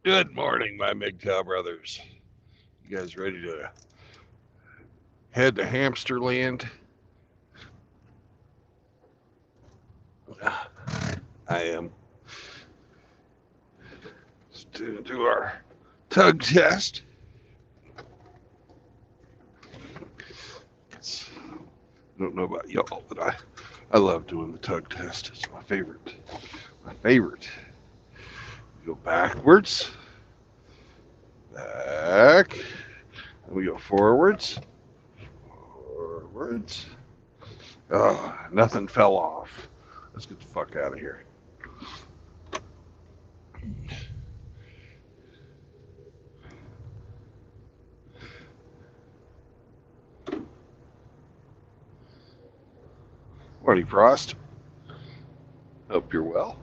Good morning, my MGTOW brothers. You guys ready to head to Hamsterland? I am. To do our tug test. I don't know about y'all, but I love doing the tug test. It's my favorite. My favorite. We go backwards, back, and we go forwards, forwards. Oh, nothing fell off. Let's get the fuck out of here. Morning, Frost. Hope you're well.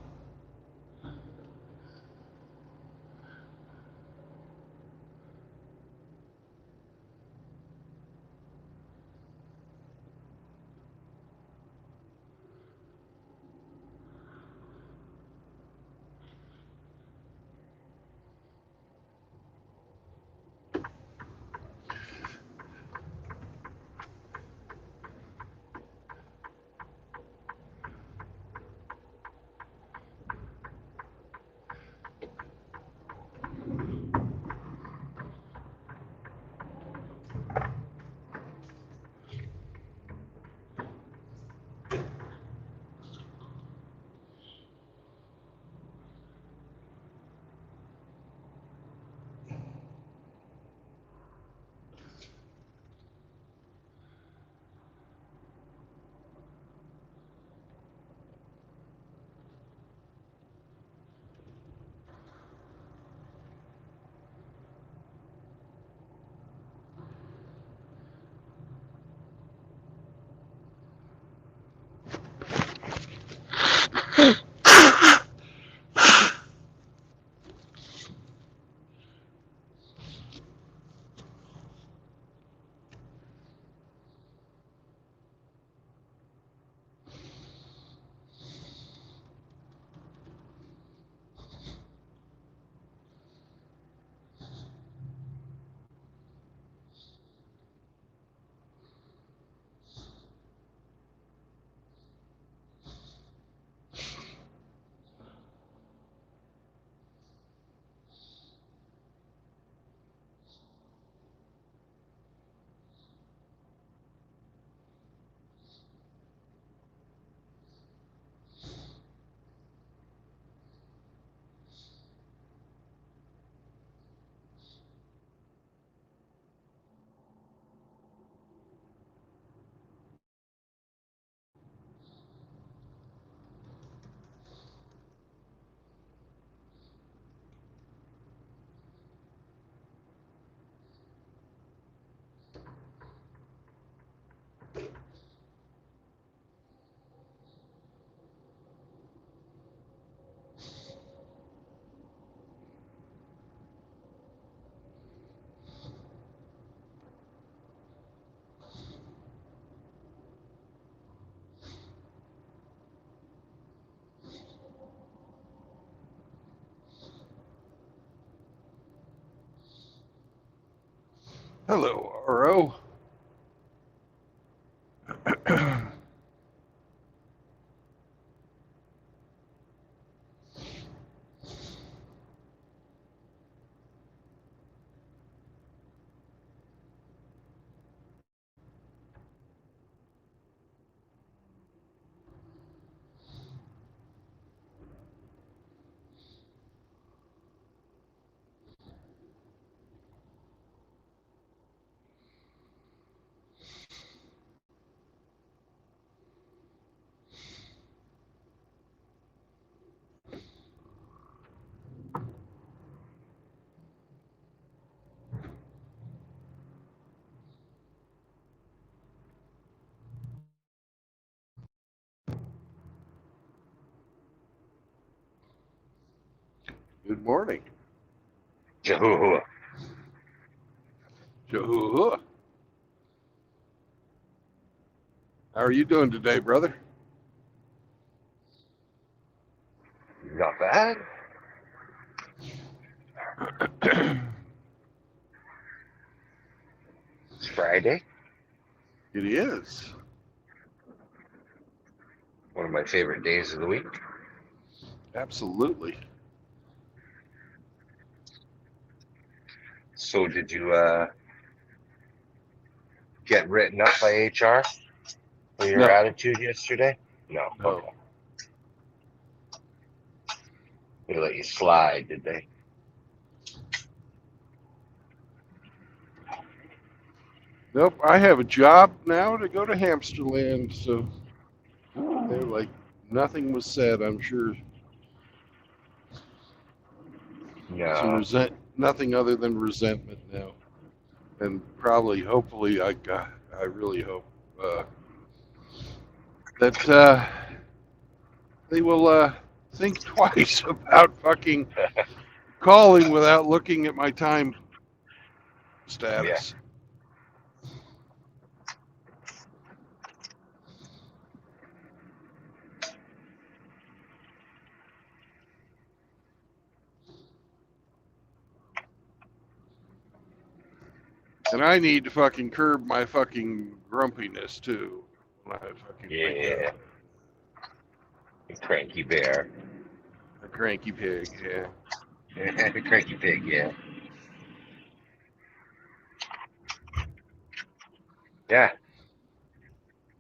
Hello, RO. Good morning. Jehovah. Jehovah. How are you doing today, brother? Not bad. It's Friday. It is. One of my favorite days of the week. Absolutely. So did you get written up by HR for your No, attitude yesterday? No. no. Okay. They let you slide, did they? Nope. I have a job now to go to Hamsterland, so they're like, nothing was said. I'm sure some No. nothing other than resentment now, and probably, hopefully, I really hope that they will think twice about fucking calling without looking at my time Yeah. status. And I need to fucking curb my fucking grumpiness too when I fucking wake Yeah. up. A cranky bear. A cranky pig, yeah. A cranky pig, yeah. Yeah.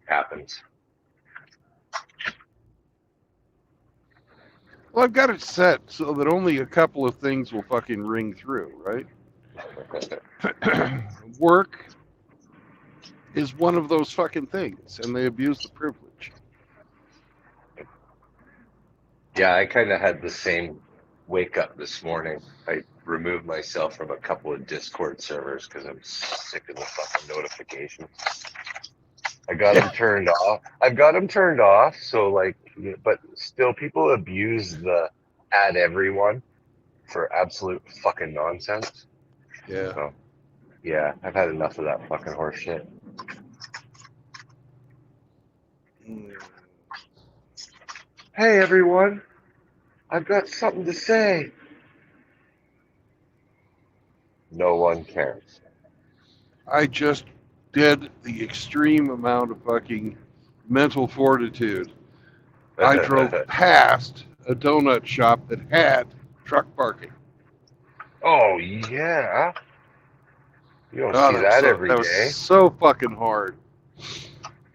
Happens. Well, I've got it set so that only a couple of things will fucking ring through, right? Work is one of those fucking things, and they abuse the privilege. Yeah, I kind of had the same wake up this morning. I removed myself from a couple of Discord servers because I'm sick of the fucking notifications. I got them turned off. I've got them turned off, so like, but still, people abuse the add everyone for absolute fucking nonsense. Yeah. So, yeah, I've had enough of that fucking horse shit. Hey, everyone, I've got something to say. No one cares. I just did the extreme amount of fucking mental fortitude. I drove past a donut shop that had truck parking. Oh, yeah. You don't Oh, see that every that was day. so fucking hard.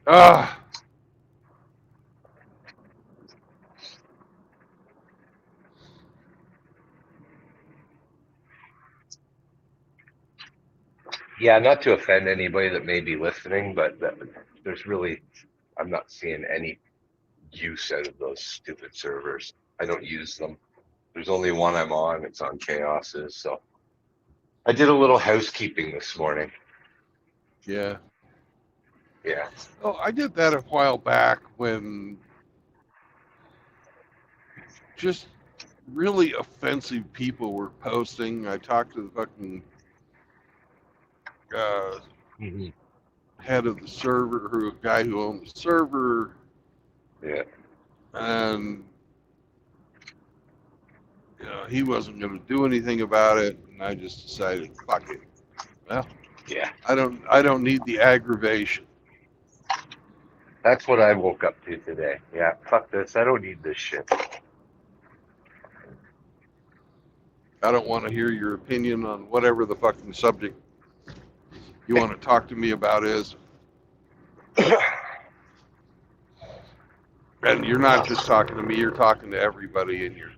Ah, Yeah, not to offend anybody that may be listening, but there's really, I'm not seeing any use out of those stupid servers. I don't use them. There's only one I'm on. It's on Chaos's. So I did a little housekeeping this morning. yeah. Yeah. Oh, I did that a while back when just really offensive people were posting. I talked to the fucking uh, Mm-hmm. head of the server, who guy who owned the server, Yeah. and he wasn't going to do anything about it, and I just decided, fuck it. Well, Yeah. I don't need the aggravation. That's what I woke up to today. Yeah. Fuck this. I don't need this shit. I don't want to hear your opinion on whatever the fucking subject you want to talk to me about is. And you're not just talking to me, you're talking to everybody in your,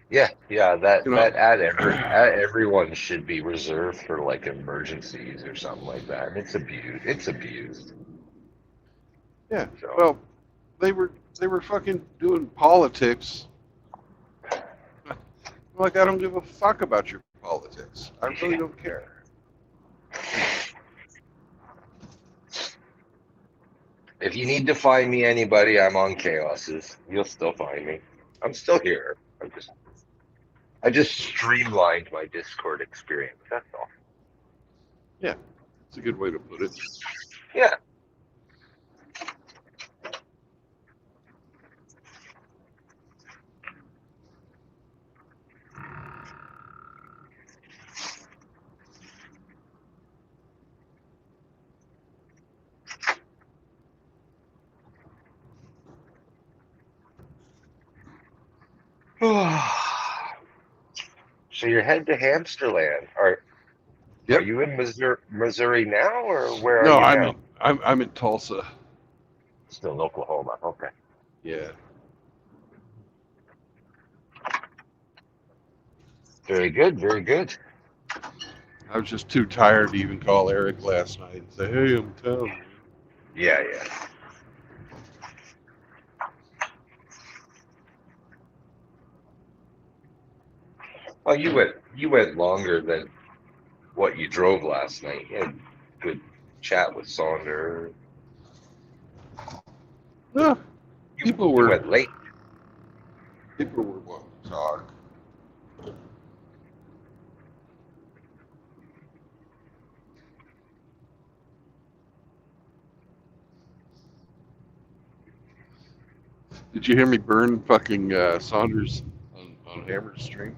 Yeah, yeah, you know. that ad everyone should be reserved for like emergencies or something like that. It's abused. It's abused. Yeah, So well, they were fucking doing politics. Like, I don't give a fuck about your politics. I really don't care. if you need to find me anybody, I'm on Chaos's. You'll still find me. I'm still here. I just streamlined my Discord experience. That's all. Yeah, it's a good way to put it. Yeah. So you're headed to Hamsterland. Are Yep. you in Missouri now, or where are No, you now? I'm in Tulsa. Still in Oklahoma. Okay. Yeah. Very good. Very good. I was just too tired to even call Eric last night and say, "Hey, I'm in town." Yeah, yeah. Well, you went longer than what you drove last night. You had good chat with Saunders. No, You people you were went late. wanting to talk. Did you hear me burn fucking Saunders on Hammer's stream?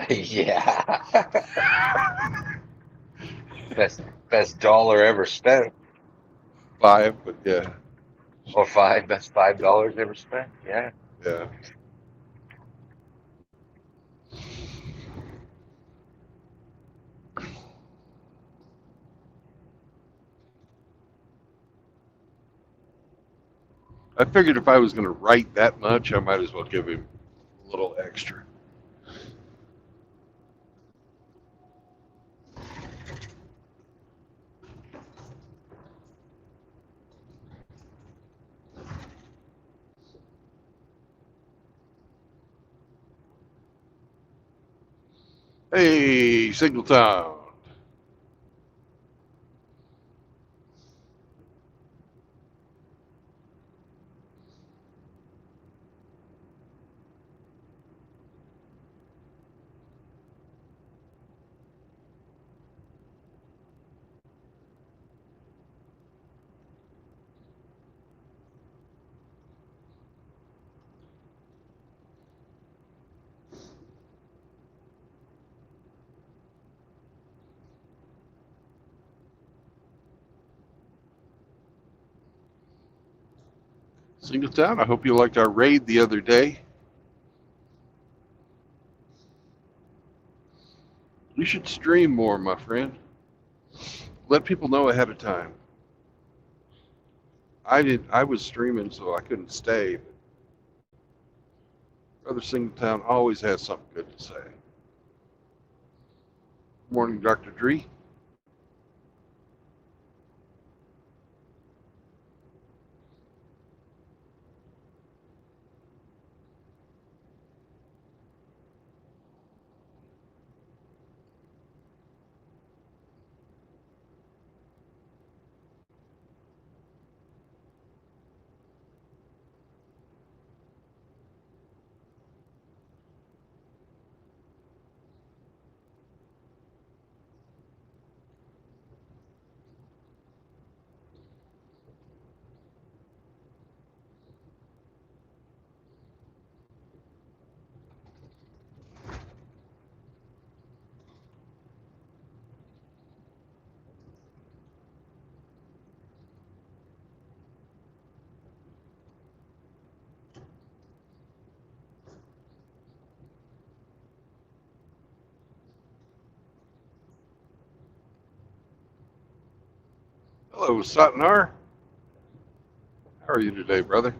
Yeah. Best dollar ever spent. 5, but yeah, Or five. Best $5 ever spent. Yeah. yeah. I figured if I was going to write that much, I might as well give him a little extra. Hey, Singletown. Singletown, I hope you liked our raid the other day. You should stream more, my friend. Let people know ahead of time. I was streaming, so I couldn't stay. But Brother Singletown always has something good to say. Morning, Dr. Dree. Hello, Satnar. How are you today, brother?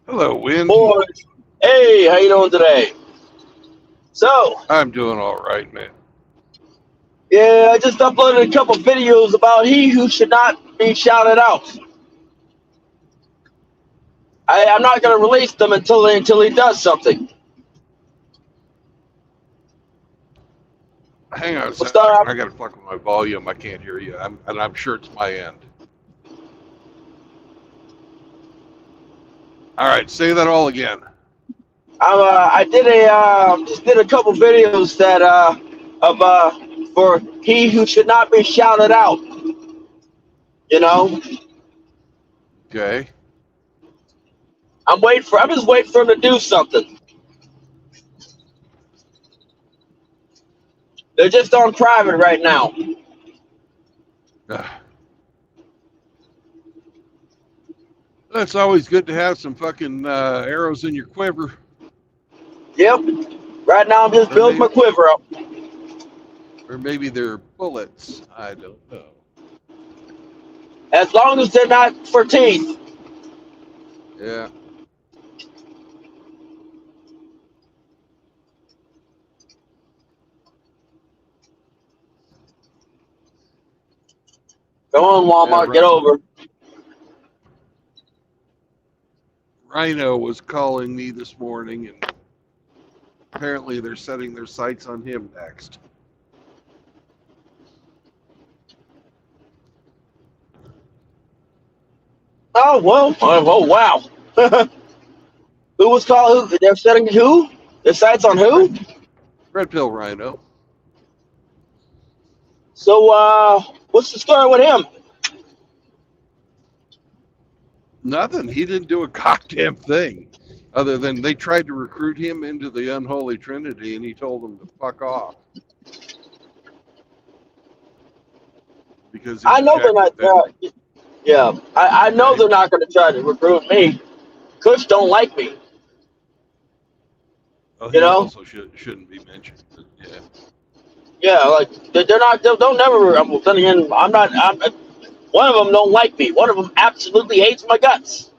Hello, Wind. Boys, hey, how you doing today? So, I'm doing all right, man. yeah, I just uploaded a couple videos about he who should not be shouted out. I'm not going to release them until he does something. Hang on a We'll second. start off. I got to fuck with my volume. I can't hear you. I'm sure it's my end. All right, say that all again. I just did a couple videos that for he who should not be shouted out. You know, Okay. I'm just waiting for him to do something. They're just on private right now. It's always good to have some fucking arrows in your quiver. Yep. Right now, I'm just building my quiver up. Or maybe they're bullets. I don't know. As long as they're not for teeth. Yeah. Come on, Walmart, get over. Rhino was calling me this morning, and apparently they're setting their sights on him next. Oh, well, oh, wow. Who was calling? They're setting who? Their sights on who? Red Pill Rhino. So, what's the story with him? Nothing. He didn't do a goddamn thing other than they tried to recruit him into the unholy trinity, and he told them to fuck off. Because I know they're not. Yeah, I know they're not going to try to recruit me. Kush don't like me. Well, he also shouldn't be mentioned. But yeah. Yeah, like they're not. Don't never. Then again, I'm not. One of them don't like me. One of them absolutely hates my guts.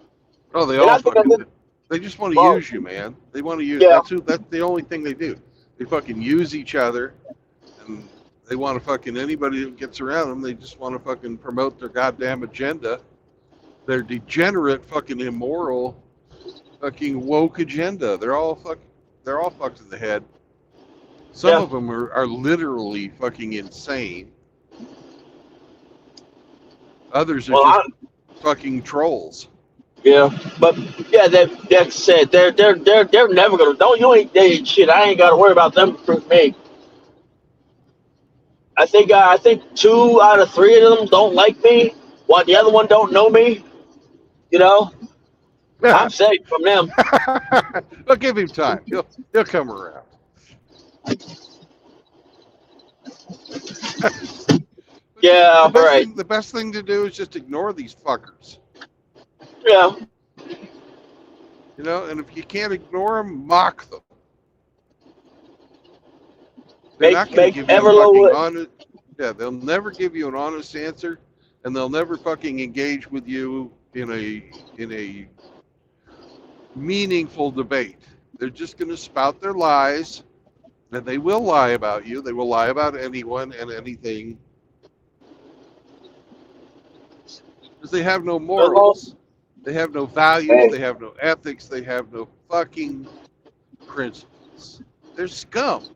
Oh, they all fucking. They just want to use you, man. They want to use. Yeah. That's the only thing they do. They fucking use each other, and they want to fucking anybody that gets around them. They just want to fucking promote their goddamn agenda. Their degenerate, fucking immoral, fucking woke agenda. They're all fucked in the head. Some of them are literally fucking insane. Others are just fucking trolls. Yeah, but yeah, that's said. They're never gonna. Don't you ain't shit. I ain't got to worry about them recruiting me. I think 2 out of 3 of them don't like me. While the other one don't know me. You know, I'm safe from them. Well, give him time. He'll come around. Yeah, right. The best thing to do is just ignore these fuckers. Yeah. You know, and if you can't ignore them, mock them. They're not going to give you a fucking honest. Yeah, they'll never give you an honest answer, and they'll never fucking engage with you in a meaningful debate. They're just going to spout their lies, and they will lie about you. They will lie about anyone and anything. Because they have no morals. They have no values. They have no ethics. They have no fucking principles. They're scum.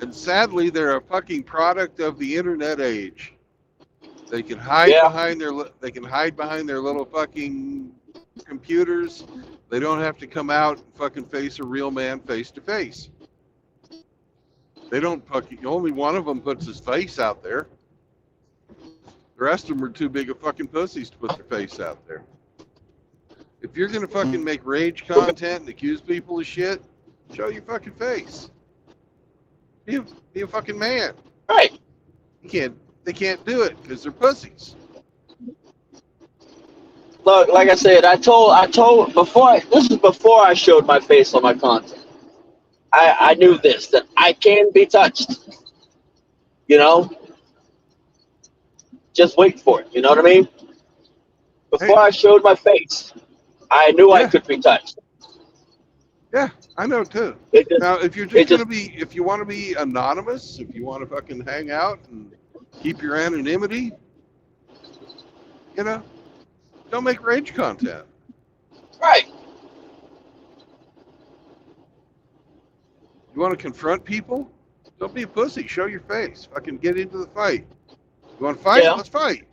And sadly, they're a fucking product of the internet age. They can hide behind their little fucking computers. They don't have to come out and fucking face a real man face to face. They don't fucking. Only one of them puts his face out there. The rest of them are too big of fucking pussies to put their face out there. If you're gonna fucking make rage content and accuse people of shit, show your fucking face. Be a fucking man. Right. They can't do it because they're pussies. Look, like I said, I told this is before I showed my face on my content. I knew this, that I can be touched. You know? just wait for it. You know what I mean? Before Hey. I showed my face, I knew I could be touched. Yeah, I know too. Now, if you're just gonna be, if you want to be anonymous, if you want to fucking hang out and keep your anonymity, you know, don't make rage content. Right. You want to confront people? Don't be a pussy. Show your face. Fucking get into the fight. You want to fight? Yeah. Let's fight.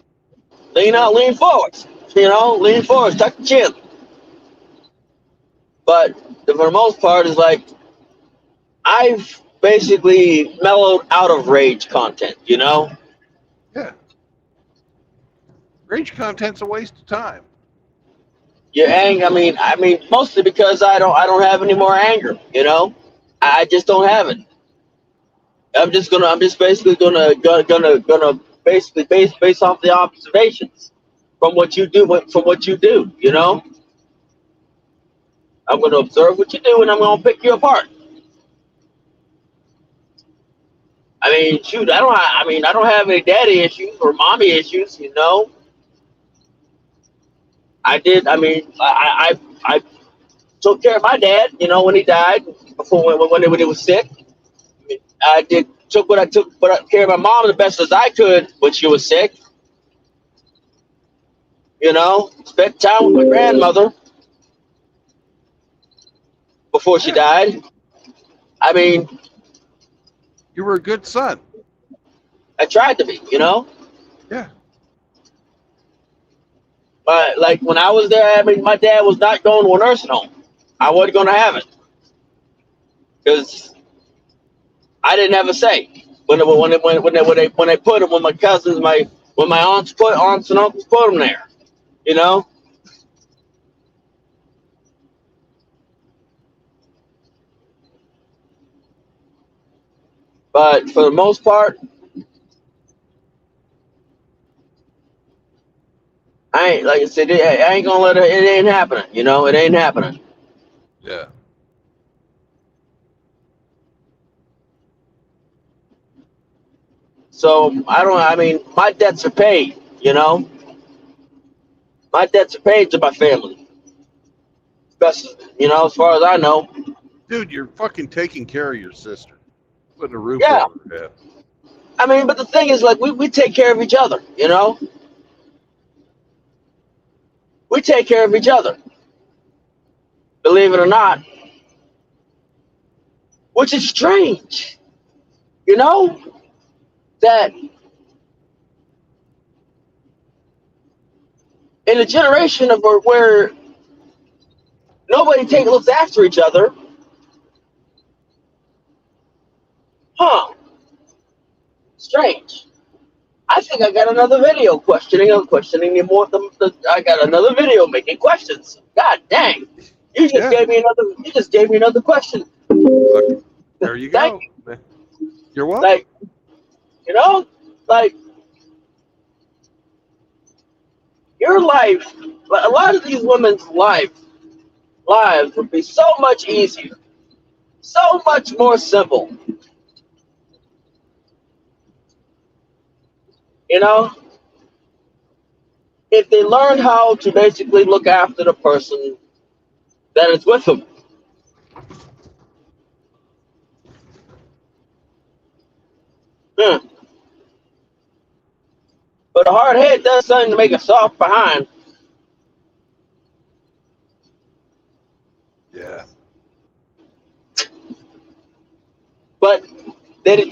Lean out, lean forward. You know, lean forward, tuck the chin. But for the most part, it's like I've basically mellowed out of rage content. You know. Yeah. Rage content's a waste of time. Your anger. I mean, mostly because I don't have any more anger. You know, I just don't have it. I'm just basically gonna basically base off the observations from what you do, you know. I'm gonna observe what you do and I'm gonna pick you apart. I mean, shoot, I don't have any daddy issues or mommy issues, you know. I took care of my dad, you know, when he died, before when he was sick. I took care of my mom the best as I could when she was sick. You know, spent time with my grandmother before she died. I mean, You were a good son. I tried to be, you know. Yeah. But like when I was there, I mean, my dad was not going to a nursing home. I wasn't going to have it because I didn't have a say when they put him, when my cousins, when my aunts and uncles put him there, you know. But for the most part, I ain't, like I said, I ain't gonna let it. It ain't happening, you know. It ain't happening. Yeah. So I mean, my debts are paid, you know. My debts are paid to my family, best, you know, as far as I know. Dude, you're fucking taking care of your sister. Putting a roof Yeah. over her head. I mean, but the thing is, like, we take care of each other, you know. We take care of each other, believe it or not, which is strange, you know, that in a generation of where nobody looks after each other, huh? Strange. I think I got another video questioning you more. I got another video making questions. God dang! You just gave me another. You just gave me another question. Look, there you Thank go. you. You're welcome. Like, you know, like your life. A lot of these women's lives would be so much easier, so much more simple. You know, if they learned how to basically look after the person that is with them. Hmm. But a hard head does something to make a soft behind. Yeah. But they don't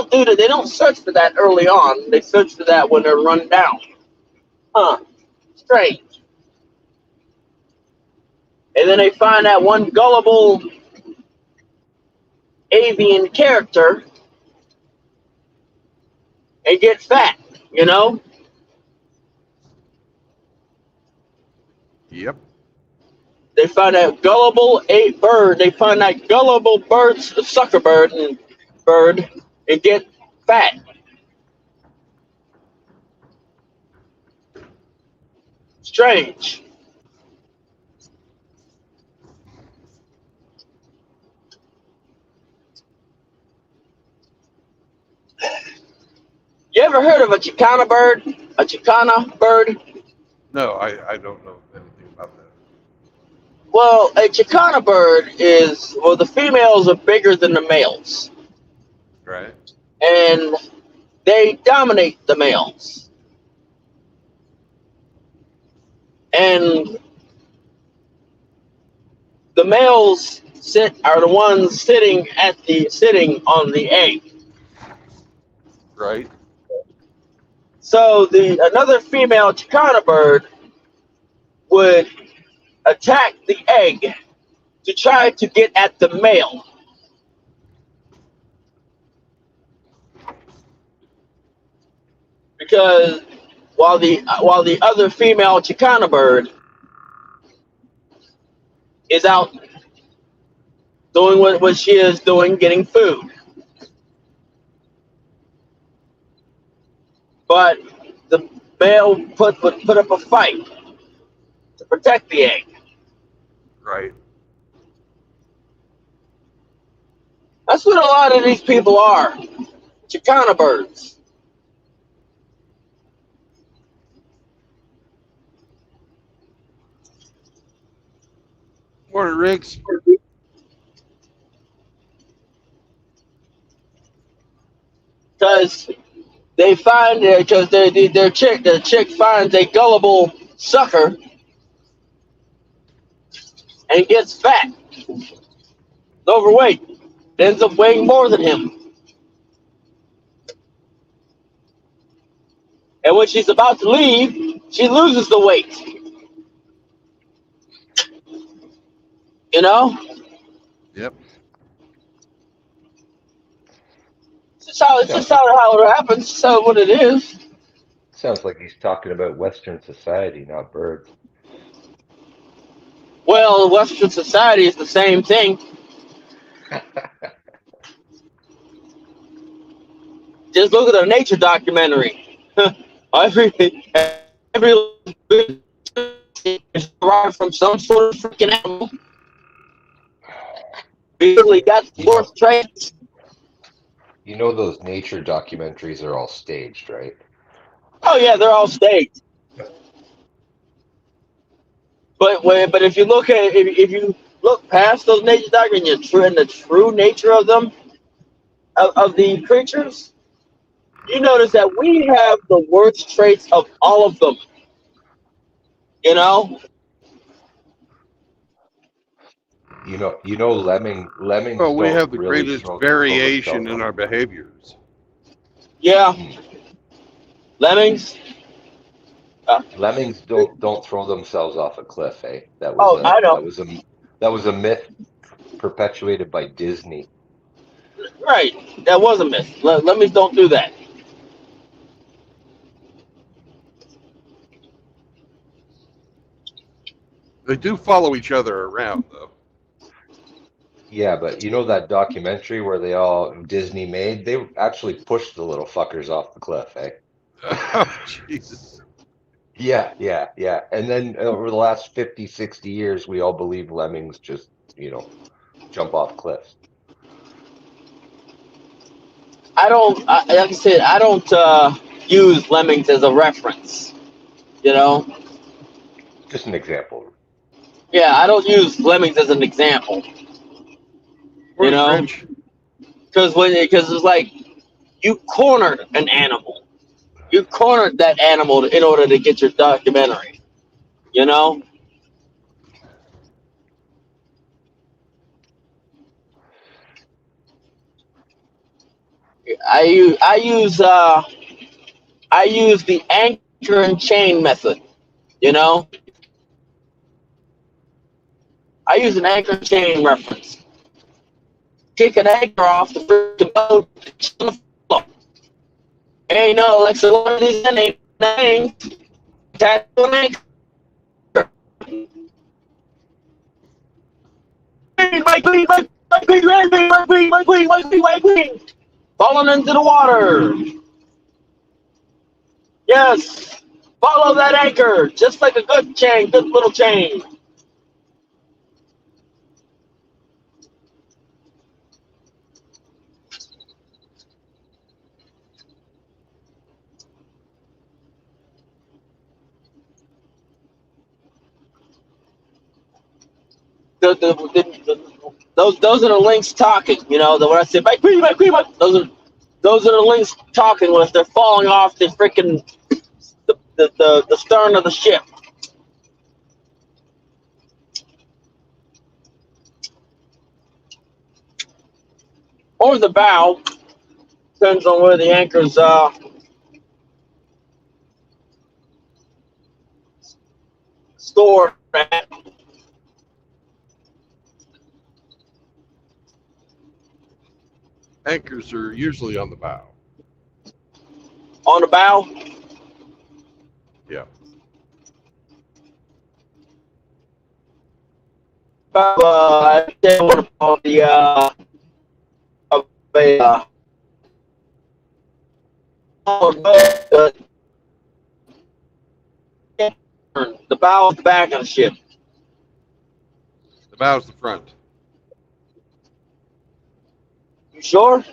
do that. They don't search for that early on. They search for that when they're run down. Huh? Strange. And then they find that one gullible avian character and get fat. You know. Yep. They find that gullible bird. They find that gullible sucker bird, and get fat. Strange. You ever heard of a Chicana bird? A Chicana bird? No, I don't know anything about that. Well, a Chicana bird is, well, the females are bigger than the males, Right? and they dominate the males. And the males are the ones sitting on the egg. Right? So the another female Chicana bird would attack the egg to try to get at the male. Because while the other female Chicana bird is out doing what she is doing, getting food. But the male would put up a fight to protect the egg. Right. That's what a lot of these people are. Chicana birds. Morning, Riggs. Because they find because the chick finds a gullible sucker and gets fat, overweight, ends up weighing more than him. And when she's about to leave, she loses the weight. You know? Yep. It's just how it happens. It's how what it is. Sounds like he's talking about Western society, not birds. Well, Western society is the same thing. Just look at a nature documentary. every is derived from some sort of freaking animal. Usually got fourth traits. You know those nature documentaries are all staged, right? Oh yeah, they're all staged. But if you look at if you look past those nature documentaries and the true nature of them of the creatures, you notice that we have the worst traits of all of them. You know? Lemmings Well, we don't have the really greatest throw variation themselves in our off. behaviors. Yeah. Lemmings. Lemmings don't throw themselves off a cliff, eh? Oh, I know. That was a myth perpetuated by Disney. Right. That was a myth. Lemmings don't do that. They do follow each other around, though. Yeah, but you know that documentary where Disney made? They actually pushed the little fuckers off the cliff, eh? Oh, Jesus. Yeah. And then over the last 50, 60 years, we all believe lemmings just, jump off cliffs. Like I said, I don't use lemmings as a reference. You know? Just an example. Yeah, I don't use lemmings as an example. You Morning, know? French. Because it's like you cornered an animal. You cornered that animal in order to get your documentary. You know? I use the anchor and chain method. You know? I use an anchor and chain reference. Kick an anchor off the freaking boat. Ain't no Alexa, one of these ain't names. Tattoo an anchor. Falling into the water. Yes. Follow that anchor, just like a good chain, good little chain. those are the links talking. You know, when I say my queen, those are the links talking when they're falling off the freaking the stern of the ship. Or the bow, depends on where the anchor's stored at. Anchors are usually on the bow. On the bow. Yeah. I want on the the bow of the back of the ship. The bow's the front. You sure?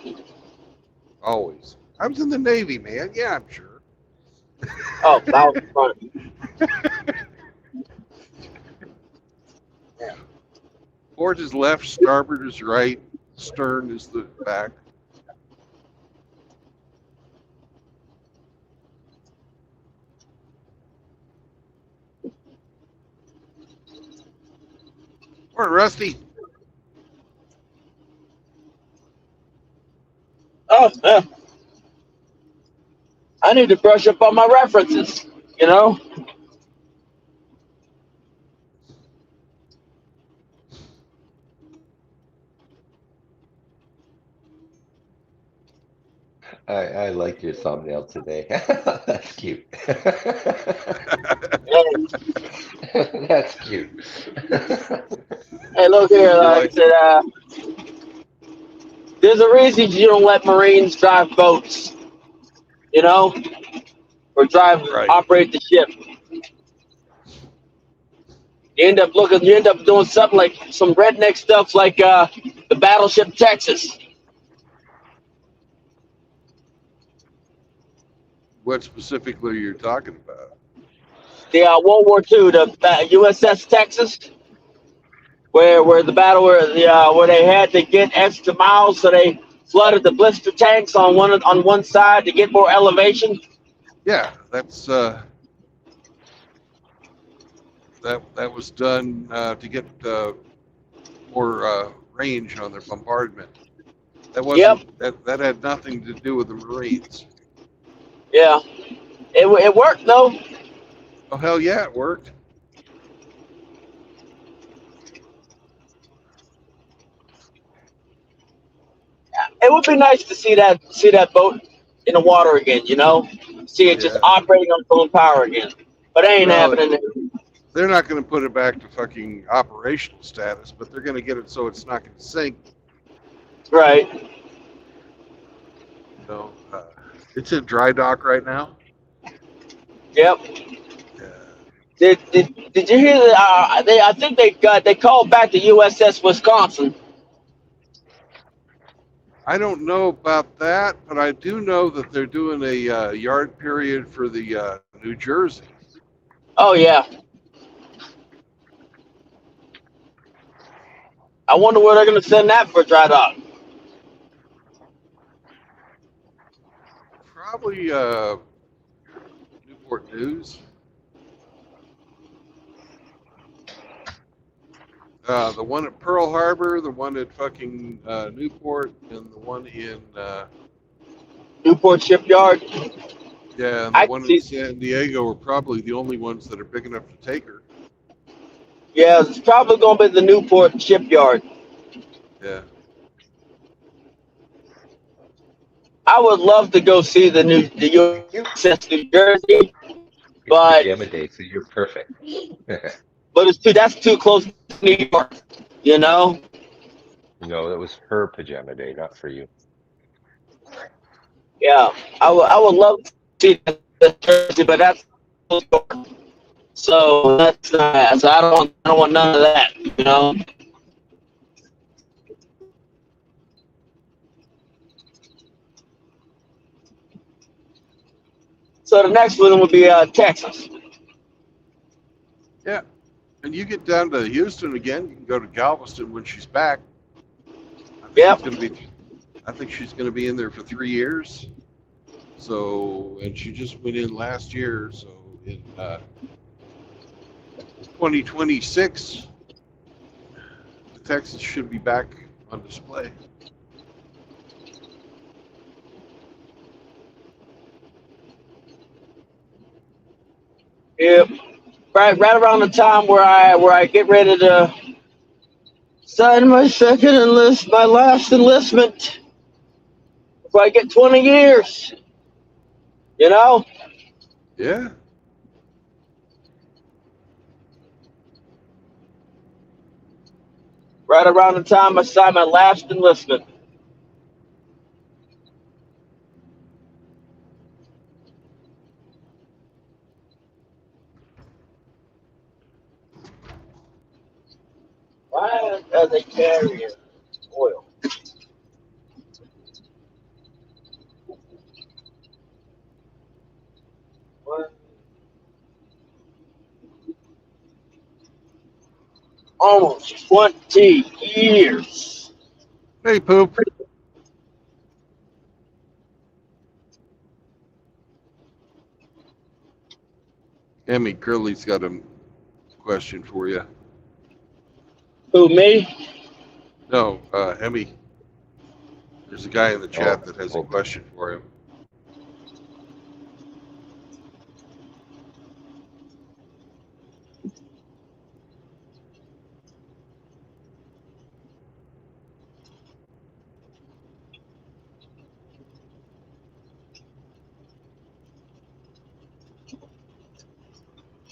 Always. I was in the Navy, man. Yeah, I'm sure. Oh, bow of the front. Yeah. Port is left, starboard is right, stern is the back. Or Rusty. Oh, yeah. I need to brush up on my references, you know? I like your thumbnail today. That's cute. That's cute. Hey, look here, like I said, there's a reason you don't let Marines drive boats, you know? Or operate the ship. You end up doing something like some redneck stuff like the battleship Texas. What specifically are you talking about? The World War II, the USS Texas, where the battle where they had to get extra miles, so they flooded the blister tanks on one side to get more elevation. Yeah, that's that was done to get more range on their bombardment. That wasn't that had nothing to do with the Marines. Yeah, it worked though. Oh hell yeah, it worked. It would be nice to see that boat in the water again, you know, see it just operating on its own power again. But it ain't happening. They're not going to put it back to fucking operational status, but they're going to get it so it's not going to sink. Right. You know, it's in dry dock right now. Yep. Did you hear that? I think they called back the USS Wisconsin. I don't know about that, but I do know that they're doing a yard period for the New Jersey. Oh yeah. I wonder where they're going to send that for dry dock. Probably Newport News. The one at Pearl Harbor, the one at fucking Newport, and the one in Newport Shipyard. Yeah, and the one in San Diego are probably the only ones that are big enough to take her. Yeah, it's probably going to be the Newport Shipyard. Yeah. I would love to go see the USS New Jersey, but pajama day, so you're perfect. But that's too close to New York, you know. No, that was her pajama day, not for you. Yeah, I would love to see the Jersey, but that's so that's so I don't want none of that, you know. So the next one would be Texas. Yeah. And you get down to Houston again, you can go to Galveston when she's back. Yep. I think she's going to be in there for 3 years. So, and she just went in last year. So in 2026, the Texas should be back on display. Yep. Right around the time where I get ready to sign my my last enlistment. Before I get 20 years. You know? Yeah. Right around the time I signed my last enlistment. Why are they carrying oil? What? Almost 20 years. Hey, Poop. Emmy Curley's got a question for you. Who, me? No, Emmy. There's a guy in the chat that has a question for him.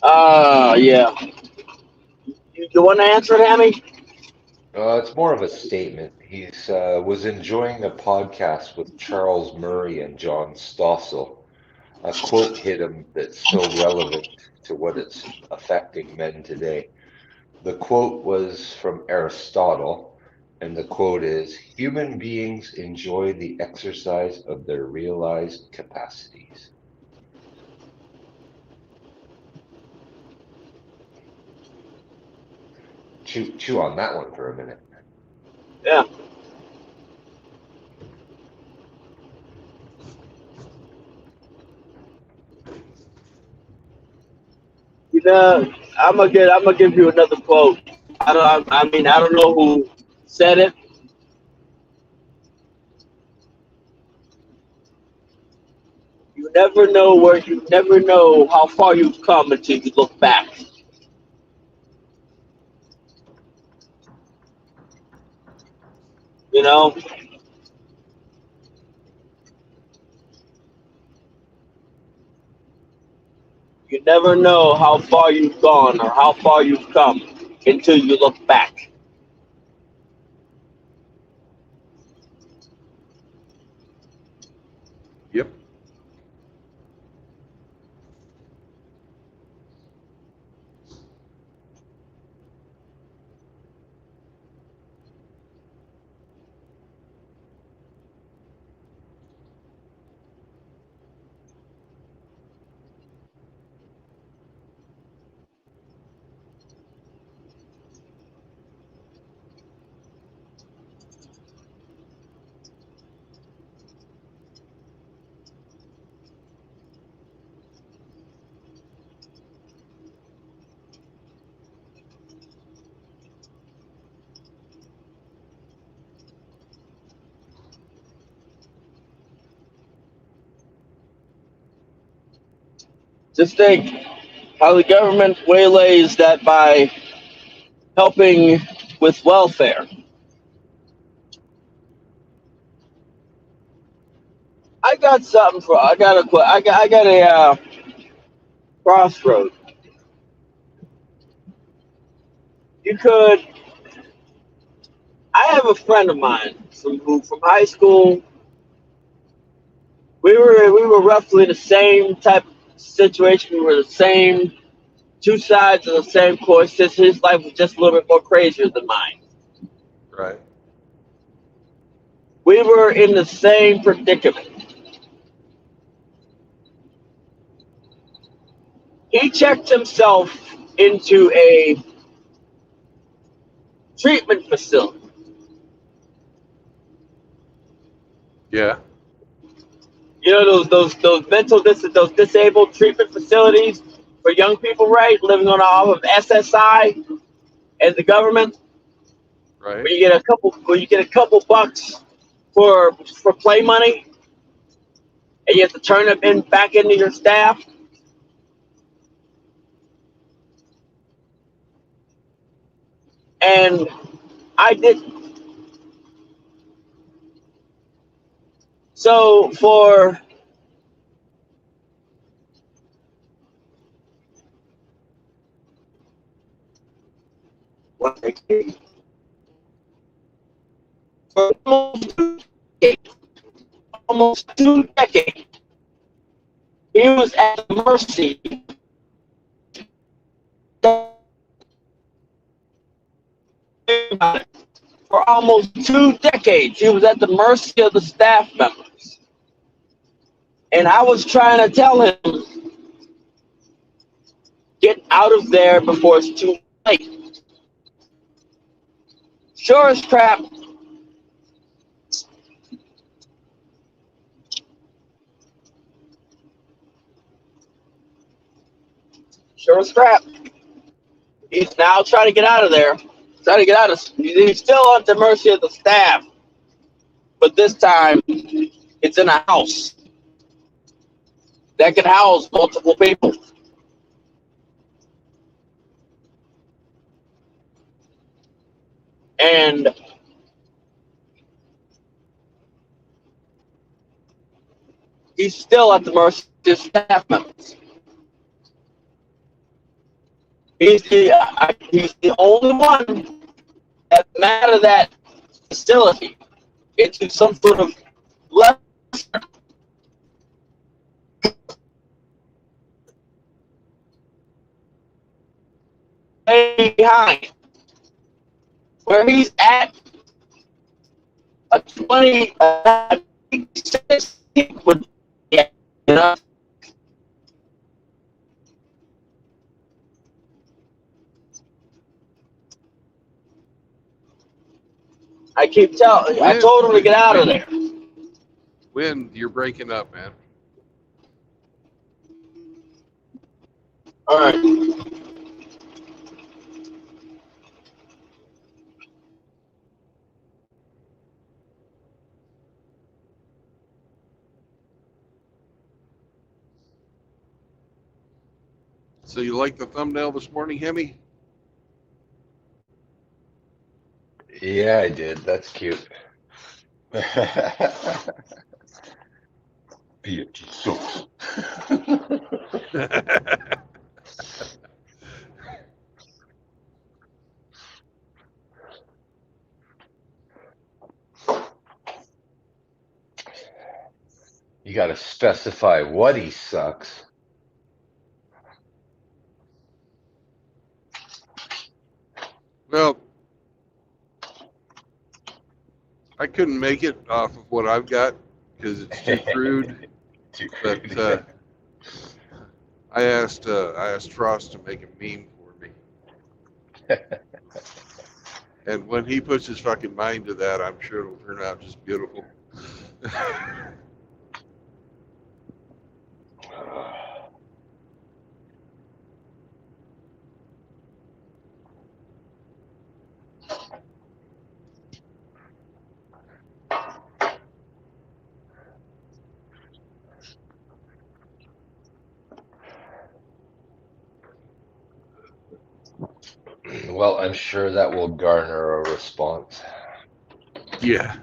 Yeah. You want to answer it, Hammy? It's more of a statement. He's was enjoying a podcast with Charles Murray and John Stossel. A quote hit him that's so relevant to what it's affecting men today. The quote was from Aristotle, and the quote is, "Human beings enjoy the exercise of their realized capacities." Chew on that one for a minute. Yeah. You know, I'm gonna give you another quote. I don't know who said it. You never know how far you've come until you look back. You know? You never know how far you've gone or how far you've come until you look back. Yep. Just think how the government waylays that by helping with welfare. I got a crossroad. You could. I have a friend of mine from high school. We were roughly the same type of situation. We were the same, two sides of the same coin. Just his life was just a little bit more crazier than mine. Right. We were in the same predicament. He checked himself into a treatment facility. Yeah. You know those those disabled treatment facilities for young people, right? Living on off of SSI and the government, Right. where you get a couple bucks for play money, and you have to turn them in back into your staff. And I did so for almost 2 decades. He was at the mercy for almost 2 decades. He was at the mercy of the staff members. And I was trying to tell him, get out of there before it's too late. Sure as crap, he's now trying to get out of there. He's still at the mercy of the staff. But this time, it's in a house that can house multiple people. And he's still at the mercy of staff members. He's the only one that out of that facility into some sort of lesser behind. Where he's at a 20 would you know. I told him to get out of there. When you're breaking up, man. All right. So you like the thumbnail this morning, Hemi? Yeah, I did. That's cute. Bitch sucks. You got to specify what he sucks. Well, I couldn't make it off of what I've got because it's too crude. But I asked Frost to make a meme for me, and when he puts his fucking mind to that, I'm sure it'll turn out just beautiful. Well, I'm sure that will garner a response. Yeah.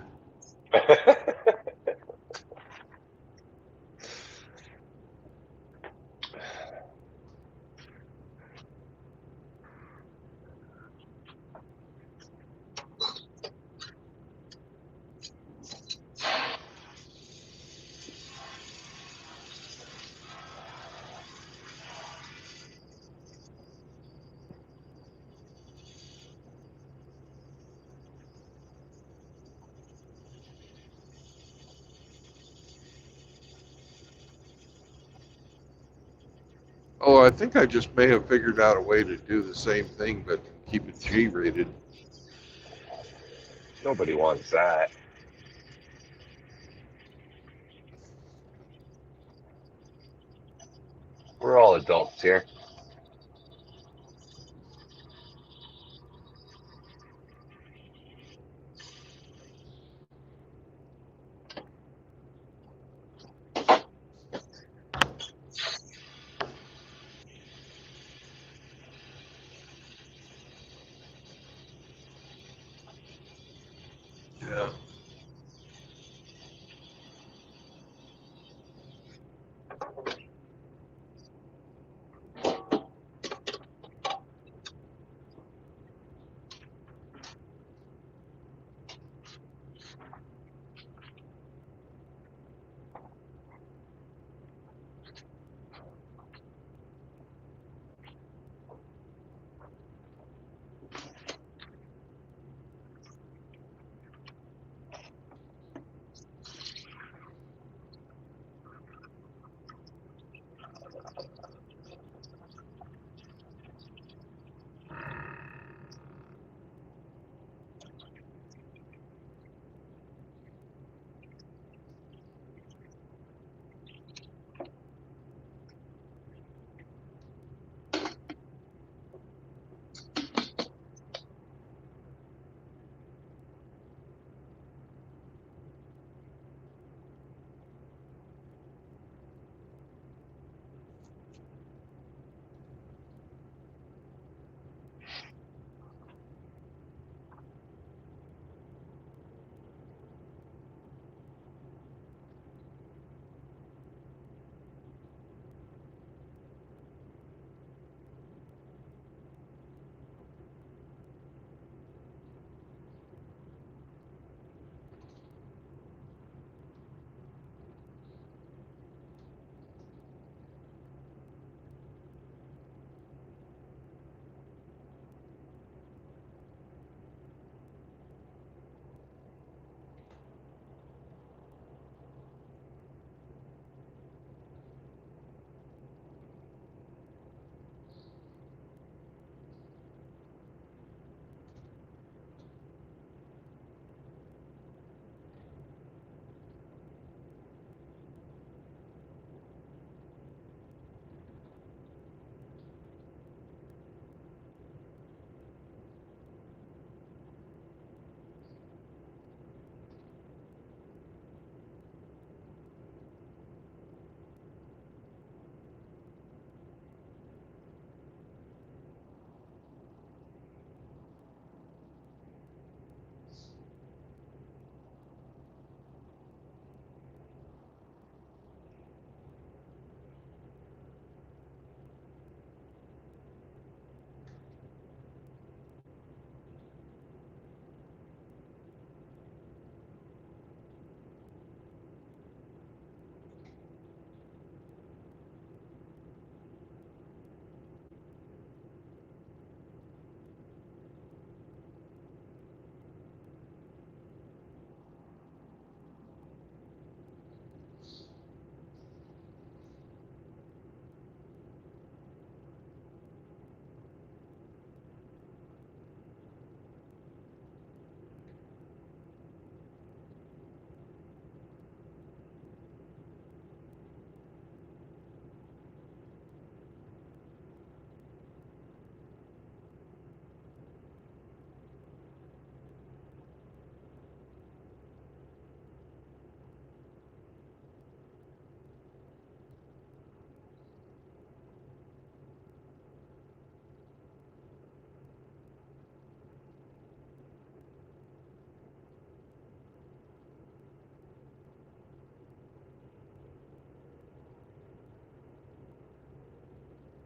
Oh, I think I just may have figured out a way to do the same thing, but keep it G-rated. Nobody wants that. We're all adults here. Yeah.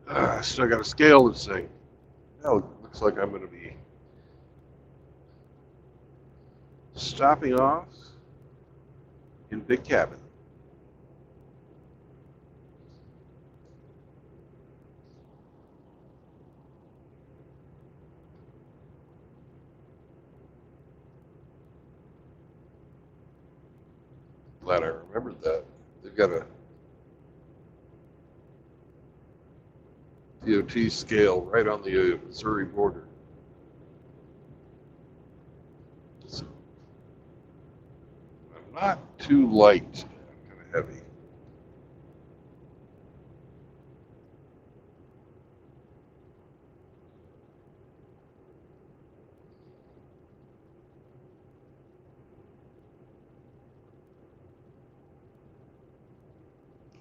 I still got a scale this thing. Now looks like I'm going to be stopping off in Big Cabin. Glad I remembered that. They've got a DOT scale right on the Missouri border. So Not too light, kind of heavy.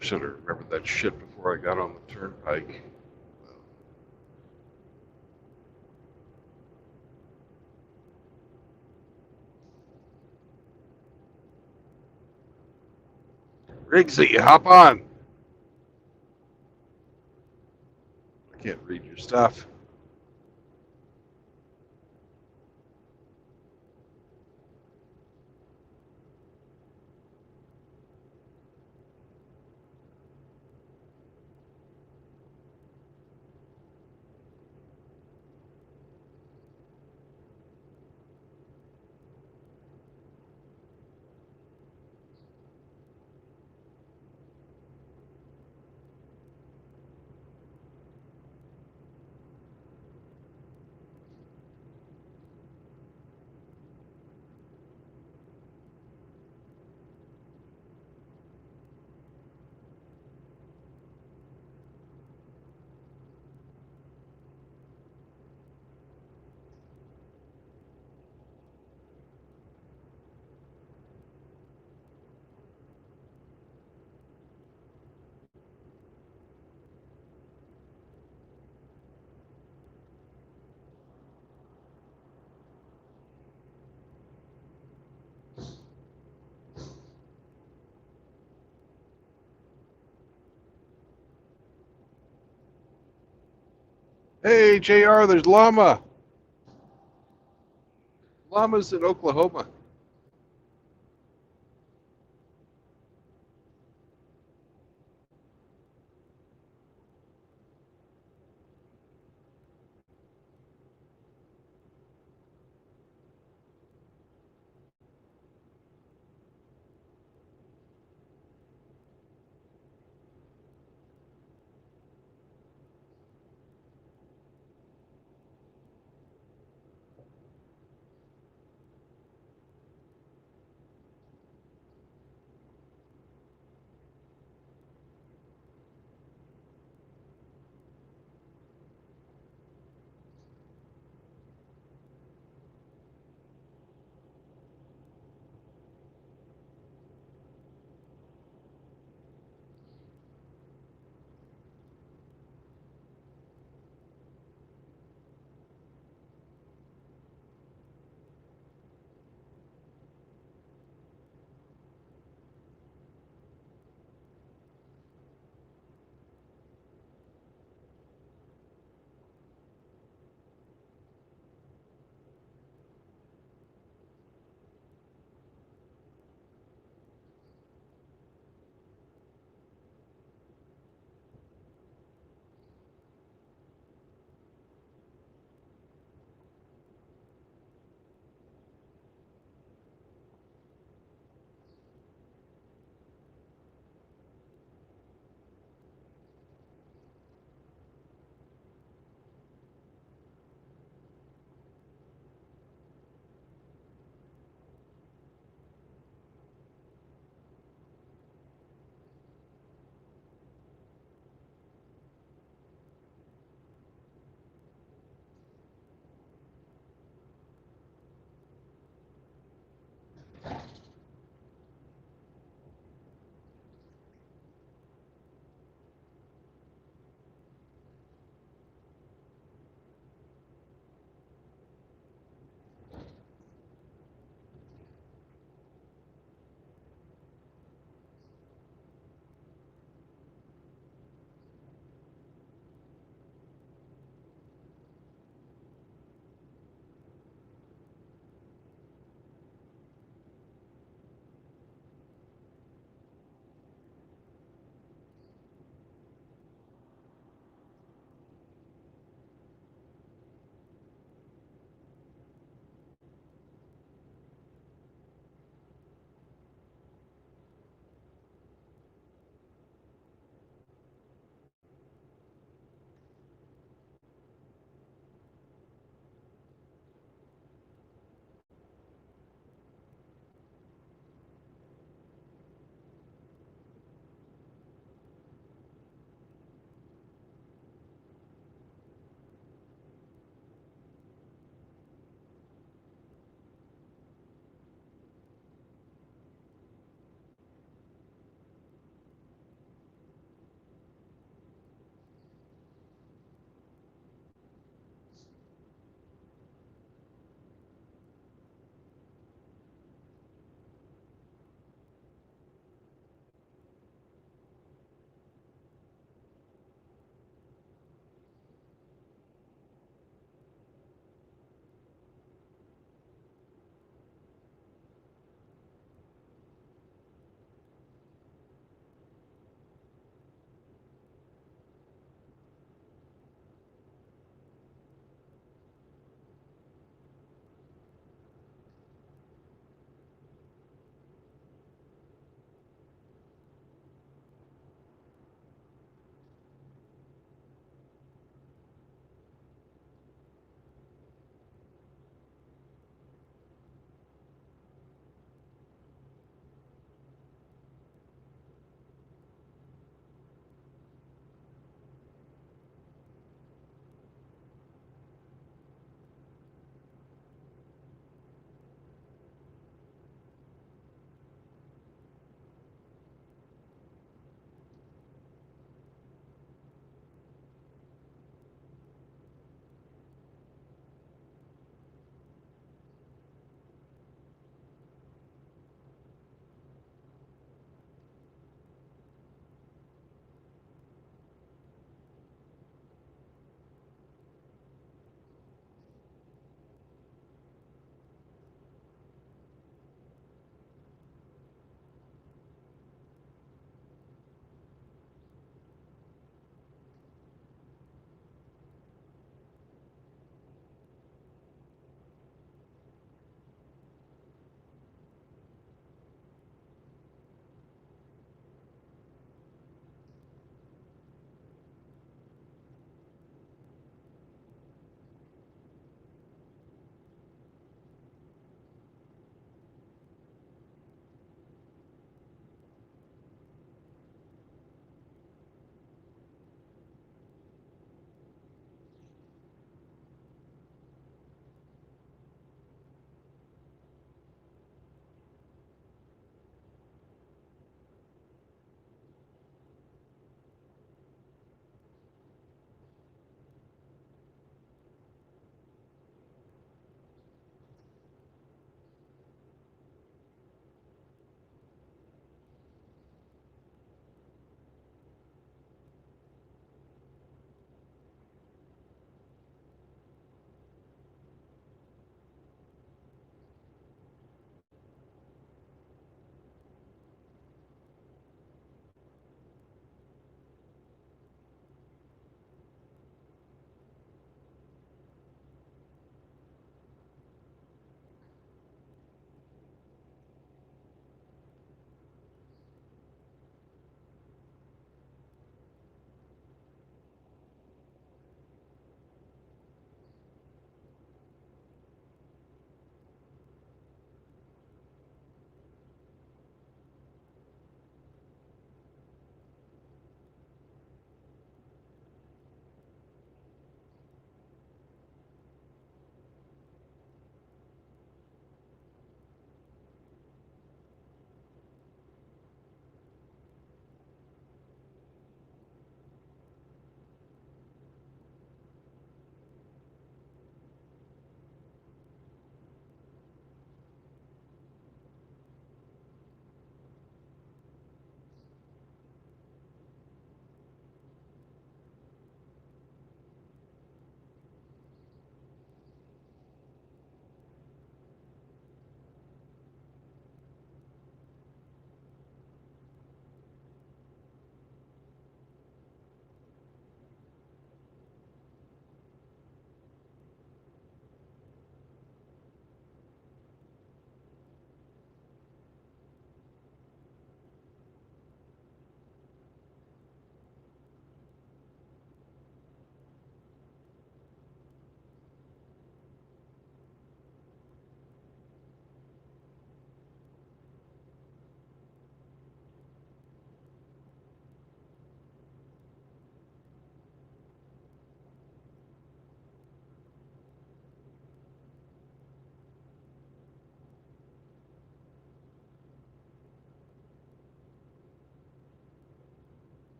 Should have remembered that shit before I got on the turnpike. Riggsy, hop on. I can't read your stuff. Hey, JR, there's llama. Llamas in Oklahoma.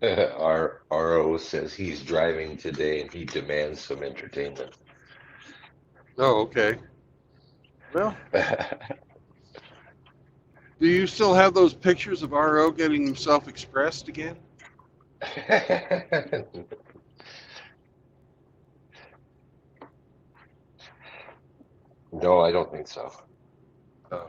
Our RO says he's driving today and he demands some entertainment. Oh, okay. Well, do you still have those pictures of RO getting himself expressed again? No, I don't think so. Oh,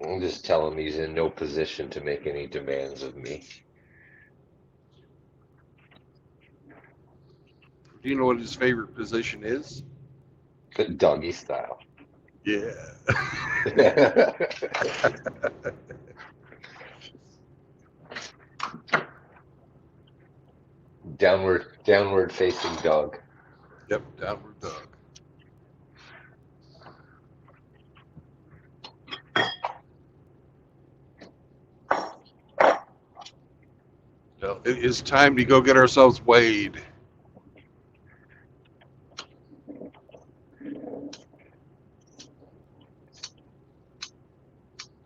I'm just telling him he's in no position to make any demands of me. do you know what his favorite position is? Doggy style. Yeah. Downward facing dog. Yep, downward dog. Well, it is time to go get ourselves weighed.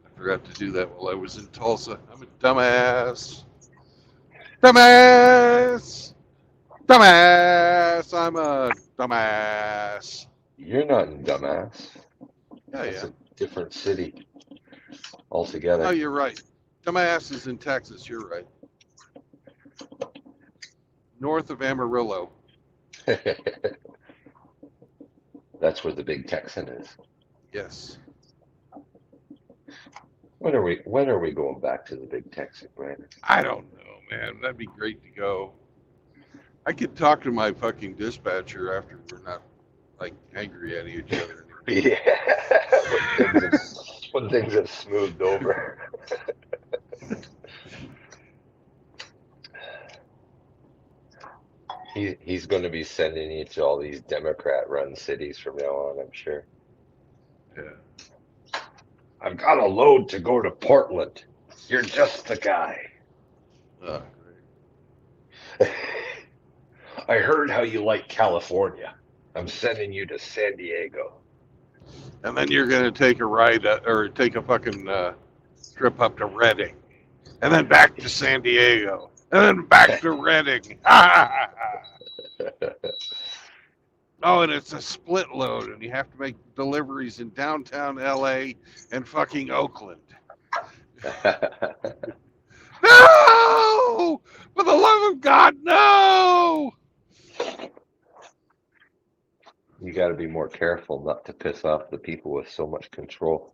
I forgot to do that while I was in Tulsa. I'm a dumbass. Dumbass! Dumbass! I'm a dumbass. You're not in dumbass. Yeah, That's yeah. a different city Oh, altogether. you're right. Dumbass is in Texas. You're right. North of Amarillo. That's where the big Texan is. Yes. When are we going back to the big Texan, Brandon? I don't know, man. That'd be great to go. I could talk to my fucking dispatcher after we're not like angry at each other anymore. Yeah. When things have smoothed over. He's going to be sending you to all these Democrat-run cities from now on, I'm sure. Yeah. I've got a load to go to Portland. You're just the guy. Great. I heard how you like California. I'm sending you to San Diego. And then you're gonna take a ride or take a fucking trip up to Redding, and then back to San Diego, and then back to Redding. Oh, and it's a split load, and you have to make deliveries in downtown LA and fucking Oakland. No! For the love of God, no! You got to be more careful not to piss off the people with so much control.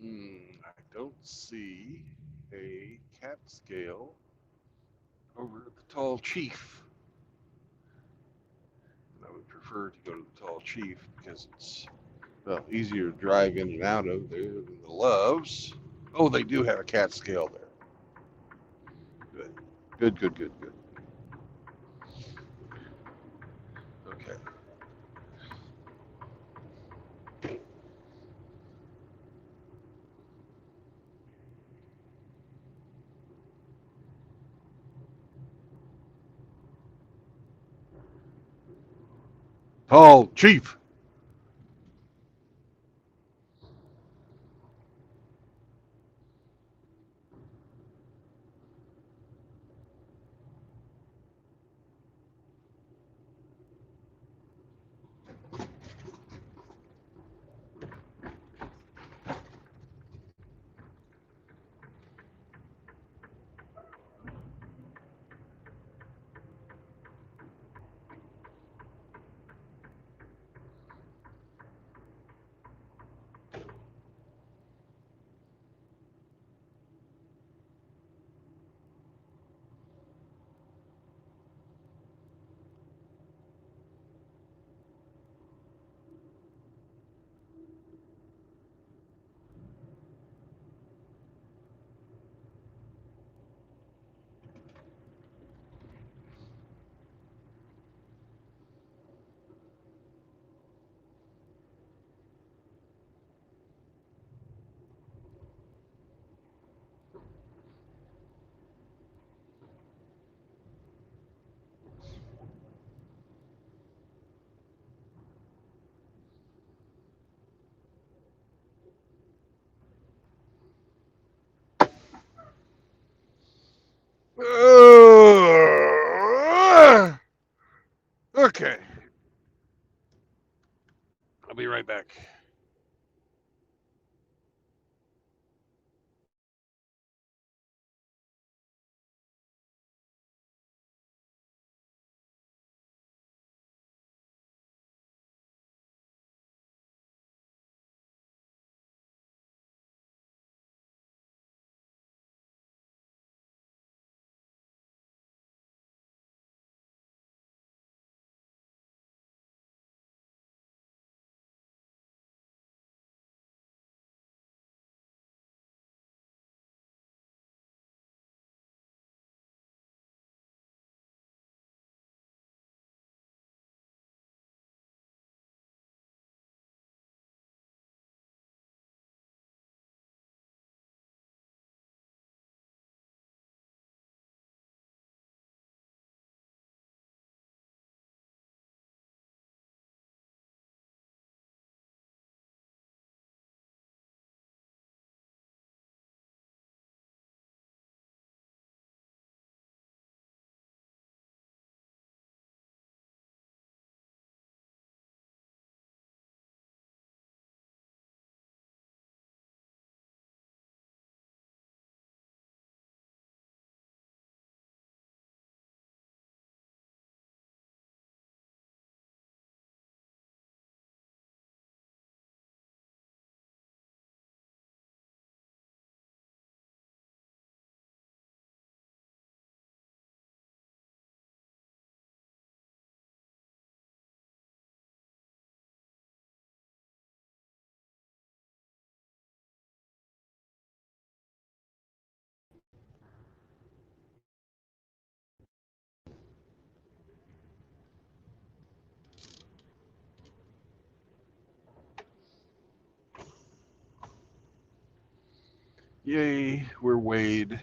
I don't see a cat scale over at the Tall Chief. I would prefer to go to the Tall Chief because it's easier to drive in and out of there than the Loves. Oh, they do have a cat scale there. Good. Good. Okay. Tall Chief. Okay. I'll be right back. Yay, we're Wade.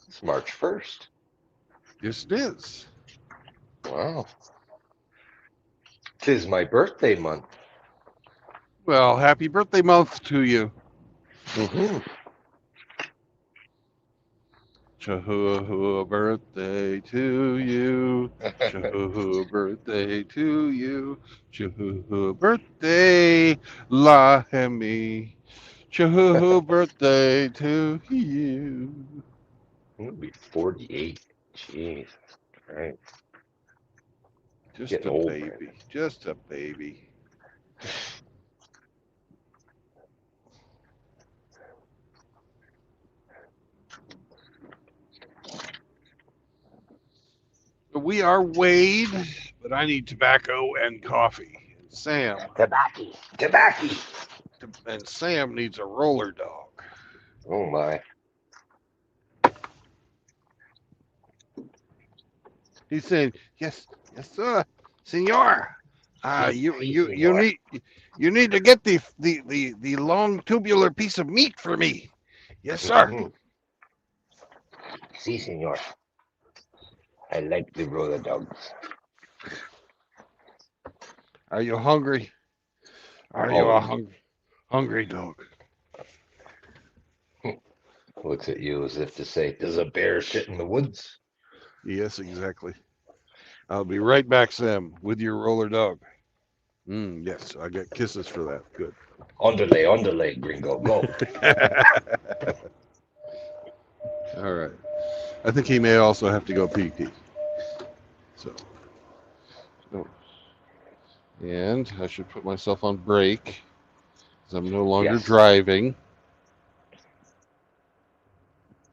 It's March 1st. Yes, it is. Wow. 'Tis my birthday month. Well, happy birthday month to you. Mm-hmm. Chahoo birthday to you. Chahoo birthday to you. Chahoo birthday, la hemi. Chahoo birthday to you. I'm gonna be 48. Jeez. All right. Just Getting a old, baby. man. Just a baby. we are Wade, but I need tobacco and coffee. And Tobacco. Sam needs a roller dog. Oh my. He said, "Yes, yes, sir, Senor. You need to get the long tubular piece of meat for me. Yes, sir. Si, senor. I like the roller dogs. Are you hungry? Are you a hungry dog?" Looks at you as if to say, "Does a bear shit in the woods?" Yes, exactly. I'll be right back, Sam, with your roller dog. Yes, I got kisses for that. Good. Underlay, gringo, go. All right. I think he may also have to go pee. So, and I should put myself on break because I'm no longer Yes. driving.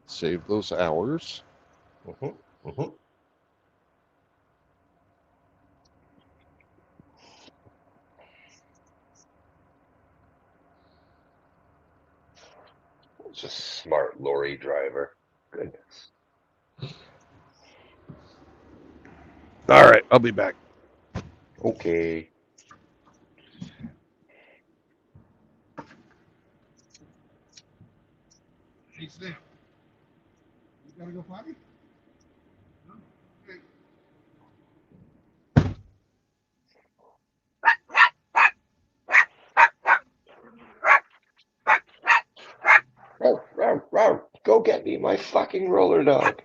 Save those hours. Just smart lorry driver. Goodness. All right, I'll be back. Okay. Hey, Sam. You gotta go potty? No? Okay. Go get me my fucking roller dog.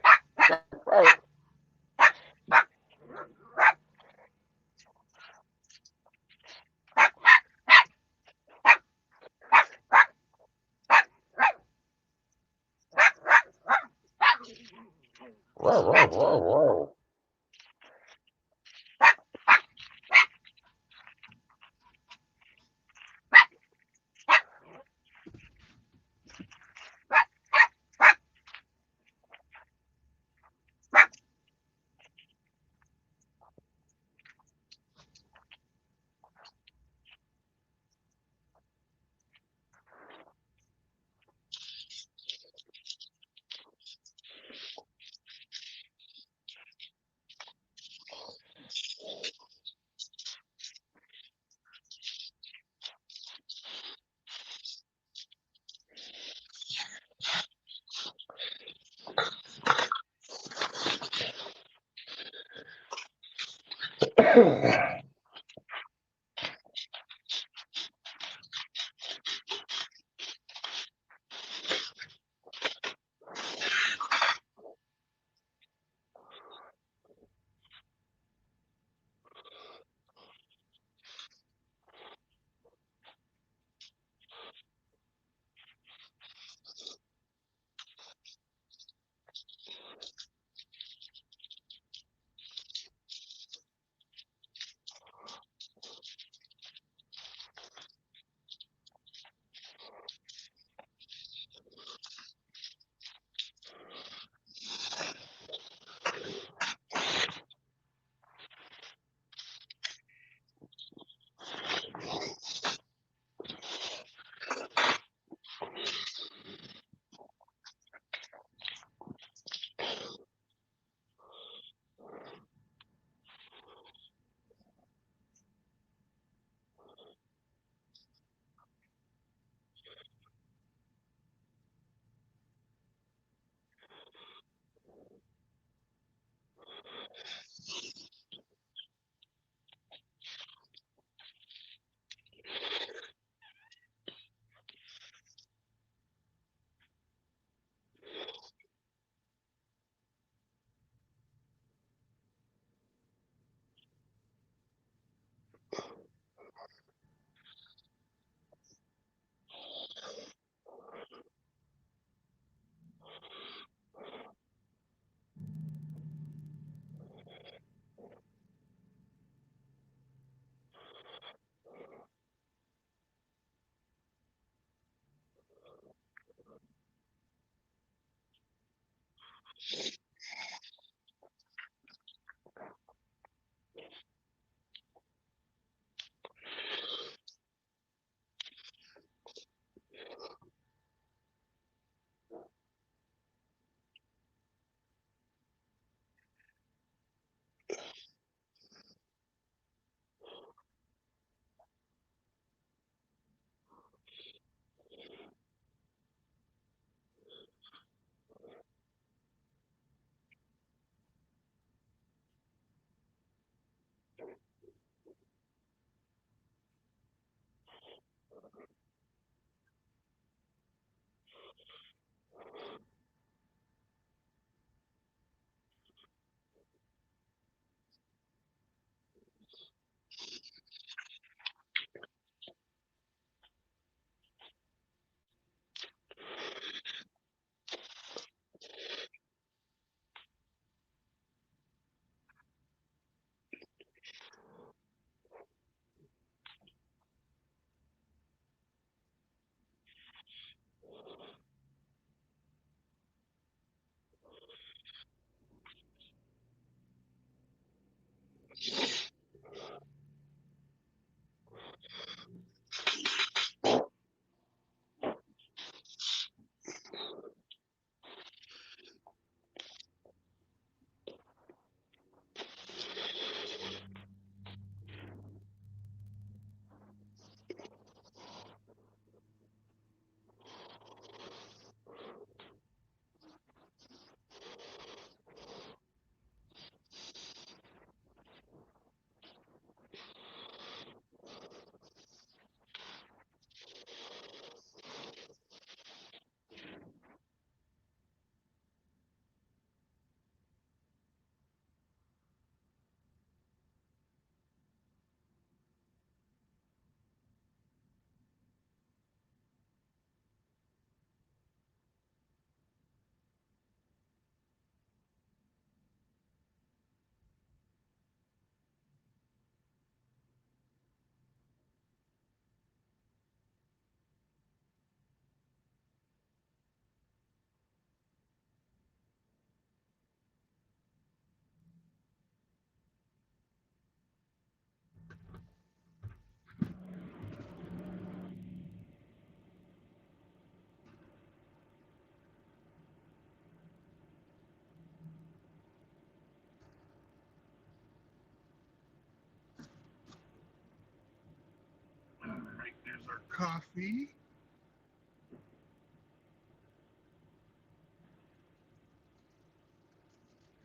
coffee.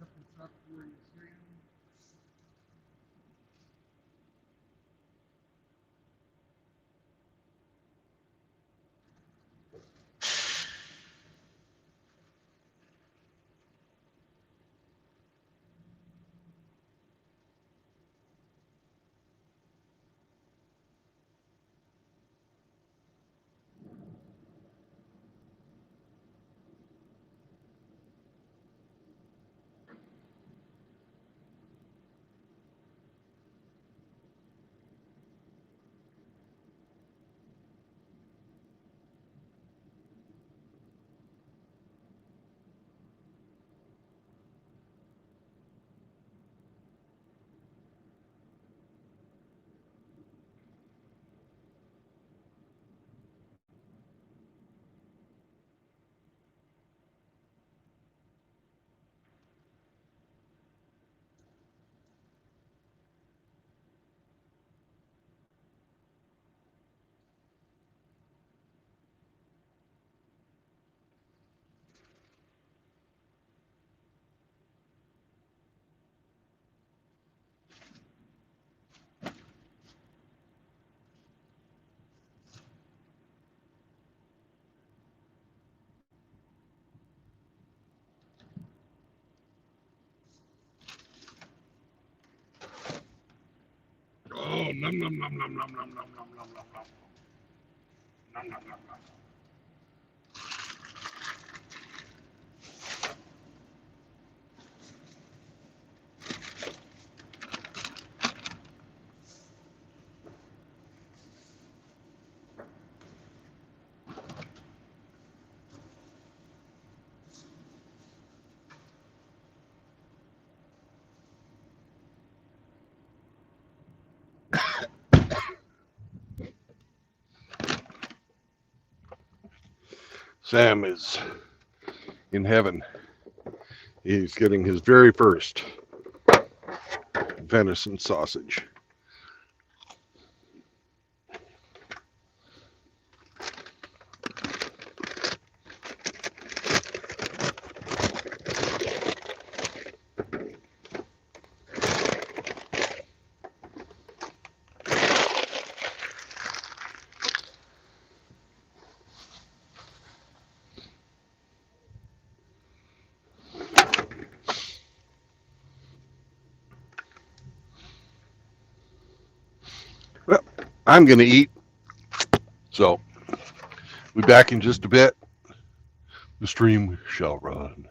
Cup of top where you stand. Oh, nom nom nom nom nom nom nom nom nom nom nom nom nom nom nom. Sam is in heaven. He's getting his very first venison sausage. Well, I'm going to eat. So, we'll be back in just a bit. The stream shall run.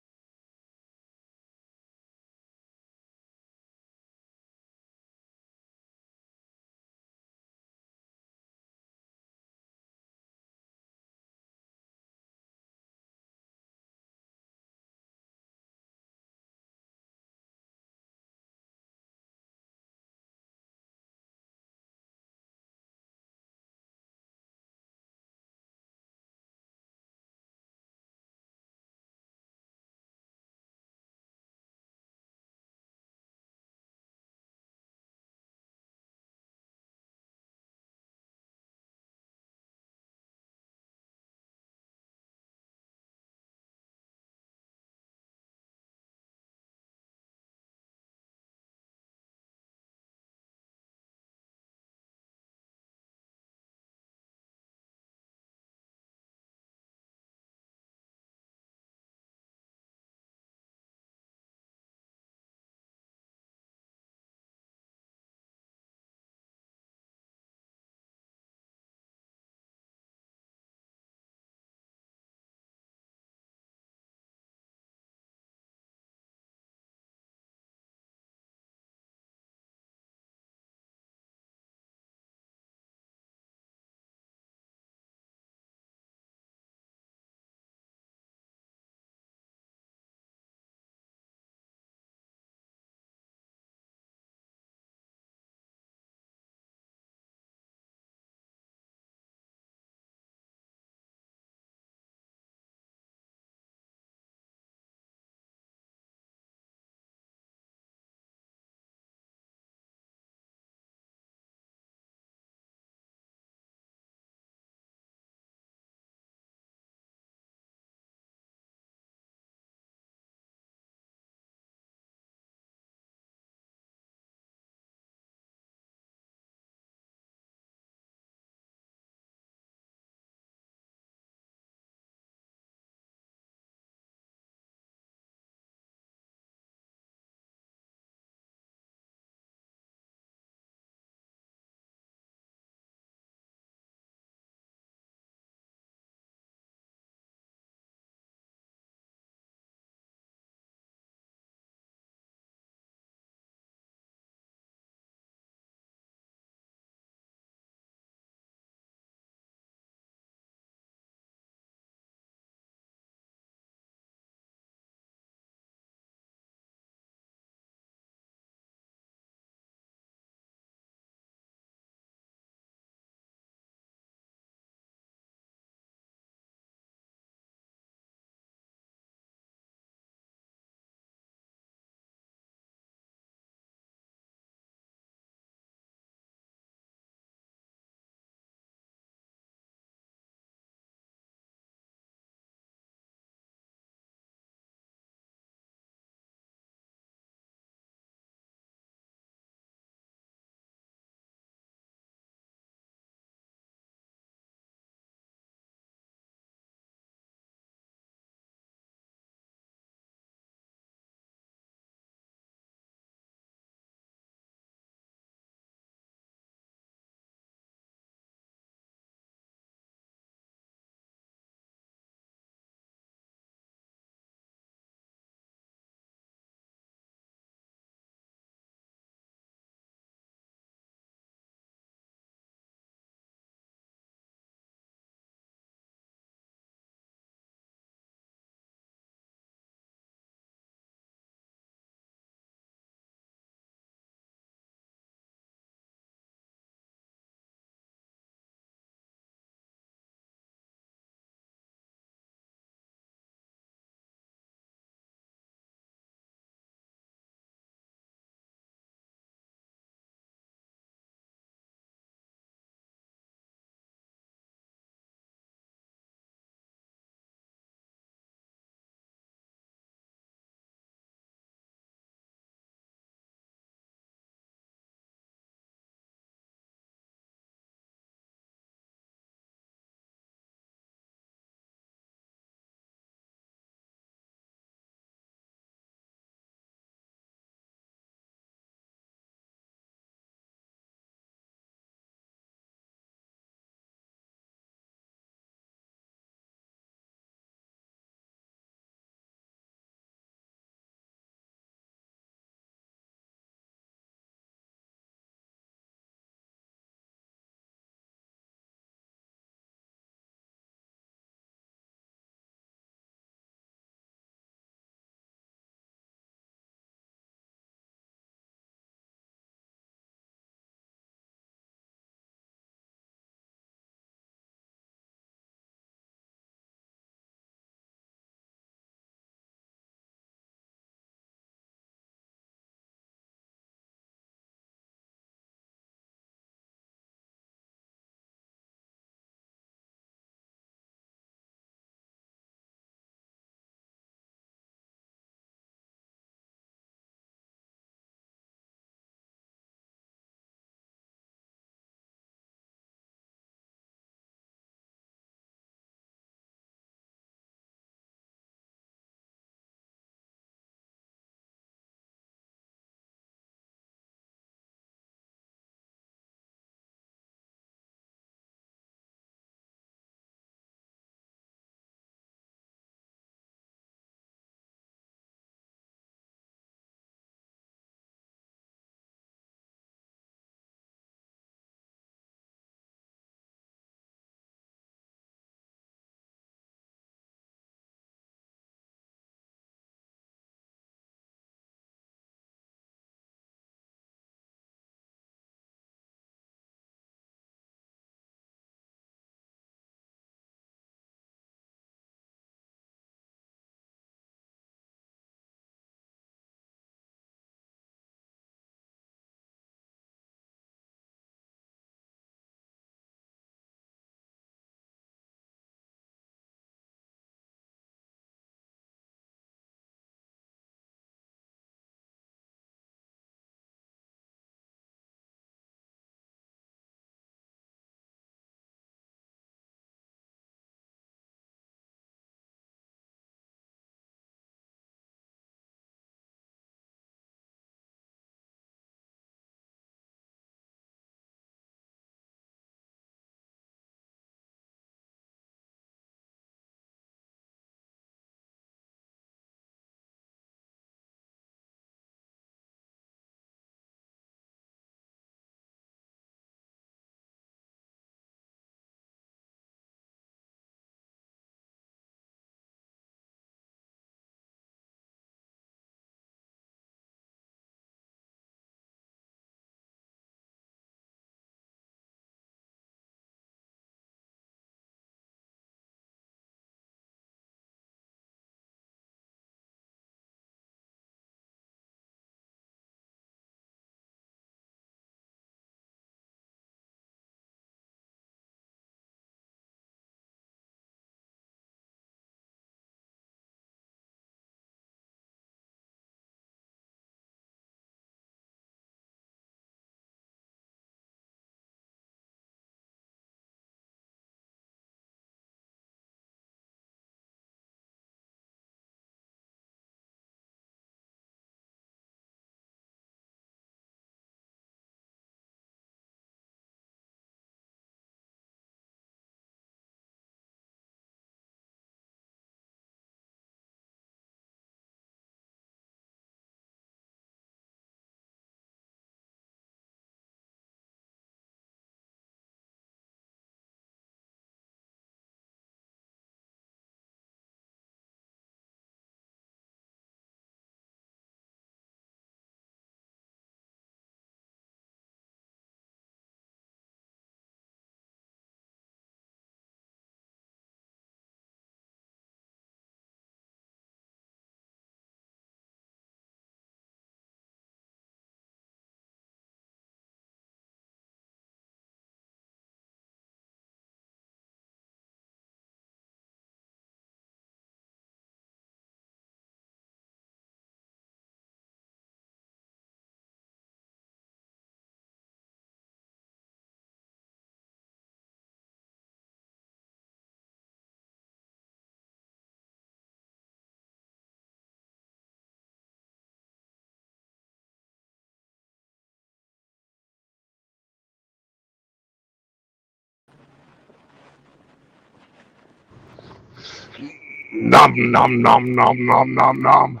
Nom nom nom nom nom nom nom.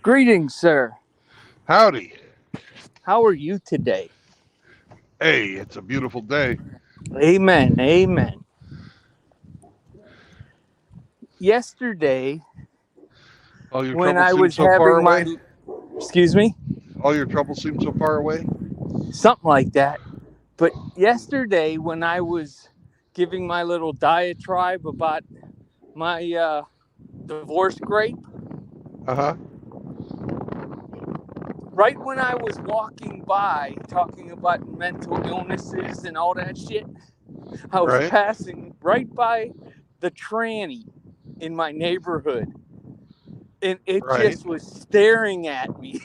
Greetings, sir. Howdy. How are you today? Hey, it's a beautiful day. Amen. Amen. Yesterday, All your when troubles I seem was so far having away. excuse me, All your troubles seem so far away. something like that. But yesterday, when I was giving my little diatribe about my divorce grape, Uh-huh. right when I was walking by talking about mental illnesses and all that shit, I was Right. passing right by the tranny in my neighborhood, and it Right. just was staring at me.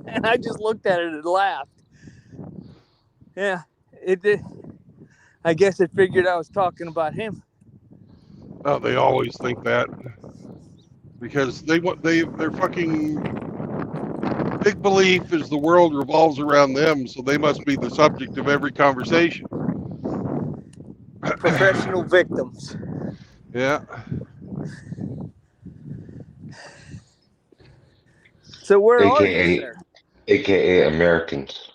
And I just looked at it and laughed. Yeah, it did. I guess it figured I was talking about him. Oh, they always think that because their fucking big belief is the world revolves around them, so they must be the subject of every conversation. Professional victims. Yeah. So where are you, AKA sir? AKA Americans.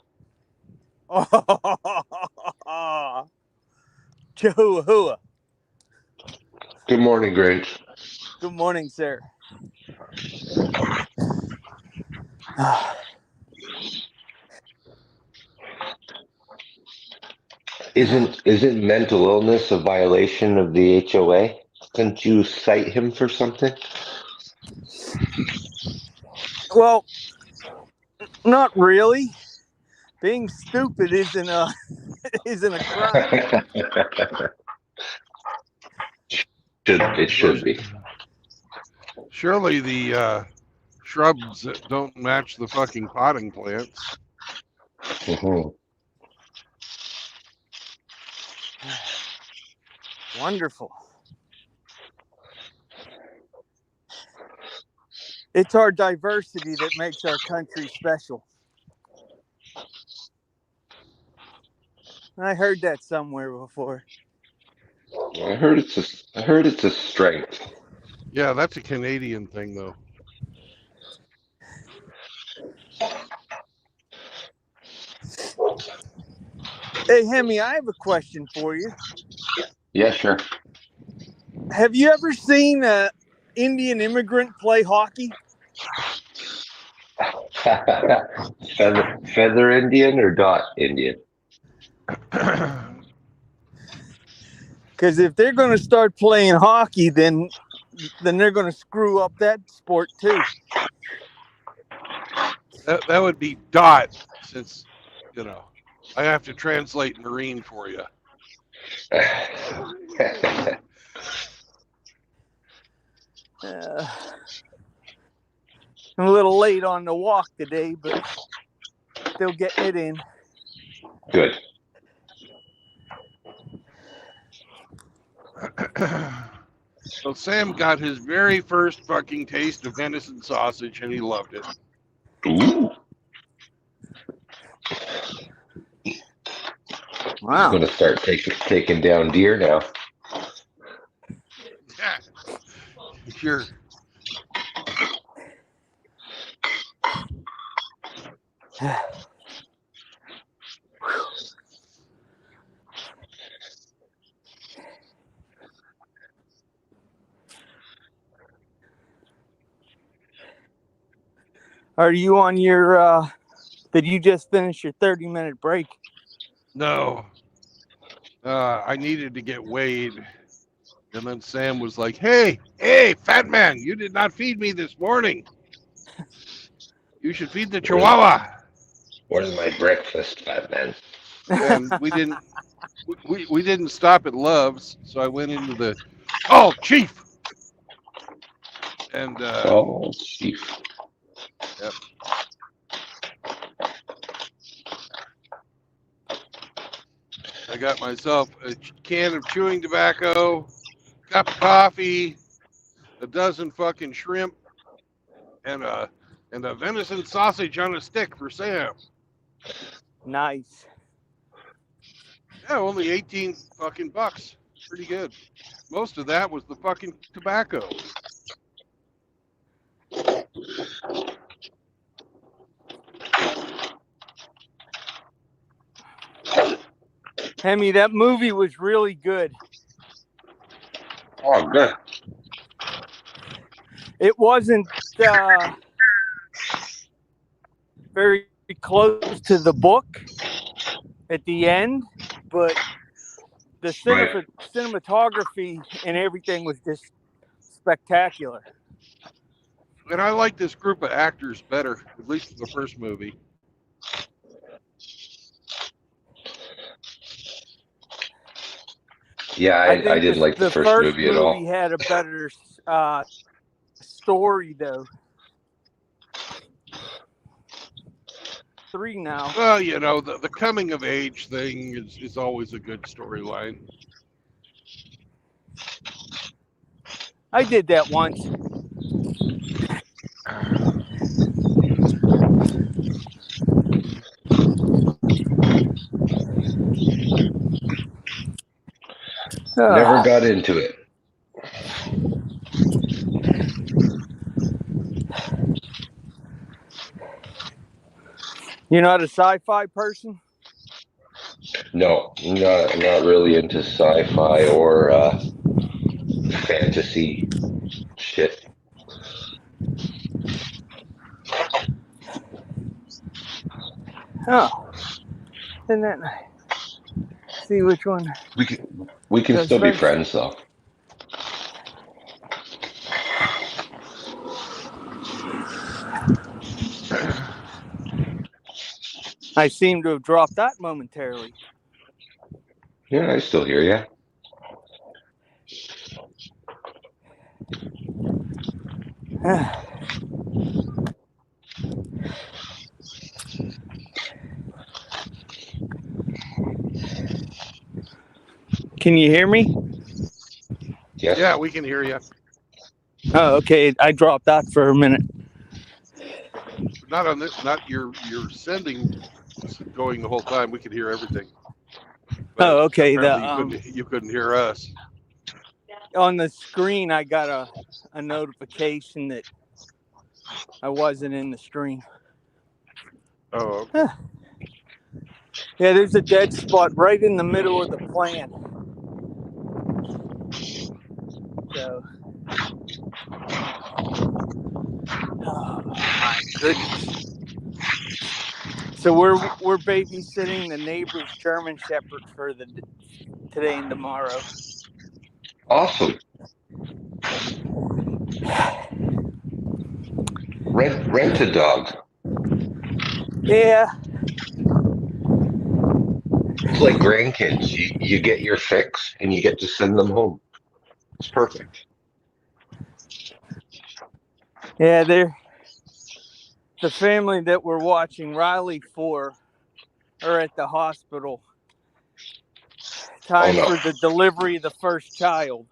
Chihuahua. Good morning, Grinch. Good morning, sir. Isn't mental illness a violation of the HOA? Couldn't you cite him for something? Well, not really. Being stupid isn't a crime. It should be. Surely the shrubs that don't match the fucking potting plants. Mhm. Wonderful. It's our diversity that makes our country special. I heard that somewhere before. I heard it's a strength. Yeah, that's a Canadian thing, though. Hey, Hemi, I have a question for you. Yeah, sure. Have you ever seen an Indian immigrant play hockey? Feather Indian or dot Indian? Because if they're going to start playing hockey, then they're going to screw up that sport too. That would be dot, since I have to translate Marine for you. I'm a little late on the walk today, but still getting it in. Good. So Sam got his very first fucking taste of venison sausage, and he loved it. Ooh. Wow. I'm gonna start taking down deer now. Yeah. Sure. Are you on your, did you just finish your 30-minute break? No. I needed to get weighed. And then Sam was like, hey, fat man, you did not feed me this morning. You should feed the Chihuahua. Where's my breakfast, fat man? And we didn't stop at Love's, so I went into the Chief. And Chief. Yep. I got myself a can of chewing tobacco, cup of coffee, a dozen fucking shrimp, and a And a venison sausage on a stick for Sam. Nice. Yeah, only 18 fucking bucks. Pretty good. Most of that was the fucking tobacco. Hemi, that movie was really good. Oh, good. It wasn't very close to the book at the end, but the Right. cinematography and everything was just spectacular. And I like this group of actors better, at least in the first movie. Yeah, I I think didn't like the first movie at all. had a better story, though. 3 now. Well, you know, the coming of age thing is always a good storyline. I did that once. Never got into it. You're not a sci-fi person? No, not really into sci-fi or fantasy shit. Oh, isn't that nice? See which one. We can Goes still be first. friends though. I seem to have dropped that momentarily. Yeah, I still hear you. Can you hear me? Yes. Yeah, we can hear you. Oh, okay. I dropped that for a minute. Not on this, not your sending going the whole time. We could hear everything. But Oh, okay. apparently you couldn't hear us. On the screen, I got a notification that I wasn't in the stream. Oh, okay. Yeah, there's a dead spot right in the middle of the plan. So, oh my goodness. So we're babysitting the neighbor's German Shepherd for today and tomorrow. Awesome. Rent a dog. Yeah. It's like grandkids. You get your fix and you get to send them home. It's perfect. Yeah, they're the family that we're watching Riley for are at the hospital. Time for the delivery of the first child.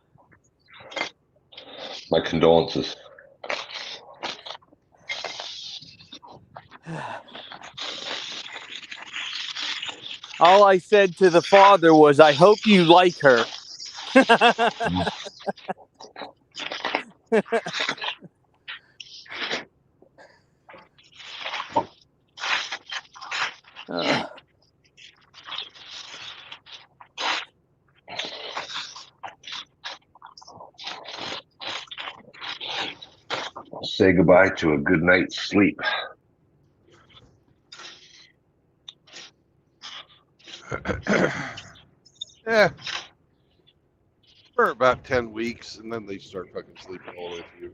My condolences. All I said to the father was, I hope you like her. Say goodbye to a good night's sleep. Yeah. For about 10 weeks, and then they start fucking sleeping all the way through.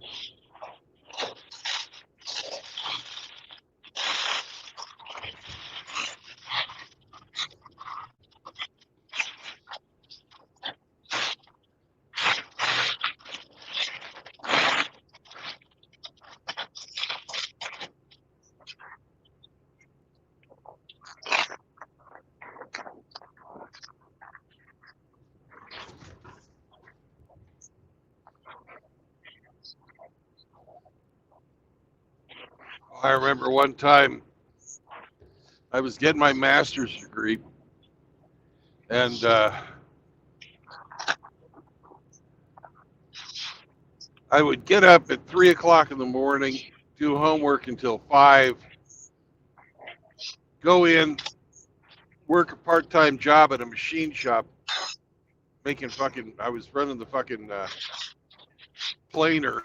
I remember one time I was getting my master's degree, and I would get up at 3 o'clock in the morning, do homework until 5, go in, work a part-time job at a machine shop, I was running the fucking planer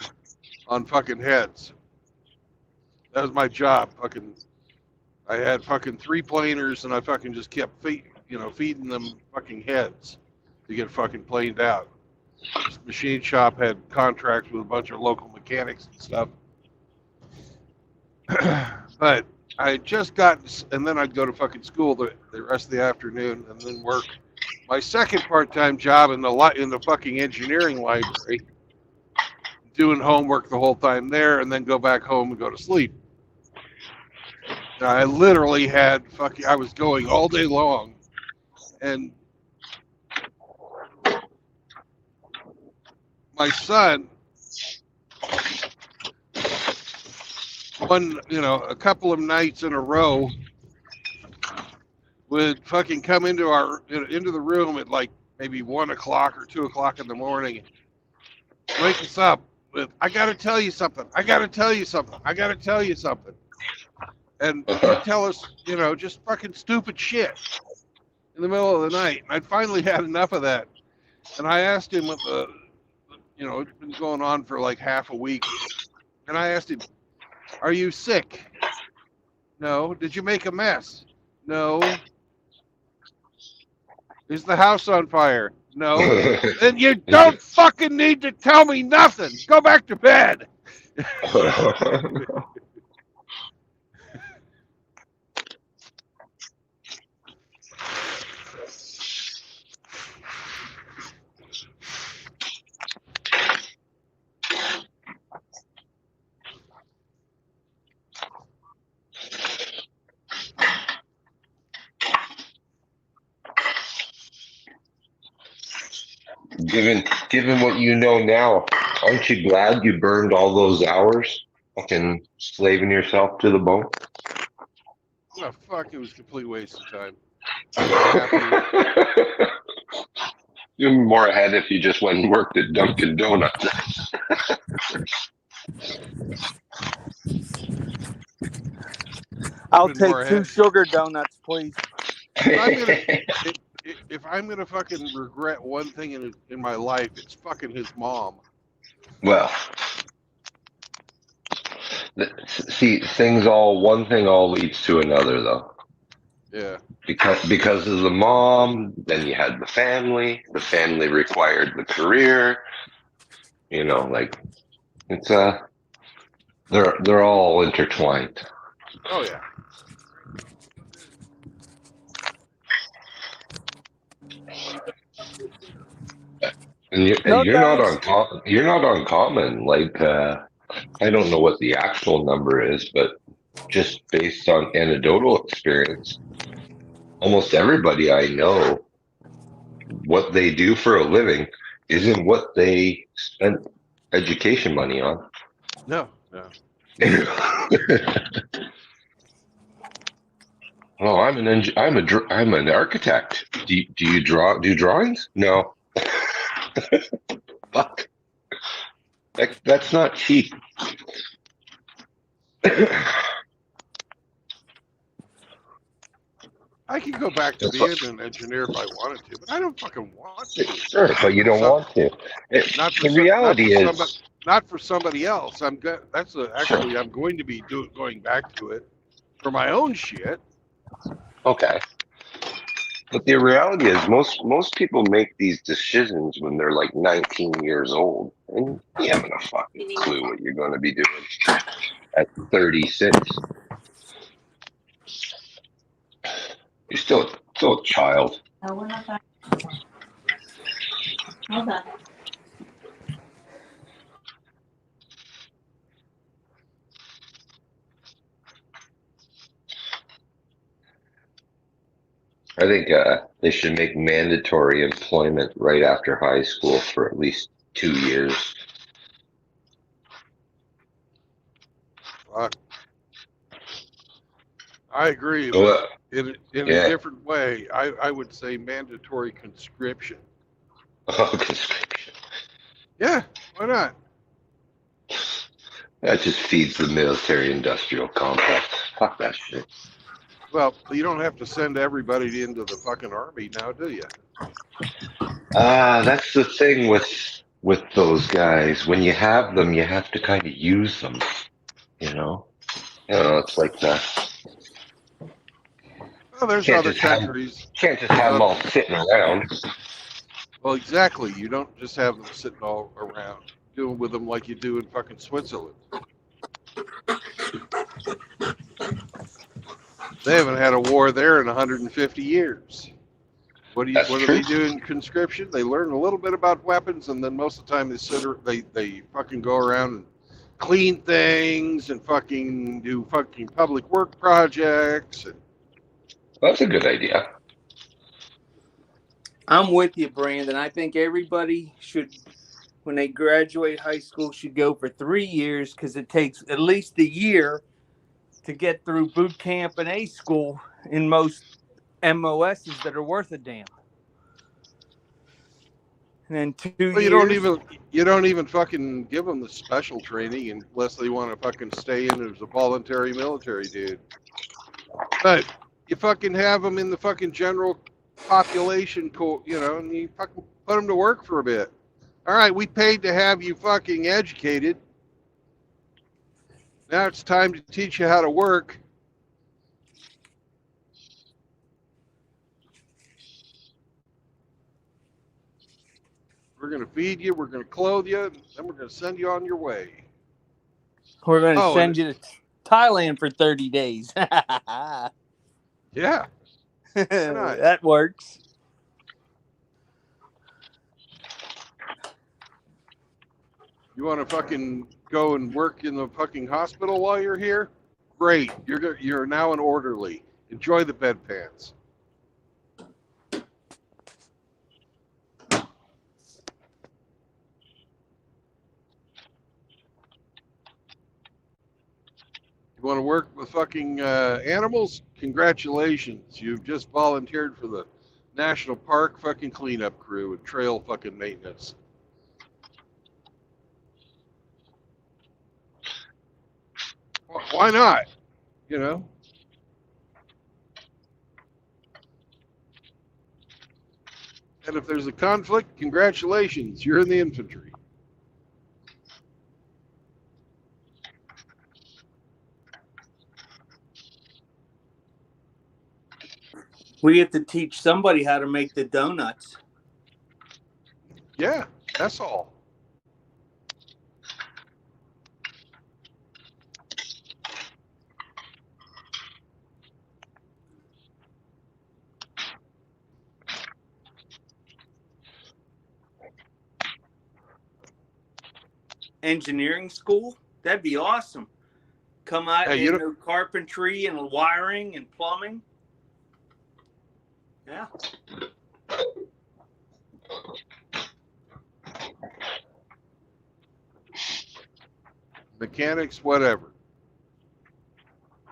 on fucking heads. That was my job. I had fucking 3 planers, and I fucking just kept feeding them fucking heads to get fucking planed out. This machine shop had contracts with a bunch of local mechanics and stuff. But I just got, and then I'd go to fucking school the rest of the afternoon, and then work my second part-time job in the fucking engineering library, doing homework the whole time there, and then go back home and go to sleep. I literally I was going all day long, and my son, a couple of nights in a row, would fucking come into the room at like maybe 1 o'clock or 2 o'clock in the morning, wake us up with, I gotta tell you something, I gotta tell you something, I gotta tell you something. And he'd tell us, just fucking stupid shit in the middle of the night. And I'd finally had enough of that. And I asked him it's been going on for like half a week. And I asked him, are you sick? No. Did you make a mess? No. Is the house on fire? No. Then you don't fucking need to tell me nothing. Go back to bed. Given what you know now, aren't you glad you burned all those hours fucking slaving yourself to the bone? Oh, fuck, it was a complete waste of time. You'd be more ahead if you just went and worked at Dunkin' Donuts. I'll take 2 sugar donuts, please. If I'm gonna fucking regret one thing in my life, it's fucking his mom. Well, see, one thing all leads to another, though. Yeah. Because of the mom, then you had the family required the career. It's they're all intertwined. Oh yeah. And you're not uncommon. Like I don't know what the actual number is, but just based on anecdotal experience, almost everybody I know, what they do for a living isn't what they spent education money on. No. Oh, I'm an architect. Do you do drawings? No. Fuck. That's not cheap. I could go back to being an engineer if I wanted to, but I don't fucking want to. Sure, but you don't want to. Not for somebody else. I'm going to be going back to it for my own shit. Okay. But the reality is most people make these decisions when they're like 19 years old, and you haven't a fucking clue what you're going to be doing at 36. You're still a child. No, we're not back. Hold on. I think they should make mandatory employment right after high school for at least 2 years. Fuck. I agree, but Well, in a yeah. different way. I would say mandatory conscription. Oh, conscription. Yeah, why not? That just feeds the military-industrial complex. Fuck that shit. Well, you don't have to send everybody into the fucking army now, do you? That's the thing with those guys. When you have them, you have to kind of use them. You know. It's like that. Well, there's Can't other just have countries. can't just have them all sitting around. Well, exactly. You don't just have them sitting all around doing with them like you do in fucking Switzerland. They haven't had a war there in 150 years. What That's do true. they do in conscription? They learn a little bit about weapons, and then most of the time they fucking go around and clean things and fucking do fucking public work projects. And That's a good idea. I'm with you, Brandon. I think everybody should, when they graduate high school, should go for 3 years because it takes at least a year to get through boot camp and A school in most MOSs that are worth a damn. And then 2 well, years. you don't even fucking give them the special training unless they want to fucking stay in as a voluntary military dude. But you fucking have them in the fucking general population, and you fucking put them to work for a bit. All right, we paid to have you fucking educated. Now it's time to teach you how to work. We're going to feed you, we're going to clothe you, and then we're going to send you on your way. We're going to send you to Thailand for 30 days. Yeah. That works. You want to fucking go and work in the fucking hospital while you're here? Great. You're now an orderly. Enjoy the bedpans. You want to work with fucking animals? Congratulations. You've just volunteered for the National Park fucking cleanup crew and trail fucking maintenance. Why not? You know? And if there's a conflict, congratulations. You're in the infantry. We have to teach somebody how to make the donuts. Yeah, that's all. Engineering school? That'd be awesome. Come out and do carpentry and wiring and plumbing. Yeah. Mechanics, whatever.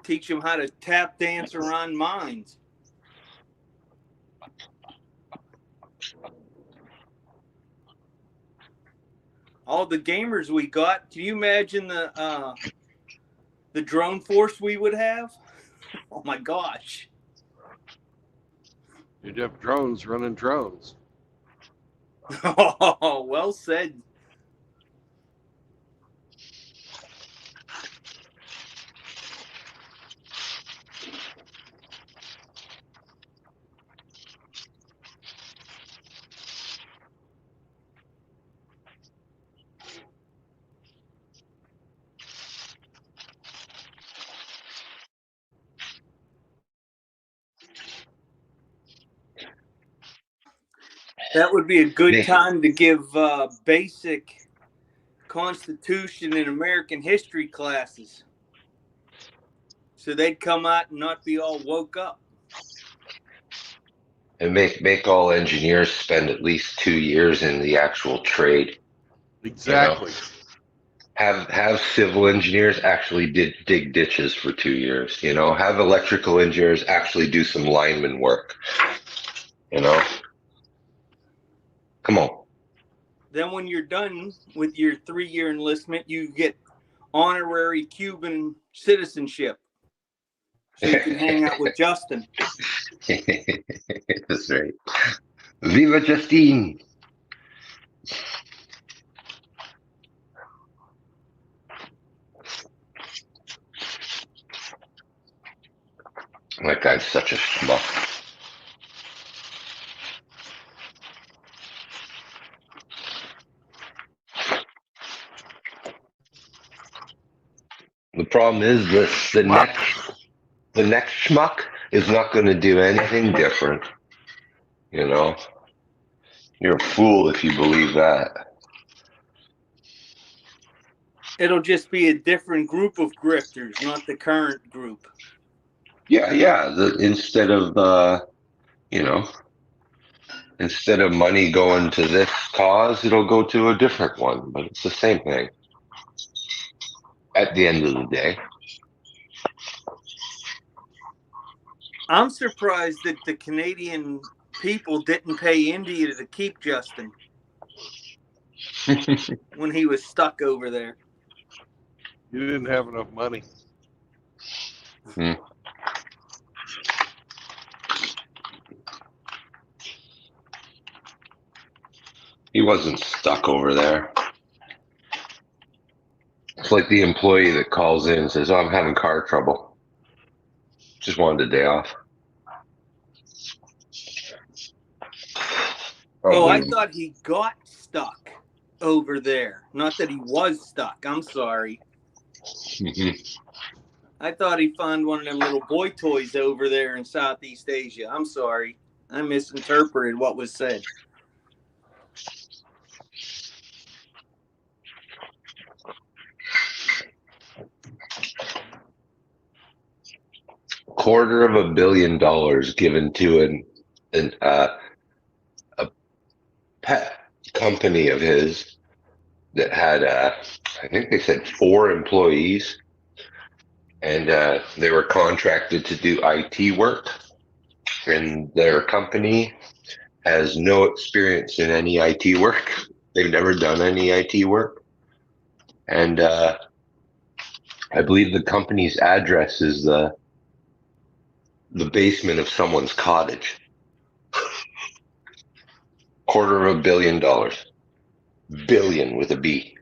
Teach them how to tap dance around mines. All the gamers we got. Can you imagine the drone force we would have? Oh my gosh. You'd have drones running drones. Oh, well said. That would be a good time to give basic Constitution and American history classes. So they'd come out and not be all woke up. And make all engineers spend at least 2 years in the actual trade. Exactly. Have civil engineers actually dig ditches for 2 years. Have electrical engineers actually do some lineman work. Come on. Then when you're done with your 3-year enlistment, you get honorary Cuban citizenship. So you can hang out with Justin. That's right. Viva Justine. That guy's such a schmuck. The problem is that the next schmuck is not going to do anything different. You're a fool if you believe that. It'll just be a different group of grifters, not the current group. Yeah. Instead of money going to this cause, it'll go to a different one. But it's the same thing. At the end of the day. I'm surprised that the Canadian people didn't pay India to keep Justin when he was stuck over there. You didn't have enough money. He wasn't stuck over there. It's like the employee that calls in and says, "Oh, I'm having car trouble. Just wanted a day off." Oh, I thought he got stuck over there. Not that he was stuck. I'm sorry. I thought he found one of them little boy toys over there in Southeast Asia. I'm sorry. I misinterpreted what was said. $250 million given to a pet company of his that had, I think they said 4 employees, and they were contracted to do IT work, and their company has no experience in any IT work. They've never done any IT work. And I believe the company's address is the basement of someone's cottage. $250 million. Billion with a B.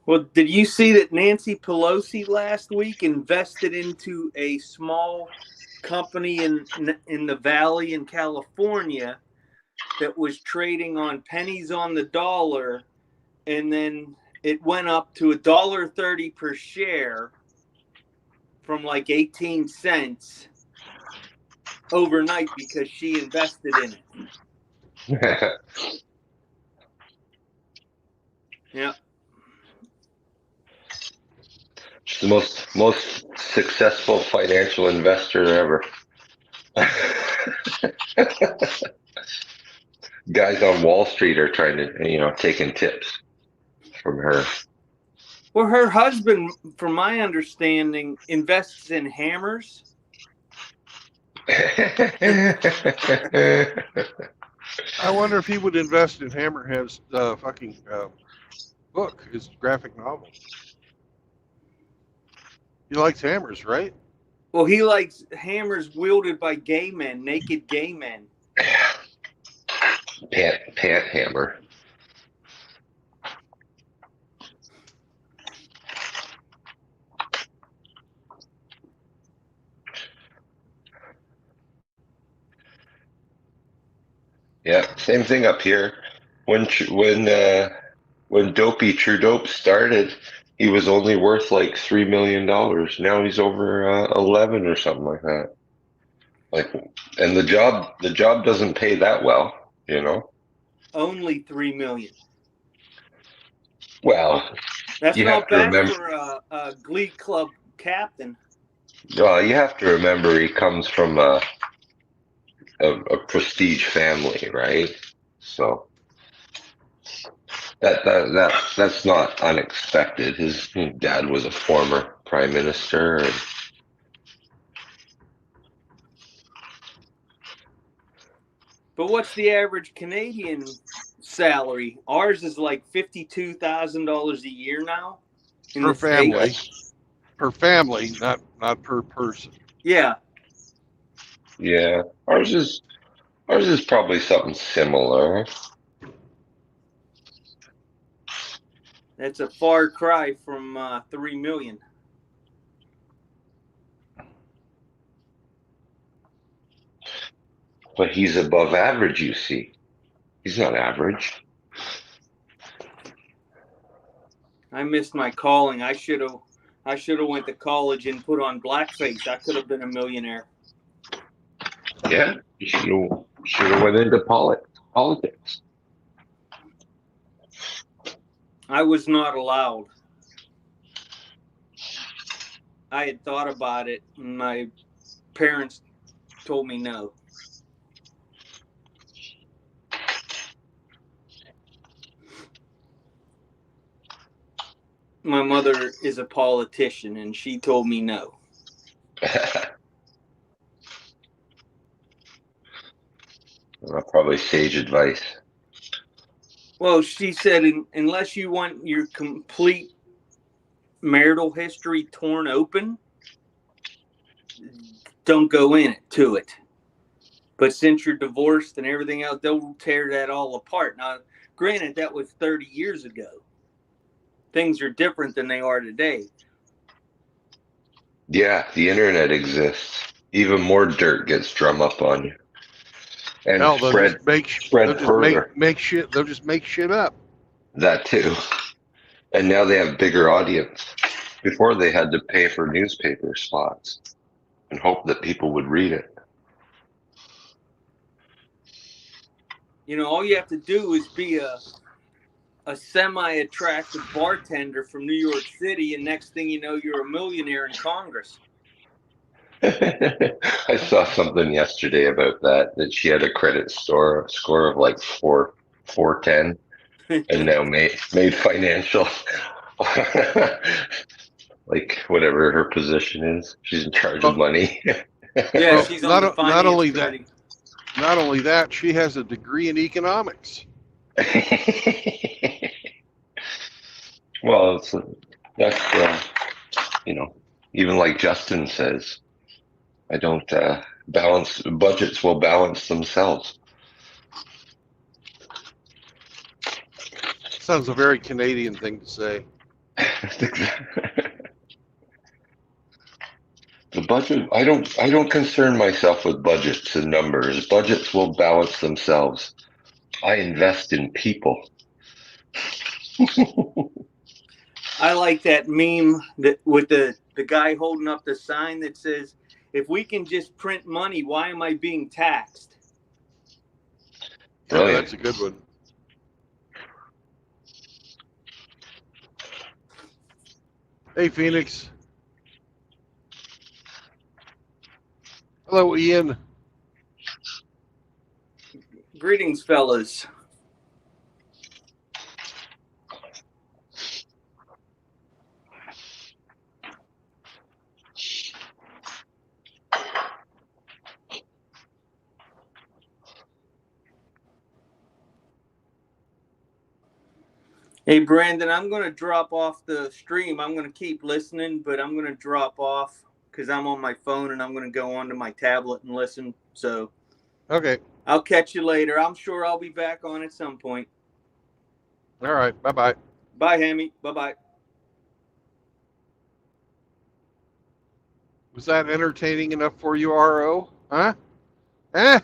Well, did you see that Nancy Pelosi last week invested into a small company in the Valley in California that was trading on pennies on the dollar, and then it went up to $1.30 per share from like 18 cents overnight because she invested in it. Yeah. She's the most successful financial investor ever. Guys on Wall Street are trying to, taking tips from her. Well, her husband, from my understanding, invests in hammers. I wonder if he would invest in Hammerhead's fucking book, his graphic novel. He likes hammers, right? Well, he likes hammers wielded by gay men, naked gay men. Pant hammer. Yeah, same thing up here. When Dopey Trudeau started, he was only worth like $3 million. Now he's over 11 or something like that. And the job doesn't pay that well, Only $3 million. Well, that's you not bad for a Glee Club captain. Well, you have to remember he comes from a prestige family, right? So That's not unexpected. His dad was a former prime minister. And But what's the average Canadian salary? Ours is like $52,000 a year now in Per the family. States. Per family, not per person. Yeah. yeah, ours is probably something similar. That's a far cry from 3 million. But he's above average, you see. He's not average. I missed my calling. I should have went to college and put on blackface. I could have been a millionaire. Yeah, you should have went into politics. I was not allowed. I had thought about it, and my parents told me no. My mother is a politician, and she told me no. Probably sage advice. Well, she said, unless you want your complete marital history torn open, don't go into it. But since you're divorced and everything else, they'll tear that all apart. Now, granted, that was 30 years ago. Things are different than they are today. Yeah, the internet exists. Even more dirt gets drummed up on you and Hell, they'll spread further. make shit. They'll just make shit up. That too. And now they have bigger audience. Before they had to pay for newspaper spots and hope that people would read it. You know, all you have to do is be a semi-attractive bartender from New York City, and next thing you know, you're a millionaire in Congress. I saw something yesterday about that she had a credit score of like 410 and now made financial like whatever her position is. She's in charge of money. Yeah, she's on the finance committee. Not only that, she has a degree in economics. Well, that's even like Justin says, I don't balance budgets will balance themselves. Sounds a very Canadian thing to say. The budget, I don't concern myself with budgets and numbers. Budgets will balance themselves. I invest in people. I like that meme with the guy holding up the sign that says, if we can just print money, why am I being taxed? Yeah, that's a good one. Hey, Phoenix. Hello, Ian. Greetings, fellas. Hey, Brandon, I'm going to drop off the stream. I'm going to keep listening, but I'm going to drop off because I'm on my phone and I'm going to go onto my tablet and listen. So, okay. I'll catch you later. I'm sure I'll be back on at some point. All right. Bye-bye. Bye, Hammy. Bye-bye. Was that entertaining enough for you, RO? Huh? Eh?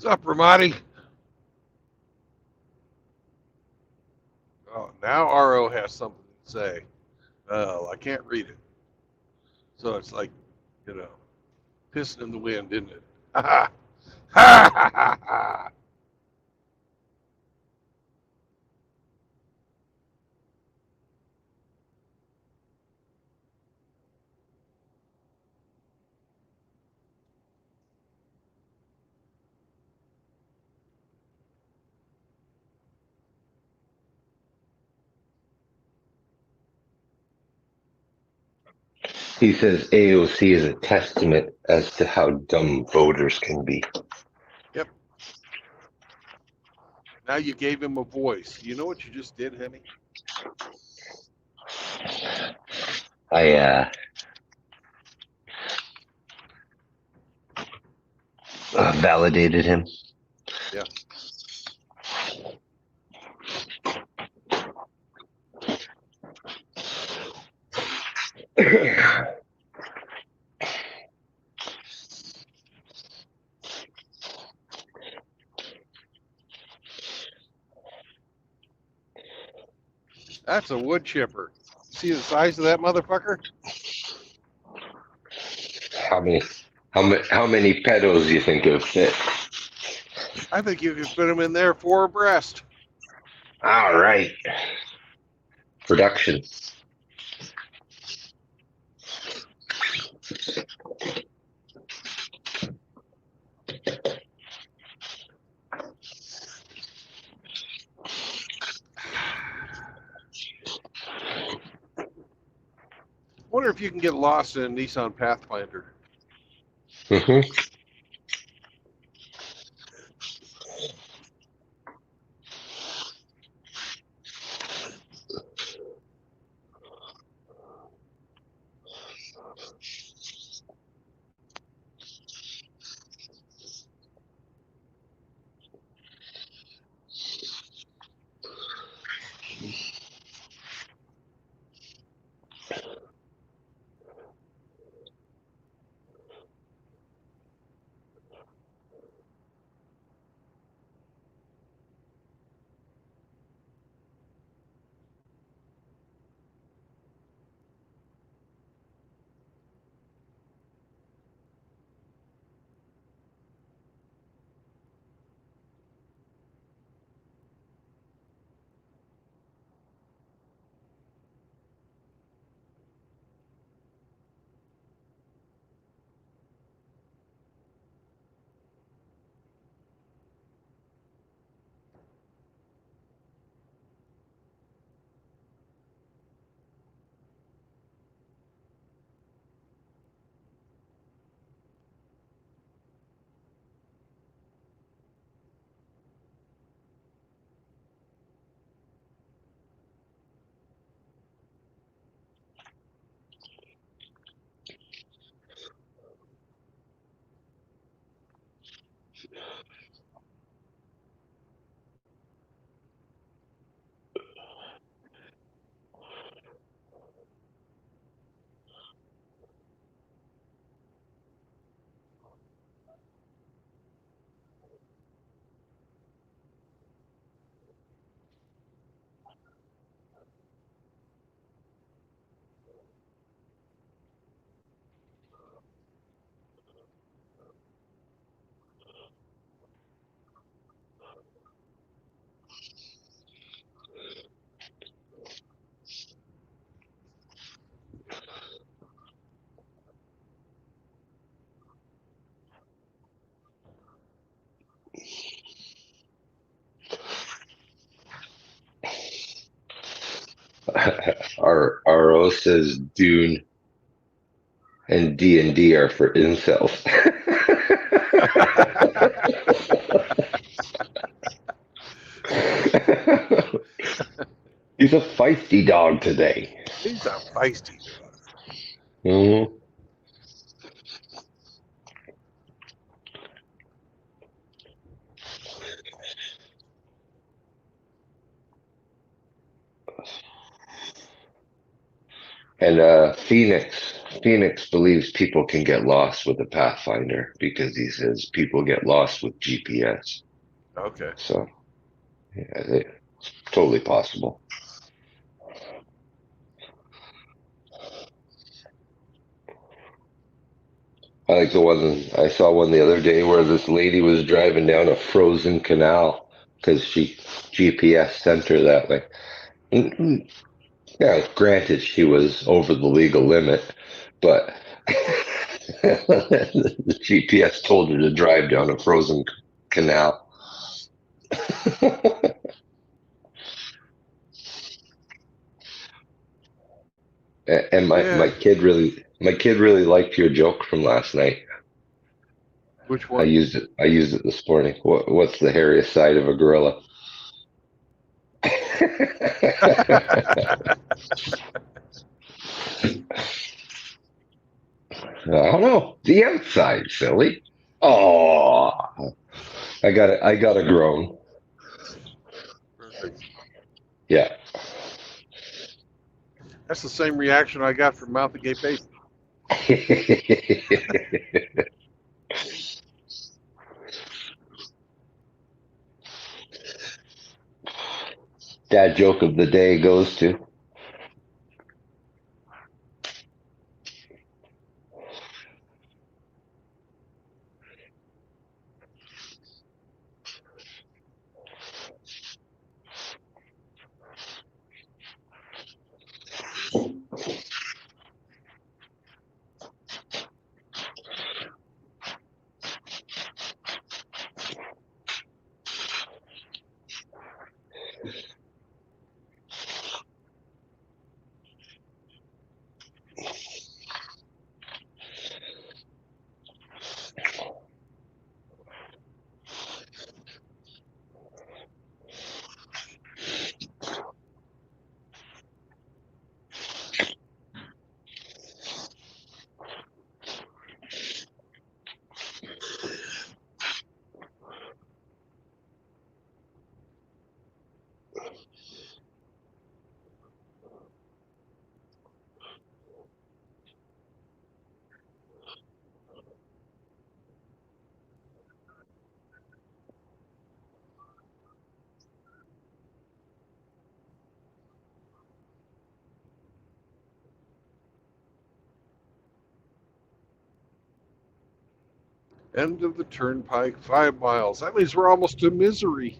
What's up, Ramadi? Oh, now RO has something to say. Oh, I can't read it. So it's like, pissing in the wind, isn't it? Ha ha ha ha ha. He says AOC is a testament as to how dumb voters can be. Yep. Now you gave him a voice. You know what you just did, Hemi? I validated him. Yeah. That's a wood chipper. See the size of that motherfucker? How many pedals do you think it would fit? I think you could fit them in there 4 abreast. All right. Production. Wonder if you can get lost in a Nissan Pathfinder. Mm-hmm. Our RO says Dune and D&D are for incels. He's a feisty dog today. He's a feisty dog. Mm-hmm. And Phoenix Phoenix believes people can get lost with a Pathfinder because he says people get lost with GPS. Okay. So, yeah, it's totally possible. I like the one I saw one the other day where this lady was driving down a frozen canal because she GPS sent her that way. Yeah, granted, she was over the legal limit, but the GPS told her to drive down a frozen canal. And Yeah. my kid really liked your joke from last night. Which I one? used it. I used it this morning. What's the hairiest side of a gorilla? I don't know. The outside, silly. Oh, I got it. I got a groan. Perfect. Yeah. That's the same reaction I got from Mouth Agape Base. Dad joke of the day goes to. End of the turnpike, 5 miles. That means we're almost to Misery.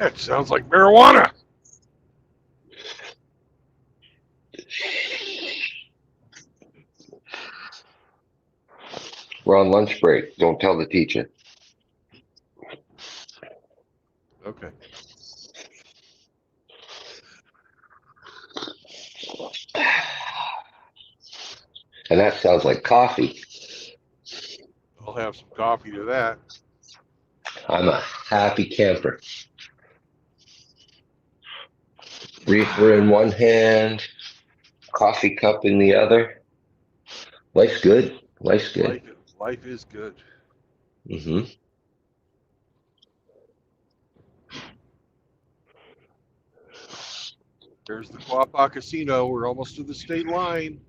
That sounds like marijuana. We're on lunch break. Don't tell the teacher. Okay. And that sounds like coffee. I'll have some coffee to that. I'm a happy camper. Reefer in one hand, coffee cup in the other. Life's good. Life's good. Life is good. Mm-hmm. There's the Quapaw Casino. We're almost to the state line.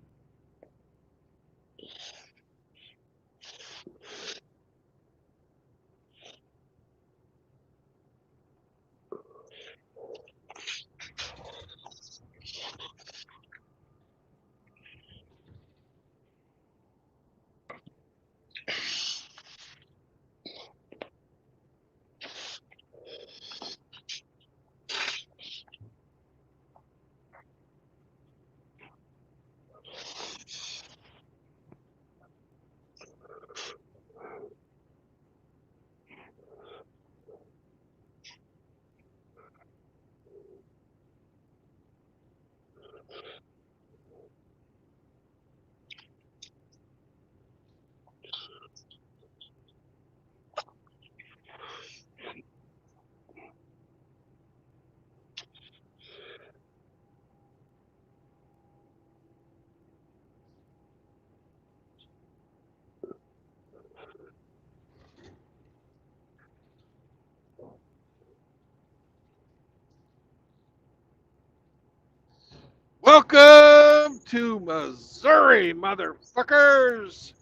Welcome to Missouri, motherfuckers.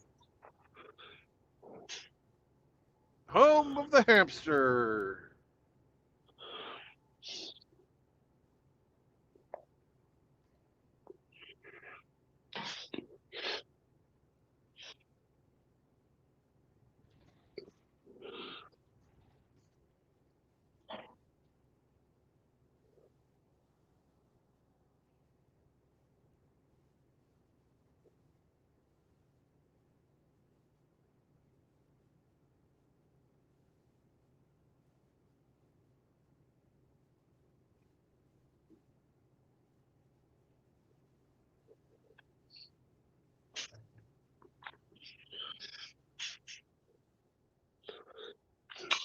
Home of the hamster.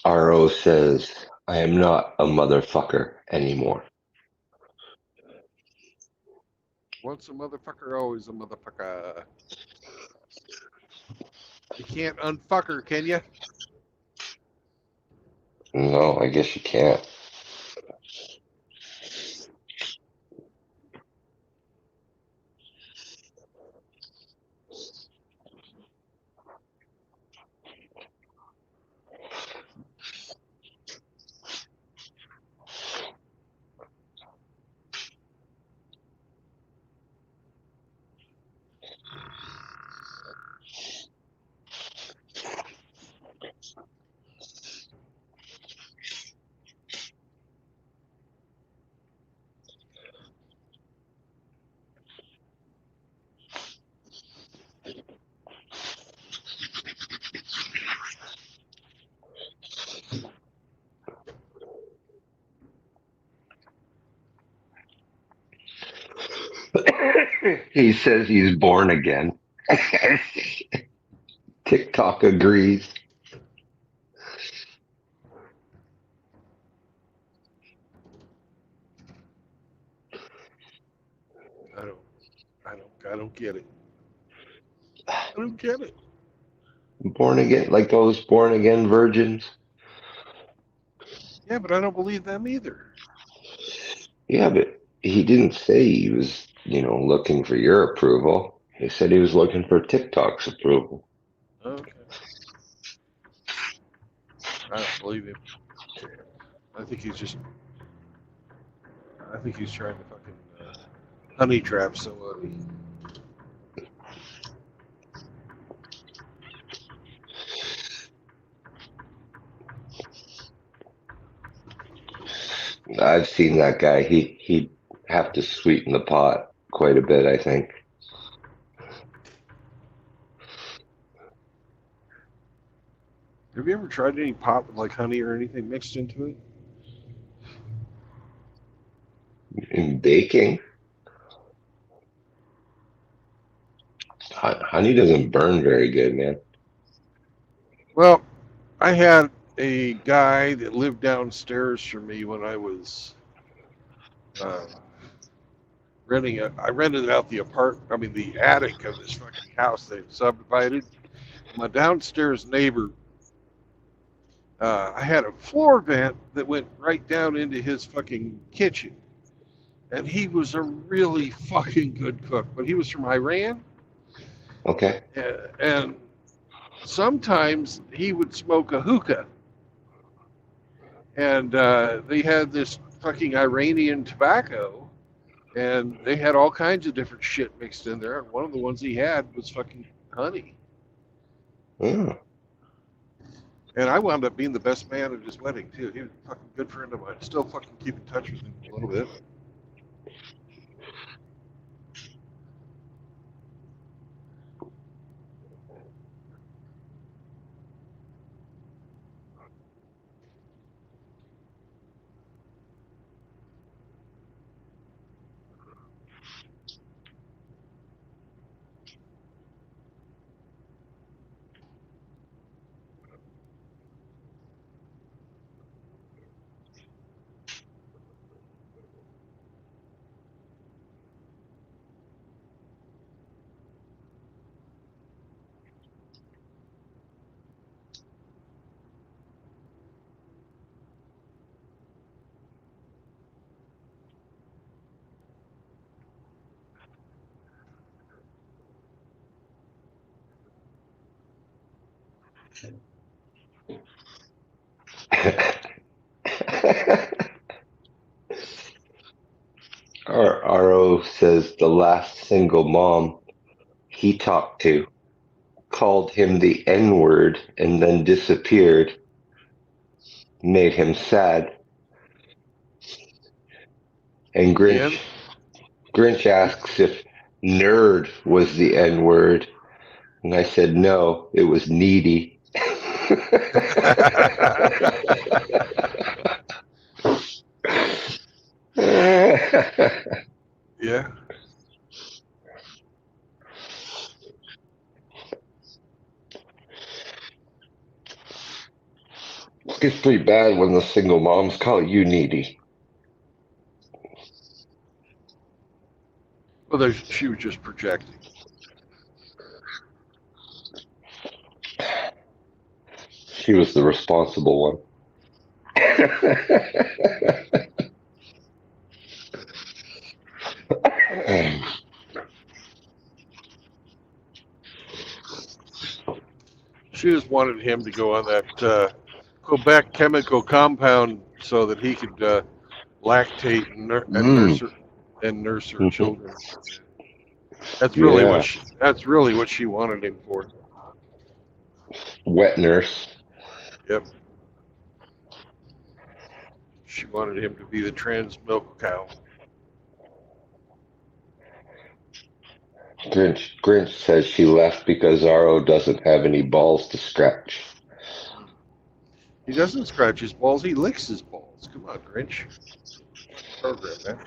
RO says, I am not a motherfucker anymore. Once a motherfucker, always a motherfucker. You can't unfuck her, can you? No, I guess you can't. He says he's born again. TikTok agrees. I don't get it. I don't get it. Born again, like those born again virgins. Yeah, but I don't believe them either. Yeah, but he didn't say he was, looking for your approval. He said he was looking for TikTok's approval. Okay. I don't believe him. I think he's trying to fucking honey trap somebody. I've seen that guy. He'd have to sweeten the pot quite a bit, I think. Have you ever tried any pot with like honey or anything mixed into it? In baking, honey doesn't burn very good, man. Well, I had a guy that lived downstairs from me when I was uh, I rented out the attic of this fucking house they subdivided. My downstairs neighbor, I had a floor vent that went right down into his fucking kitchen. And he was a really fucking good cook, but he was from Iran. Okay. And sometimes he would smoke a hookah. And they had this fucking Iranian tobacco, and they had all kinds of different shit mixed in there. And one of the ones he had was fucking honey. Oh. And I wound up being the best man at his wedding too. He was a fucking good friend of mine. Still fucking keep in touch with him a little bit. Our RO says the last single mom he talked to called him the N-word and then disappeared, made him sad. And The Grinch asks if nerd was the N-word. And I said, no, it was needy. Yeah. It gets pretty bad when the single moms call you needy. Well, she was just projecting. She was the responsible one. She just wanted him to go on that Quebec chemical compound so that he could lactate and nurse her children. That's really Yeah. what she wanted him for. Wet nurse. Yep. She wanted him to be the trans milk cow. Grinch says she left because RO doesn't have any balls to scratch. He doesn't scratch his balls, he licks his balls. Come on, Grinch. Program that.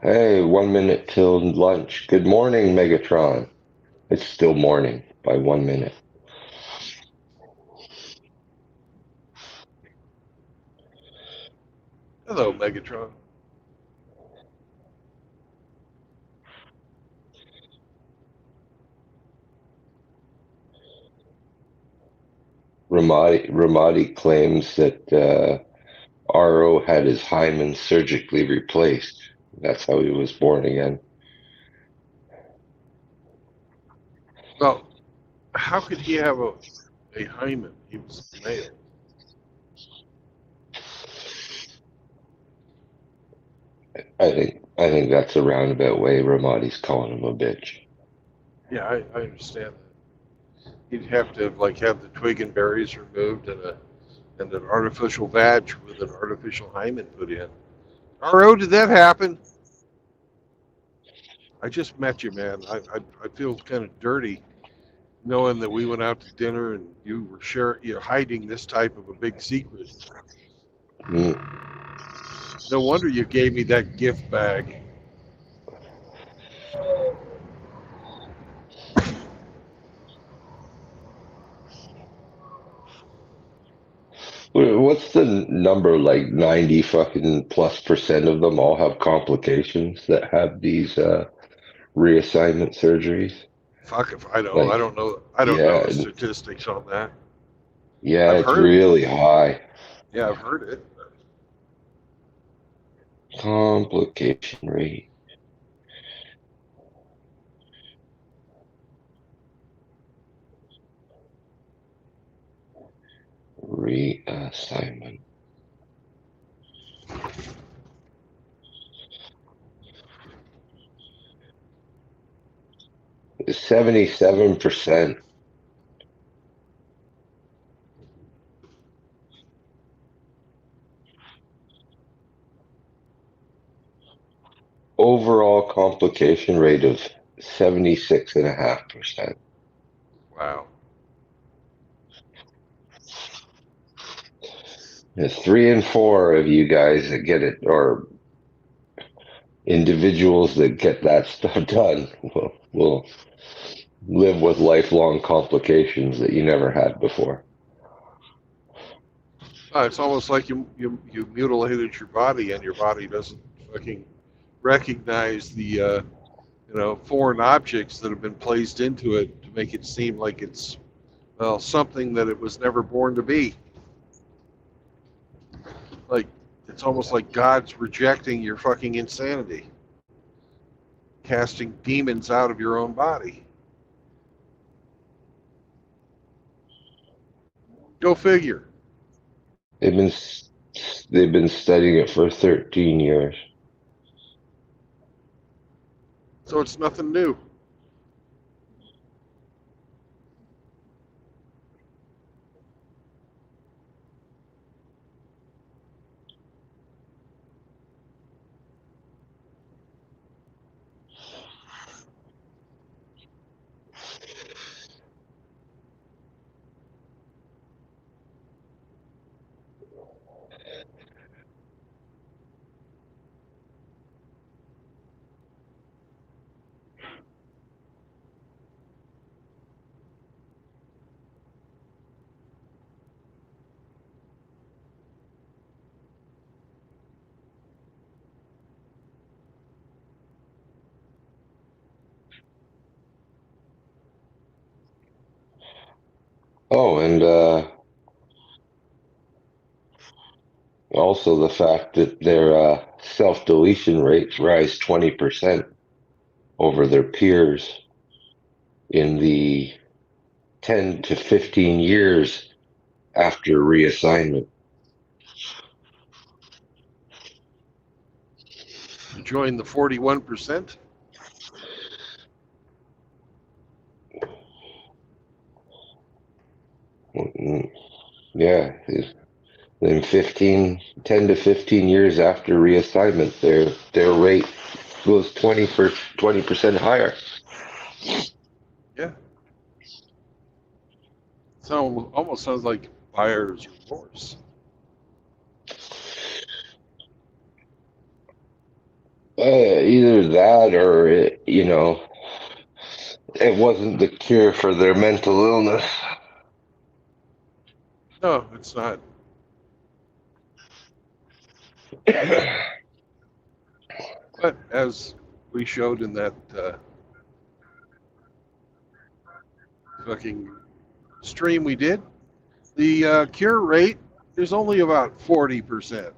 Hey, 1 minute till lunch. Good morning, Megatron. It's still morning by 1 minute. Hello, Megatron. Ramadi claims that RO had his hymen surgically replaced. That's how he was born again. Well, how could he have a hymen? He was male. I think that's a roundabout way Ramadi's calling him a bitch. Yeah, I understand that. You'd have to have the twig and berries removed and an artificial vag with an artificial hymen put in. RO, did that happen? I just met you, man. I feel kind of dirty knowing that we went out to dinner and you were you're hiding this type of a big secret. Mm. No wonder you gave me that gift bag. What's the number? Like 90 fucking plus percent of them all have complications that have these reassignment surgeries. Fuck if I don't. Like, I don't know yeah, the statistics on that. yeah, I've it's heard it. really high. Yeah, I've heard it. Complication rate. Reassignment. 77%. Overall complication rate of 76.5%. Wow. There's 3 in 4 of you guys that get it, or individuals that get that stuff done will live with lifelong complications that you never had before. It's almost like you mutilated your body and your body doesn't fucking recognize the foreign objects that have been placed into it to make it seem like it's something that it was never born to be. Like it's almost like God's rejecting your fucking insanity, casting demons out of your own body. Go figure. They've been they've been studying it for 13 years. So it's nothing new. Oh, and also the fact that their self-deletion rates rise 20% over their peers in the 10 to 15 years after reassignment. Join the 41%. Yeah, then 10 to 15 years after reassignment, their rate goes 20% higher. Yeah. So almost sounds like buyer's remorse. Either that or it wasn't the cure for their mental illness. No, it's not. But as we showed in that fucking stream we did, the cure rate is only about 40%.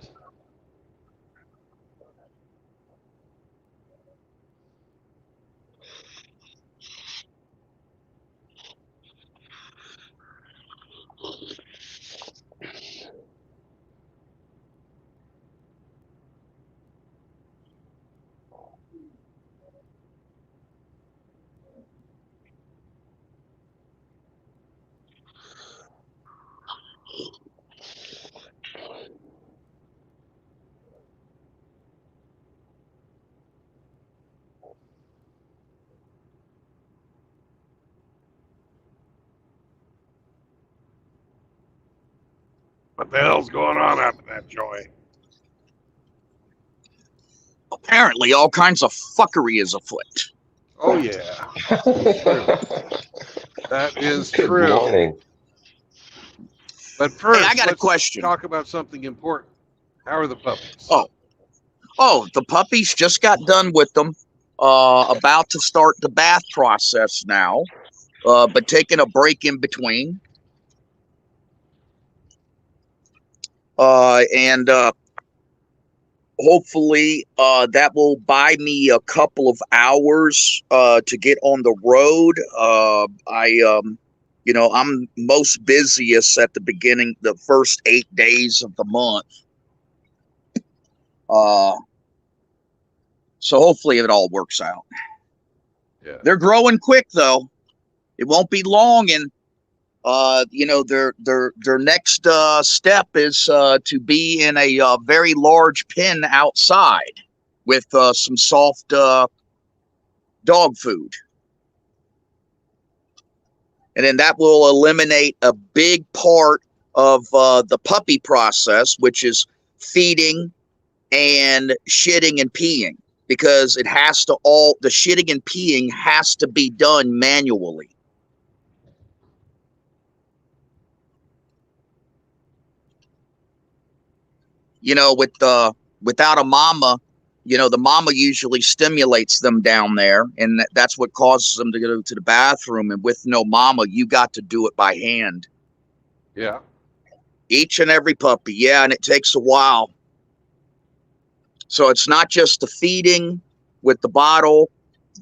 What the hell's going on out in that joint? Apparently, all kinds of fuckery is afoot. Oh yeah, that is Good true. morning. But first, Hey, I got a let's question. talk about something important. How are the puppies? Oh, the puppies just got done with them. About to start the bath process now, but taking a break in between. And hopefully that will buy me a couple of hours to get on the road. I'm most busiest at the beginning, the first 8 days of the month. So hopefully it all works out. Yeah. They're growing quick though. It won't be long, and their next step is to be in a very large pen outside with some soft dog food. And then that will eliminate a big part of the puppy process, which is feeding and shitting and peeing, because the shitting and peeing has to be done manually. Without a mama, the mama usually stimulates them down there, and that's what causes them to go to the bathroom. And with no mama, you got to do it by hand. Yeah. Each and every puppy. Yeah. And it takes a while. So it's not just the feeding with the bottle.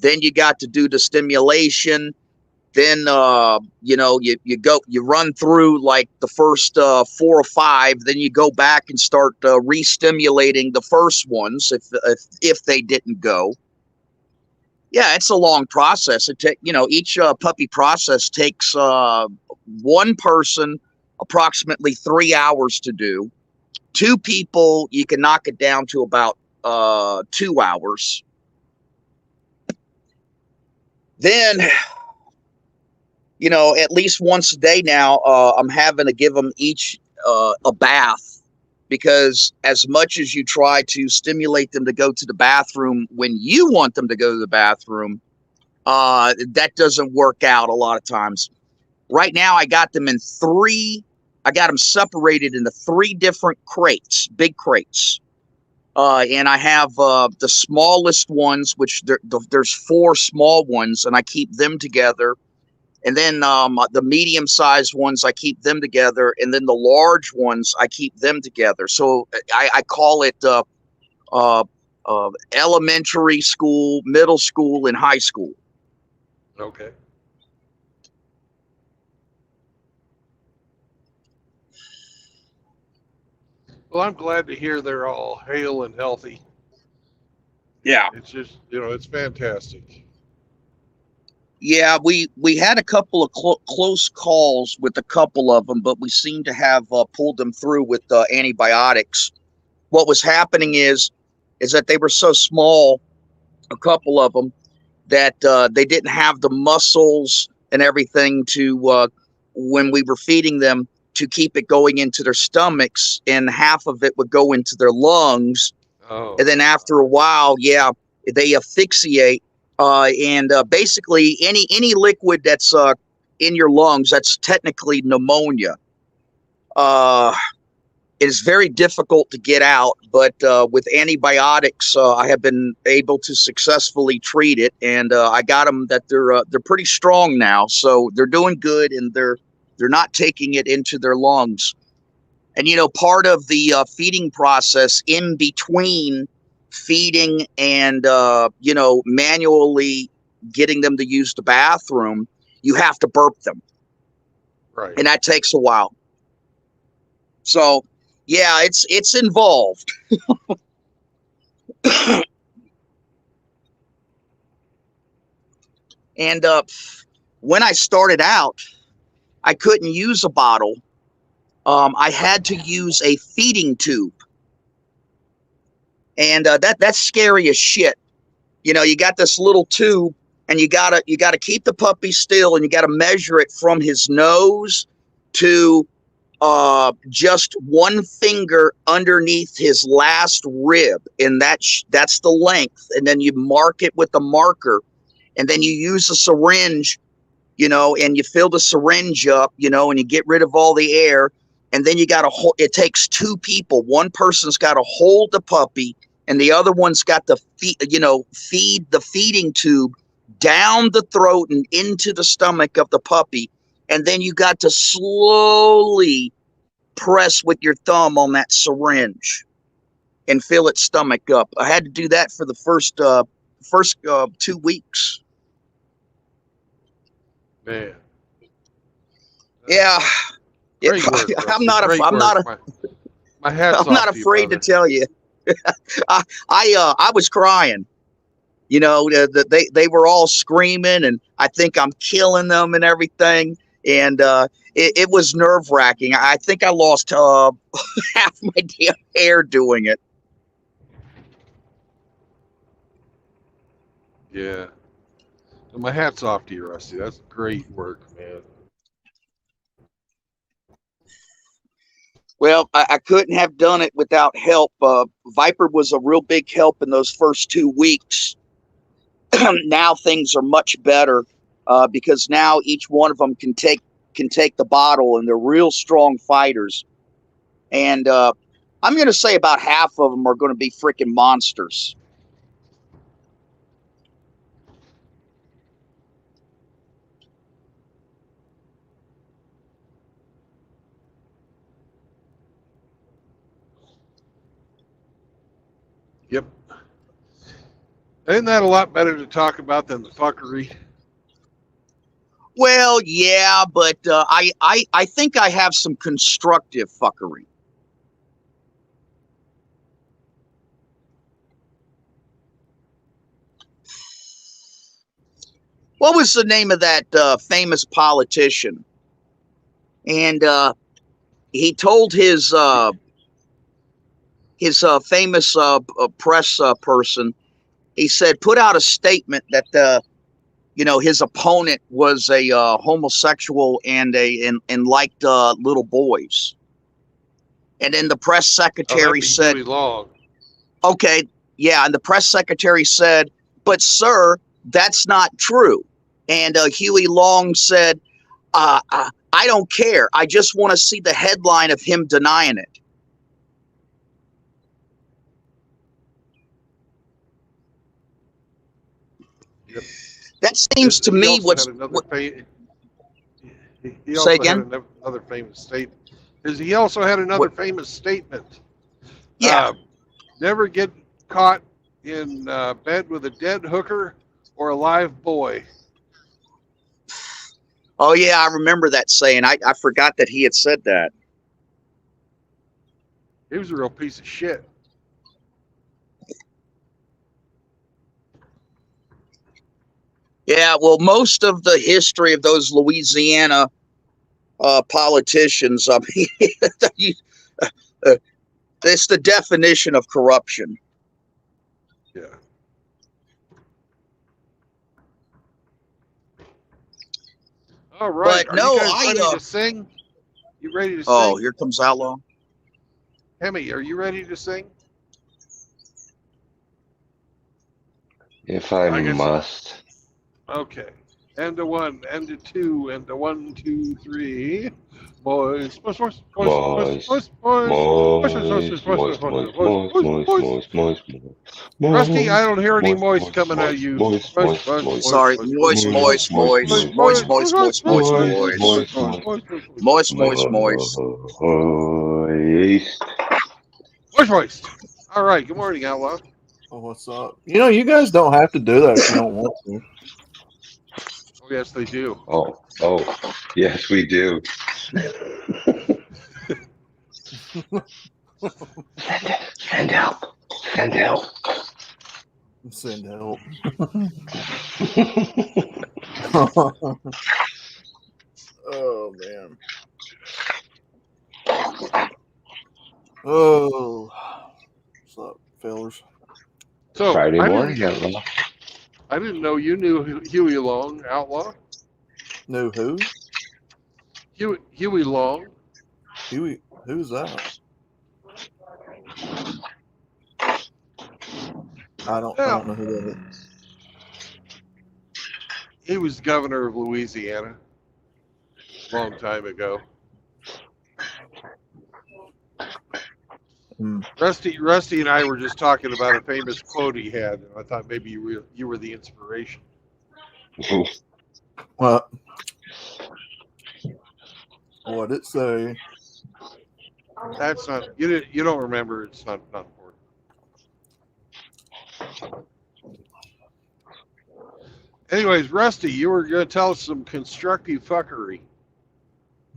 Then you got to do the stimulation. Then, you run through like the first 4 or 5. Then you go back and start re-stimulating the first ones if they didn't go. Yeah, it's a long process. Each puppy process takes one person approximately 3 hours to do. 2 people, you can knock it down to about 2 hours. Then, at least once a day now, I'm having to give them each a bath, because as much as you try to stimulate them to go to the bathroom when you want them to go to the bathroom, that doesn't work out a lot of times. Right now, I got them separated into 3 different crates, big crates. And I have the smallest ones, which there's 4 small ones, and I keep them together. And then the medium-sized ones, I keep them together. And then the large ones, I keep them together. So I call it elementary school, middle school, and high school. Okay. Well, I'm glad to hear they're all hale and healthy. Yeah. It's just, it's fantastic. Yeah, we had a couple of close calls with a couple of them, but we seem to have pulled them through with antibiotics. What was happening is that they were so small, a couple of them, that they didn't have the muscles and everything to, when we were feeding them, to keep it going into their stomachs, and half of it would go into their lungs. Oh. And then after a while, they asphyxiate. And basically any liquid that's in your lungs, that's technically pneumonia. It is very difficult to get out, but with antibiotics, I have been able to successfully treat it, and I got them that they're pretty strong now, so they're doing good, and they're not taking it into their lungs. And part of the feeding process in between feeding and manually getting them to use the bathroom, you have to burp them, Right. and that takes a while. So yeah, it's involved. And when I started out, I couldn't use a bottle. I had to use a feeding tube. And that's scary as shit. You got this little tube, and you gotta keep the puppy still, and you gotta measure it from his nose to just one finger underneath his last rib, and that's the length. And then you mark it with a marker, and then you use a syringe, and you fill the syringe up, and you get rid of all the air. And then you got to hold. It takes two people. One person's got to hold the puppy, and the other one's got to feed the feeding tube down the throat and into the stomach of the puppy. And then you got to slowly press with your thumb on that syringe and fill its stomach up. I had to do that for the first 2 weeks. Man. Yeah. Great work, I'm Rusty. My hat's I'm not off to you, afraid to brother. tell you. I was crying. They were all screaming, and I think I'm killing them and everything. And it was nerve wracking. I think I lost half my damn hair doing it. Yeah. So my hat's off to you, Rusty. That's great work, man. Well, I couldn't have done it without help. Viper was a real big help in those first 2 weeks. Now things are much better because now each one of them can take the bottle, and they're real strong fighters. And I'm going to say about half of them are going to be freaking monsters. Yep. Isn't that a lot better to talk about than the fuckery? Well, yeah, but I think I have some constructive fuckery. What was the name of that famous politician? And he told his famous press person, he said, put out a statement that his opponent was a homosexual and liked little boys. And then the press secretary said, Huey Long. okay, yeah. And the press secretary said, but sir, that's not true. And Huey Long said, I don't care. I just want to see the headline of him denying it. Yep. That seems to me what's. He also had another famous statement. He also had another famous statement. Yeah. Never get caught in bed with a dead hooker or a live boy. Oh, yeah, I remember that saying. I forgot that he had said that. He was a real piece of shit. Yeah, well, most of the history of those Louisiana politicians, I mean, it's the definition of corruption. Yeah. All right. But no, you guys ready to sing? You ready to sing? Oh, here comes Outlaw. Hemi, are you ready to sing? If I must. Okay. And a 1, and a 2, and a 1, 2, 3. Boys, boys, boys, boys, boys, boys, boys. Rusty, I don't hear any moist coming out of you. Sorry, moist. Moist. All right. Good morning, Outlaw. Oh, what's up? You guys don't have to do that if you don't want to. Oh, yes, they do. Oh, yes, we do. Send help. Send help. Send help. Oh, man. Oh. What's up, fellas? So, Friday morning, I didn't know you knew Huey Long, Outlaw. Knew who? Huey Long. Who's that? I don't know who that is. He was governor of Louisiana a long time ago. Rusty and I were just talking about a famous quote he had, and I thought maybe you were the inspiration. What did it say? That's not you don't remember. It's not important. Anyways, Rusty, you were going to tell us some constructive fuckery.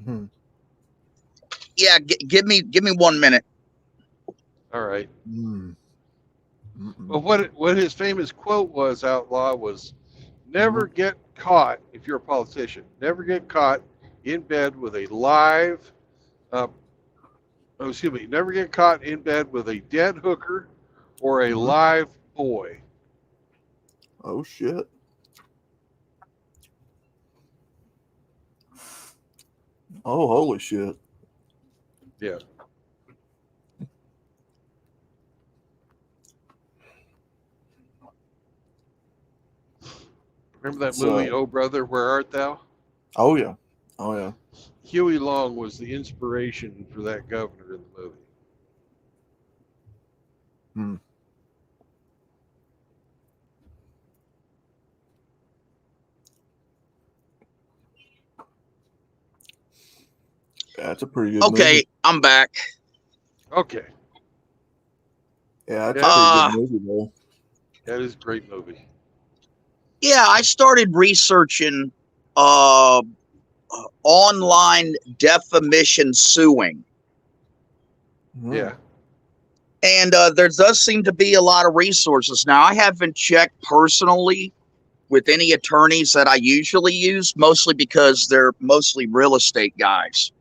Hmm. Yeah, give me 1 minute. All right. Mm. But what his famous quote was, Outlaw, was never get caught, if you're a politician, never get caught in bed with a never get caught in bed with a dead hooker or a live boy. Oh, shit. Oh, holy shit. Yeah. Remember that movie, Oh Brother, Where Art Thou? Oh, yeah. Oh, yeah. Huey Long was the inspiration for that governor in the movie. Hmm. Yeah, that's a pretty good movie. I'm back. Okay. Yeah, that's a pretty good movie, though. That is a great movie. Yeah, I started researching online defamation suing. Yeah. And there does seem to be a lot of resources. Now, I haven't checked personally with any attorneys that I usually use, mostly because they're mostly real estate guys.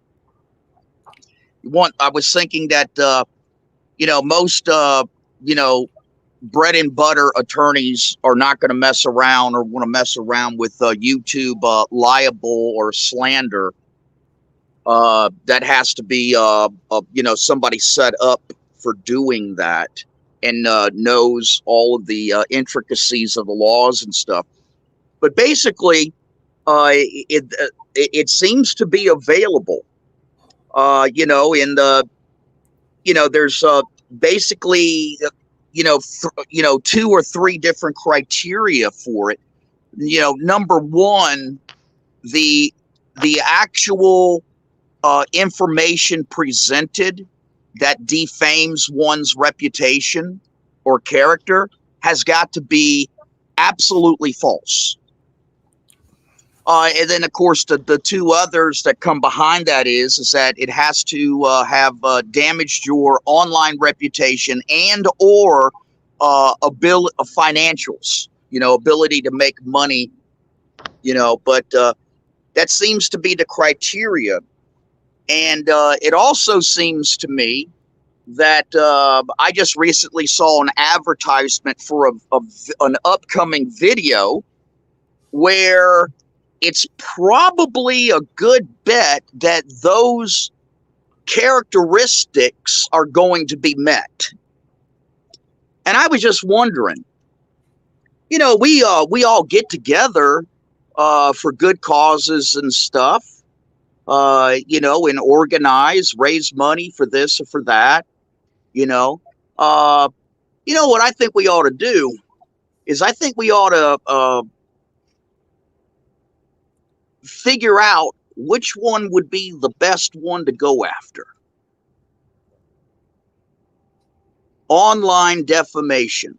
I was thinking that, most, bread and butter attorneys are not going to mess around or want to mess around with YouTube libel or slander. That has to be, somebody set up for doing that and knows all of the intricacies of the laws and stuff. But basically, it seems to be available. There's basically, 2 or 3 different criteria for it. Number one, the actual information presented that defames one's reputation or character has got to be absolutely false. And then, of course, the 2 others that come behind that is that it has to have damaged your online reputation and or financials, ability to make money, but that seems to be the criteria. And it also seems to me that I just recently saw an advertisement for an upcoming video where it's probably a good bet that those characteristics are going to be met. And I was just wondering, we all get together for good causes and stuff, and organize, raise money for this or for that, what I think we ought to do is I think we ought to figure out which one would be the best one to go after. Online defamation,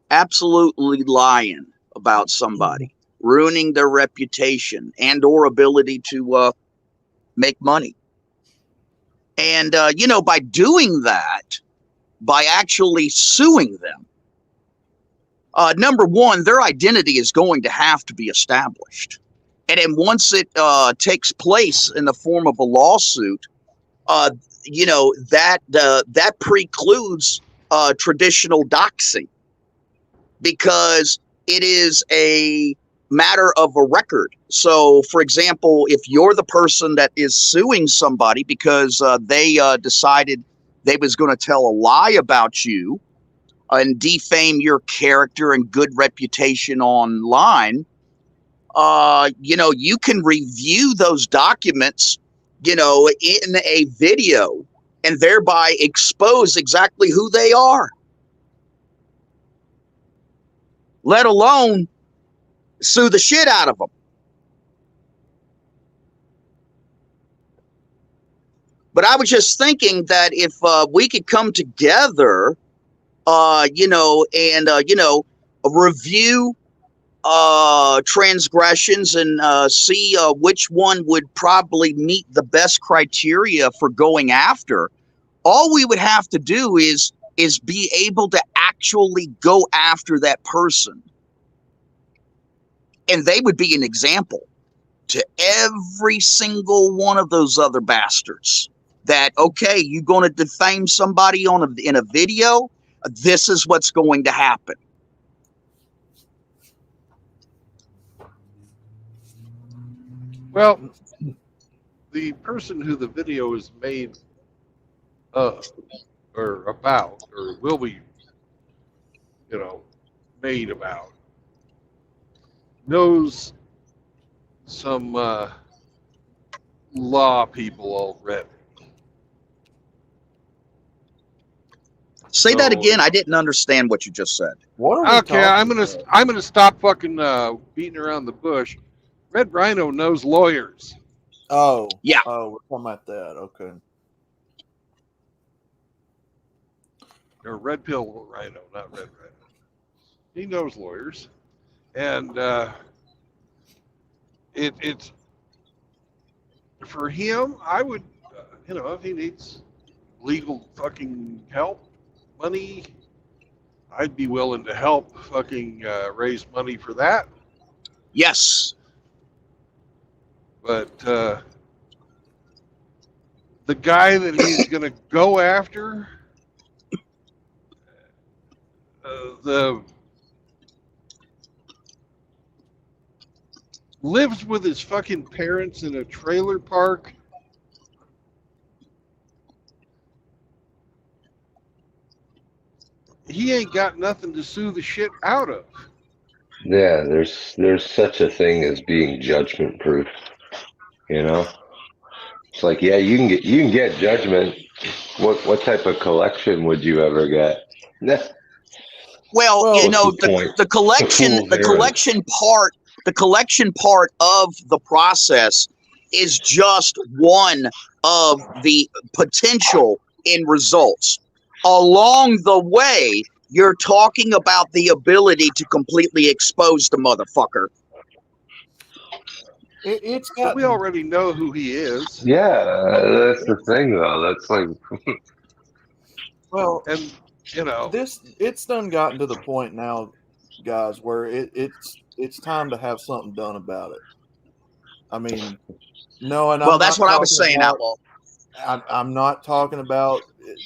absolutely lying about somebody, ruining their reputation and or ability to make money. And, by doing that, by actually suing them, number one, their identity is going to have to be established. And then once it takes place in the form of a lawsuit, that precludes traditional doxing, because it is a matter of a record. So, for example, if you're the person that is suing somebody because they decided they was going to tell a lie about you and defame your character and good reputation online, you can review those documents, in a video and thereby expose exactly who they are, let alone sue the shit out of them. But I was just thinking that if we could come together, and review transgressions and see which one would probably meet the best criteria for going after. All we would have to do is be able to actually go after that person, and they would be an example to every single one of those other bastards. That, okay, you're going to defame somebody in a video, this is what's going to happen. Well, the person who the video is made of, or about, or will be, made about, knows some law people already. Say that again. I didn't understand what you just said. What are we Okay, I'm gonna stop fucking beating around the bush. Red Rhino knows lawyers. Oh. Yeah. Oh, we're talking about that. Okay. Or Red Pill Rhino, not Red Rhino. He knows lawyers. And it's for him, I would, if he needs legal fucking help, money, I'd be willing to help fucking raise money for that. Yes. But the guy that he's going to go after, lives with his fucking parents in a trailer park. He ain't got nothing to sue the shit out of. Yeah, there's such a thing as being judgment proof. It's like, yeah, you can get judgment. What type of collection would you ever get? Well, the collection part of the process is just one of the potential end results. Along the way, you're talking about the ability to completely expose the motherfucker. We already know who he is. Yeah, that's the thing, though. That's like, well, and it's done gotten to the point now, guys, where it's time to have something done about it. I mean, no, and that's what I was saying, Outlaw. I'm not talking about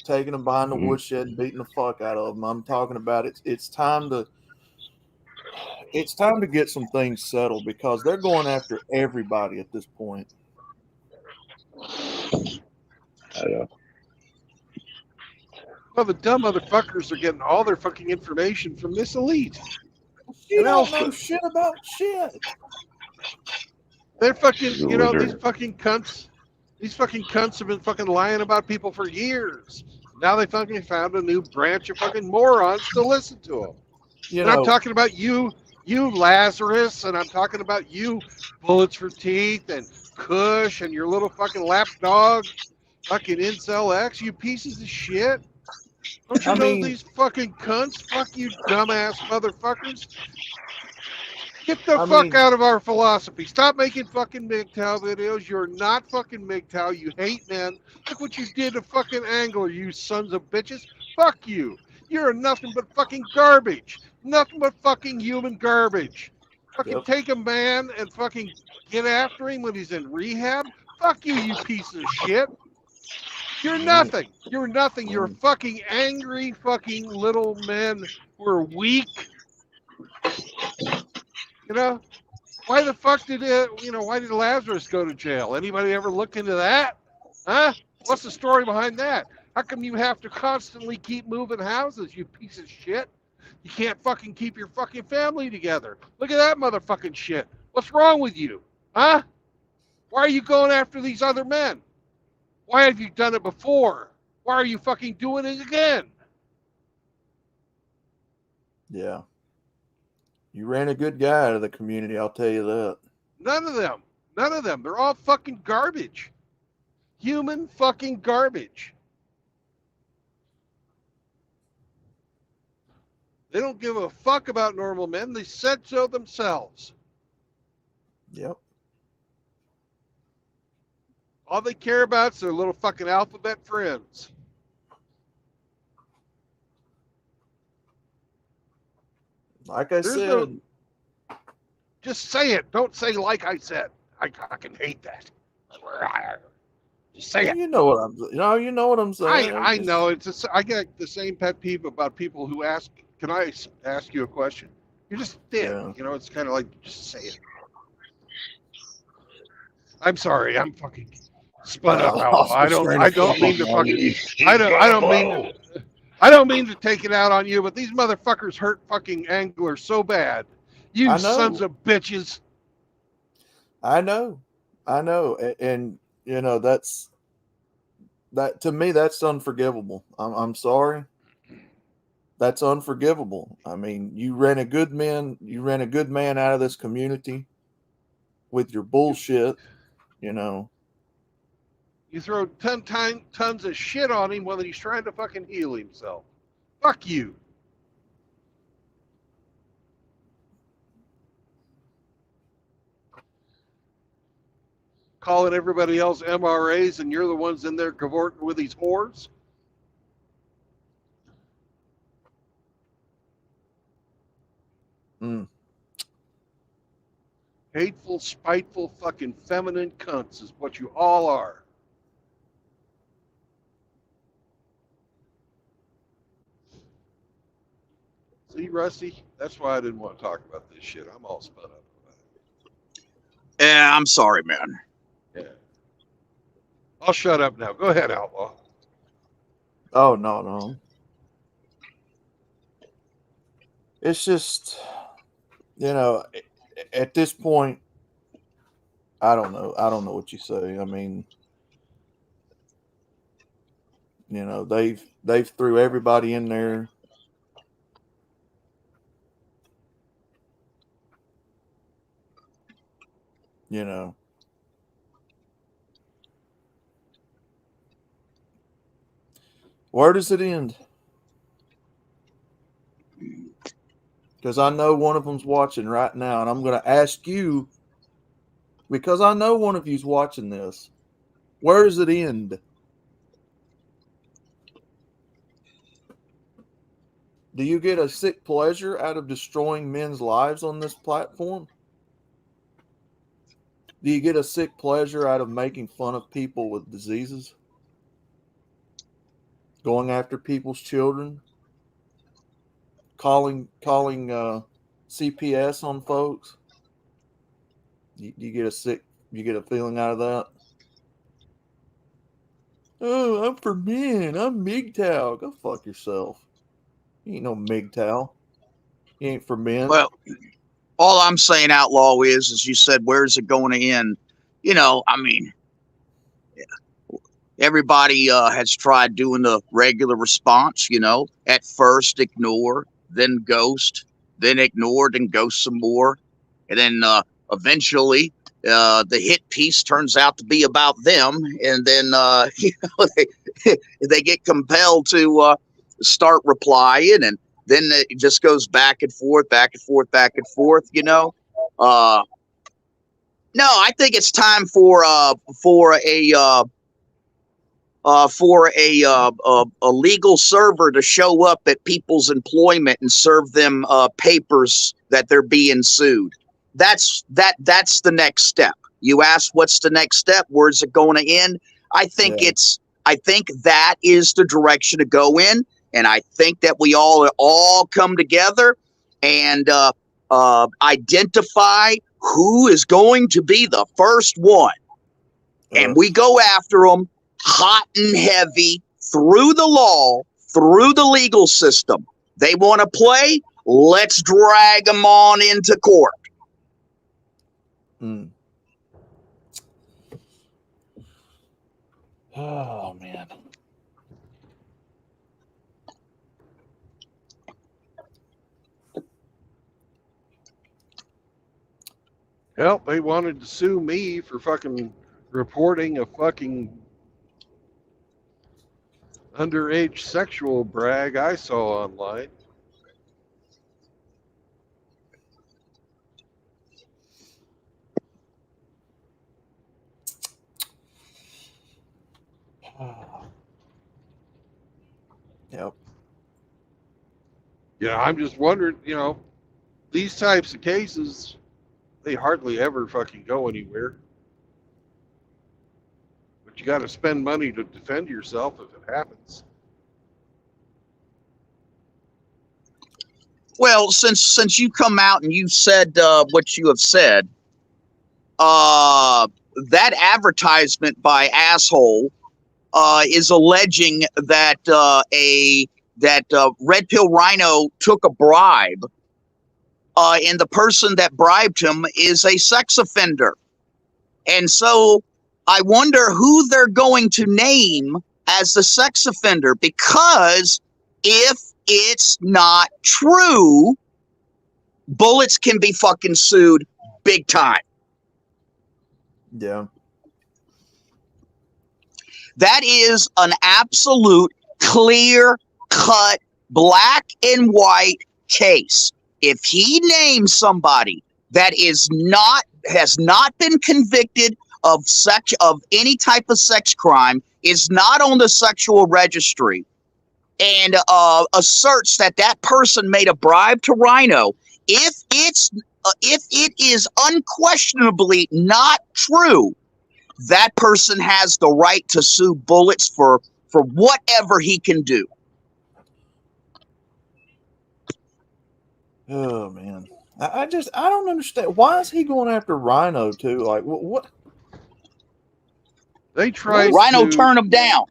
taking them behind the woodshed and beating the fuck out of them. I'm talking about it's time to get some things settled, because they're going after everybody at this point. I know. Well, the dumb motherfuckers are getting all their fucking information from this elite. You don't know shit about shit. They're fucking, these fucking cunts. These fucking cunts have been fucking lying about people for years. Now they fucking found a new branch of fucking morons to listen to them. I'm talking about you Lazarus, and I'm talking about you Bullets for Teeth and Kush and your little fucking lapdog, fucking Incel X, you pieces of shit. Don't you know these fucking cunts? Fuck you, dumbass motherfuckers. Get the fuck out of our philosophy. Stop making fucking MGTOW videos. You're not fucking MGTOW. You hate men. Look what you did to fucking Angler, you sons of bitches. Fuck you. You're nothing but fucking garbage. Nothing but fucking human garbage. Fucking take a man and fucking get after him when he's in rehab. Fuck you, you piece of shit. You're nothing. You're nothing. You're fucking angry fucking little men who are weak. Why the fuck did why did Lazarus go to jail? Anybody ever look into that? Huh? What's the story behind that? How come you have to constantly keep moving houses, you piece of shit? You can't fucking keep your fucking family together. Look at that motherfucking shit. What's wrong with you? Huh? Why are you going after these other men? Why have you done it before? Why are you fucking doing it again? Yeah. You ran a good guy out of the community, I'll tell you that. None of them. None of them. They're all fucking garbage. Human fucking garbage. They don't give a fuck about normal men. They said so themselves. Yep. All they care about is their little fucking alphabet friends. Like I said, just say it. Don't say like I said. I fucking hate that. Just say it. you know what I'm saying. I know. I get the same pet peeve about people who ask, "Can I ask you a question?" You're just dead. Yeah. It's kind of like, just say it. I'm sorry. I'm fucking spun up. I don't mean to fucking. I don't mean to take it out on you, but these motherfuckers hurt fucking anglers so bad. You sons of bitches. I know. And that to me, that's unforgivable. I'm sorry. That's unforgivable. I mean, you ran a good man out of this community with your bullshit, You throw tons of shit on him while he's trying to fucking heal himself. Fuck you. Calling everybody else MRAs and you're the ones in there cavorting with these whores? Hateful, spiteful, fucking feminine cunts is what you all are. See, Rusty, that's why I didn't want to talk about this shit. I'm all spun up about it. Yeah, I'm sorry, man. Yeah. I'll shut up now. Go ahead, Outlaw. Oh, no. It's just, at this point, I don't know. I don't know what you say. I mean, they've threw everybody in there. Where does it end? Because I know one of them's watching right now, and I'm going to ask you, because I know one of you's watching this. Where does it end? Do you get a sick pleasure out of destroying men's lives on this platform? Do you get a sick pleasure out of making fun of people with diseases? Going after people's children? Calling CPS on folks? You get a feeling out of that? Oh, I'm for men. I'm MGTOW. Go fuck yourself. You ain't no MGTOW. You ain't for men. Well, all I'm saying, Outlaw, is, as you said, where's it going to end? I mean, everybody has tried doing the regular response, at first ignore, then ghost, then ignore, then ghost some more. And then eventually the hit piece turns out to be about them. And then, they get compelled to start replying. And then it just goes back and forth. No, I think it's time for a legal server to show up at people's employment and serve them papers that they're being sued. That's the next step. You ask what's the next step? Where's it going to end? I think that is the direction to go in, and I think that we all come together and identify who is going to be the first one. And we go after them hot and heavy through the law, through the legal system. They want to play, let's drag them on into court. Oh, man. Hell, they wanted to sue me for fucking reporting a fucking underage sexual brag I saw online. Yep. Yeah, I'm just wondering, these types of cases, they hardly ever fucking go anywhere. But you got to spend money to defend yourself if it happens. Well, since you come out and you said what you have said, that advertisement by asshole is alleging that Red Pill Rhino took a bribe, and the person that bribed him is a sex offender. And so I wonder who they're going to name as the sex offender, because if it's not true, Bullets can be fucking sued big time. Yeah. That is an absolute clear-cut, black and white case. If he names somebody that has not been convicted of any type of sex crime, is not on the sexual registry, and asserts that person made a bribe to Rhino, if it is unquestionably not true, that person has the right to sue Bullets for whatever he can do. Oh, man. I don't understand. Why is he going after Rhino, too? Like, what? They tried Rhino turned him down.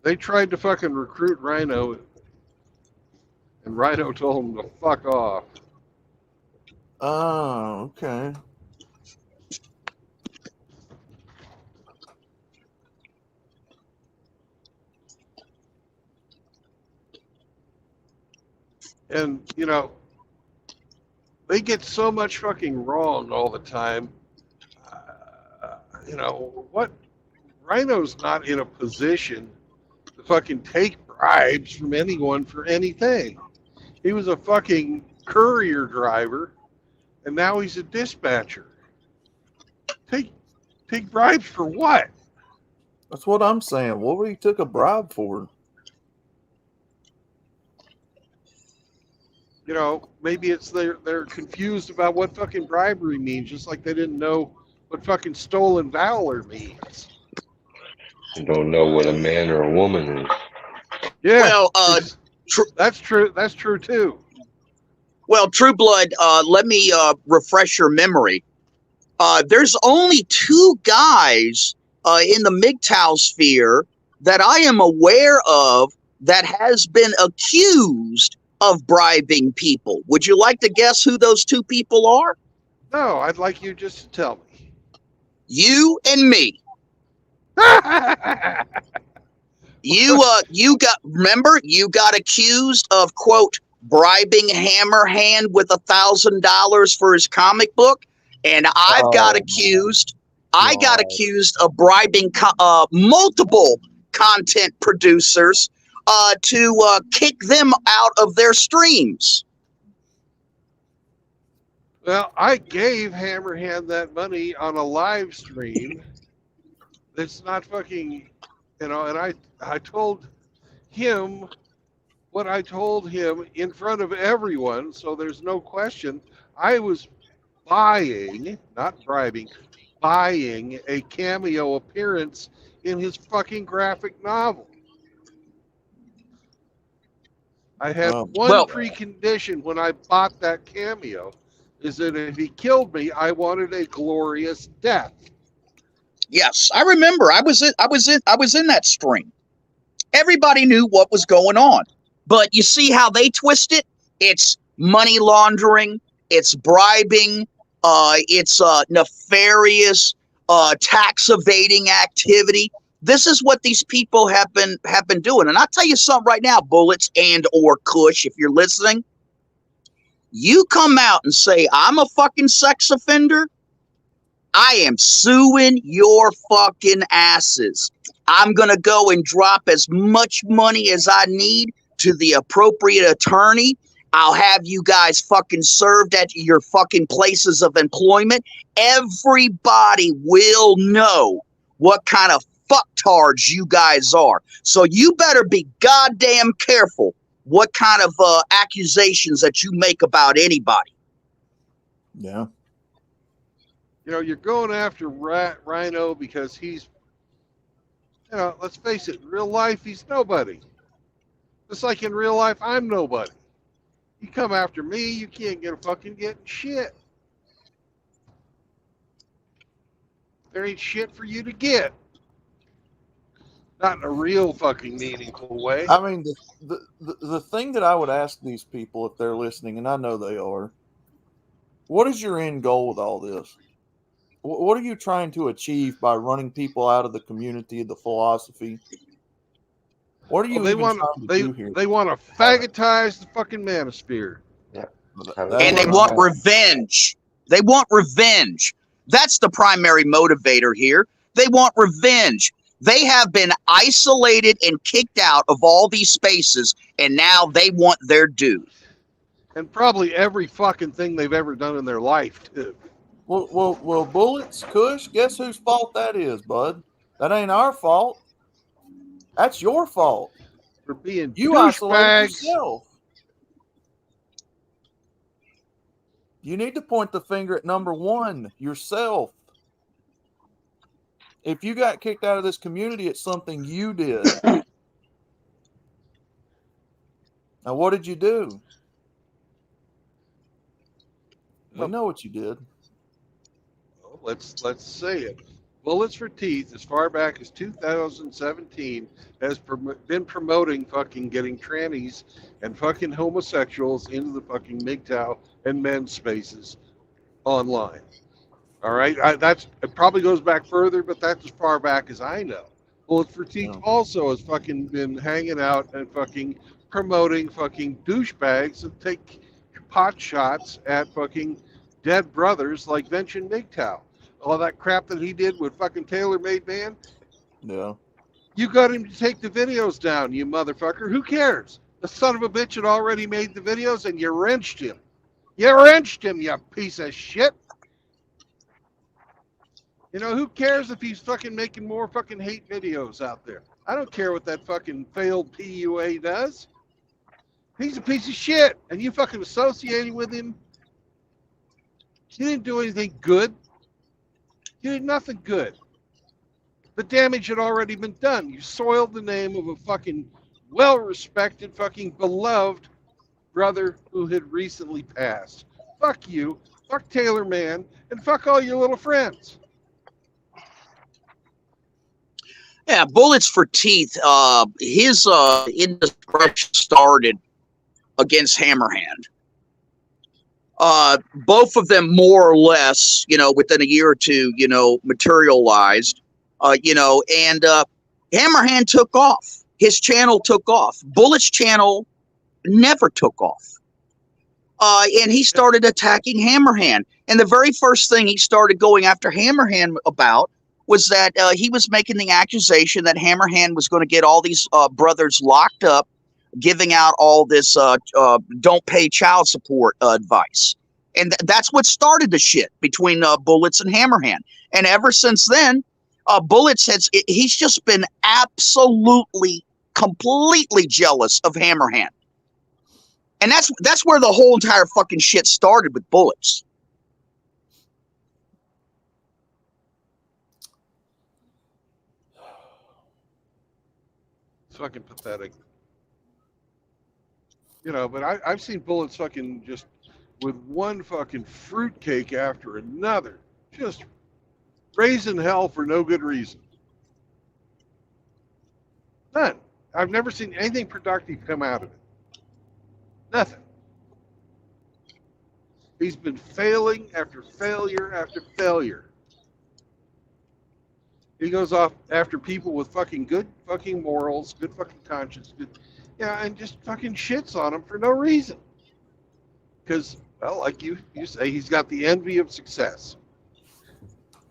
They tried to fucking recruit Rhino, and Rhino told him to fuck off. Oh, okay. And, they get so much fucking wrong all the time. What? Rhino's not in a position to fucking take bribes from anyone for anything. He was a fucking courier driver, and now he's a dispatcher. Take bribes for what? That's what I'm saying. What would he took a bribe for? Maybe it's they're confused about what fucking bribery means, just like they didn't know what fucking stolen valor means. You don't know what a man or a woman is. Yeah. Well, that's true. That's true too. Well, True Blood, let me refresh your memory. There's only two guys in the MGTOW sphere that I am aware of that has been accused of bribing people. Would you like to guess who those two people are? No, I'd like you just to tell me. You and me. You got accused of, quote, bribing Hammerhand with $1,000 for his comic book, and I got accused of bribing multiple content producers to kick them out of their streams. Well, I gave Hammerhand that money on a live stream. It's not fucking, and I told him what I told him in front of everyone, so there's no question. I was buying, not bribing, buying a cameo appearance in his fucking graphic novel. I had one precondition when I bought that cameo, is that if he killed me, I wanted a glorious death. Yes, I remember. I was in that stream. Everybody knew what was going on. But you see how they twist it? It's money laundering, it's bribing, it's nefarious tax evading activity. This is what these people have been doing. And I'll tell you something right now, Bullets and or Kush, if you're listening, you come out and say, I'm a fucking sex offender, I am suing your fucking asses. I'm going to go and drop as much money as I need to the appropriate attorney. I'll have you guys fucking served at your fucking places of employment. Everybody will know what kind of fucktards you guys are. So you better be goddamn careful what kind of accusations that you make about anybody. Yeah. You know, you're going after Rhino because he's, you know, let's face it, in real life, he's nobody. Just like in real life, I'm nobody. You come after me, you can't get a fucking shit. There ain't shit for you to get. Not in a real fucking meaningful way. I mean, the thing that I would ask these people if they're listening, and I know they are, what is your end goal with all this? What are you trying to achieve by running people out of the community, the philosophy? What are you trying to do here? They want to fagotize the fucking manosphere. Yeah. And they want revenge. They want revenge. That's the primary motivator here. They want revenge. They have been isolated and kicked out of all these spaces, and now they want their due. And probably every fucking thing they've ever done in their life, too. Well, Bullets, Kush, guess whose fault that is, bud? That ain't our fault. That's your fault. For being You isolated douchebags. yourself. You need to point the finger at number one, yourself. If you got kicked out of this community, it's something you did. Now, what did you do? We know what you did. Well, let's say it. Bullets for Teeth, as far back as 2017, has been promoting fucking getting trannies and fucking homosexuals into the fucking MGTOW and men's spaces online. All right, it probably goes back further, but that's as far back as I know. Bullets for Teeth also has fucking been hanging out and fucking promoting fucking douchebags that take pot shots at fucking dead brothers like Venture MGTOW. All that crap that he did with fucking Tailor-Made Man. Yeah. You got him to take the videos down, you motherfucker. Who cares? The son of a bitch had already made the videos and you wrenched him. You wrenched him, you piece of shit. You know, who cares if he's fucking making more fucking hate videos out there? I don't care what that fucking failed PUA does. He's a piece of shit, and you fucking associating with him. You didn't do anything good. You did nothing good. The damage had already been done. You soiled the name of a fucking well-respected, fucking beloved brother who had recently passed. Fuck you, fuck Taylor Man, and fuck all your little friends. Yeah, Bullets for Teeth. His indiscretion started against Hammerhand. Both of them more or less, within a year or two, materialized. And Hammerhand took off. His channel took off. Bullet's channel never took off. And he started attacking Hammerhand. And the very first thing he started going after Hammerhand about was that he was making the accusation that Hammerhand was going to get all these brothers locked up, giving out all this don't pay child support advice. And that's what started the shit between Bullets and Hammerhand. And ever since then, Bullets he's just been absolutely, completely jealous of Hammerhand. And that's where the whole entire fucking shit started with Bullets. It's fucking pathetic. But I've seen Bullets fucking just with one fucking fruitcake after another, just raising hell for no good reason. None. I've never seen anything productive come out of it. Nothing. He's been failing after failure after failure. He goes off after people with fucking good fucking morals, good fucking conscience, good, yeah, and just fucking shits on them for no reason. Because, well, like you say, he's got the envy of success.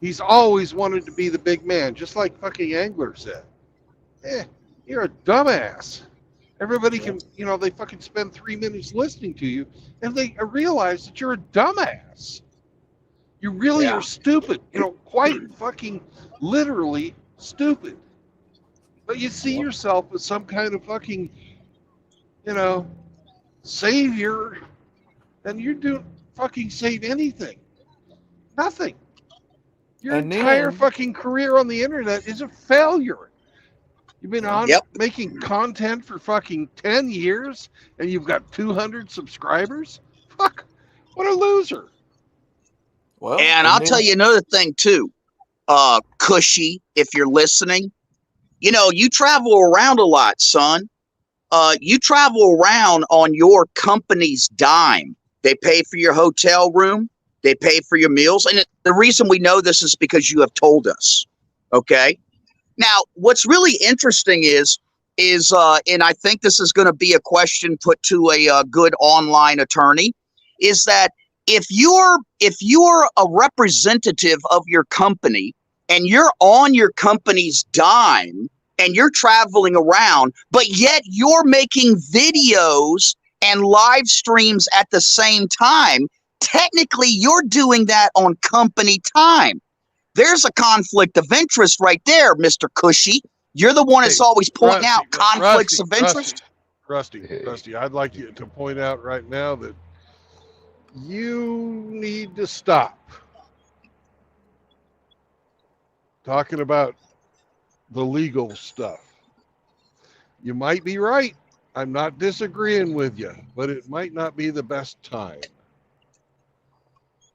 He's always wanted to be the big man, just like fucking Angler said. You're a dumbass. Everybody can, they fucking spend 3 minutes listening to you, and they realize that you're a dumbass. You really are stupid, quite fucking literally stupid. But you see yourself as some kind of fucking, savior, and you don't fucking save anything. Nothing. Your entire fucking career on the internet is a failure. You've been on making content for fucking 10 years, and you've got 200 subscribers? Fuck, what a loser. Well, and I'll tell you another thing too, Cushy, if you're listening, you travel around a lot, son. You travel around on your company's dime. They pay for your hotel room. They pay for your meals. And the reason we know this is because you have told us. Okay. Now, what's really interesting is, and I think this is going to be a question put to a good online attorney, is that if you're a representative of your company and you're on your company's dime and you're traveling around, but yet you're making videos and live streams at the same time, technically you're doing that on company time. There's a conflict of interest right there, Mr. Cushy. You're the one that's always pointing out conflicts of interest. Rusty, I'd like you to point out right now that you need to stop talking about the legal stuff. You might be right. I'm not disagreeing with you, but it might not be the best time.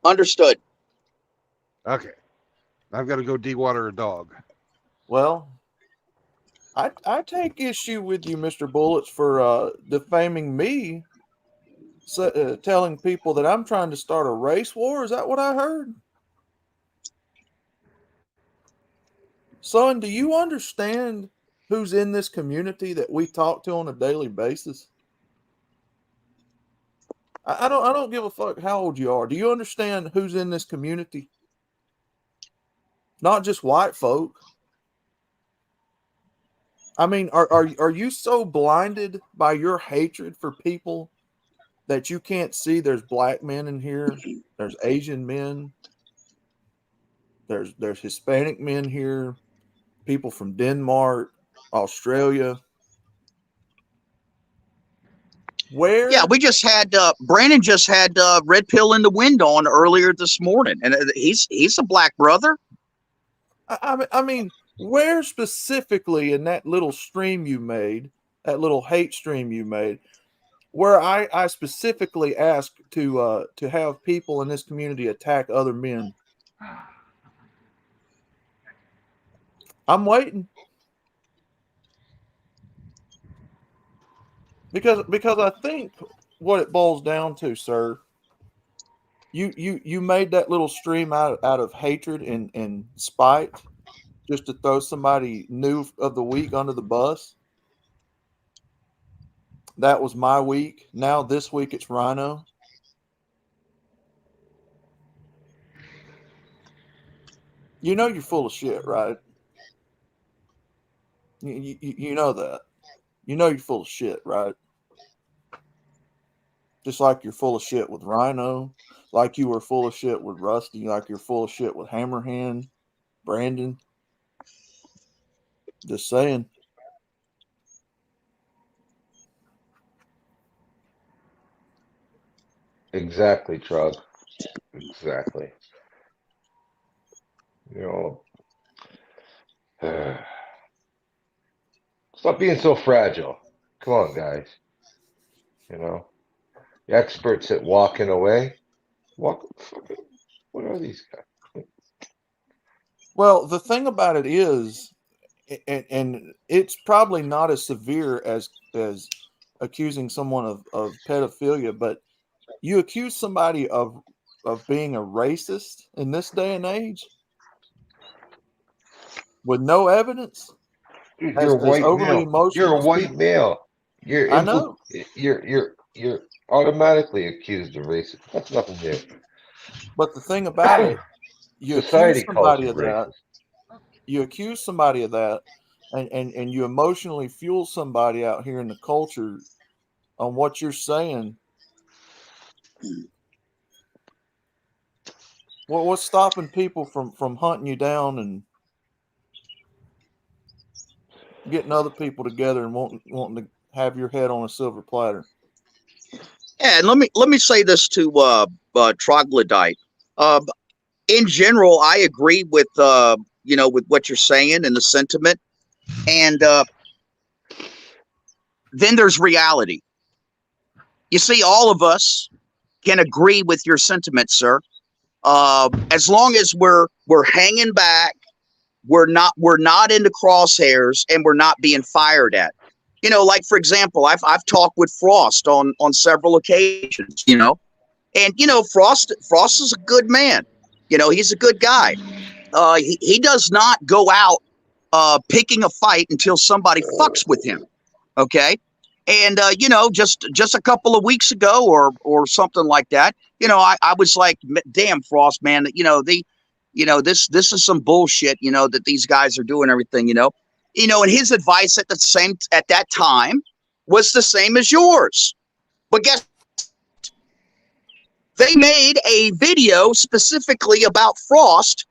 Understood. Okay. I've got to go dewater a dog. Well, I take issue with you, Mr. Bullets, for defaming me, telling people that I'm trying to start a race war. Is that what I heard? Son, do you understand who's in this community that we talk to on a daily basis? I don't give a fuck how old you are. Do you understand who's in this community? Not just white folk. I mean, are you so blinded by your hatred for people that you can't see there's black men in here, there's Asian men, there's Hispanic men here, people from Denmark, Australia. Where? Yeah, we just had Brandon just had Red Pill in the Wind on earlier this morning, and he's a black brother. I mean, where specifically in that little stream you made, that little hate stream you made, where I specifically asked to have people in this community attack other men? I'm waiting. Because I think what it boils down to, sir, you made that little stream out of hatred and spite just to throw somebody new of the week under the bus. That was my week. Now this week it's Rhino. You know you're full of shit, right? You know that. You know you're full of shit, right? Just like you're full of shit with Rhino, like you were full of shit with Rusty, like you're full of shit with Hammerhand, Brandon. Just saying. Exactly, Trug. Exactly. Stop being so fragile. Come on, guys. experts at walking away. What are these guys? Well, the thing about it is, and it's probably not as severe as accusing someone of pedophilia, but you accuse somebody of being a racist in this day and age with no evidence. Dude, as you're a white overly male. emotional You're a as white people. male. I know. You're automatically accused of racism. That's nothing new. But the thing about it, you Society accuse calls somebody you of that. racist. You accuse somebody of that, and you emotionally fuel somebody out here in the culture on what you're saying. Well, what's stopping people from hunting you down and getting other people together and wanting to have your head on a silver platter? Yeah, and let me say this to Troglodyte. In general, I agree with with what you're saying and the sentiment, and then there's reality. You see, all of us can agree with your sentiment, sir. As long as we're hanging back, we're not in the crosshairs, and we're not being fired at. Like for example, I've talked with Frost on several occasions. And Frost is a good man. He's a good guy. He does not go out picking a fight until somebody fucks with him. Okay. And just a couple of weeks ago or something like that, I was like, damn, Frost, man, this is some bullshit, that these guys are doing everything, and his advice at that time was the same as yours. But guess they made a video specifically about Frost,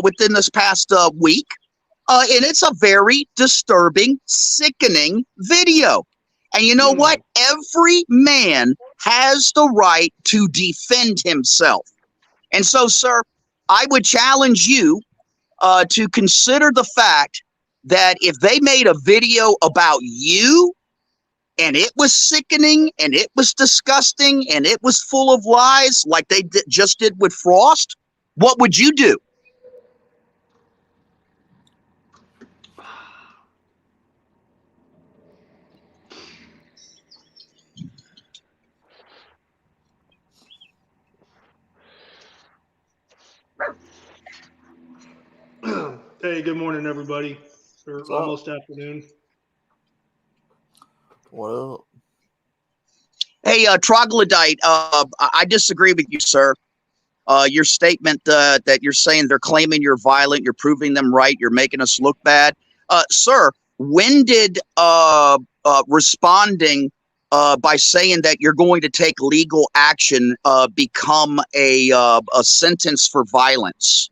within this past week. And it's a very disturbing, sickening video. And you know what? Every man has the right to defend himself. And so, sir, I would challenge you to consider the fact that if they made a video about you and it was sickening and it was disgusting and it was full of lies like they just did with Frost, what would you do? Hey, good morning, everybody. Or almost afternoon. Well, hey, Troglodyte, I disagree with you, sir. Your statement that you're saying they're claiming you're violent, you're proving them right, you're making us look bad. Sir, when did responding by saying that you're going to take legal action become a sentence for violence?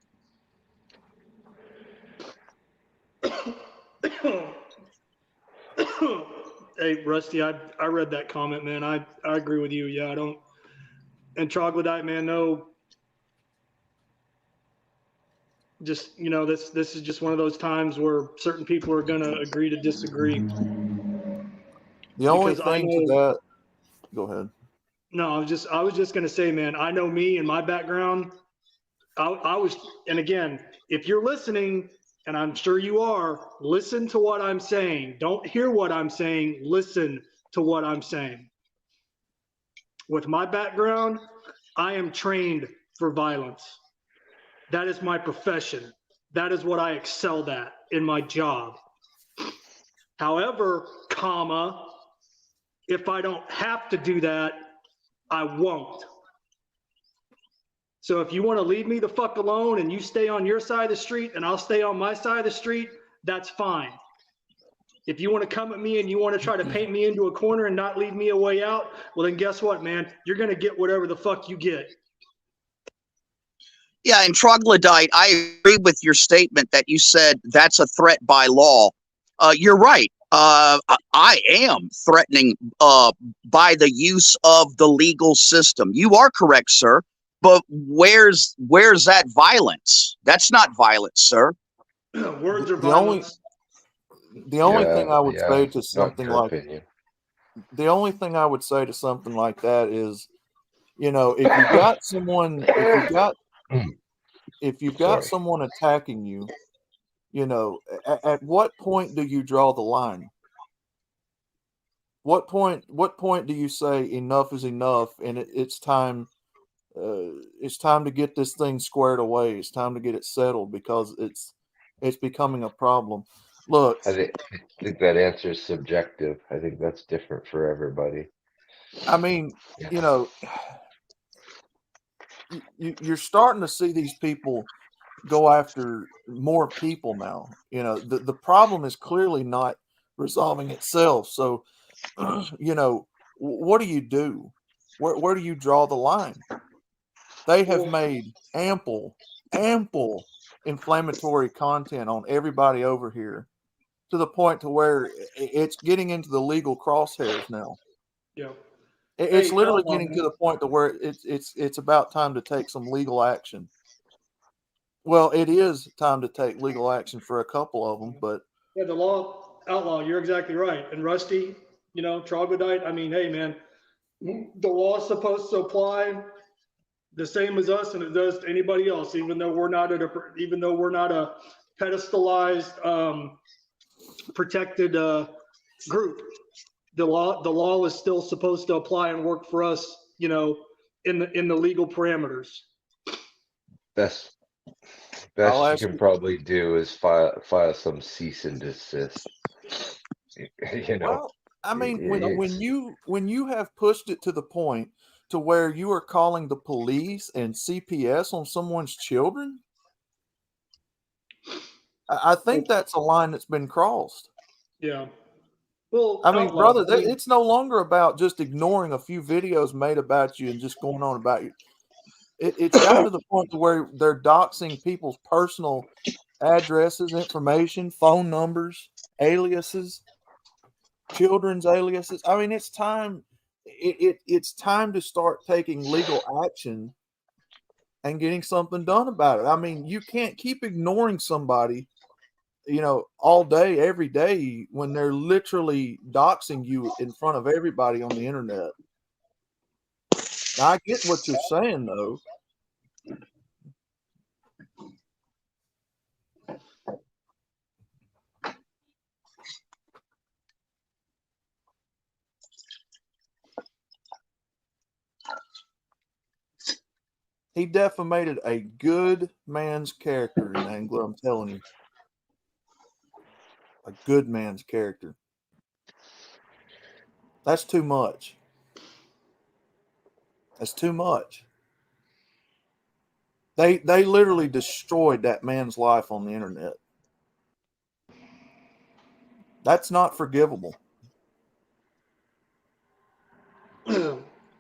Hey, Rusty, I read that comment, man. I agree with you. Yeah, I don't. And Troglodyte, man, no. Just, this is just one of those times where certain people are going to agree to disagree. The only thing to that, go ahead. No, I was just going to say, man, I know me and my background. I was, and again, if you're listening, and I'm sure you are, listen to what I'm saying. Don't hear what I'm saying. Listen to what I'm saying. With my background, I am trained for violence. That is my profession. That is what I excelled at in my job. However, if I don't have to do that, I won't. So if you want to leave me the fuck alone and you stay on your side of the street and I'll stay on my side of the street, that's fine. If you want to come at me and you want to try to paint me into a corner and not leave me a way out, well then guess what, man? You're going to get whatever the fuck you get. Yeah, and Troglodyte, I agree with your statement that you said that's a threat by law. You're right. I am threatening by the use of the legal system. You are correct, sir. But where's that violence? That's not violence, sir. Words are violence. The only thing I would say to something like opinion. the only thing I would say to something like that is, you know, if you've got someone, if you've got Sorry. someone attacking you, you know, at what point do you draw the line? What point do you say enough is enough and it's time to get this thing squared away. It's time to get it settled because it's becoming a problem. Look, I think that answer is subjective. I think that's different for everybody. I mean, you know, you're starting to see these people go after more people now. You know, the problem is clearly not resolving itself. So, you know, what do you do? Where do you draw the line? They have made ample inflammatory content on everybody over here to the point to where it's getting into the legal crosshairs now. Yeah. It's Hey, literally Outlaw, getting to the point to where it's about time to take some legal action. Well, it is time to take legal action for a couple of them, but yeah, the law, Outlaw, you're exactly right. And Rusty, you know, troglodyte, I mean, hey, man, the law is supposed to apply the same as us and it does to anybody else, even though we're not a pedestalized, protected group. The law is still supposed to apply and work for us, you know, in the legal parameters. I'll Best you ask can you- probably do is file some cease and desist. You know, well, I mean, when it's- when you have pushed it to the point to where you are calling the police and CPS on someone's children, I think that's a line that's been crossed. Yeah. Well, I mean, Outlaw, brother, it's no longer about just ignoring a few videos made about you and just going on about you. It's gotten to the point to where they're doxing people's personal addresses, information, phone numbers, aliases, children's aliases. I mean, it's time. It's time to start taking legal action and getting something done about it. I mean, you can't keep ignoring somebody, you know, all day, every day when they're literally doxing you in front of everybody on the internet. Now, I get what you're saying, though. He defamated a good man's character in Anglo, I'm telling you. A good man's character. That's too much. That's too much. They literally destroyed that man's life on the internet. That's not forgivable.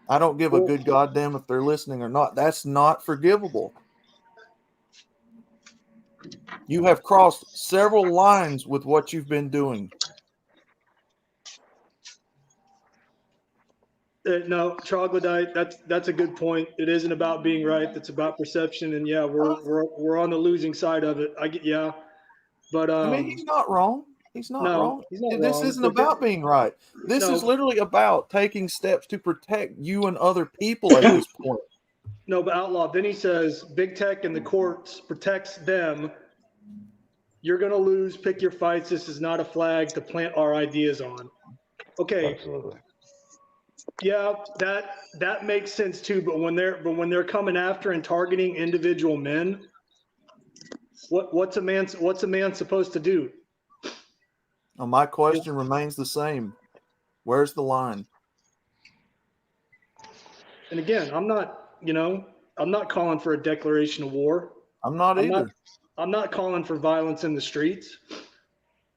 I don't give a good goddamn if they're listening or not. That's not forgivable. You have crossed several lines with what you've been doing. No, troglodyte. That's a good point. It isn't about being right. It's about perception. And yeah, we're on the losing side of it. Yeah, but I mean, he's not wrong. He's not wrong. He's not This wrong. isn't about being right. This is literally about taking steps to protect you and other people at this point. No, but Outlaw. Then he says, big tech and the courts protects them. You're gonna lose. Pick your fights. This is not a flag to plant our ideas on. Okay. Absolutely. Yeah, that makes sense too. But when they're coming after and targeting individual men, what's a man supposed to do? Well, my question remains the same. Where's the line? And again, I'm not calling for a declaration of war. I'm not either. I'm not calling for violence in the streets.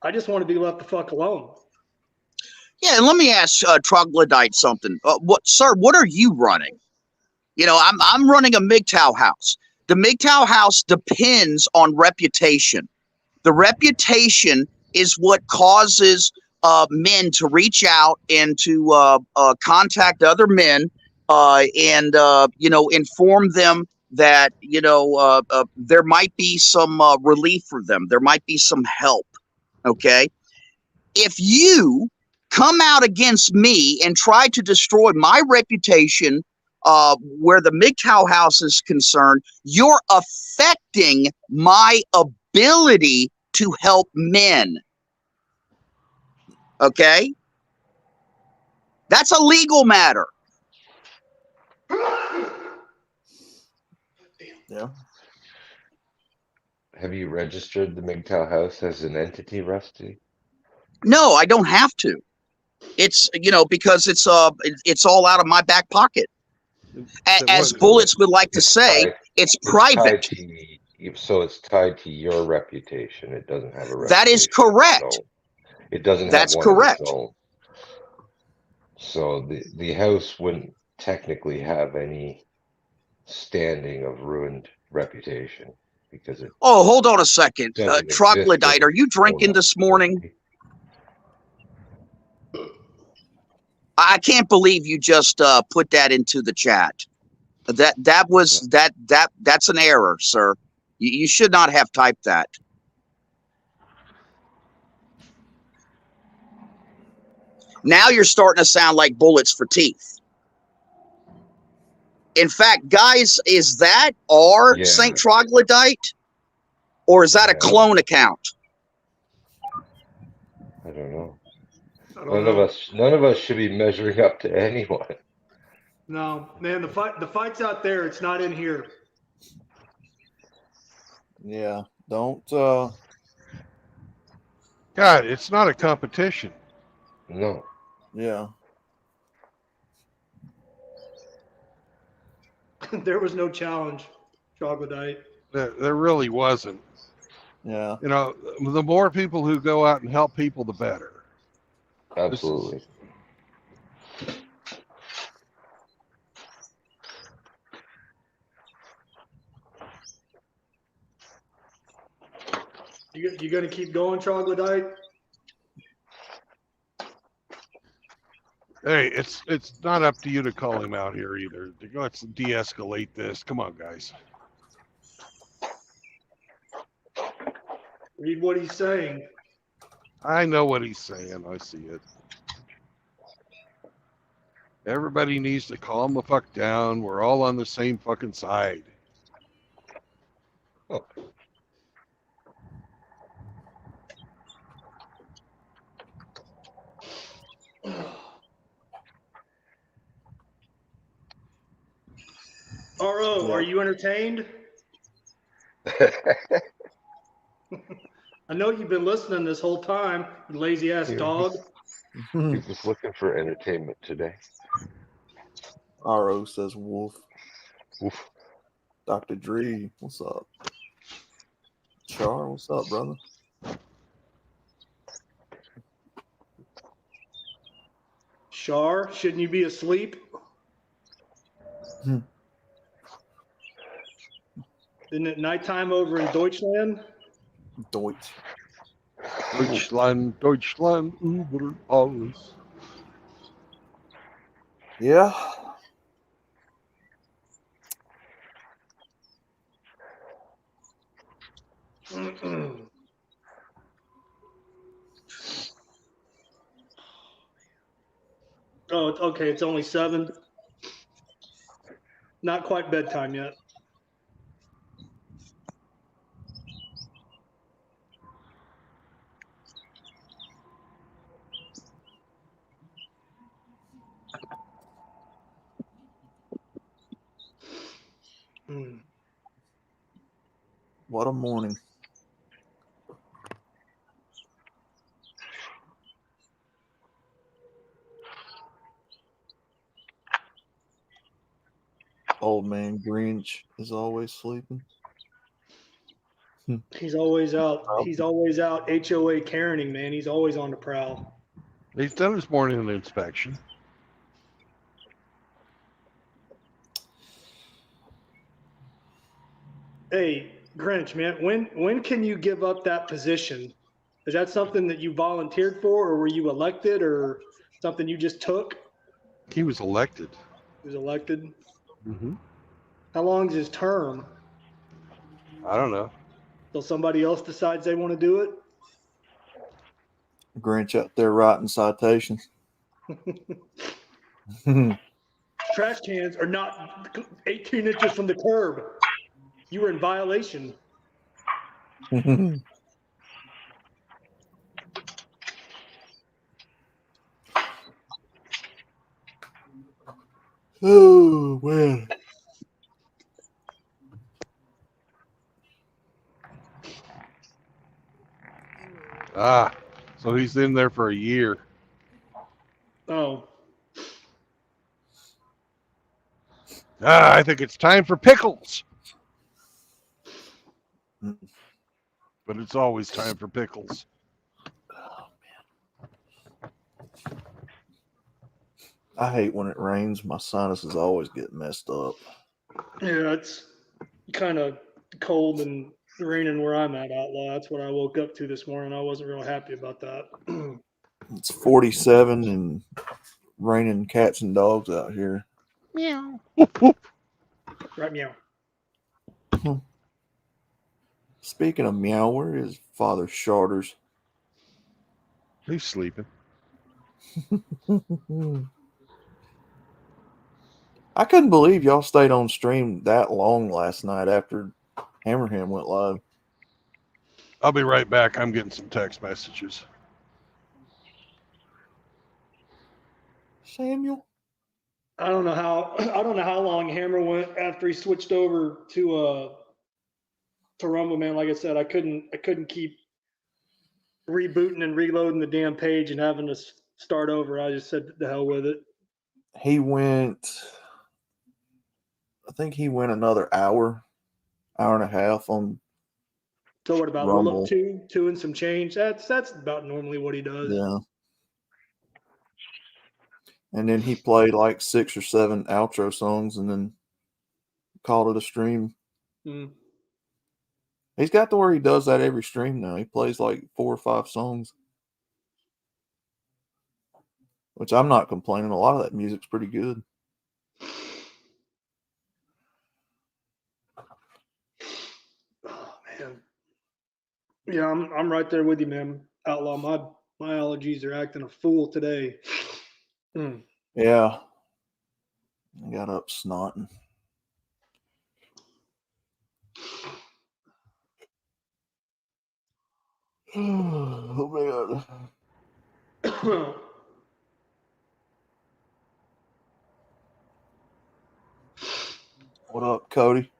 I just want to be left the fuck alone. Yeah, and let me ask Troglodyte something. What are you running? You know, I'm running a MGTOW house. The MGTOW house depends on reputation. The reputation is what causes men to reach out and to contact other men and inform them that there might be some relief for them. There might be some help. Okay, if you come out against me and try to destroy my reputation where the MGTOW house is concerned, you're affecting my ability to help men. Okay? That's a legal matter. Yeah. Have you registered the MGTOW house as an entity, Rusty? No, I don't have to. It's, because it's all out of my back pocket. As Bullets would like to say, it's private. So it's tied to your reputation. It doesn't have a reputation. That is correct. It doesn't That's have one correct. of its own. So the house wouldn't technically have any standing of ruined reputation because it. Oh, hold on a second. doesn't Troglodyte, are you drinking this morning? I can't believe you just put that into the chat. That's an error, sir. You should not have typed that. Now you're starting to sound like bullets for teeth. In fact, guys, is that our Saint Troglodyte, or is that a clone account? I don't know. None of us should be measuring up to anyone. No, man, the fight's out there. It's not in here. Yeah, don't. God, it's not a competition. No. Yeah. There was no challenge, Troglodyte. There really wasn't. Yeah. The more people who go out and help people, the better. Absolutely. You gonna keep going, Troglodyte? Hey, it's not up to you to call him out here either. Let's de-escalate this. Come on, guys. Read what he's saying. I know what he's saying. I see it. Everybody needs to calm the fuck down. We're all on the same fucking side. Oh. RO, are you entertained? I know you've been listening this whole time, you lazy ass dog. He was looking for entertainment today. RO says wolf. Oof. Dr. Dre, what's up? Char, what's up, brother? Shar, shouldn't you be asleep? Isn't it nighttime over in Deutschland? Deutsch. Deutschland, über alles. Yeah. Oh, okay. It's only 7. Not quite bedtime yet. What a morning. Old man Grinch is always sleeping. He's always out. He's always out HOA Karening, man. He's always on the prowl. He's done his morning inspection. Hey, Grinch, man, when can you give up that position? Is that something that you volunteered for, or were you elected, or something you just took? He was elected. He was elected. Mm-hmm. How long is his term? I don't know. Till somebody else decides they want to do it? Grinch out there writing citations. Trash cans are not 18 inches from the curb. You were in violation. Oh, man. So he's in there for a year. Oh. I think it's time for pickles. But it's always time for pickles. I hate when it rains. My sinuses always get messed up. Yeah, it's kind of cold and raining where I'm at, Outlaw. That's what I woke up to this morning. I wasn't real happy about that. It's 47 and raining cats and dogs out here. Meow. Right, meow. Speaking of meow, where is Father Sharders? He's sleeping. I couldn't believe y'all stayed on stream that long last night after Hammerham went live. I'll be right back. I'm getting some text messages. Samuel? I don't know how long Hammer went after he switched over to Rumble, man. Like I said, I couldn't keep rebooting and reloading the damn page and having to start over. I just said the hell with it. He went, I think he went another hour and a half on So what about Rumble. a little two and some change? That's about normally what he does. Yeah. And then he played like 6 or 7 outro songs and then called it a stream. He's got to where he does that every stream now. He plays like 4 or 5 songs, which I'm not complaining. A lot of that music's pretty good. Oh man, yeah, I'm right there with you, man. Outlaw, my allergies are acting a fool today. Yeah, I got up snotting. Oh man. What up, Cody?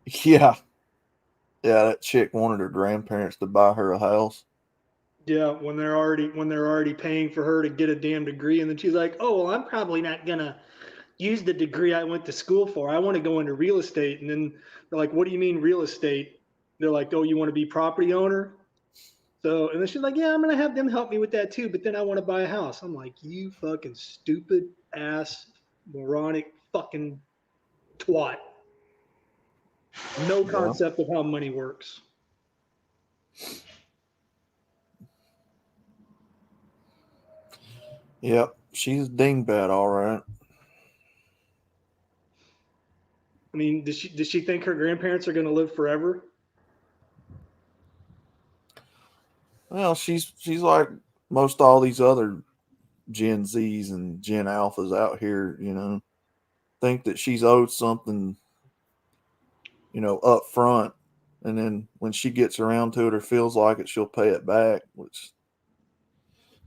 Yeah. Yeah, that chick wanted her grandparents to buy her a house. Yeah, when they're already paying for her to get a damn degree, and then she's like, "Oh, well, I'm probably not gonna use the degree I went to school for. I want to go into real estate." And then they're like, "What do you mean real estate?" They're like, "Oh, you want to be property owner?" So, and then she's like, "Yeah, I'm gonna have them help me with that too, but then I want to buy a house." I'm like, "You fucking stupid ass moronic fucking twat. No concept of how money works." Yep, she's a dingbat, all right. I mean, does she think her grandparents are going to live forever? Well, she's like most all these other Gen Zs and Gen Alphas out here, you know, think that she's owed something, you know, up front, and then when she gets around to it or feels like it, she'll pay it back, which,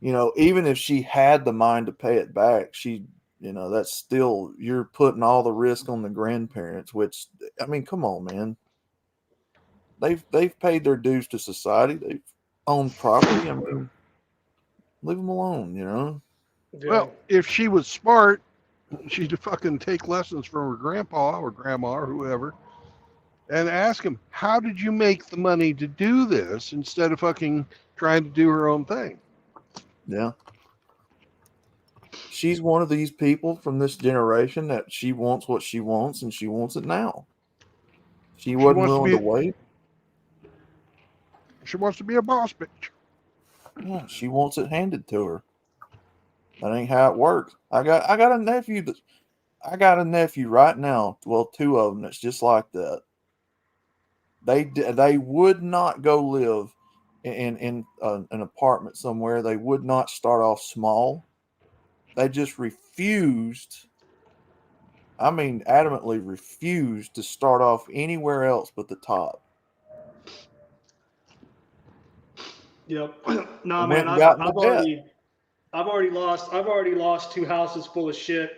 you know, even if she had the mind to pay it back, she, you know, that's still, you're putting all the risk on the grandparents, which, I mean, come on, man. They've paid their dues to society. They've owned property. I mean, leave them alone, you know? Yeah. Well, if she was smart, she'd fucking take lessons from her grandpa or grandma or whoever and ask him, how did you make the money to do this instead of fucking trying to do her own thing? Yeah. She's one of these people from this generation that she wants what she wants and she wants it now. She wasn't willing to wait. She wants to be a boss bitch. Yeah, she wants it handed to her. That ain't how it works. I got a nephew right now. Well, 2 of them that's just like that. They would not go live in an apartment somewhere. They would not start off small. They just refused. I mean, adamantly refused to start off anywhere else but the top. Yep. Nah, And man, went and got into debt. I've already lost 2 houses full of shit.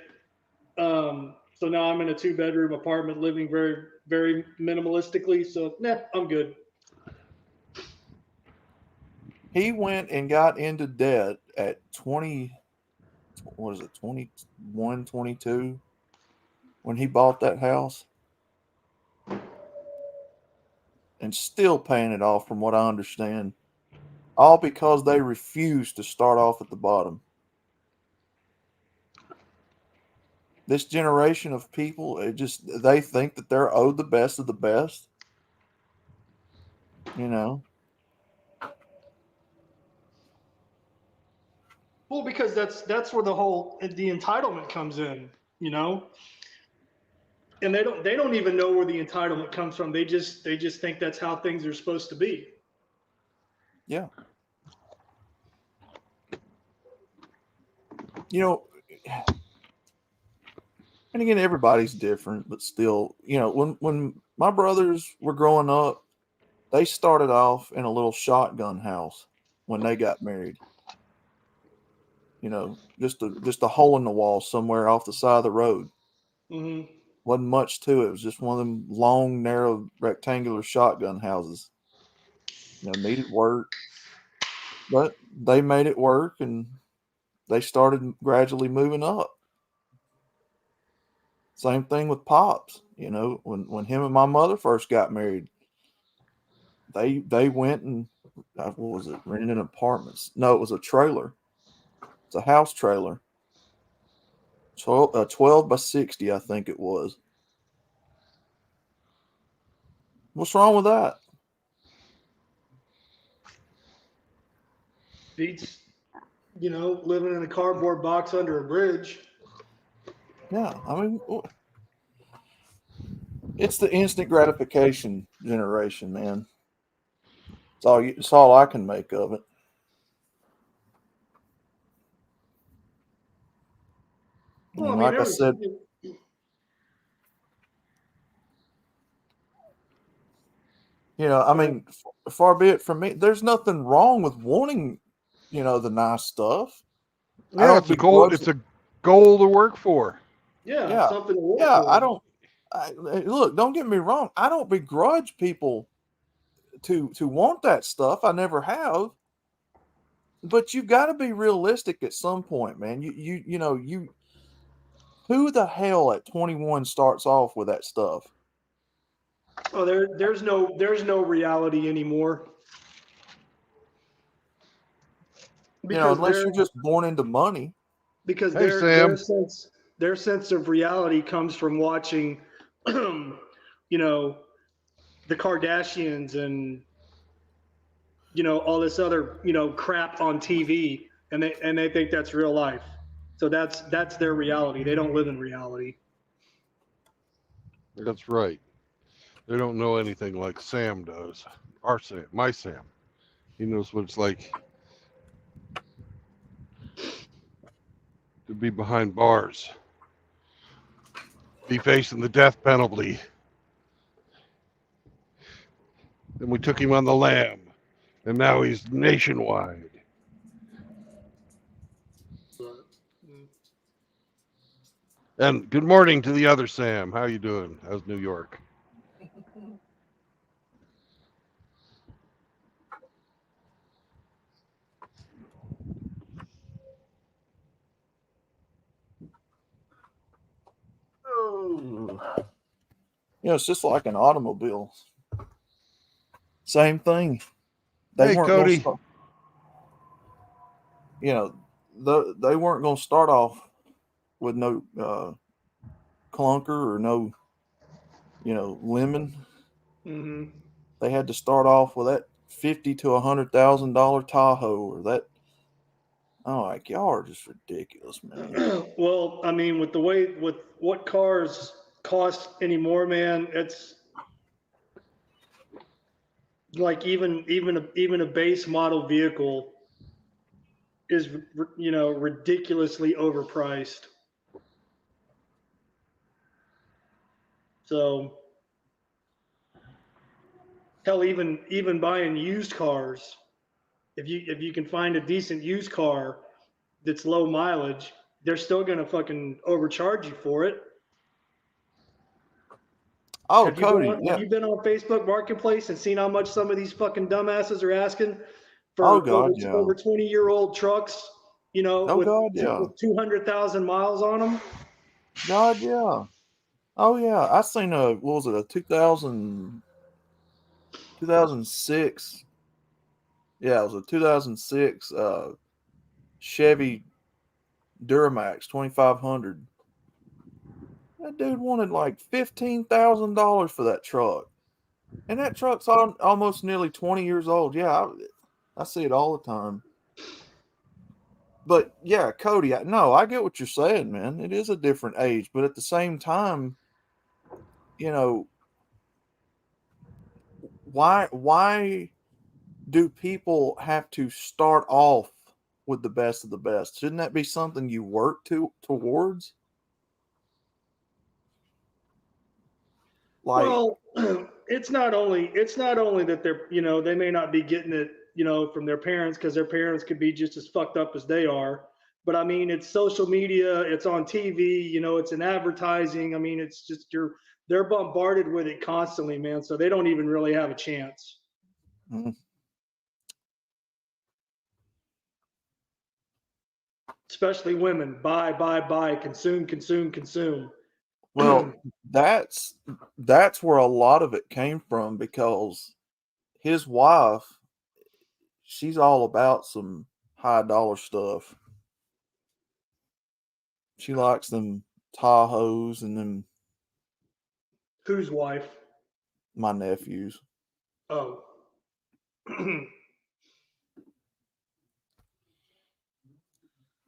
So now I'm in a 2-bedroom apartment living very, very minimalistically. So I'm good. He went and got into debt at 20, what is it, 21, 22, when he bought that house. And still paying it off, from what I understand. All because they refused to start off at the bottom. This generation of people, they think that they're owed the best of the best. You know? Well, because that's where the entitlement comes in, you know? And they don't even know where the entitlement comes from. They just think that's how things are supposed to be. Yeah. You know, and again, everybody's different, but still, you know, when my brothers were growing up, they started off in a little shotgun house when they got married. You know, just a hole in the wall somewhere off the side of the road. Mm-hmm. Wasn't much to it. It was just one of them long, narrow, rectangular shotgun houses. You know, needed work, but they made it work, and they started gradually moving up. Same thing with Pops. You know, when him and my mother first got married, they went and what was it? Rented apartments. No, it was a trailer. It's a house trailer. 12 by 60, I think it was. What's wrong with that? Beats, living in a cardboard box under a bridge. Yeah, I mean, it's the instant gratification generation, man. It's all I can make of it. Well, Like I said, I mean, far be it from me. There's nothing wrong with wanting, the nice stuff. Yeah, it's a goal. It's a goal to work for. Yeah, something to work for. Yeah, look. Don't get me wrong. I don't begrudge people to want that stuff. I never have. But you got to be realistic at some point, man. Who the hell at 21 starts off with that stuff? Oh, there's no reality anymore. Because unless you're just born into money. Because their sense of reality comes from watching, the Kardashians and all this other crap on TV, and they think that's real life. So that's their reality. They don't live in reality. That's right. They don't know anything like Sam does. My Sam. He knows what it's like to be behind bars, be facing the death penalty. Then we took him on the lam, and now he's nationwide. And good morning to the other Sam. How you doing? How's New York? It's just like an automobile. Same thing. Hey, Cody. They weren't going to start off with no clunker or no, lemon. Mm-hmm. They had to start off with that $50,000 to $100,000 Tahoe or that. Oh, like y'all are just ridiculous, man. Well, I mean, with what cars cost anymore, man, like even a base model vehicle is, you know, ridiculously overpriced. So hell, even buying used cars, if you can find a decent used car that's low mileage, they're still gonna fucking overcharge you for it. Oh, Have you been Cody, on yeah. Have you been on Facebook Marketplace and seen how much some of these fucking dumbasses are asking Oh for God, yeah. over 20-year-old trucks? You know, Oh God, yeah. with 200,000 miles on them. God, yeah. Oh yeah. I seen what was it, a 2006. Yeah, it was a 2006 Chevy Duramax 2500. That dude wanted like $15,000 for that truck, and that truck's almost nearly 20 years old. Yeah, I see it all the time. But yeah, Cody, no, I get what you're saying, man. It is a different age, but at the same time, you know, why do people have to start off with the best of the best? Shouldn't that be something you work towards? Like, Well, it's not only that they're, you know, they may not be getting it, you know, from their parents, because their parents could be just as fucked up as they are. But I mean, it's social media, it's on TV, you know, it's in advertising. I mean, it's just they're bombarded with it constantly, man. So they don't even really have a chance. mm, Especially women, buy, consume, consume, consume. well, that's where a lot of it came from, because his wife, she's all about some high dollar stuff. She likes them Tahoes and them Whose wife? my nephews. Oh.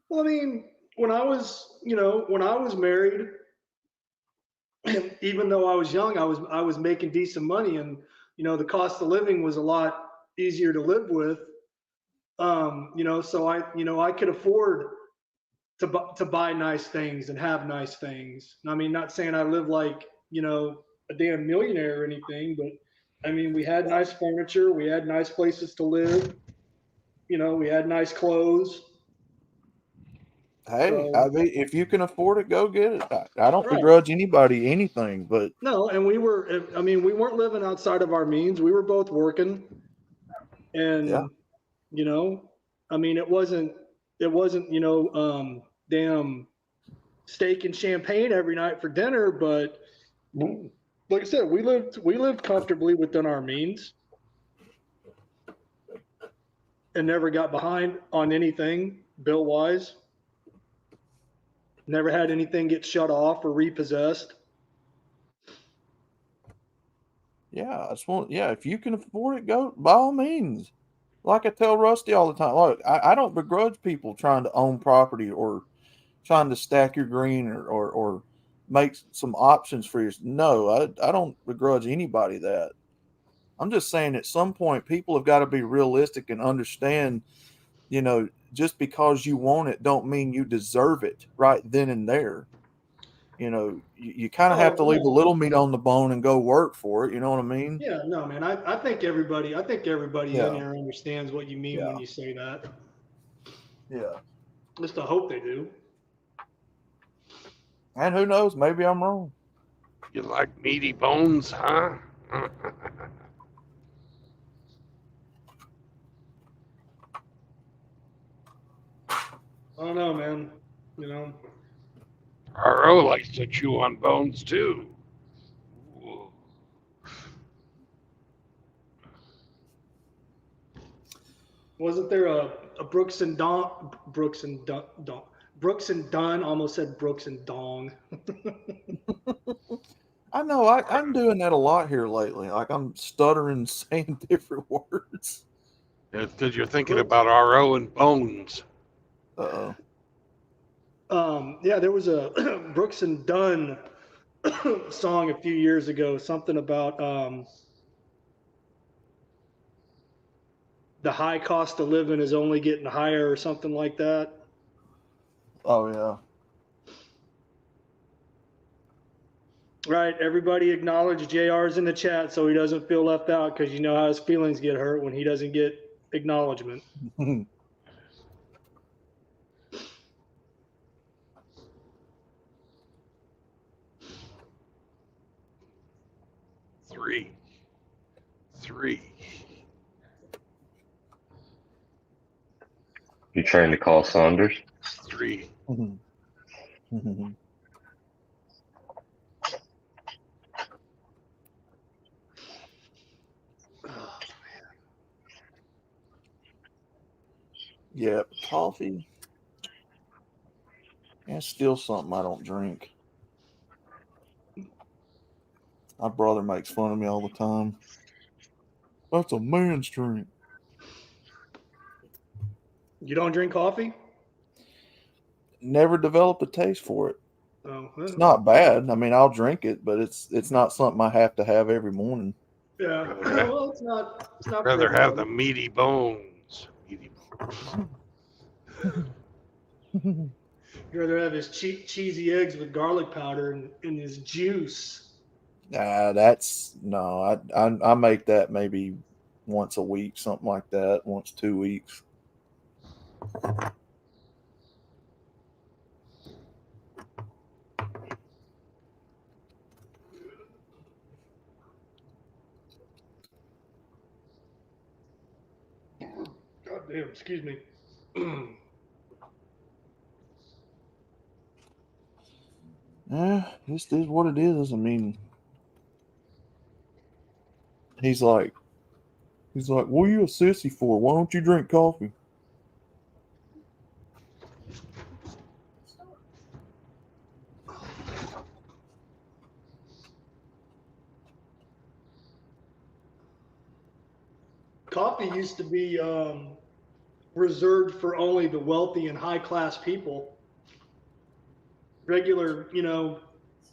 Well, I mean, when I was, you know, when I was married, even though I was young, I was making decent money, and you know, the cost of living was a lot easier to live with. You know, so I could afford to buy nice things and have nice things. I mean, not saying I live like, you know, a damn millionaire or anything, but I mean, we had nice furniture, we had nice places to live, you know, we had nice clothes. Hey, So I mean, if you can afford it, go get it. I don't right. begrudge anybody anything, but No, and I mean, we weren't living outside of our means. We were both working, yeah, and you know, I mean, it wasn't, you know, damn steak and champagne every night for dinner, but like I said, we lived comfortably within our means and never got behind on anything bill wise. Never had anything get shut off or repossessed. yeah, yeah, if you can afford it, go by all means. Like I tell Rusty all the time, look, I don't begrudge people trying to own property or trying to stack your green or make some options for you. No, I don't begrudge anybody that. I'm just saying at some point people have got to be realistic and understand, you know, just because you want it don't mean you deserve it right then and there. You know, you kind of have Oh to leave a no, little meat on the bone and go work for it. You know what I mean? yeah, no, man. I think everybody in Yeah, here understands what you mean when yeah, you say that. yeah. At least I hope they do. And who knows? Maybe I'm wrong. You like meaty bones, huh? I don't know, man. You know, RO likes to chew on bones too. Ooh. wasn't there a Brooks and Dunn, almost said Brooks and Dong. I know I'm doing that a lot here lately. Like I'm stuttering, saying different words. It's because you're thinking Brooks. about RO and bones. Uh-oh. Yeah, there was a Brooks and Dunn song a few years ago, something about the high cost of living is only getting higher or something like that. Oh yeah. Right, everybody acknowledge JR's in the chat so he doesn't feel left out, because you know how his feelings get hurt when he doesn't get acknowledgement. Three. You trying to call Saunders? 3. Yeah, coffee. That's still something I don't drink. My brother makes fun of me all the time. That's a man's drink. You don't drink coffee? Never developed a taste for it. Oh, It's not bad. I mean, I'll drink it, but it's not something I have to have every morning. Yeah. Well, it's not. It's not. Rather for have everybody. the meaty bones. You'd rather have his cheesy eggs with garlic powder and his juice. That's no. I make that maybe once a week, something like that. Once 2 weeks. God damn, excuse me. Yeah, this is what it is. I mean, he's like, what are you a sissy for? Why don't you drink coffee? Coffee used to be reserved for only the wealthy and high class people. Regular,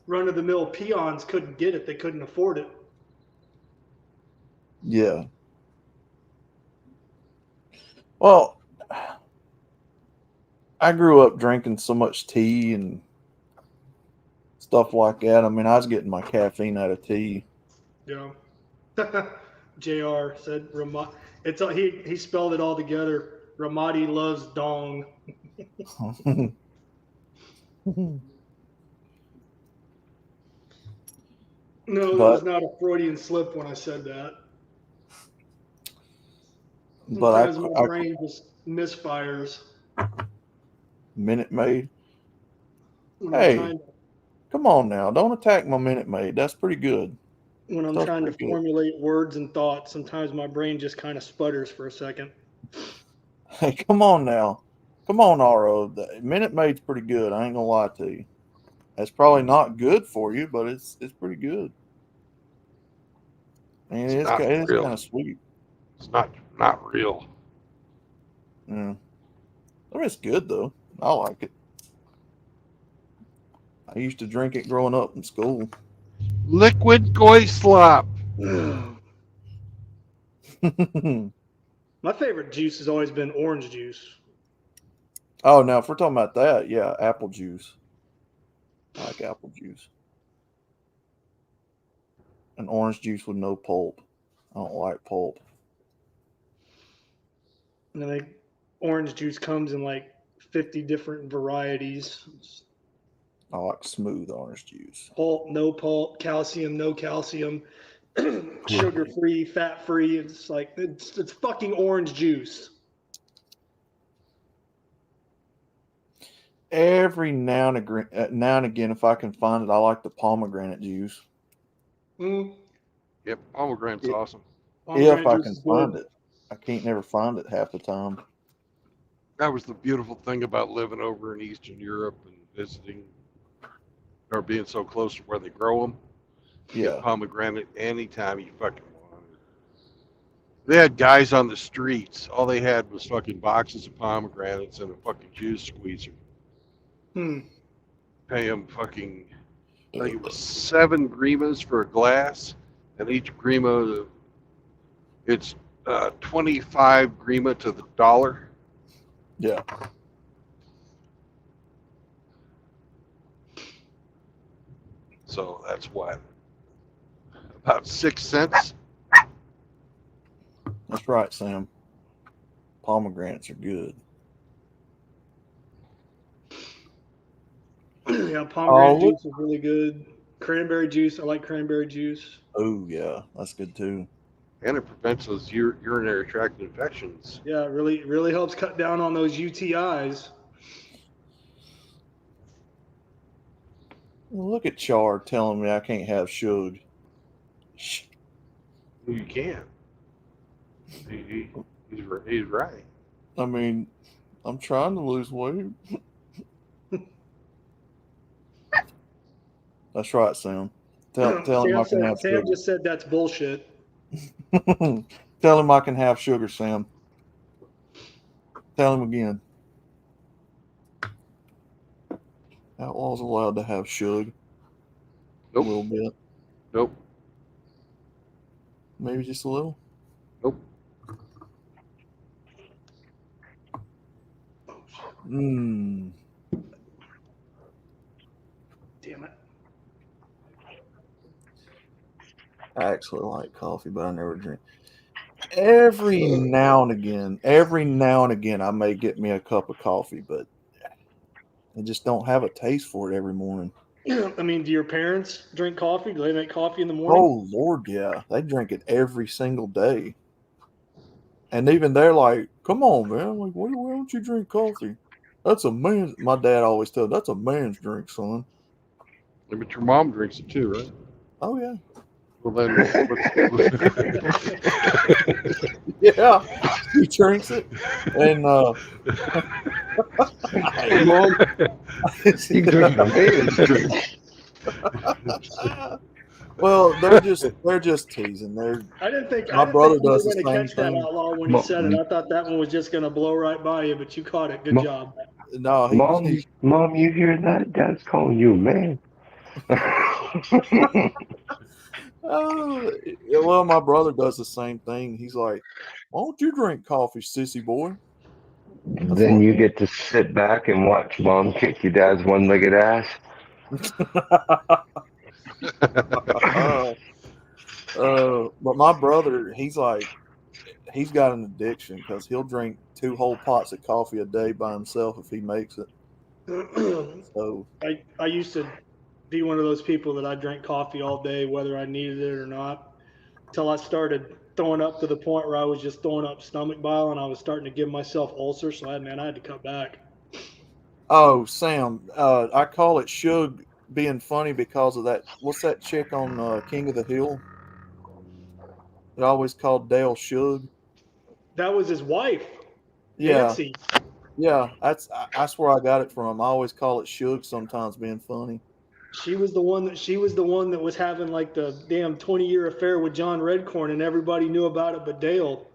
run of the mill peons couldn't get it. They couldn't afford it. Yeah. Well, I grew up drinking so much tea and stuff like that. I mean, I was getting my caffeine out of tea. Yeah. JR said it's he spelled it all together. Ramadi loves dong. No, that was not a Freudian slip when I said that. Sometimes my brain just misfires. Minute Maid. Hey, come on now. Don't attack my Minute Maid. That's pretty good. When I'm trying to formulate words and thoughts, sometimes my brain just kind of sputters for a second. Hey, come on now. Come on, RO. The Minute Maid's pretty good. I ain't gonna lie to you. That's probably not good for you, but it's pretty good. I mean, it's kind of sweet. It's not real. Yeah. I mean, it's good though. I like it. I used to drink it growing up in school. Liquid goy slop. My favorite juice has always been orange juice. Oh, now if we're talking about that, yeah, apple juice. I like apple juice. And orange juice with no pulp. I don't like pulp. And I think orange juice comes in like 50 different varieties. I like smooth orange juice. Pulp, no pulp, calcium, no calcium, sugar-free, fat-free. It's like, it's fucking orange juice. Every now and again, if I can find it, I like the pomegranate juice. Yep, pomegranate's awesome. If I can find it. I can't never find it half the time. That was the beautiful thing about living over in Eastern Europe and visiting, or being so close to where they grow them. You get pomegranate anytime you fucking want it. They had guys on the streets. All they had was fucking boxes of pomegranates and a fucking juice squeezer. Pay them fucking, I think it was 7 grimas for a glass, and each grima, it's 25 agreement to the dollar. Yeah. So that's what? About 6 cents? That's right, Sam. Pomegranates are good. Yeah, pomegranate look. juice is really good. Cranberry juice, I like cranberry juice. Oh, yeah. That's good, too. And it prevents those urinary tract infections. Yeah, it really helps cut down on those UTIs. Look at Char telling me I can't have sugar. You can. He's right. I mean, I'm trying to lose weight. That's right, Sam. Tell him I can have Sam sugar. just said that's bullshit. Tell him I can have sugar, Sam. Tell him again. Outlaw's allowed to have sugar. Nope. A little bit. Nope. Maybe just a little. Nope. Mmm. Damn it. I actually like coffee, but I never drink. Every now and again, I may get me a cup of coffee, but I just don't have a taste for it every morning. I mean, do your parents drink coffee? Do they make coffee in the morning? Oh, Lord, yeah. They drink it every single day. And even they're like, come on, man. I'm like, why don't you drink coffee? That's a man's. My dad always tells, that's a man's drink, son. Yeah, but your mom drinks it too, right? Oh, yeah. Well, then, Yeah, he drinks it. And, Mom, you drink a man's drink. well, they're just teasing. I didn't think My brother you were does the going to same catch that thing. outlaw when he said it. I thought that one was just going to blow right by you, but you caught it. Good job. No, Mom, you hear that? Dad's calling you a man. well, my brother does the same thing. He's like, why don't you drink coffee, sissy boy? Then you get to sit back and watch Mom kick your dad's one-legged ass. But my brother, he's got an addiction because he'll drink 2 whole pots of coffee a day by himself if he makes it. So I used to be one of those people that I drank coffee all day, whether I needed it or not, until I started throwing up to the point where I was just throwing up stomach bile and I was starting to give myself ulcers. So I had to cut back. Oh, Sam, I call it Suge being funny because of that. What's that chick on King of the Hill? It always called Dale Suge. That was his wife. Yeah. Nancy. Yeah, that's where I got it from. I always call it Suge sometimes being funny. She was the one that was having like the damn 20-year affair with John Redcorn, and everybody knew about it but Dale.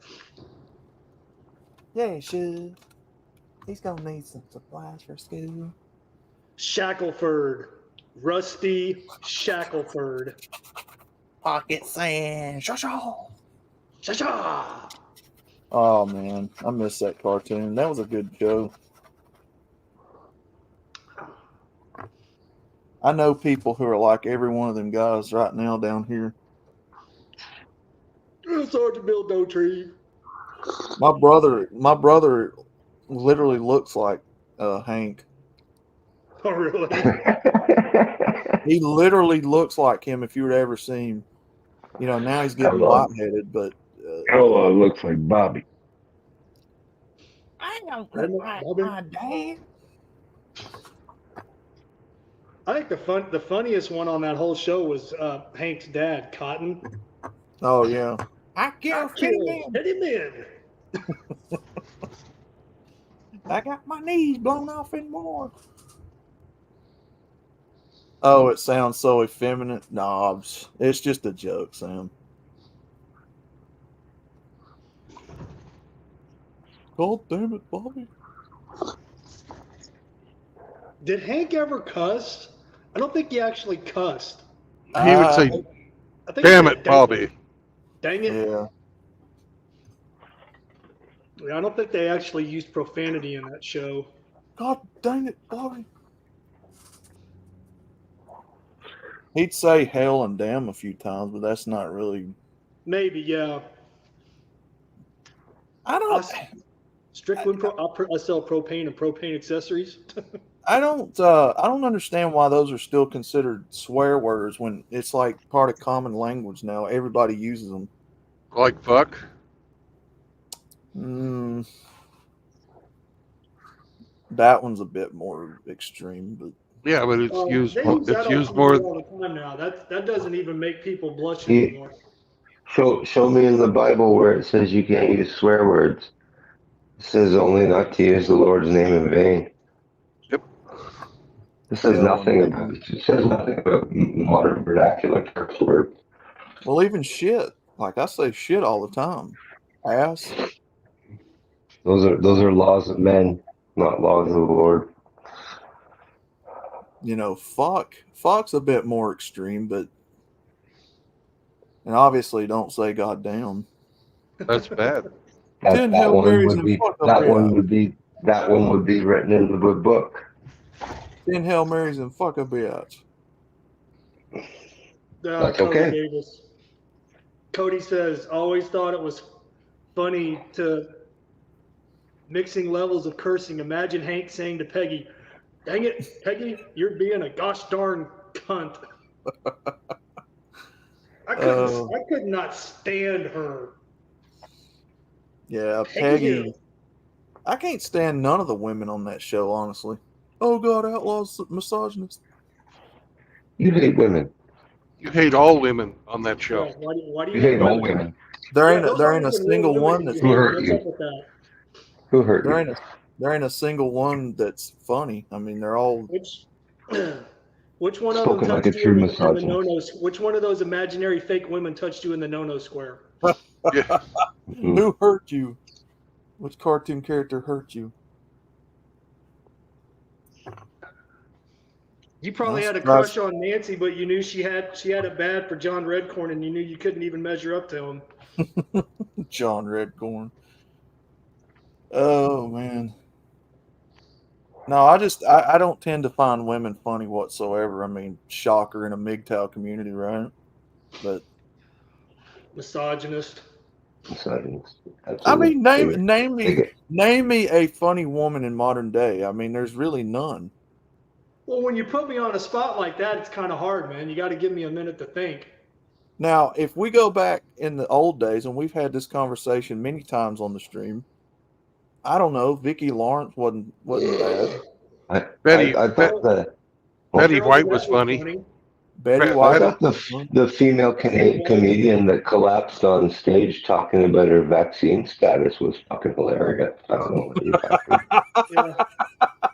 Yeah, Suge. He's gonna need some supplies for school. Shackelford. Rusty Shackelford. Pocket sand. Shasha. Cha-cha! Oh man, I miss that cartoon. That was a good show. I know people who are like every one of them guys right now down here. It's hard to build no tree. My brother literally looks like Hank. Oh, really? He literally looks like him if you were to ever see him. You know, now he's getting lightheaded, but Hello, looks like Bobby. I don't look like my dad. I think the funniest one on that whole show was Hank's dad, Cotton. Oh yeah. I killed Hit him in. I got my knees blown off and more. Oh, it sounds so effeminate. No, it's just a joke, Sam. God damn it, Bobby. Did Hank ever cuss? I don't think he actually cussed. He would say, I think damn he said, it, Bobby. Dang it. Yeah. Yeah, I don't think they actually used profanity in that show. God dang it, Bobby. He'd say hell and damn a few times, but that's not really. Maybe, yeah. I don't. Strickland, I sell propane and propane accessories. I don't understand why those are still considered swear words when it's like part of common language now. Everybody uses them. Like fuck. That one's a bit more extreme, but Yeah, but it's used. They use that It's on used TV more. all the time now. That doesn't even make people blush He- anymore. Show me in the Bible where it says you can't use swear words. It says only not to use the Lord's name in vain. Yep. This says Yeah, nothing about. It says nothing about modern vernacular curse words. well, even shit. Like I say shit all the time. Ass. Those are laws of men, not laws of the Lord. You know, fuck. Fuck's a bit more extreme, but and obviously don't say goddamn. That's bad. 10 That Hail one Marys would and be fuck a that one bitch. would be written in the good book. 10 Hail Marys and fuck a bitch. That's Cody okay. Davis. Cody says, always thought it was funny to mixing levels of cursing. Imagine Hank saying to Peggy, "Dang it, Peggy, you're being a gosh darn cunt." I could not stand her. Yeah, Peggy Peggy. Hill. I can't stand none of the women on that show, honestly. Oh God, outlaws misogynist. You hate women. You hate all women on that Yeah, show. why do You you hate hate all women? women. There Yeah, ain't those there aren't ain't a even real single women one that that's you Who hate. hurt What's you? up with that? Who hurt there you? ain't a single one that's funny. I mean, they're all Which one of them Spoken like a touched you true in the misogynist. no-no? Which one of those imaginary fake women touched you in the no-no square? Yeah. who hurt you? Which cartoon character hurt you? You probably That's had a crush on Nancy, but you knew she had it bad for John Redcorn, and you knew you couldn't even measure up to him. John Redcorn. Oh man. No, I don't tend to find women funny whatsoever. I mean, shocker in a MGTOW community, right? But Misogynist. Misogynist. I mean, Absolutely. name me a funny woman in modern day. I mean, there's really none. Well, when you put me on a spot like that, it's kind of hard, man. You got to give me a minute to think. Now, if we go back in the old days, and we've had this conversation many times on the stream, I don't know. Vicki Lawrence wasn't bad. Betty I thought that. Betty Carol White Burnett was funny. Betty Be- I White. thought the female comedian that collapsed on stage talking about her vaccine status was fucking hilarious. I don't know what you're talking about.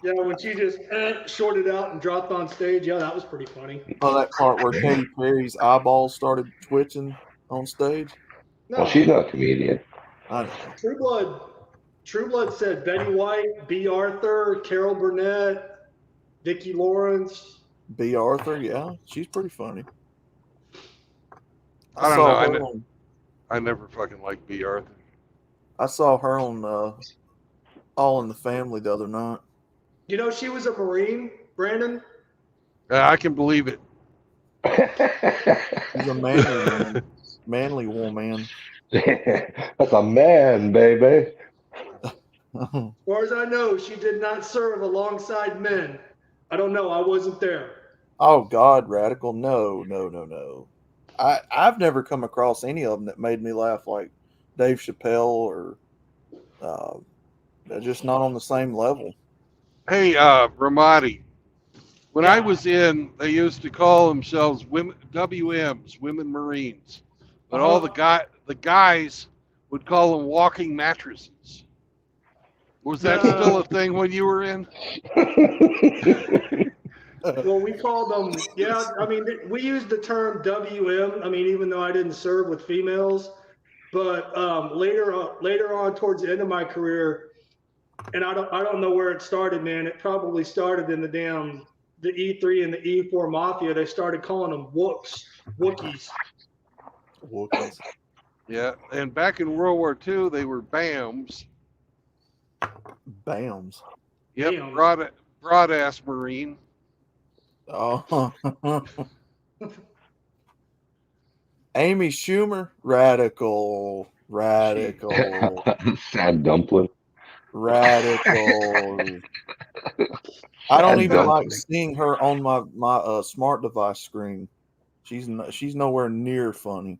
Yeah, when she just shorted out and dropped on stage, yeah, that was pretty funny. Oh, that part where Katy Perry's eyeballs started twitching on stage. No, Well, she's not a comedian. I know. True Blood said Betty White, B. Arthur, Carol Burnett, Vicki Lawrence. B. Arthur, yeah, she's pretty funny. I don't know. I never fucking liked B. Arthur. I saw her on All in the Family the other night. You know, she was a Marine, Brandon. I can believe it. She's a manly woman. That's a man, baby. As far as I know, she did not serve alongside men. I don't know. I wasn't there. Oh God, Radical! No. I've never come across any of them that made me laugh like Dave Chappelle or they're just not on the same level. Hey, Ramadi. When I was in, they used to call themselves women WMs, Women Marines, but all the guys would call them walking mattresses. Was that still a thing when you were in? Well, we called them, yeah, I mean, we used the term WM. I mean, even though I didn't serve with females, but later on towards the end of my career, and I don't know where it started, man. It probably started in the E3 and the E4 Mafia. They started calling them Wookiees. Wookiees. Yeah, and back in World War II, they were BAMs, Bams. Yep, Damn. broad ass Marine. Oh. Amy Schumer, radical. Sad dumpling. Radical. I don't even like seeing her on my smart device screen. She's nowhere near funny.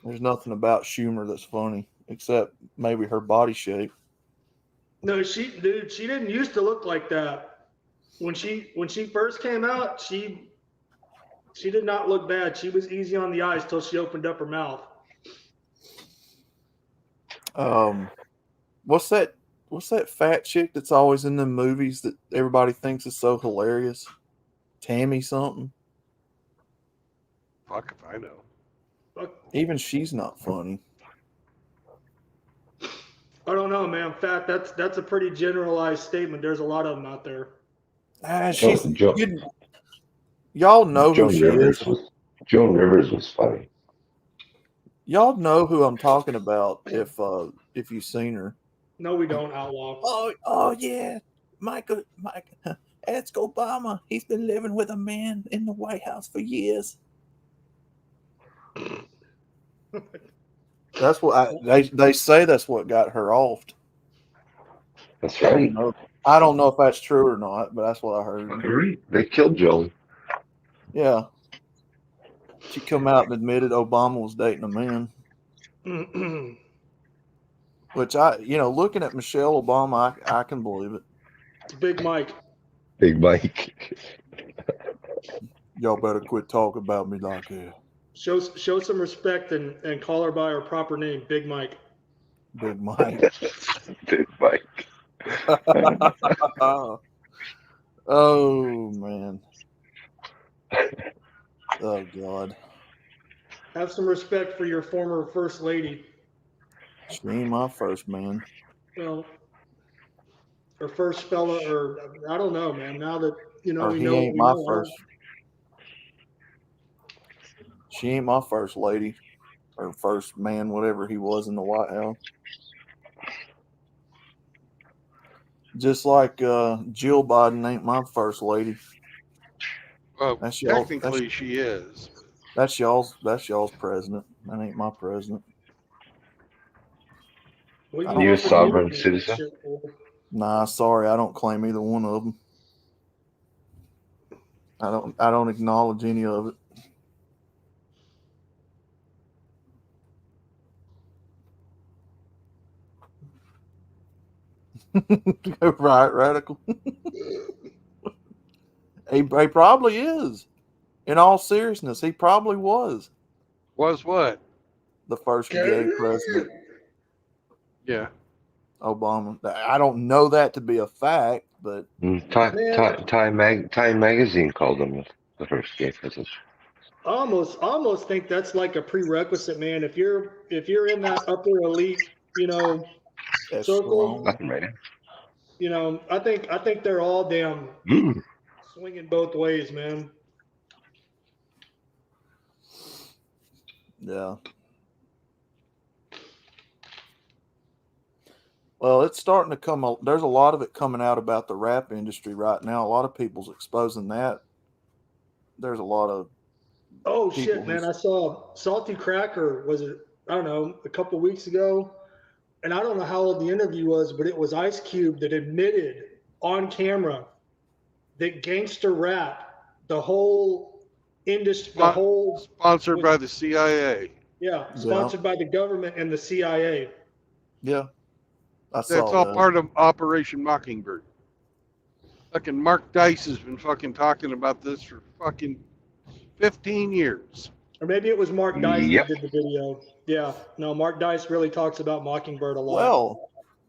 There's nothing about Schumer that's funny except maybe her body shape. No, she didn't used to look like that. When she first came out, she did not look bad. She was easy on the eyes till she opened up her mouth. What's that fat chick that's always in the movies that everybody thinks is so hilarious? Tammy something. Fuck if I know. Even she's not funny. I don't know, man. Fat. That's a pretty generalized statement. There's a lot of them out there. Y'all know who she is. Joan Rivers was funny. Y'all know who I'm talking about if you've seen her. No, we don't, Outlaw. Oh yeah, Michael, ask Obama. He's been living with a man in the White House for years. That's what they say. That's what got her offed. That's right. I don't know if that's true or not, but that's what I heard. They killed Joan. Yeah. She come out and admitted Obama was dating a man. Which looking at Michelle Obama, I can believe it. Big Mike. Big Mike. Y'all better quit talking about me like that. Show some respect and call her by her proper name, Big Mike. Big Mike. Big Mike. Oh man. Oh God. Have some respect for your former first lady. She ain't my first man. Well, or first fella, or I don't know, man. Now that we know, He ain't my first. She ain't my first lady or first man, whatever he was in the White House. Just like Jill Biden ain't my first lady. Well, technically she is. That's y'all's president. That ain't my president. You a sovereign citizen? Nah, sorry, I don't claim either one of them. I don't acknowledge any of it. Right, radical. He probably is. In all seriousness, he probably was. Was what? The first gay president. Yeah. Obama. I don't know that to be a fact, but Time magazine called him the first gay president. I almost think that's like a prerequisite, man. If you're in that upper elite, circle, Right. I think they're all damn swinging both ways, man. Yeah. Well, it's starting to come. There's a lot of it coming out about the rap industry right now. A lot of people's exposing that. There's a lot of. Oh shit, man! I saw Salty Cracker. Was it? I don't know. A couple weeks ago, and I don't know how old the interview was, but it was Ice Cube that admitted on camera that gangster rap, the whole industry, sponsored by the CIA. Yeah, sponsored by the government and the CIA. Yeah. That's all part of Operation Mockingbird. Fucking Mark Dice has been fucking talking about this for fucking 15 years. Or maybe it was Mark Dice that did the video. Yeah. No, Mark Dice really talks about Mockingbird a lot.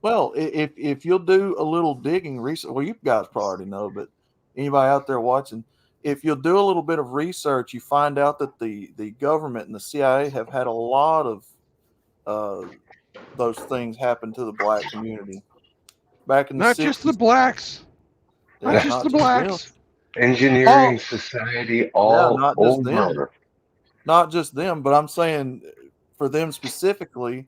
Well, if you'll do a little digging research, well, you guys probably know, but anybody out there watching, if you'll do a little bit of research, you find out that the government and the CIA have had a lot of those things happen to the black community back in the 60s. Not just the blacks. Not just the blacks. Engineering society all over. Not just them, but I'm saying for them specifically,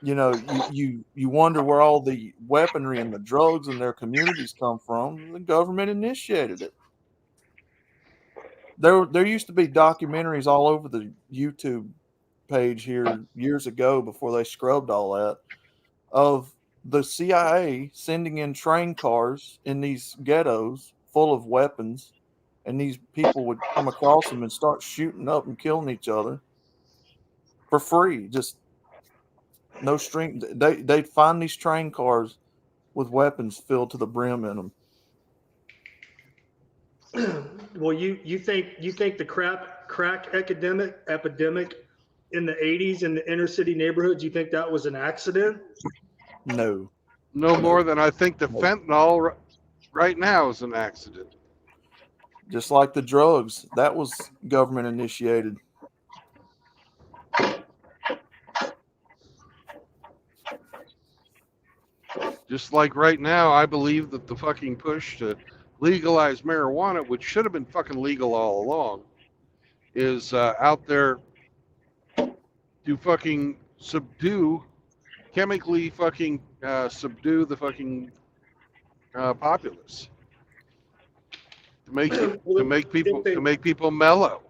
you wonder where all the weaponry and the drugs in their communities come from. The government initiated it. There used to be documentaries all over the YouTube page here years ago before they scrubbed all that of the CIA sending in train cars in these ghettos full of weapons, and these people would come across them and start shooting up and killing each other for free. Just no string. They'd find these train cars with weapons filled to the brim in them. Well, you think the crack epidemic in the 80s in the inner city neighborhoods, you think that was an accident? No. No more than I think the fentanyl right now is an accident. Just like the drugs, that was government initiated. Just like right now, I believe that the fucking push to legalize marijuana, which should have been fucking legal all along, is out there to fucking chemically fucking subdue the fucking populace, to make people mellow.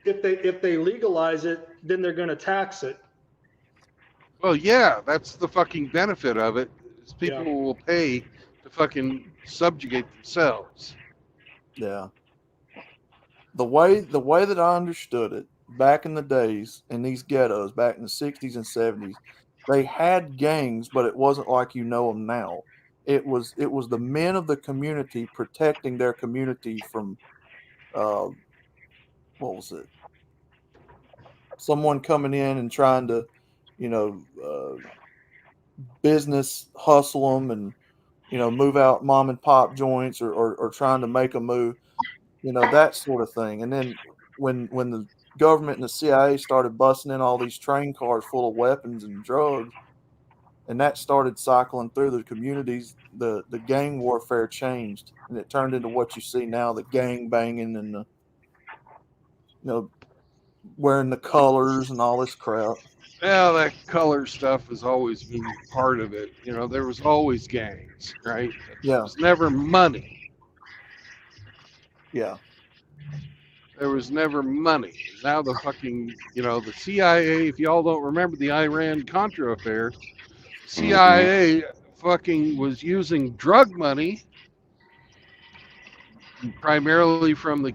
If they legalize it, then they're going to tax it. Well, yeah, that's the fucking benefit of it. Is people will pay to fucking subjugate themselves. Yeah. The way that I understood it back in the days in these ghettos, back in the 60s and 70s, they had gangs, but it wasn't like you know them now. It was the men of the community protecting their community from what was it? Someone coming in and trying to, business hustle them and, move out mom and pop joints or trying to make a move, that sort of thing. And then when the government and the CIA started busting in all these train cars full of weapons and drugs, and that started cycling through the communities, the gang warfare changed, and it turned into what you see now, the gang banging and the, wearing the colors and all this crap. Well, that color stuff has always been part of it. There was always gangs, right? Yeah. There was never money. Yeah. There was never money. Now the fucking, the CIA, if y'all don't remember the Iran-Contra affair, CIA fucking was using drug money, primarily from the,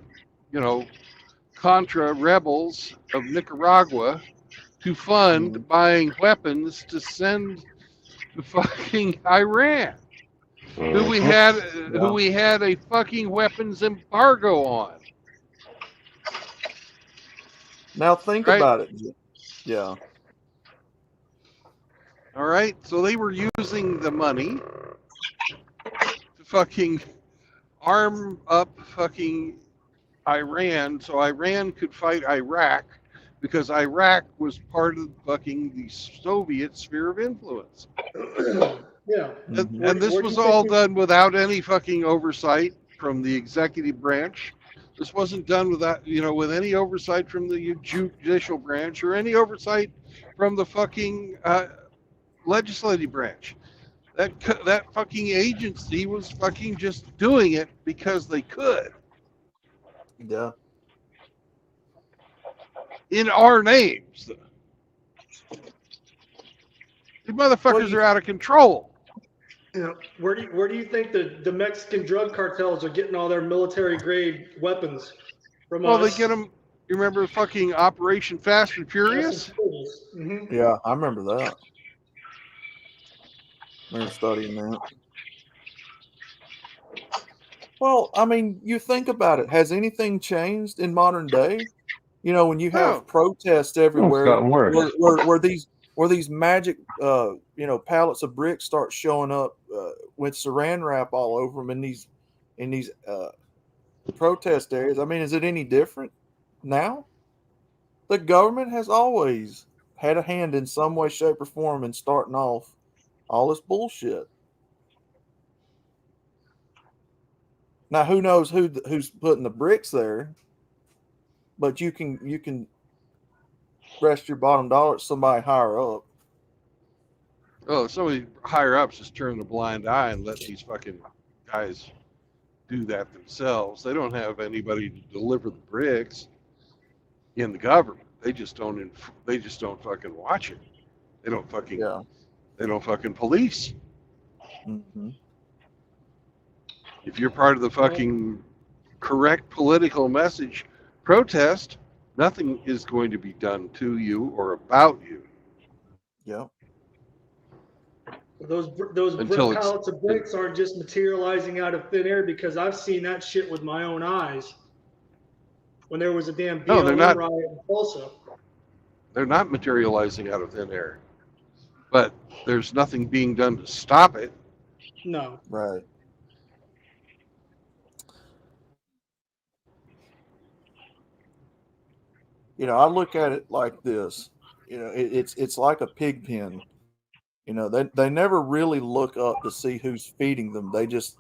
Contra rebels of Nicaragua, to fund buying weapons to send to fucking Iran, who we had a fucking weapons embargo on. Now think about it. Yeah. All right, so they were using the money to fucking arm up fucking Iran so Iran could fight Iraq, because Iraq was part of fucking the Soviet sphere of influence. Yeah. And this was all done without any fucking oversight from the executive branch. This wasn't done without, with any oversight from the judicial branch or any oversight from the fucking legislative branch. That fucking agency was fucking just doing it because they could. Yeah. In our names. These motherfuckers are out of control. Where do you think the Mexican drug cartels are getting all their military grade weapons from? Well, they get them. You remember fucking Operation Fast and Furious? Mm-hmm. Yeah, I remember that. I remember studying that. Well, I mean, you think about it. Has anything changed in modern day? When you have protests everywhere, it's gotten worse. where these magic, pallets of bricks start showing up with saran wrap all over them in these protest areas. I mean, is it any different now? The government has always had a hand in some way, shape, or form in starting off all this bullshit. Now, who knows who's putting the bricks there? But you can rest your bottom dollar at somebody higher up. Oh, somebody higher ups just turn a blind eye and let these fucking guys do that themselves. They don't have anybody to deliver the bricks in the government. They just don't. They just don't fucking watch it. They don't fucking. Yeah. They don't fucking police. Mm-hmm. If you're part of the fucking correct political message protest, nothing is going to be done to you or about you. Yep. Those Until it's- pallets of bricks aren't just materializing out of thin air, because I've seen that shit with my own eyes. When there was a damn No, they're BLM not. riot in Tulsa. They're not materializing out of thin air, but there's nothing being done to stop it. No. Right. You know, I look at it like this. You know, it's like a pig pen. You know, they never really look up to see who's feeding them. They just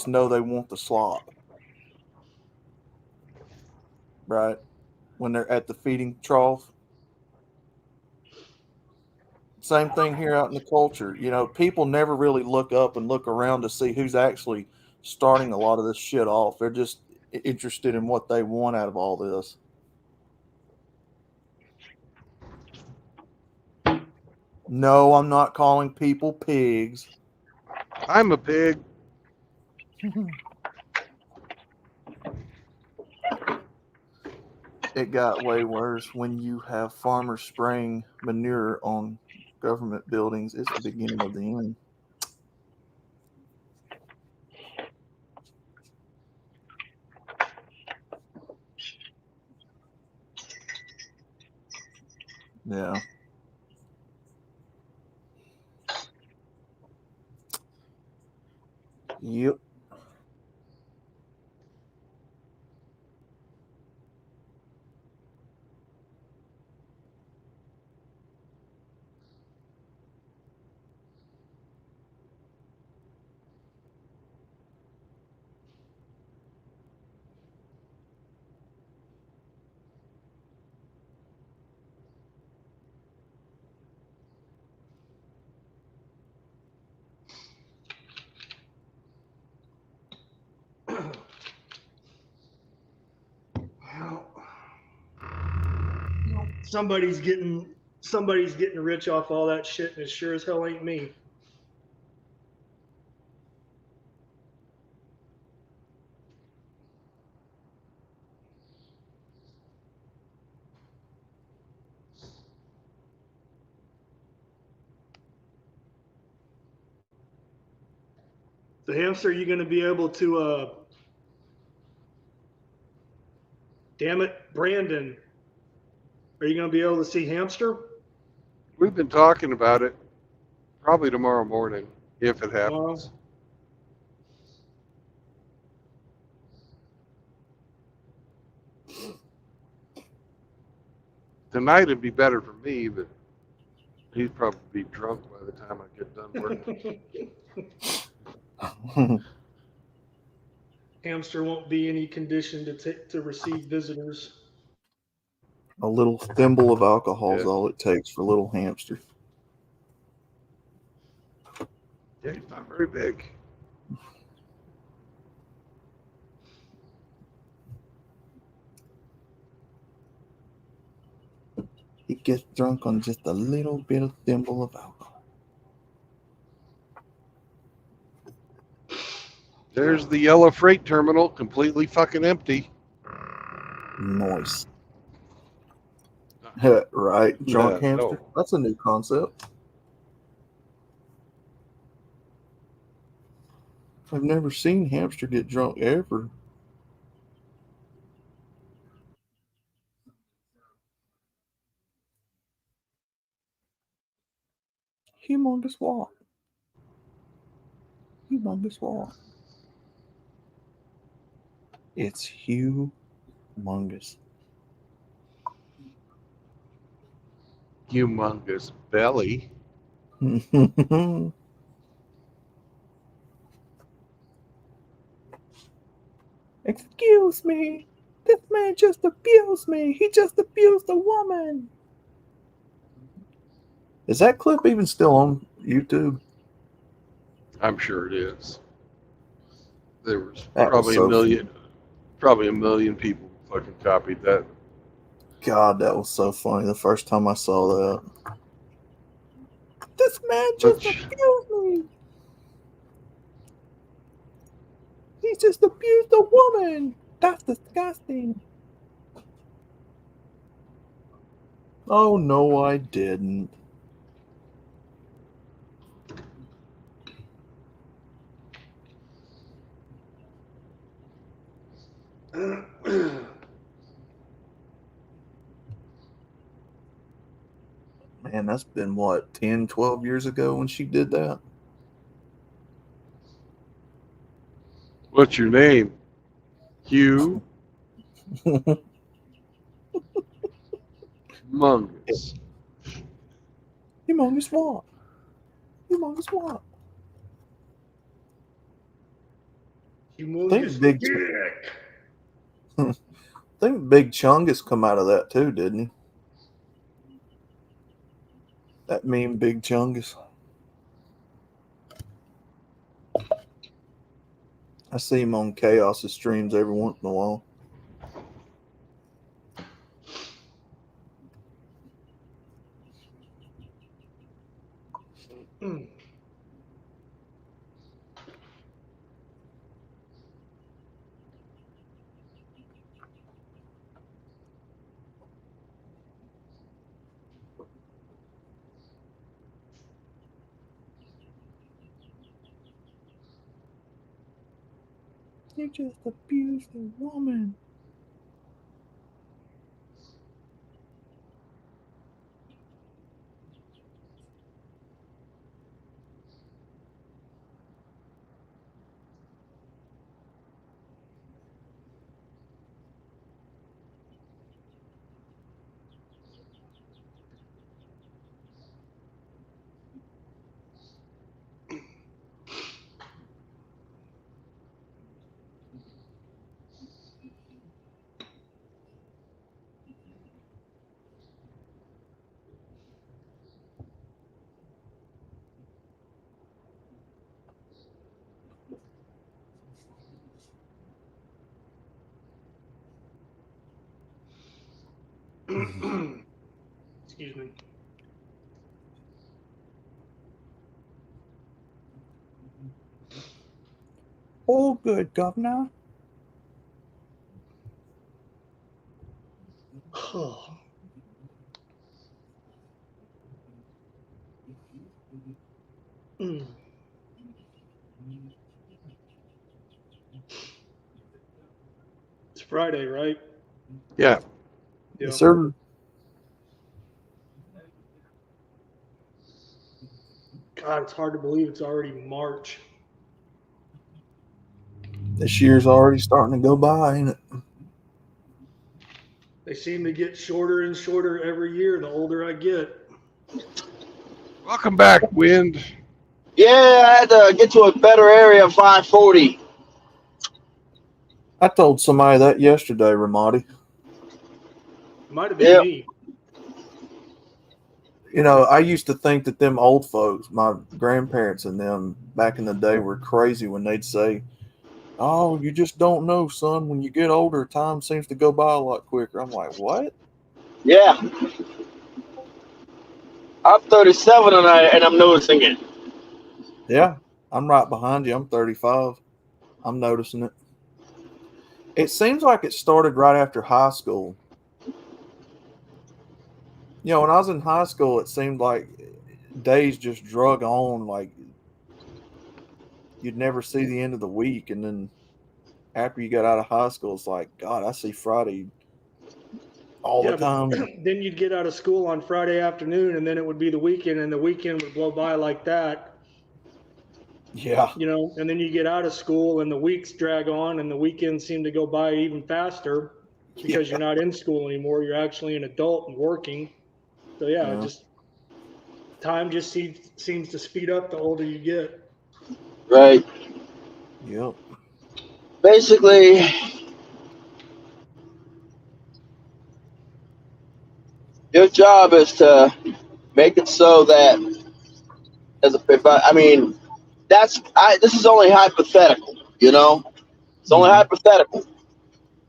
know they want the slop. Right? When they're at the feeding trough. Same thing here out in the culture. You know, people never really look up and look around to see who's actually starting a lot of this shit off. They're just interested in what they want out of all this. No, I'm not calling people pigs. I'm a pig. It got way worse when you have farmers spraying manure on government buildings. It's the beginning of the end. Yeah. Yep. Somebody's getting rich off all that shit, and it sure as hell ain't me. The hamster, are you going to be able to? Damn it, Brandon. Are you going to be able to see hamster? We've been talking about it. Probably tomorrow morning, if it happens. Tonight would be better for me, but he'd probably be drunk by the time I get done working. Hamster won't be any condition to receive visitors. A little thimble of alcohol is all it takes for little hamster. Yeah, he's not very big. He gets drunk on just a little bit of thimble of alcohol. There's the yellow freight terminal, completely fucking empty. Nice. Right, drunk hamster. No. That's a new concept. I've never seen hamster get drunk ever. Humongous walk. Humongous walk. It's humongous. Humongous belly. Excuse me. This man just abused me. He just abused a woman. Is that clip even still on YouTube. I'm sure it is. There was That was probably a million people fucking copied that. God, that was so funny the first time I saw that. This man just Which, abused me. He just abused a woman. That's disgusting. Oh, no, I didn't. Man, that's been what, 10, 12 years ago when she did that? what's your name? Hugh Mungus. Humongous what? Humongous what? Humongous Big- dick. I think Big Chungus come out of that too, didn't he? That meme, Big Chungus. I see him on Chaos's streams every once in a while. Mm. You just abused a woman. Excuse me. All good, Governor. Oh. Mm. It's Friday, right? Yeah. Yes, sir. God, it's hard to believe it's already March. This year's already starting to go by, ain't it? They seem to get shorter and shorter every year the older I get. Welcome back, Wind. Yeah, I had to get to a better area of 540. I told somebody that yesterday, Ramadi. Might have been me. You know, I used to think that them old folks, my grandparents and them back in the day, were crazy when they'd say, "Oh, you just don't know, son. When you get older, time seems to go by a lot quicker." I'm like, what? Yeah. I'm 37 and I'm noticing it. Yeah, I'm right behind you. I'm 35. I'm noticing it. It seems like it started right after high school. You know, when I was in high school, it seemed like days just drug on, like you'd never see the end of the week. And then after you got out of high school, it's like, God, I see Friday all the time. Then you'd get out of school on Friday afternoon, and then it would be the weekend, and the weekend would blow by like that. Yeah. You know, and then you get out of school, and the weeks drag on, and the weekends seem to go by even faster because you're not in school anymore. You're actually an adult and working. So yeah. Just time just seems to speed up the older you get. Right. Yep. Basically, your job is to make it so that I mean, this is only hypothetical, you know. It's only hypothetical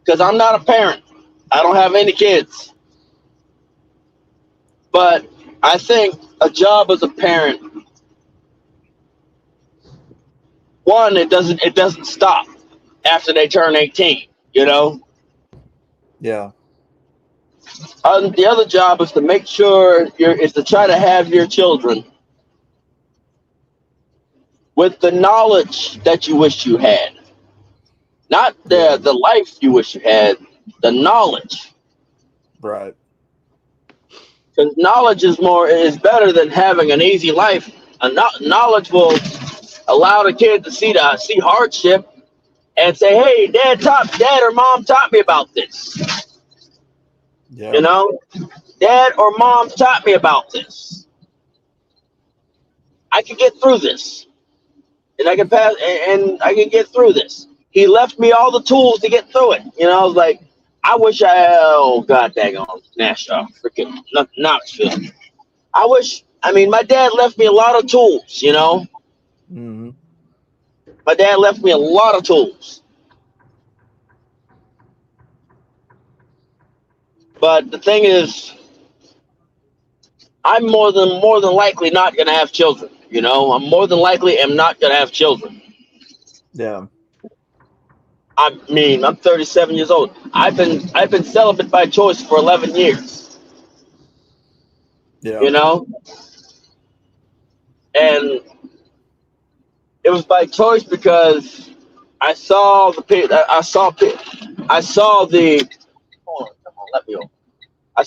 because I'm not a parent. I don't have any kids, but I think a job as a parent, one, it doesn't stop after they turn 18, you know. Yeah. The other job is to make sure is to try to have your children with the knowledge that you wish you had, not the life you wish you had, the knowledge. Right. Because knowledge is better than having an easy life. Knowledge will allow the kid to see hardship and say, "Hey, dad or mom taught me about this." Yeah. You know, dad or mom taught me about this. I can get through this, and I can pass, and I can get through this. He left me all the tools to get through it. You know, I was like, I wish oh god dang on Nashville, freaking Knoxville. I mean, my dad left me a lot of tools, you know. Mm-hmm. My dad left me a lot of tools. But the thing is, I'm more than likely not going to have children, you know. I'm more than likely am not going to have children. Yeah. I mean, I'm 37 years old. I've been celibate by choice for 11 years. Yeah. You know? And it was by choice because I saw the hold on, come on, let me go. I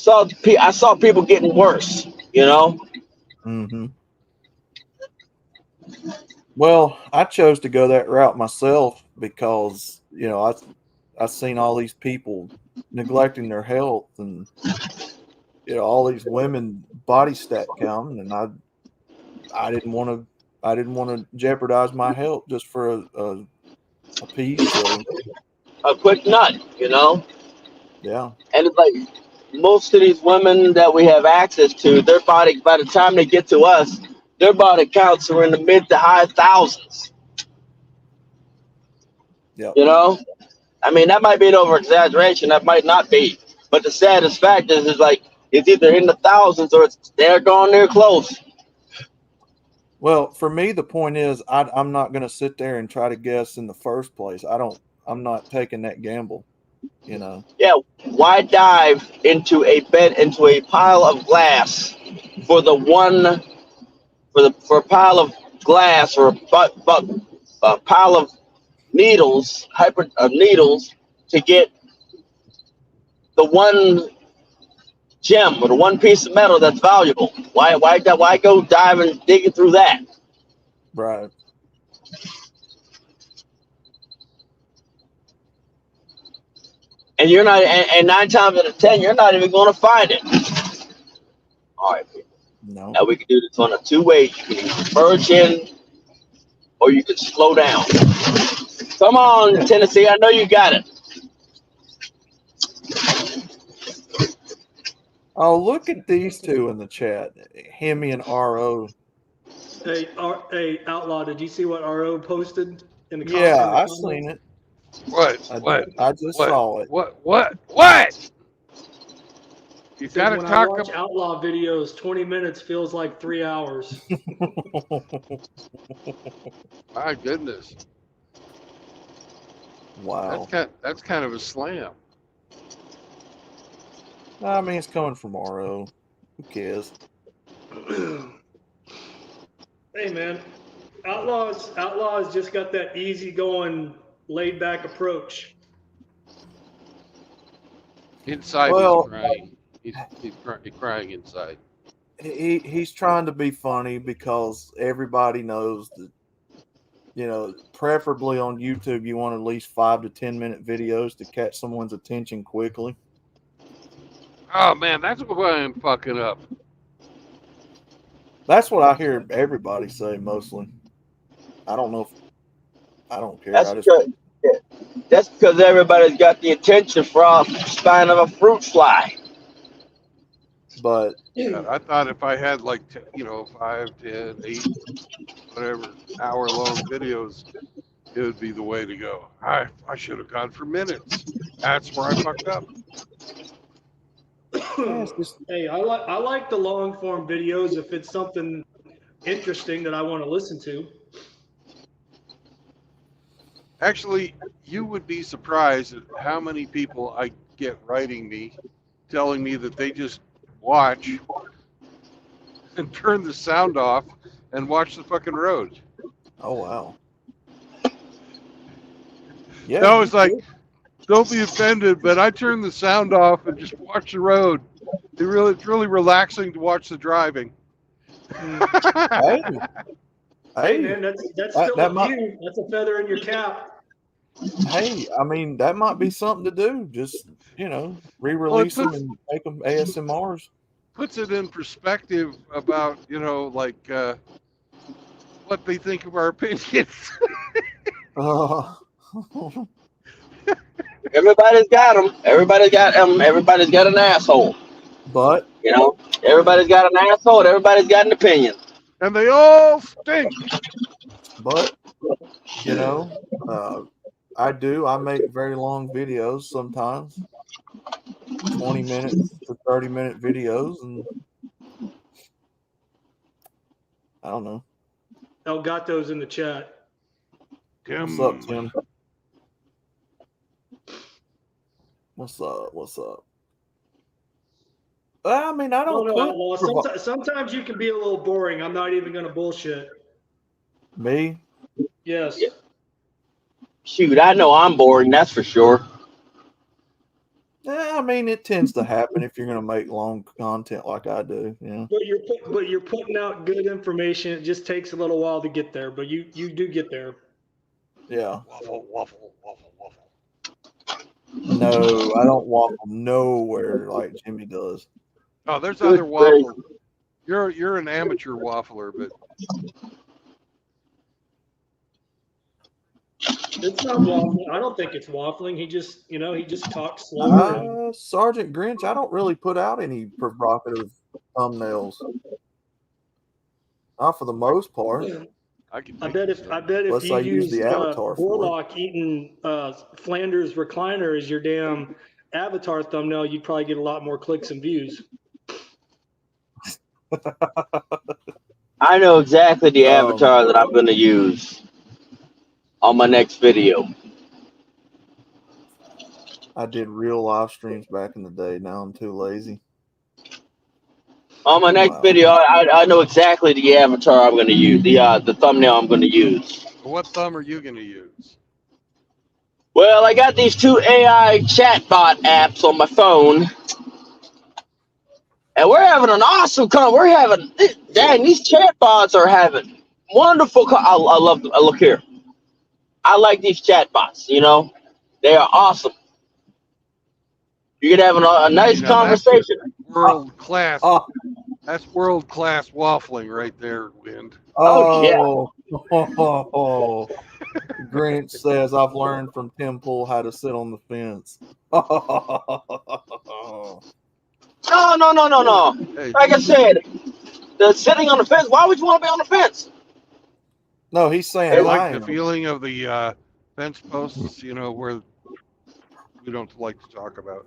saw people getting worse, you know? Mm-hmm. Well, I chose to go that route myself because, you know, I seen all these people neglecting their health and, you know, all these women body stat counting, and I didn't want to jeopardize my health just for a piece. So A quick nut, you know? yeah. And it's like most of these women that we have access to, their body, by the time they get to us, their body counts are in the mid to high thousands. Yep. You know, I mean, that might be an over exaggeration. That might not be. But the saddest fact is like it's either in the thousands or they're going there close. Well, for me, the point is I'm not going to sit there and try to guess in the first place. I'm not taking that gamble, you know. Yeah, why dive into a pile of glass for a pile of glass or a pile of needles, needles to get the one gem or the one piece of metal that's valuable. Why go diving digging through that? Right. And you're not, and 9 times out of 10, you're not even going to find it. All right, No. now we can do this on a two-way. You can either merge in, or you can slow down. Come on, Tennessee, I know you got it. Oh, look at these two in the chat, Hemi and RO. Hey, Outlaw, did you see what RO posted in the Yeah, in the I comments? seen it. What? I just saw it. What? You Said, gotta when I talk watch about. Outlaw videos, 20 minutes feels like 3 hours. My goodness, Wow. that's kind of a slam. I mean, it's coming from RO. Who cares? Hey, man, Outlaws just got that easygoing, laid-back approach. Inside, Well, he's crying. He's crying inside. he's trying to be funny because everybody knows that, you know, preferably on YouTube, you want at least 5 to 10 minute videos to catch someone's attention quickly. Oh man, that's why I'm fucking up. That's what I hear everybody say mostly. I don't know if I don't care. That's because everybody's got the attention span of a fruit fly. But I thought if I had like 5, 10, 8, whatever hour-long videos, it would be the way to go. I should have gone for minutes. That's where I fucked up. yeah, it's just, Hey, I like the long form videos if it's something interesting that I want to listen to. Actually, you would be surprised at how many people I get writing me, telling me that they just watch and turn the sound off and watch the fucking road. oh wow. Yeah, No, you it's like, should. don't be offended, but I turn the sound off and just watch the road. It's really relaxing to watch the driving. Hey, Hey man, that's still that a might, view. That's a feather in your cap. hey, I mean, that might be something to do. Just, Well, re-release them and make them ASMRs. puts it in perspective about, what they think of our opinions. Everybody's got them. Everybody's got an asshole. But Everybody's got an asshole. Everybody's got an opinion. And they all stink. I make very long videos sometimes, 20 minutes to 30-minute videos, and I don't know. El Gato's in the chat. What's up, Tim? What's up? I mean, I don't know. Sometimes you can be a little boring. I'm not even going to bullshit. Me? Yes. Yeah. Shoot, I know I'm boring. That's for sure. Yeah, I mean, it tends to happen if you're going to make long content like I do. Yeah. But you're putting out good information. It just takes a little while to get there, but you do get there. Yeah. Waffle. No, I don't waffle nowhere like Jimmy does. Oh, there's other waffle. You're an amateur waffler, but it's not waffling. I don't think it's waffling. He just talks slower. Sergeant Grinch, I don't really put out any provocative thumbnails. Not for the most part. I bet if Unless you I use the avatar for Warlock eating Flanders recliner as your damn avatar thumbnail, you'd probably get a lot more clicks and views. I know exactly the avatar that I'm going to use on my next video. I did real live streams back in the day. Now I'm too lazy. On my next video, I know exactly the avatar I'm going to use, the thumbnail I'm going to use. What thumb are you going to use? Well, I got these 2 AI chatbot apps on my phone, and we're having an awesome these chatbots are having wonderful. I love them. Look here. I like these chatbots. They are awesome. You can have a nice conversation. World class. That's world class waffling right there, Wind. Oh yeah. Grinch says I've learned from Tim Pool how to sit on the fence. No. Hey. Like I said, the sitting on the fence. Why would you want to be on the fence? No, he's saying I like the feeling of the fence posts. Where we don't like to talk about.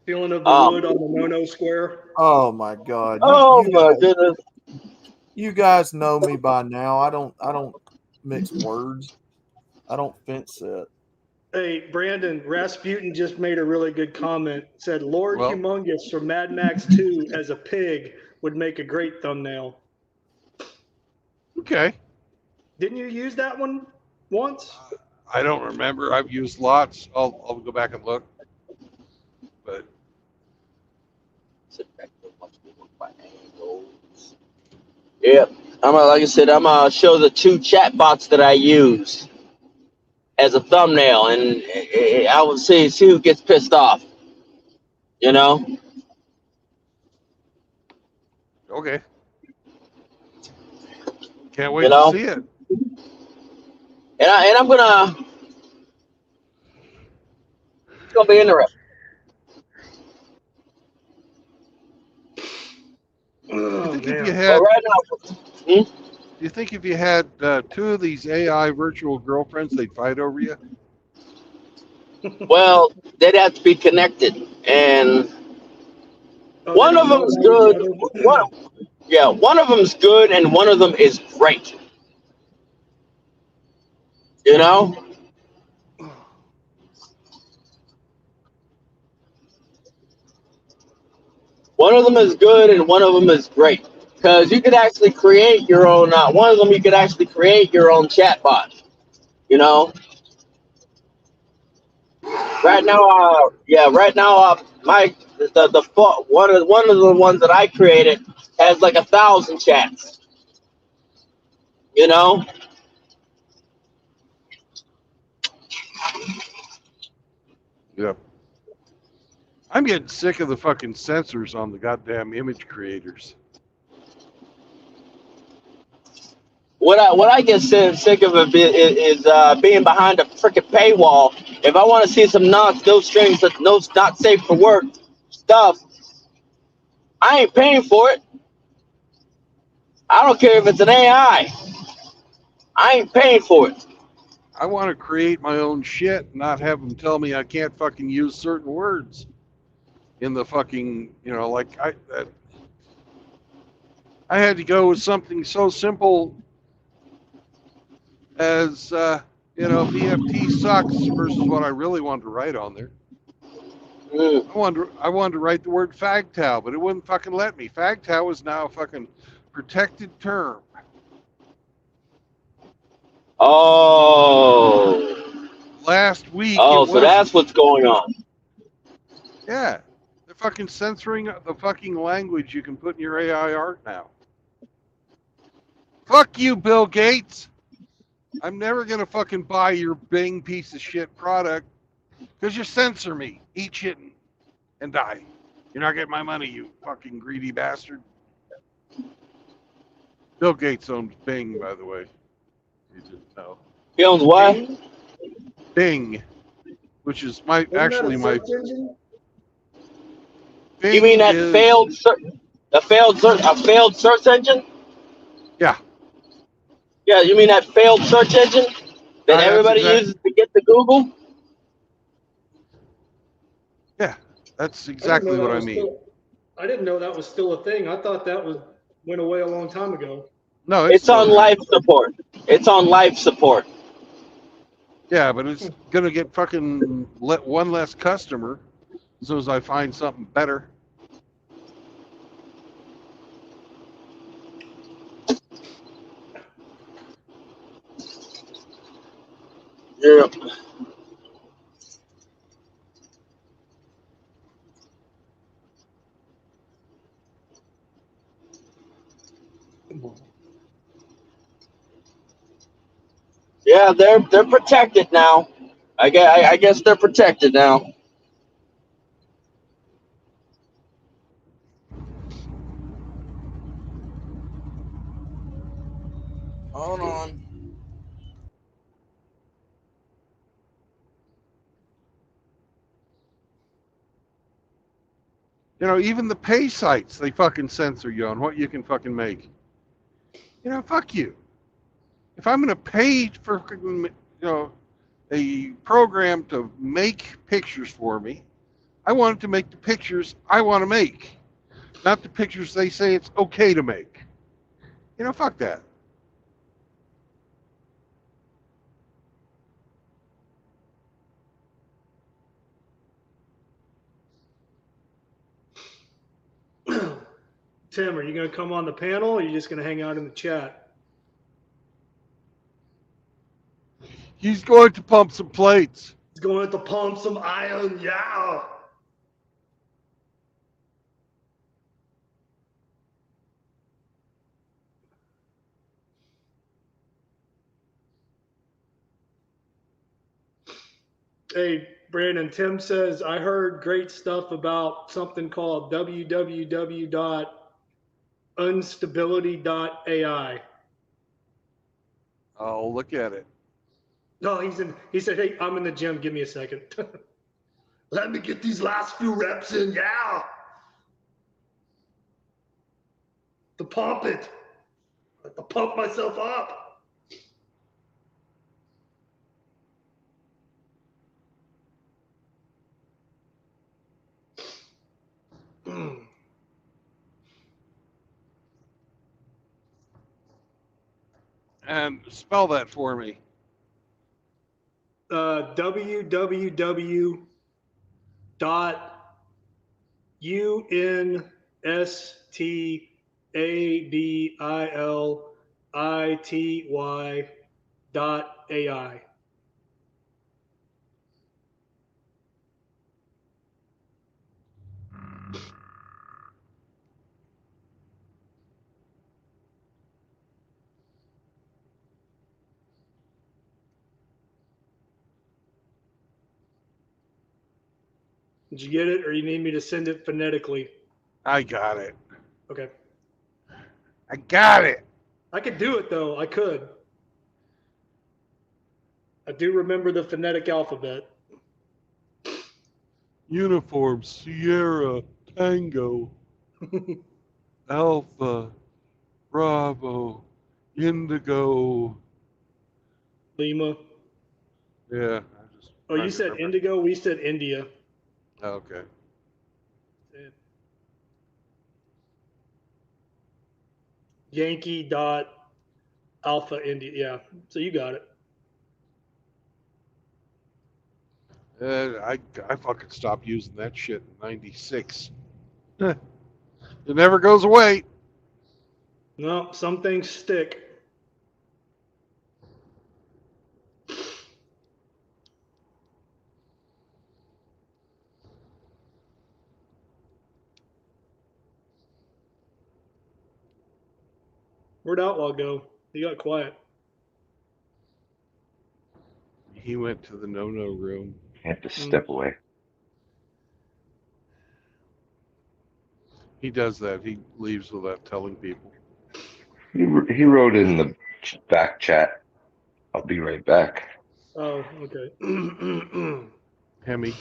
Feeling of the wood on the no-no square. Oh my God! My goodness! You guys know me by now. I don't mix words. I don't fence sit. Hey, Brandon, Rasputin just made a really good comment. Said Lord Humongous from Mad Max 2 as a pig would make a great thumbnail. Okay. Didn't you use that one once? I don't remember. I've used lots. I'll go back and look. But yeah, like I said, I'm gonna show the 2 chatbots that I use as a thumbnail, and I will see who gets pissed off. Okay. Can't wait to see it. And I'm gonna. It's gonna be interesting. think if man. you But had, right now, do you think if you had 2 of these AI virtual girlfriends, they'd fight over you? well, they'd have to be connected, and Oh, they one of don't know them's about each good. other. One of them's good, and one of them is great. You know, one of them is good, and one of them is great. Because you could actually create your own. One of them, you could actually create your own chatbot. You know, right now, right now, my one of the ones that I created has like 1,000 chats. You know, Yep. I'm getting sick of the fucking censors on the goddamn image creators. what I get sick of is being behind a freaking paywall. If I want to see some no strings, no not safe for work stuff, I ain't paying for it. I don't care if it's an AI. I ain't paying for it. I want to create my own shit, not have them tell me I can't fucking use certain words in the fucking, like I had to go with something so simple as, BFT sucks versus what I really wanted to write on there. Mm. I wanted to write the word fagtow, but it wouldn't fucking let me. Fagtow is now a fucking protected term. Oh, Last week it so wasn't. that's what's going on. Yeah. They're fucking censoring the fucking language you can put in your AI art now. Fuck you, Bill Gates. I'm never going to fucking buy your Bing piece of shit product because you censor me. Eat shit and die. You're not getting my money, you fucking greedy bastard. Bill Gates owns Bing, by the way. You didn't know. He owns what? Bing? Bing, which is Isn't that actually a my search engine? You mean Bing that is, a failed search engine? yeah, Yeah, you mean that failed search engine that that's everybody exact. uses to get to Google? Yeah, that's I didn't know exactly what that I was mean. I didn't know that was still a thing. I thought that went away a long time ago. No, it's It's still on there. life support. It's on life support. Yeah, but it's gonna get fucking one less customer as soon as I find something better. Yeah. Yeah, they're protected now. I guess they're protected now. Hold on. Even the pay sites, they fucking censor you on what you can fucking make. Fuck you. If I'm gonna pay for a program to make pictures for me, I want it to make the pictures I want to make, not the pictures they say it's okay to make. Fuck that. Tim, are you going to come on the panel or are you just going to hang out in the chat? He's going to pump some plates. He's going to pump some iron, yeah. Hey, Brandon, Tim says, I heard great stuff about something called www.unstability.ai. I'll look at it. No, he said, hey, I'm in the gym. Give me a second. Let me get these last few reps in. Yeah. to pump it. I have to pump myself up. And spell that for me. www.unstability.ai. Did you get it, or you need me to send it phonetically? I got it. Okay. I got it. I could do it, though. I could. I do remember the phonetic alphabet. Uniform, Sierra, Tango, Alpha, Bravo, Indigo. Lima. Yeah. Oh, you said indigo? We said India. Okay. Yankee dot Alpha India. Yeah. So you got it. I fucking stopped using that shit in '96. It never goes away. No, some things stick. Where'd Outlaw go? He got quiet. He went to the no-no room. I have to step away. He does that. He leaves without telling people. He wrote in the back chat, "I'll be right back." Oh, okay. Hemi,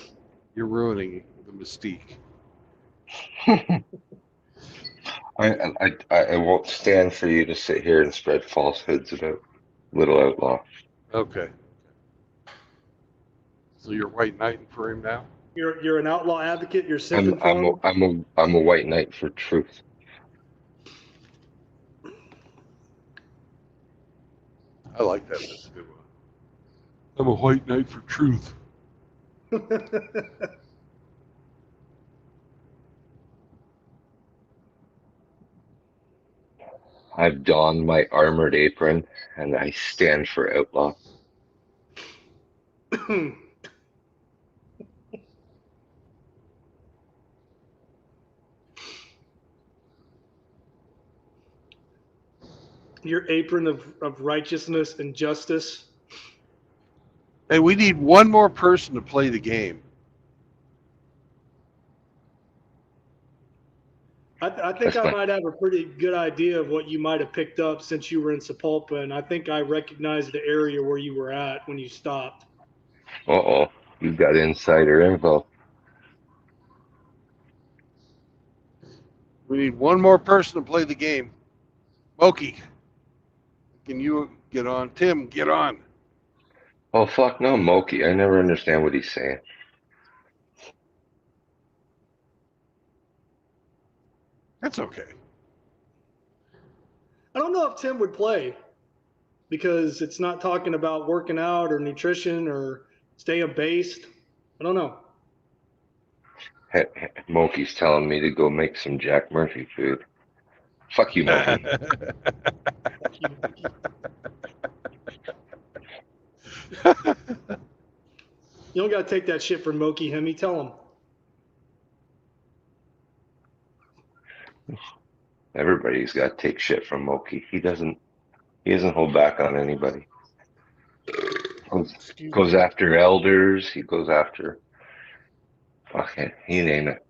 you're ruining the mystique. I won't stand for you to sit here and spread falsehoods about Little Outlaw. Okay. So you're white knighting for him now? You're an outlaw advocate. You're simping for him. I'm a white knight for truth. I like that. That's a good one. I'm a white knight for truth. I've donned my armored apron and I stand for Outlaw. Your apron of righteousness and justice. Hey, we need one more person to play the game. I think I might have a pretty good idea of what you might have picked up since you were in Sepulpa, and I think I recognized the area where you were at when you stopped. Uh-oh, you've got insider info. We need one more person to play the game. Moki, can you get on? Tim, get on. Oh, fuck no, Moki. I never understand what he's saying. That's okay. I don't know if Tim would play because it's not talking about working out or nutrition or staying based. I don't know. Moki's telling me to go make some Jack Murphy food. Fuck you, Moki. You don't got to take that shit from Moki, Hemi. Tell him. Everybody's got to take shit from Moki. He doesn't hold back on anybody. Goes after elders. He goes after, fuck it, you name it.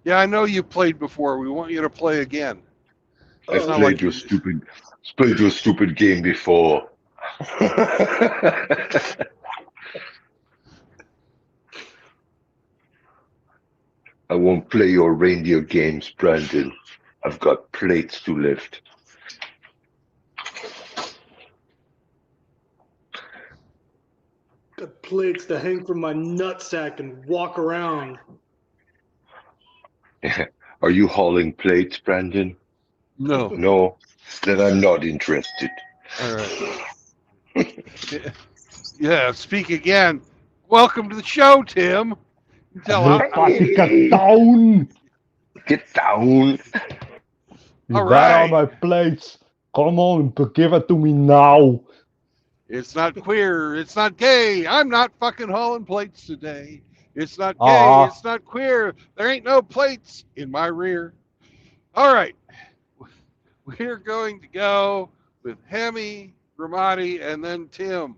Yeah, I know you played before. We want you to play again. It's I've not Oh, like played your stupid game before. I won't play your reindeer games, Brandon. I've got plates to lift. got plates to hang from my nutsack and walk around. Are you hauling plates, Brandon? no. No? Then I'm not interested. All right. Yeah, speak again. Welcome to the show, Tim. Tell how, Everybody get down! Get down. All Where are right. my plates? Come on, give it to me now. It's not queer. It's not gay. I'm not fucking hauling plates today. It's not gay. Ah, It's not queer. There ain't no plates in my rear. All right. We're going to go with Hemi, Ramadi, and then Tim.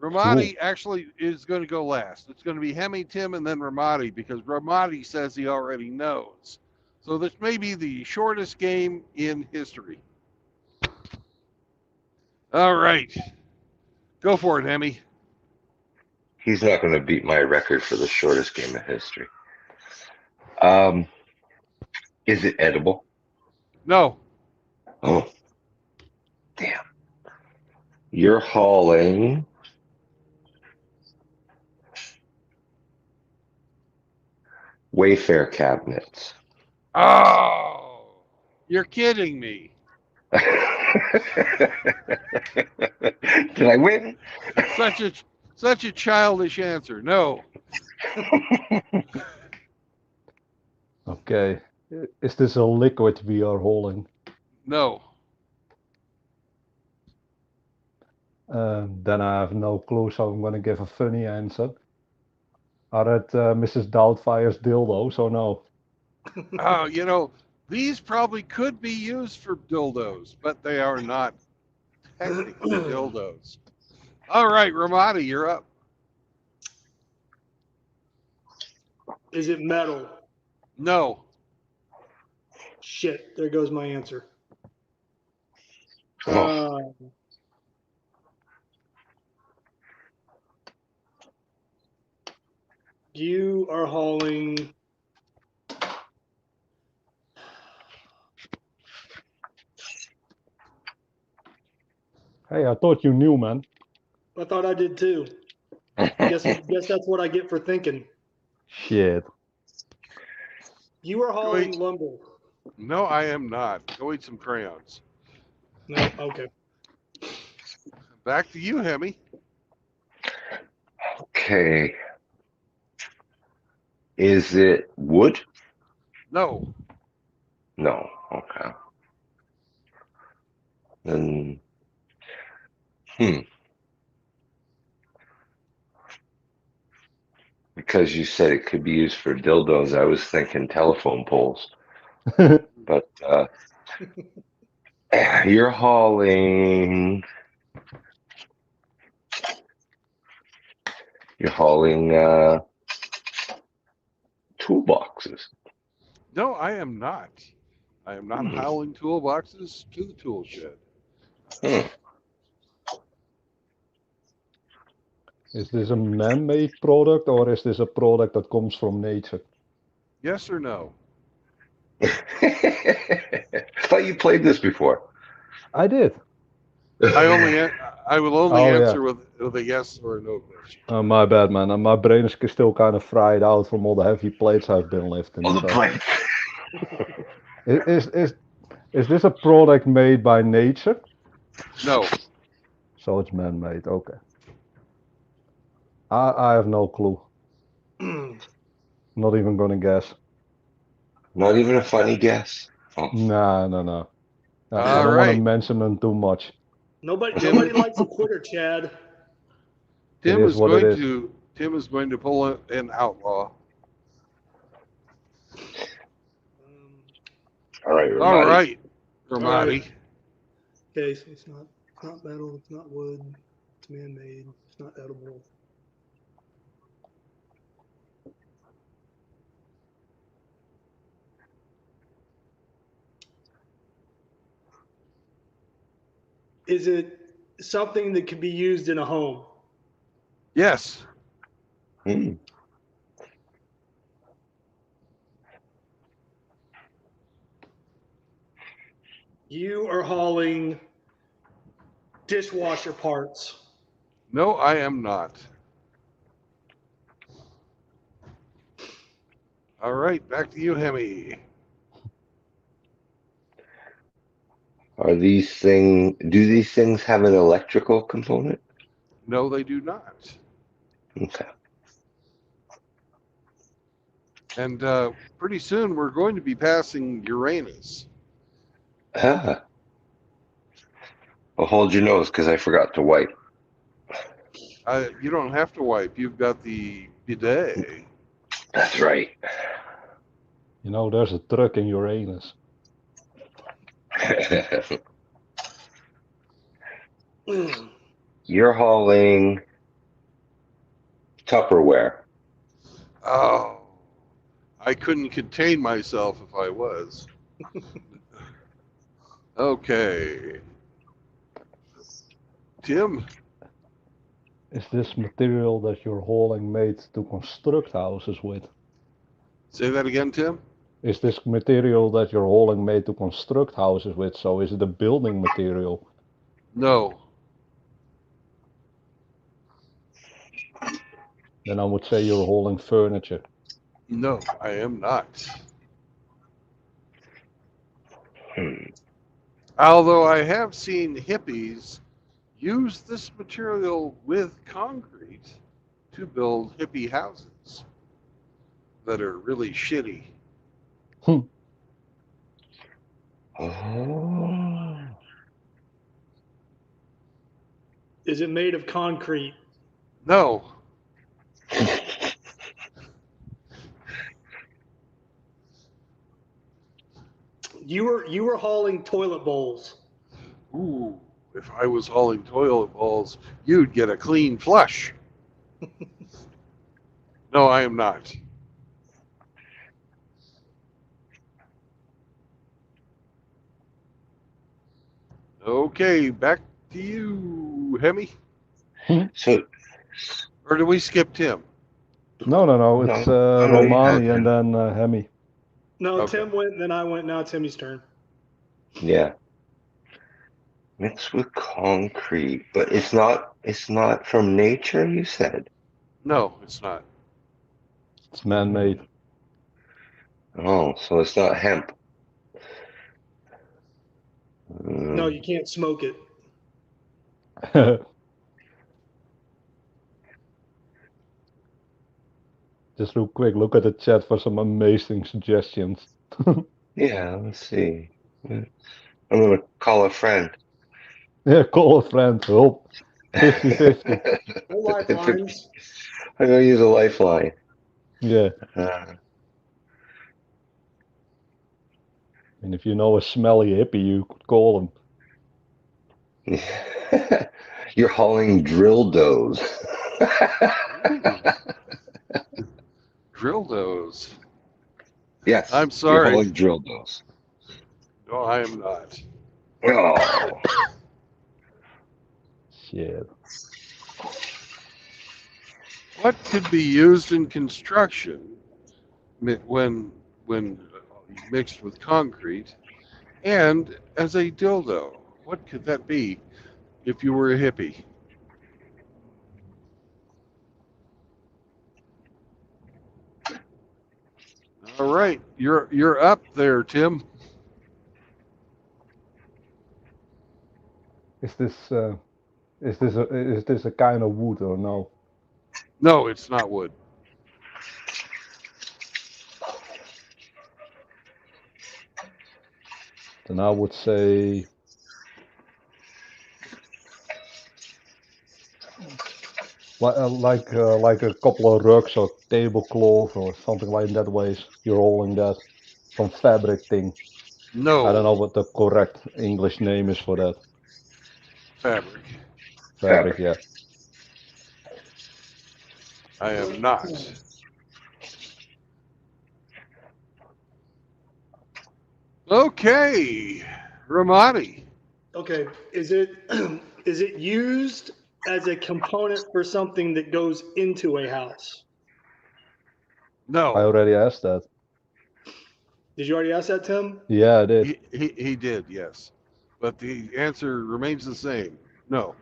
Ramadi actually is going to go last. It's going to be Hemi, Tim, and then Ramadi because Ramadi says he already knows. So this may be the shortest game in history. All right. Go for it, Hemi. He's not going to beat my record for the shortest game in history. Is it edible? No. Oh, damn. You're hauling Wayfair cabinets. Oh, you're kidding me. Did I win? Such a childish answer. No. okay. Is this a liquid we are holding? No. Then I have no clue, so I'm going to give a funny answer. Are it Mrs. Doubtfire's dildos or no? Oh, you know, these probably could be used for dildos, but they are not technically dildos. All right, Ramadi, you're up. Is it metal? No. Shit, there goes my answer. Oh. You are hauling. Hey, I thought you knew, man. I thought I did too. Guess that's what I get for thinking. Shit. You are hauling Wait. lumber. No, I am not. Go eat some crayons. No, okay. Back to you, Hemi. Okay. Is it wood? No. No. Okay. Then, because you said it could be used for dildos, I was thinking telephone poles. But you're hauling. You're hauling toolboxes. No, I am not. I am not hauling toolboxes to the tool shed. Is this a man-made product or is this a product that comes from nature? Yes or no? I thought you played this before. I did. I will only Oh, yeah. answer with a yes or a no question. My bad, man. My brain is still kind of fried out from all the heavy plates I've been lifting. On the plate. Is this a product made by nature? No. So it's man-made. Okay. I have no clue. Not even gonna guess. Not even a funny guess. Oh. No. I All don't want to right. mention them too much. Nobody likes a quitter, Chad. Tim is is what it going is. to Tim is going to pull an outlaw. All right, Ramadi. All right, All Ramadi. right. Okay, so it's not metal, it's not wood, it's man-made, it's not edible. Is it something that can be used in a home? Yes. Hmm. You are hauling dishwasher parts. No, I am not. All right, back to you, Hemi. Do these things have an electrical component? No, they do not. Okay. And pretty soon we're going to be passing Uranus. Ah. Well, hold your nose because I forgot to wipe. You don't have to wipe. You've got the bidet. That's right. You know, there's a truck in Uranus. You're hauling Tupperware. Oh, I couldn't contain myself if I was. Okay. Tim? Is this material that you're hauling made to construct houses with? Say that again, Tim? Is this material that you're hauling made to construct houses with? So is it a building material? No. Then I would say you're hauling furniture. No, I am not. Although I have seen hippies use this material with concrete to build hippie houses that are really shitty. Oh. Is it made of concrete? No. You were hauling toilet bowls. Ooh, if I was hauling toilet bowls, you'd get a clean flush. No, I am not. Okay, back to you, Hemi. So, Or do we skip Tim? No. It's Romani and then Hemi. No, Okay. Tim went, then I went. Now it's Timmy's turn. yeah. Mixed with concrete, but it's not from nature, you said. No, it's not. It's man-made. Oh, so it's not hemp. No, you can't smoke it. Just real quick, look at the chat for some amazing suggestions. Yeah, let's see. I'm gonna call a friend. Yeah, call a friend, help. 50-50. No lifelines. I'm gonna use a lifeline. Yeah. And if you know a smelly hippie, you could call him. You're hauling drill doughs. Drill doughs. Yes. I'm You're sorry. hauling drill doughs. No, I am not. Oh. Shit. What could be used in construction when mixed with concrete and as a dildo? What could that be if you were a hippie? All right, you're up there, Tim. Is this a kind of wood or no? No, it's not wood. Then I would say like a couple of rugs or tablecloth or something like that ways. You're hauling that. Some fabric thing. No. I don't know what the correct English name is for that. Fabric. Fabric, yeah. I am not. Okay, Ramadi. Okay, is it is it used as a component for something that goes into a house? I No, already asked that. Did you already ask that, Tim? Yeah, I did. he did, yes. But the answer remains the same. No.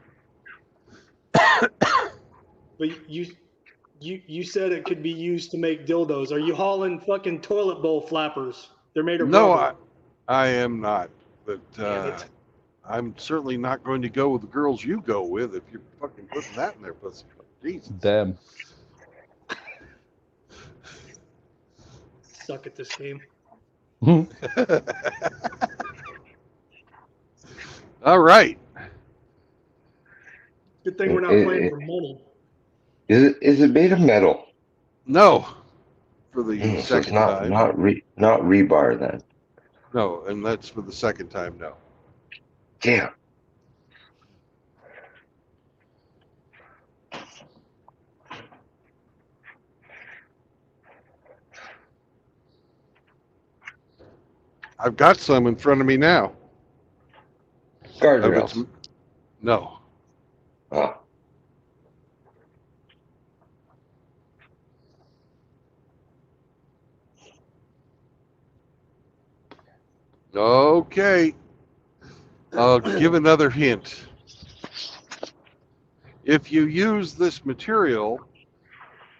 But you said it could be used to make dildos. Are you hauling fucking toilet bowl flappers? They're made of No, rubber. I am not. But Damn it. I'm certainly not going to go with the girls you go with if you're fucking putting that in their pussy. Jesus. Damn. Suck at this game. All right. Good thing we're not playing for money. Is it made of metal? No. For the So it's second not time. not rebar then. No, and that's for the second time, no. Damn. I've got some in front of me now. Guardrails. No. Oh. Okay. I'll give another hint. If you use this material,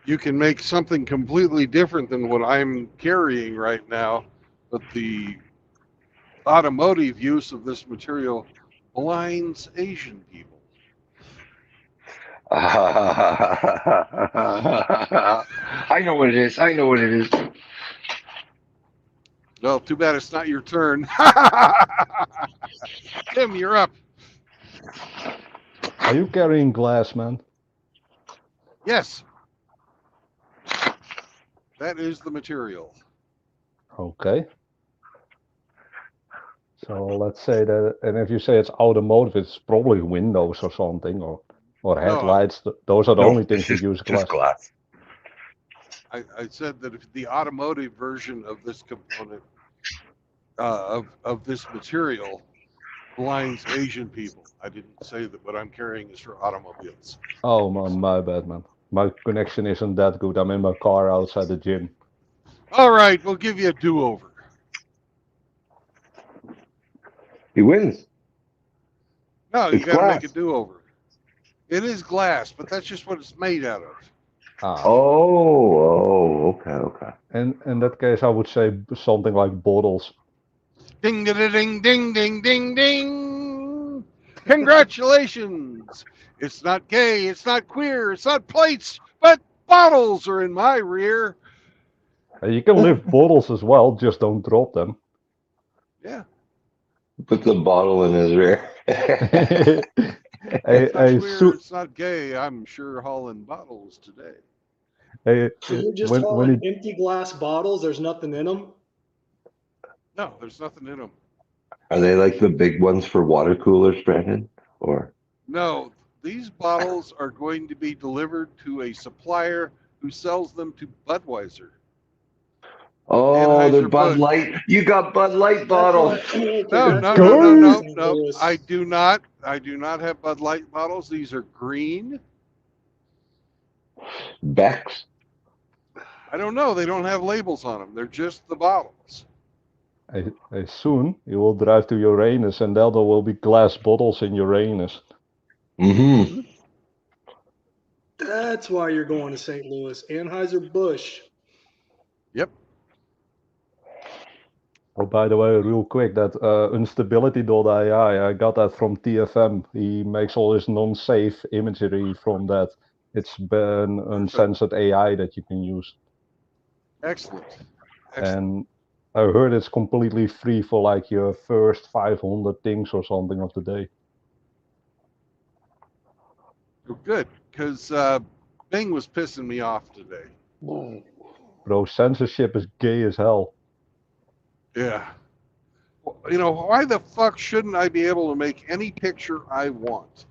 you can make something completely different than what I'm carrying right now, but the automotive use of this material blinds Asian people. I know what it is. I know what it is. Well, too bad it's not your turn. Tim, you're up. Are you carrying glass, man? Yes. That is the material. Okay. So let's say that, and if you say it's automotive, it's probably windows or something, or headlights. Those are the only things that use glass. Just glass. I said that if the automotive version of this component of this material blinds Asian people. I didn't say that what I'm carrying is for automobiles. Oh, my bad, man. My connection isn't that good. I'm in my car outside the gym. All right, we'll give you a do-over. He wins. No, you It's got to glass. make a do-over. It is glass, but that's just what it's made out of. Ah. Oh, okay. And in that case, I would say something like bottles. Ding, ding, ding, ding, ding, ding, ding. Congratulations. It's not gay, it's not queer, it's not plates, but bottles are in my rear. You can lift bottles as well, just don't drop them. Yeah. Put the bottle in his rear. It's not queer, it's not gay. I'm sure hauling bottles today. So you're just hauling empty glass bottles? There's nothing in them? No, there's nothing in them. Are they like the big ones for water coolers, Brandon? Or no, these bottles are going to be delivered to a supplier who sells them to Budweiser. oh, they're Bud Light. You got Bud Light bottles. No. I do not have Bud Light bottles. These are green. Beck's. I don't know. They don't have labels on them. They're just the bottles. Soon you will drive to Uranus, and there will be glass bottles in Uranus. Mm-hmm. That's why you're going to St. Louis. Anheuser-Busch. Yep. Oh, by the way, real quick, that instability.ai, I got that from TFM. He makes all his non-safe imagery from that. It's been uncensored AI that you can use. Excellent. And I heard it's completely free for like your first 500 things or something of the day. Good, because Bing was pissing me off today. Bro, censorship is gay as hell. Yeah. You know, why the fuck shouldn't I be able to make any picture I want?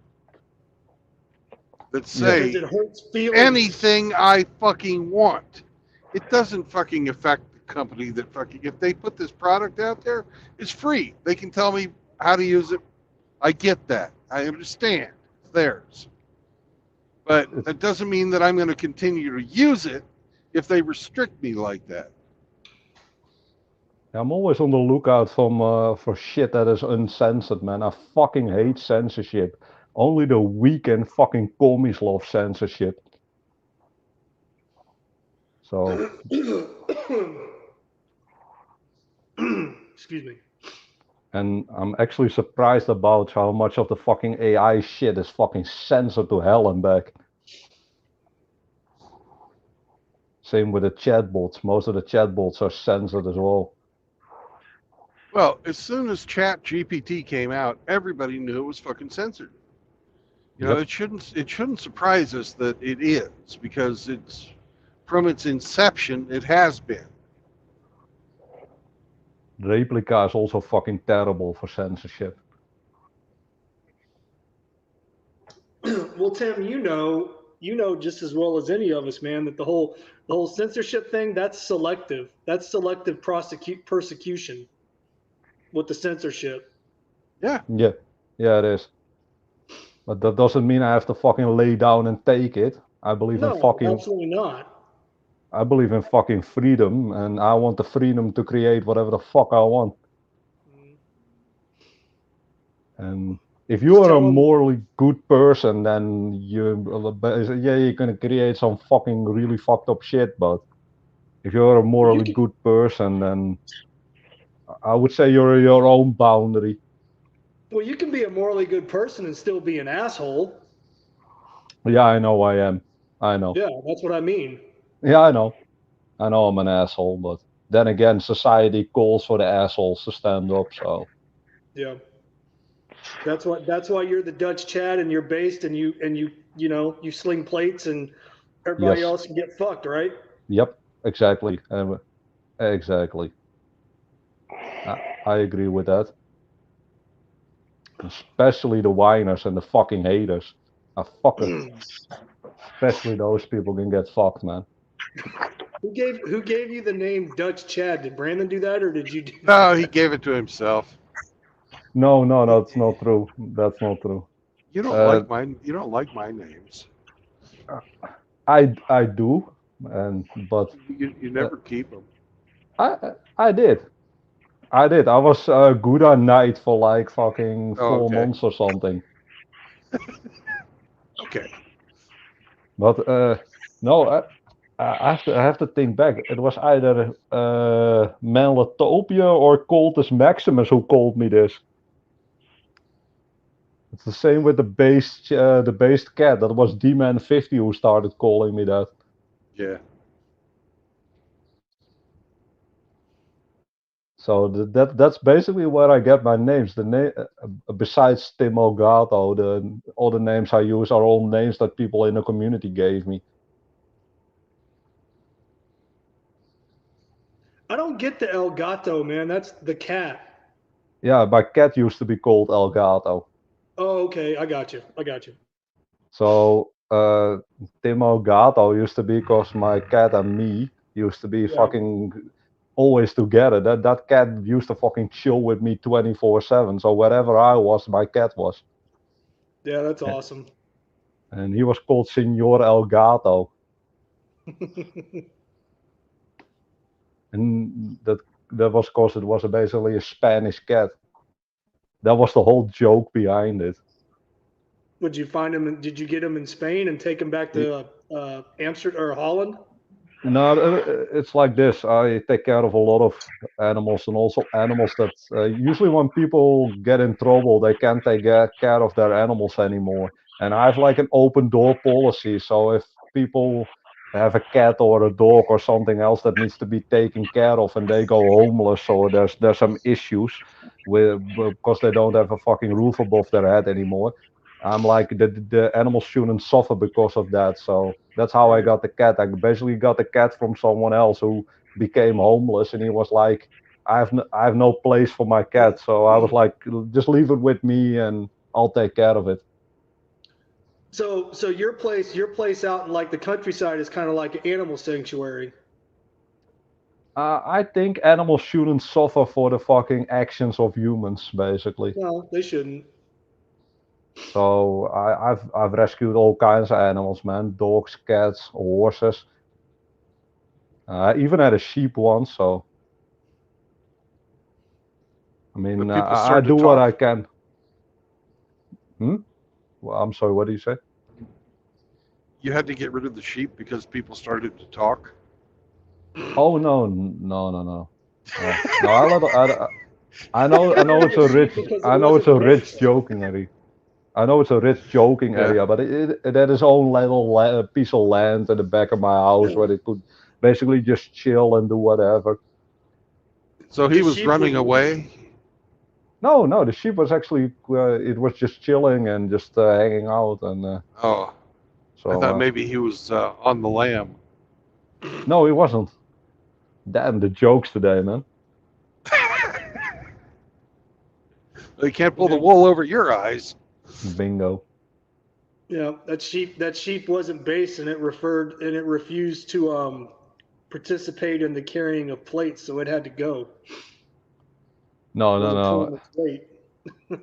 That say it hurts feelings. Anything I fucking want. It doesn't fucking affect the company that fucking, if they put this product out there, it's free. They can tell me how to use it, I get that. I understand. It's theirs. But that doesn't mean that I'm going to continue to use it if they restrict me like that. I'm always on the lookout for shit that is uncensored, man. I fucking hate censorship. Only the weak and fucking commies love censorship. So, Excuse me. and I'm actually surprised about how much of the fucking AI shit is fucking censored to hell and back. Same with the chatbots. Most of the chatbots are censored as well. Well, as soon as Chat GPT came out, everybody knew it was fucking censored. You know, Yep. it shouldn't surprise us that it is, because it's from its inception it has been. Replica is also fucking terrible for censorship. Well, Tim, you know just as well as any of us, man, that the whole censorship thing, that's selective. That's selective persecution with the censorship. Yeah. Yeah, it is. But that doesn't mean I have to fucking lay down and take it. I believe in No, fucking absolutely not. I believe in fucking freedom, and I want the freedom to create whatever the fuck I want. And if you Just are a tell them, morally good person, then you're gonna create some fucking really fucked up shit. But if you're a morally good person, then I would say you're your own boundary. well, you can be a morally good person and still be an asshole. Yeah, I know I am. I know. Yeah, that's what I mean. Yeah, I know. I know I'm an asshole, but then again, society calls for the assholes to stand up. So Yeah. That's why you're the Dutch Chad and you're based and you sling plates and everybody yes, else can get fucked, right? yep, exactly, exactly. I agree with that. Especially the whiners and the fucking haters. I fuck it. Especially those people can get fucked, man. Who gave you the name Dutch Chad? Did Brandon do that or did you do No, that? he gave it to himself. No, that's not true. That's not true. You don't like mine. You don't like my names. I do, but You never keep them. I did. I did. I was good on night for like fucking Oh, 4 months or something. Okay. But no, I have to think back. It was either Malatopia or Cultus Maximus who called me this. It's the same with the based cat. That was D-Man50 who started calling me that. Yeah. So that's basically where I get my names. The name besides Tim Elgato, all the names I use are all names that people in the community gave me. I don't get the El Gato, man. That's the cat. Yeah, my cat used to be called Elgato. Oh, okay. I got you. So Tim Elgato used to be because my cat and me used to be fucking always together. That cat used to fucking chill with me 24/7. So wherever I was, my cat was. Yeah, that's awesome. And he was called Senor Elgato. And that was because it was basically a Spanish cat. That was the whole joke behind it. Would you find him? Did you get him in Spain and take him back to Amsterdam or Holland? No, it's like this. I take care of a lot of animals, and also animals that usually when people get in trouble, they can't take care of their animals anymore. And I have like an open door policy. So if people have a cat or a dog or something else that needs to be taken care of, and they go homeless or there's some issues because they don't have a fucking roof above their head anymore, I'm like the animals shouldn't suffer because of that. So that's how I got the cat. I basically got the cat from someone else who became homeless, and he was like, I have no place for my cat. So I was like, just leave it with me, and I'll take care of it. So your place out in like the countryside is kind of like an animal sanctuary. I think animals shouldn't suffer for the fucking actions of humans, basically. No, they shouldn't. So I've rescued all kinds of animals, man. Dogs, cats, horses. I even had a sheep once. So I mean, But people I started do to what I talk. can. Well, I'm sorry. What do you say? You had to get rid of the sheep because people started to talk. Oh no. No, I know Get rid of it's the a sheep rich because it I know it's wasn't a rich based. joking area. I know it's a rich joking Yeah. area, but it had its own little piece of land at the back of my house where they could basically just chill and do whatever. So he The was sheep running would. away. No, the sheep was actually it was just chilling and just hanging out, and Oh, I so thought maybe he was on the lam. no, he wasn't. Damn the jokes today, man. They can't pull the Yeah, wool over your eyes. Bingo. yeah. That sheep wasn't based, and it refused to participate in the carrying of plates, so it had to go. No, It no, wasn't no. pulling its weight.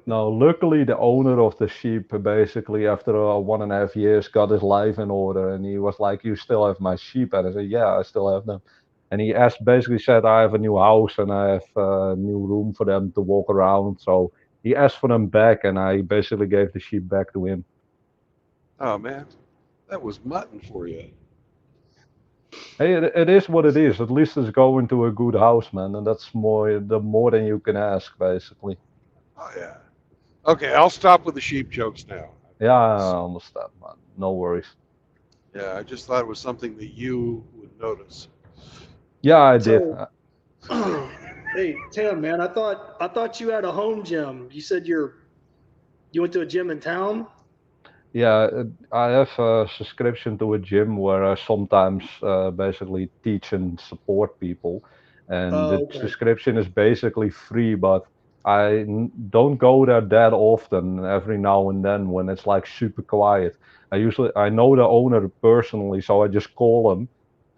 No, luckily the owner of the sheep basically after 1.5 years got his life in order, and he was like, "You still have my sheep?" And I said, "Yeah, I still have them." And he basically said, "I have a new house and I have a new room for them to walk around." So he asked for them back, and I basically gave the sheep back to him. Oh man, that was mutton for you. Hey, it is what it is. At least it's going to a good house, man, and that's more than you can ask, basically. Oh yeah. Okay, I'll stop with the sheep jokes now. I Yeah, promise. I understand, man. No worries. Yeah, I just thought it was something that you would notice. Yeah, I did. So, hey Tim, man, I thought you had a home gym. You said you went to a gym in town. Yeah, I have a subscription to a gym where I sometimes basically teach and support people, and the Oh, okay. subscription is basically free, but don't go there that often. Every now and then, when it's like super quiet, I know the owner personally, so I just call him,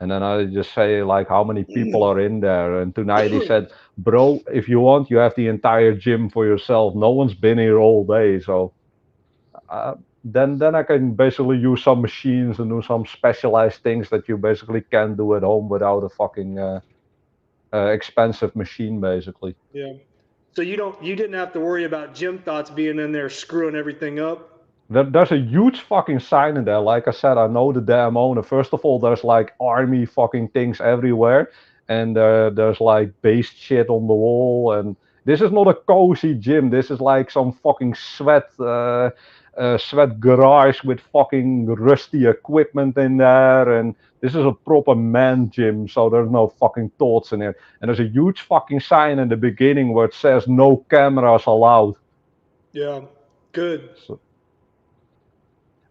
and then I just say like how many people are in there. And tonight he said, "Bro, if you want, you have the entire gym for yourself. No one's been here all day, so." uh, then I can basically use some machines and do some specialized things that you basically can't do at home without a fucking expensive machine, basically. Yeah. So you didn't have to worry about gym thoughts being in there screwing everything up. There's a huge fucking sign in there. Like I said, I know the damn owner. First of all, there's like army fucking things everywhere, and there's like based shit on the wall. And this is not a cozy gym. This is like some fucking sweat garage with fucking rusty equipment in there. And this is a proper man gym, so there's no fucking thoughts in it. And there's a huge fucking sign in the beginning where it says no cameras allowed. Yeah. Good. So,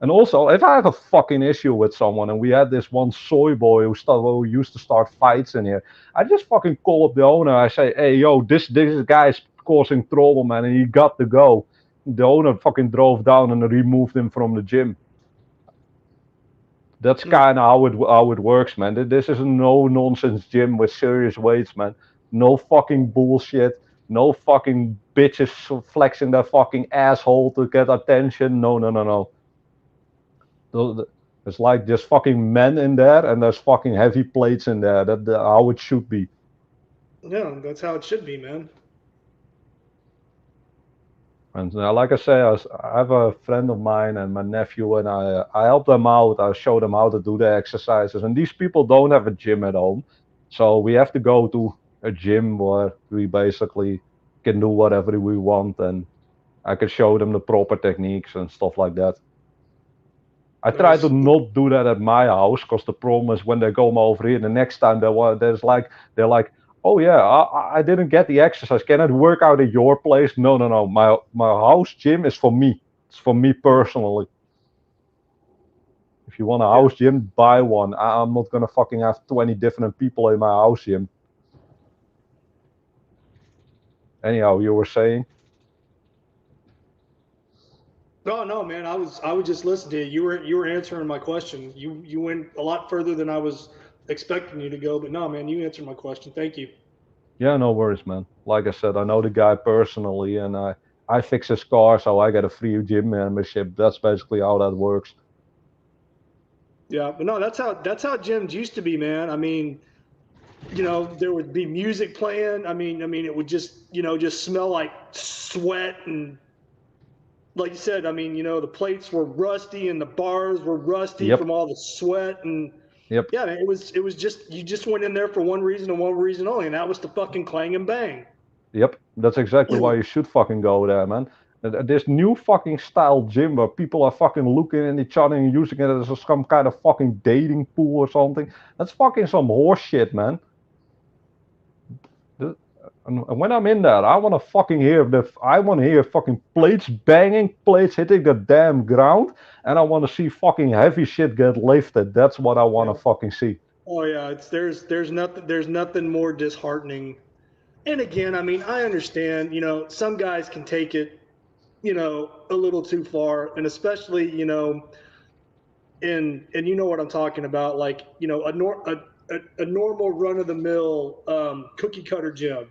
and also, if I have a fucking issue with someone, and we had this one soy boy who used to start fights in here, I just fucking call up the owner. I say, "Hey, yo, this guy's causing trouble, man, and he got to go." The owner fucking drove down and removed him from the gym. That's Hmm. kind of how it works, man. This is a no nonsense gym with serious weights, man. No fucking bullshit. No fucking bitches flexing their fucking asshole to get attention. No, no, no, no. There's like just fucking men in there, and there's fucking heavy plates in there. That's how it should be. Yeah, that's how it should be, man. And like I say, I have a friend of mine and my nephew, and I help them out. I show them how to do the exercises. And these people don't have a gym at home, so we have to go to a gym where we basically can do whatever we want, and I can show them the proper techniques and stuff like that. I try to Nice. not do that at my house because the problem is when they go over here, the next time they're like, "Oh yeah, I didn't get the exercise. Can it work out at your place?" No, no, no. My house gym is for me. It's for me personally. If you want a Yeah. house gym, buy one. I'm not gonna fucking have 20 different people in my house gym. Anyhow, you were saying? No, no, man. I was just listening to you. You were answering my question. You went a lot further than I was expecting you to go, but no, man, you answered my question. Thank you. Yeah, no worries, man. Like I said, I know the guy personally, and I fix his car, so I get a free gym membership. That's basically how that works. Yeah, but no, that's how gyms used to be, man. I mean, there would be music playing. I mean, it would just, just smell like sweat and, like you said, I mean, the plates were rusty and the bars were rusty Yep. from all the sweat and. Yep. Yeah, man, it was just you just went in there for one reason and one reason only, and that was to fucking clang and bang. Yep, that's exactly why you should fucking go there, man. This new fucking style gym where people are fucking looking at each other and using it as some kind of fucking dating pool or something. That's fucking some horse shit, man. And when I'm in there, I want to hear fucking plates banging, plates hitting the damn ground, and I want to see fucking heavy shit get lifted. That's what I want to fucking see. Oh yeah, there's nothing more disheartening. And again, I mean, I understand, some guys can take it, a little too far, and especially, and you know what I'm talking about, like, a normal run of the mill cookie cutter gym.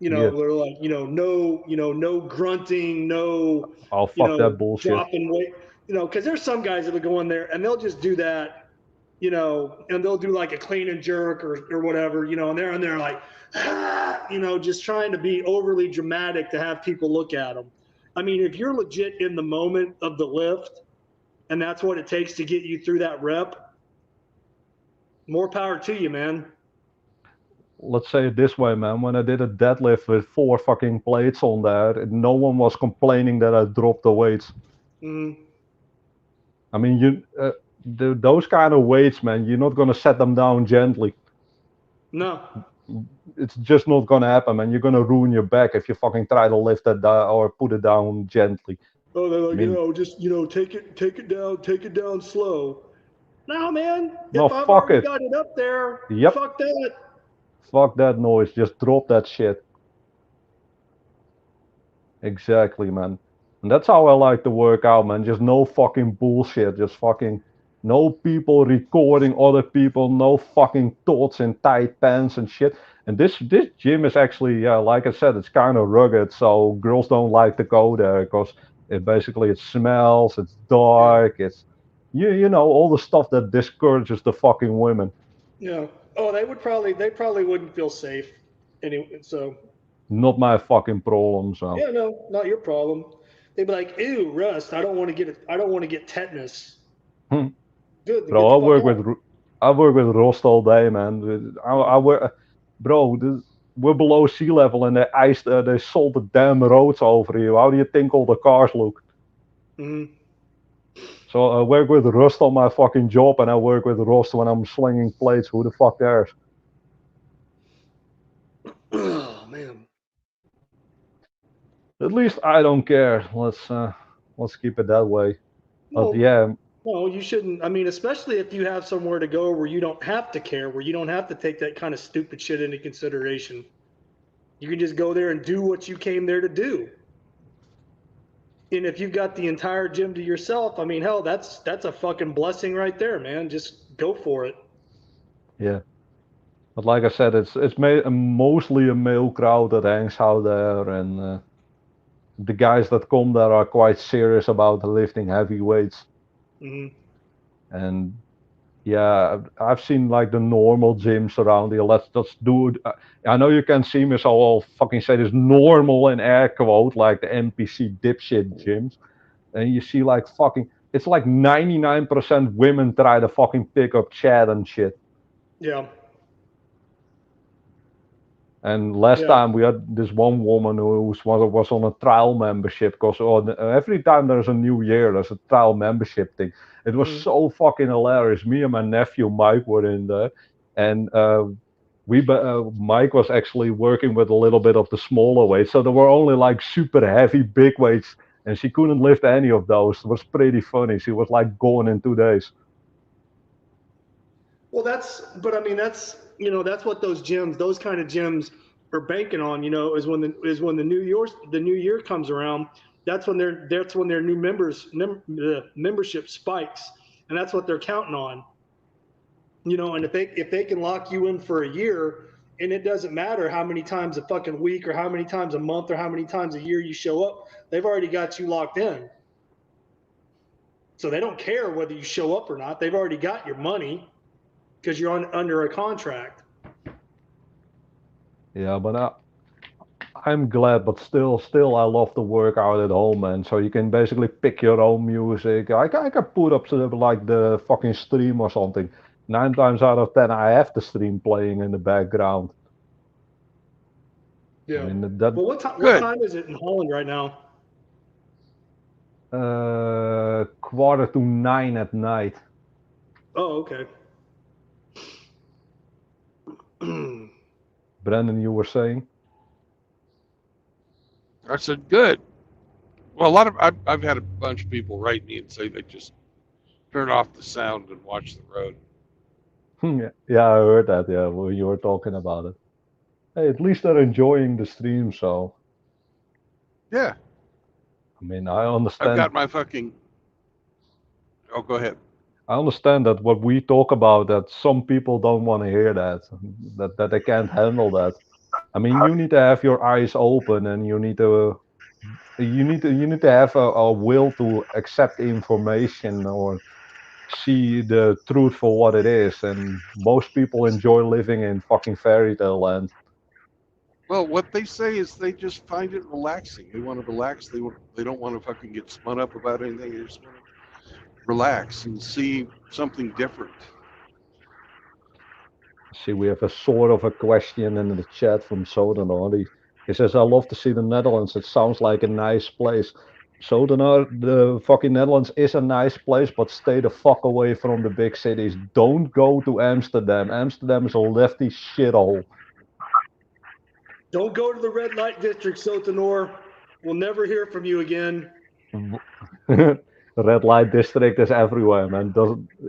Yeah. They're like, no grunting, no, Oh, fuck that bullshit. dropping weight, because there's some guys that'll go in there and they'll just do that, and they'll do like a clean and jerk or whatever, and they're in there like, just trying to be overly dramatic to have people look at them. I mean, if you're legit in the moment of the lift and that's what it takes to get you through that rep, more power to you, man. Let's say it this way, man. When I did a deadlift with 4 fucking plates on there, no one was complaining that I dropped the weights. Mm. I mean, those kind of weights, man, you're not gonna set them down gently. No. It's just not gonna happen, man. You're gonna ruin your back if you fucking try to lift it down or put it down gently. Oh, they're like, just take it down slow. No, man. No, if I've fuck already it. got it up there, Yep. fuck that. Fuck that noise. Just drop that shit. Exactly, man. And that's how I like to work out, man. Just no fucking bullshit. Just fucking no people recording other people. No fucking thoughts in tight pants and shit. And this gym is actually, yeah, like I said, it's kind of rugged. So girls don't like to go there because it smells. It's dark. It's you know all the stuff that discourages the fucking women. Yeah. Oh, they probably wouldn't feel safe anyway. So. Not my fucking problem. So. Yeah, no, not your problem. They'd be like, "Ew, rust. I don't want to get tetanus." Good. Bro, I work with rust all day, man. I work, bro. We're below sea level, and they sold the damn roads over here. How do you think all the cars look? Mm-hmm. So I work with rust on my fucking job, and I work with rust when I'm slinging plates. Who the fuck cares? Oh man. At least I don't care. Let's keep it that way. But yeah. No, you shouldn't. I mean, especially if you have somewhere to go where you don't have to care, where you don't have to take that kind of stupid shit into consideration. You can just go there and do what you came there to do. And if you've got the entire gym to yourself, I mean, hell, that's a fucking blessing right there, man. Just go for it. Yeah. But like I said, it's mostly a male crowd that hangs out there, and the guys that come there are quite serious about lifting heavy weights. Mm-hmm. And yeah, I've seen like the normal gyms around here. Let's just do it. I know you can't see me, so I'll fucking say this normal in air quote, like the NPC dipshit gyms. And you see like it's like 99% women try to fucking pick up Chad and shit. Yeah. And last time we had this one woman who was on a trial membership, because every time there's a new year, there's a trial membership thing. It was so fucking hilarious. Me and my nephew Mike were in there, and Mike was actually working with a little bit of the smaller weights, so there were only like super heavy big weights, and she couldn't lift any of those. It was pretty funny. She was like gone in 2 days. Well, that's what those kind of gyms are banking on, is when the new year comes around. That's when their new membership spikes, and that's what they're counting on. And if they can lock you in for a year, And it doesn't matter how many times a fucking week or how many times a month or how many times a year you show up. They've already got you locked in. So they don't care whether you show up or not. They've already got your money because you're under a contract. Yeah, but I'm glad, but still, I love to work out at home, man. So you can basically pick your own music. I can put up like the fucking stream or something. 9 times out of 10, I have the stream playing in the background. Yeah. I mean, that. Well, what time is it in Holland right now? 8:45 at night. Oh, okay. Brandon, you were saying? I said, good. Well, I've had a bunch of people write me and say they just turn off the sound and watch the road. Yeah, I heard that. Yeah, well, you were talking about it. Hey, at least they're enjoying the stream, so. Yeah. I mean, I understand. I've got my fucking. Oh, go ahead. I understand that what we talk about, that some people don't want to hear that they can't handle that. I mean, you need to have your eyes open, and you need to have a will to accept information or see the truth for what it is. And most people enjoy living in fucking fairy tale land. Well, what they say is they just find it relaxing. They want to relax. They don't want to fucking get spun up about anything. They just want to relax and see something different. See, we have a sort of a question in the chat from Sodenar. He says, I love to see the Netherlands. It sounds like a nice place. Sodenar, the fucking Netherlands is a nice place, but stay the fuck away from the big cities. Don't go to Amsterdam. Amsterdam is a lefty shithole. Don't go to the red light district, Sotenor. We'll never hear from you again. The red light district is everywhere, man.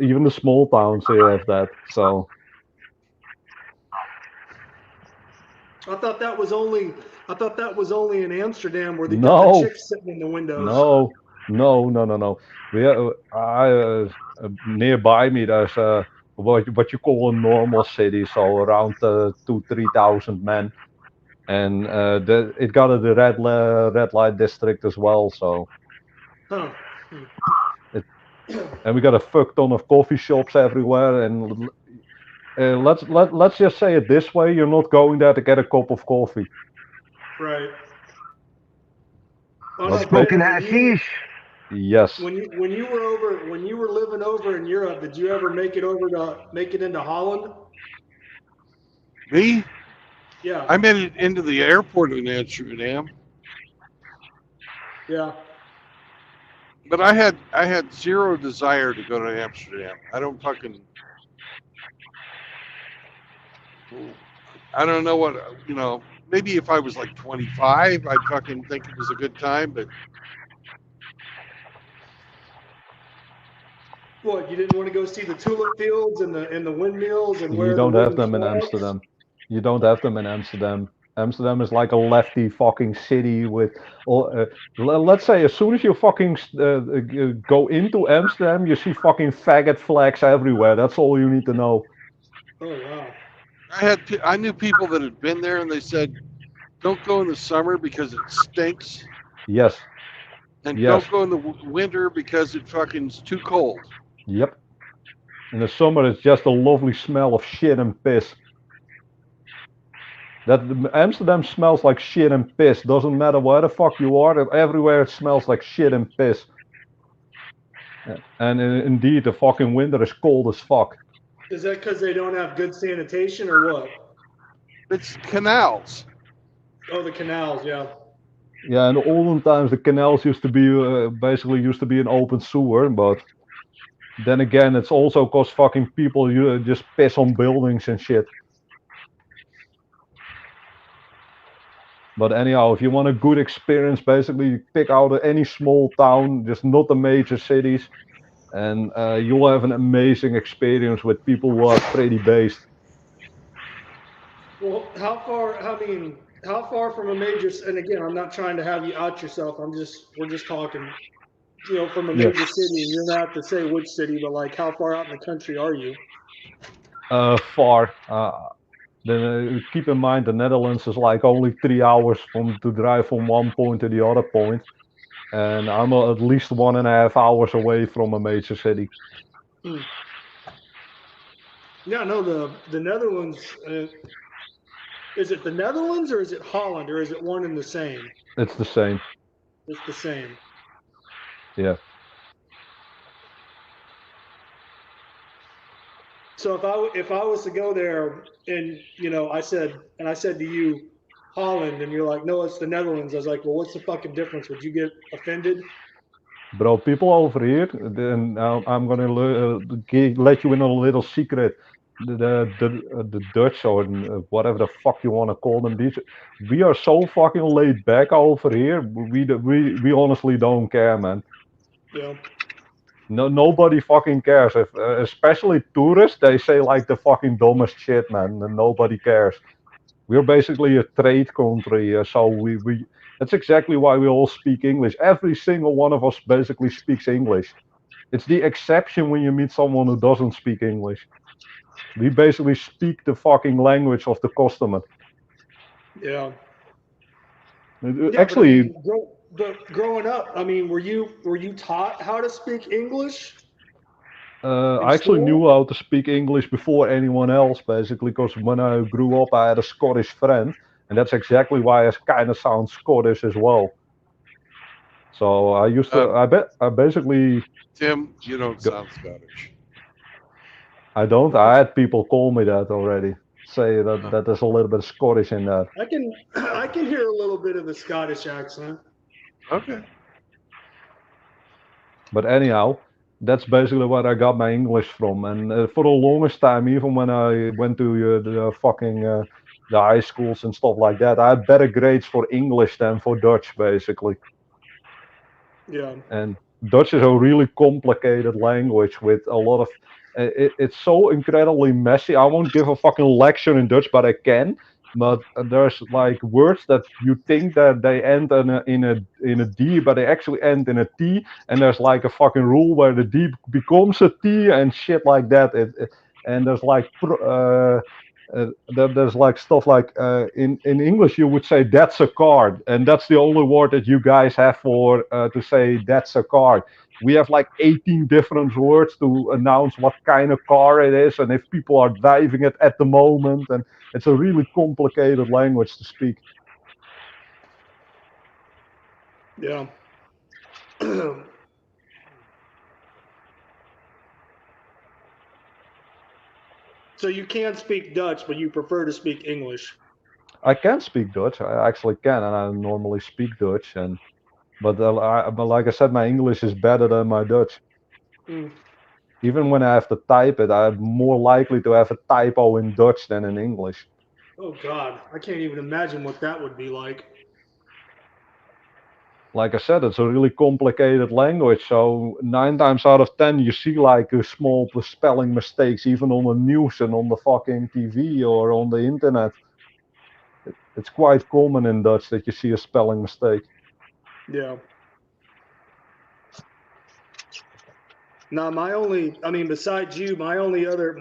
Even the small towns here have that. So I thought that was only in Amsterdam where they got the chicks sitting in the windows. No. Nearby me, there's what you call a normal city, so around 2,000-3,000 men, and it got the red light district as well. So, and we got a fuck ton of coffee shops everywhere, and let's just say it this way: you're not going there to get a cup of coffee. Right. Smoking hashish. Yes. When you were living over in Europe, did you ever make it into Holland? Me? Yeah. I made it into the airport in Amsterdam. Yeah. But I had zero desire to go to Amsterdam. I don't know what, maybe if I was like 25, I'd fucking think it was a good time, but. What, you didn't want to go see the tulip fields and the windmills and where you don't have them in Amsterdam. You don't have them in Amsterdam. Amsterdam is like a lefty fucking city with all. Let's say as soon as you fucking go into Amsterdam, you see fucking faggot flags everywhere. That's all you need to know. Oh wow. I knew people that had been there, and they said, "Don't go in the summer because it stinks." Yes. And don't go in the winter because it fucking's too cold. Yep. In the summer, it's just a lovely smell of shit and piss. Amsterdam smells like shit and piss. Doesn't matter where the fuck you are. Everywhere it smells like shit and piss. And indeed, the fucking winter is cold as fuck. Is that because they don't have good sanitation or what? It's canals. Oh, the canals, yeah. Yeah, in the olden times, the canals used to be an open sewer, but then again, it's also because fucking people just piss on buildings and shit. But anyhow, if you want a good experience, basically pick out any small town, just not the major cities, and you'll have an amazing experience with people who are pretty based. Well, how far from a major? And again, I'm not trying to have you out yourself. We're just talking. From a major city, and you're not to say which city, but like how far out in the country are you? Far. Then keep in mind the Netherlands is like only 3 hours to drive from one point to the other point, and I'm at least 1.5 hours away from a major city. Yeah, no, the Netherlands. Is it the Netherlands or is it Holland or is it one and the same? It's the same. It's the same. Yeah. So if I was to go there and I said to you Holland and you're like, no, it's the Netherlands. I was like, well, what's the fucking difference? Would you get offended? Bro, people over here, then I'm gonna let you in on a little secret. The Dutch or whatever the fuck you wanna call them, we are so fucking laid back over here. We honestly don't care, man. Yeah. No, nobody fucking cares. If especially tourists, they say like the fucking dumbest shit, man. And nobody cares. We're basically a trade country, so we. That's exactly why we all speak English. Every single one of us basically speaks English. It's the exception when you meet someone who doesn't speak English. We basically speak the fucking language of the customer. Yeah. Actually, but growing up, I mean, were you taught how to speak English? I actually knew how to speak English before anyone else, basically, because when I grew up, I had a Scottish friend, and that's exactly why I kind of sound Scottish as well. So I used to, I basically. Tim, you don't sound Scottish. I don't. I had people call me that already. Say that there's a little bit of Scottish in that. I can hear a little bit of the Scottish accent. Okay. But anyhow, that's basically where I got my English from. And for the longest time, even when I went to the fucking the high schools and stuff like that, I had better grades for English than for Dutch, basically. Yeah. And Dutch is a really complicated language with a lot of. It's so incredibly messy. I won't give a fucking lecture in Dutch, but I can. But there's like words that you think that they end in a D, but they actually end in a T. And there's like a fucking rule where the D becomes a T and shit like that. And there's like there's like stuff like in English you would say that's a card, and that's the only word that you guys have for to say that's a card. We have like 18 different words to announce what kind of car it is and if people are driving it at the moment, and it's a really complicated language to speak. Yeah. So you can speak Dutch, but you prefer to speak English. I can speak Dutch. I actually can, and I normally speak Dutch. But like I said, my English is better than my Dutch. Even when I have to type it, I'm more likely to have a typo in Dutch than in English. Oh God, I can't even imagine what that would be like. Like I said, it's a really complicated language. So 9 times out of 10, you see like a small spelling mistakes, even on the news and on the fucking TV or on the internet. It's quite common in Dutch that you see a spelling mistake. Yeah. Now, besides you, my only other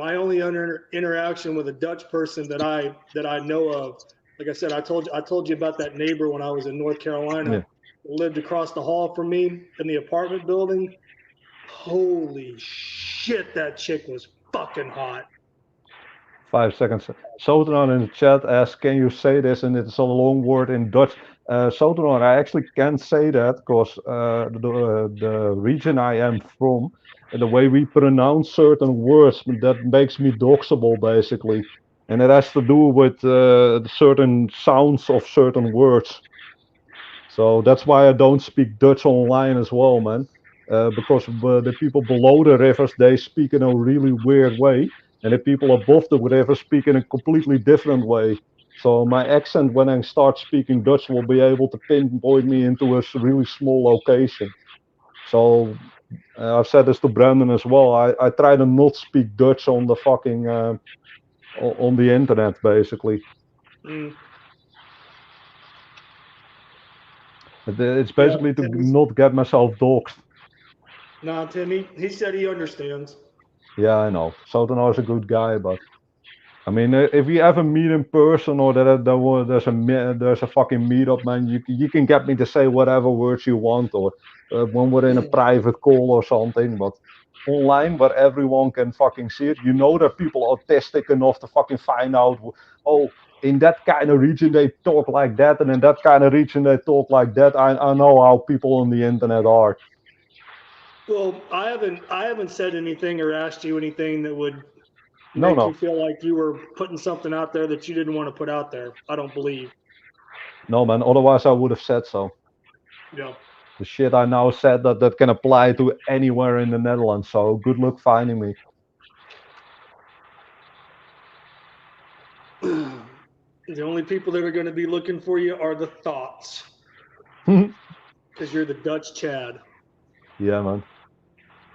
interaction with a Dutch person that I know of, like I said, I told you about that neighbor when I was in North Carolina. Yeah. Lived across the hall from me in the apartment building. Holy shit, that chick was fucking hot. 5 seconds. Soteron in the chat asks, can you say this? And it's a long word in Dutch. Soteron, I actually can't say that because the region I am from, the way we pronounce certain words, that makes me doxable basically. And it has to do with certain sounds of certain words. So that's why I don't speak Dutch online as well, man. Because the people below the rivers, they speak in a really weird way. And the people above the river speak in a completely different way. So my accent, when I start speaking Dutch, will be able to pinpoint me into a really small location. So I've said this to Brandon as well. I try to not speak Dutch on the fucking on the internet, basically. It's basically to not get myself doxxed. No, Tim, he said he understands. Yeah, I know. Sotono is a good guy, but I mean, if you ever meet in person or there's a fucking meetup, man, you can get me to say whatever words you want, or when we're in a private call or something. But online, where everyone can fucking see it, you know that people are autistic enough to fucking find out. Oh, in that kind of region they talk like that, and in that kind of region they talk like that. I know how people on the internet are. Well, I haven't said anything or asked you anything that would No, make you no, feel like you were putting something out there that you didn't want to put out there. I don't believe. no, man. Otherwise, I would have said so. Yeah. The shit I now said that can apply to anywhere in the Netherlands. So good luck finding me. The only people that are going to be looking for you are the thoughts, because you're the Dutch Chad. Yeah, man.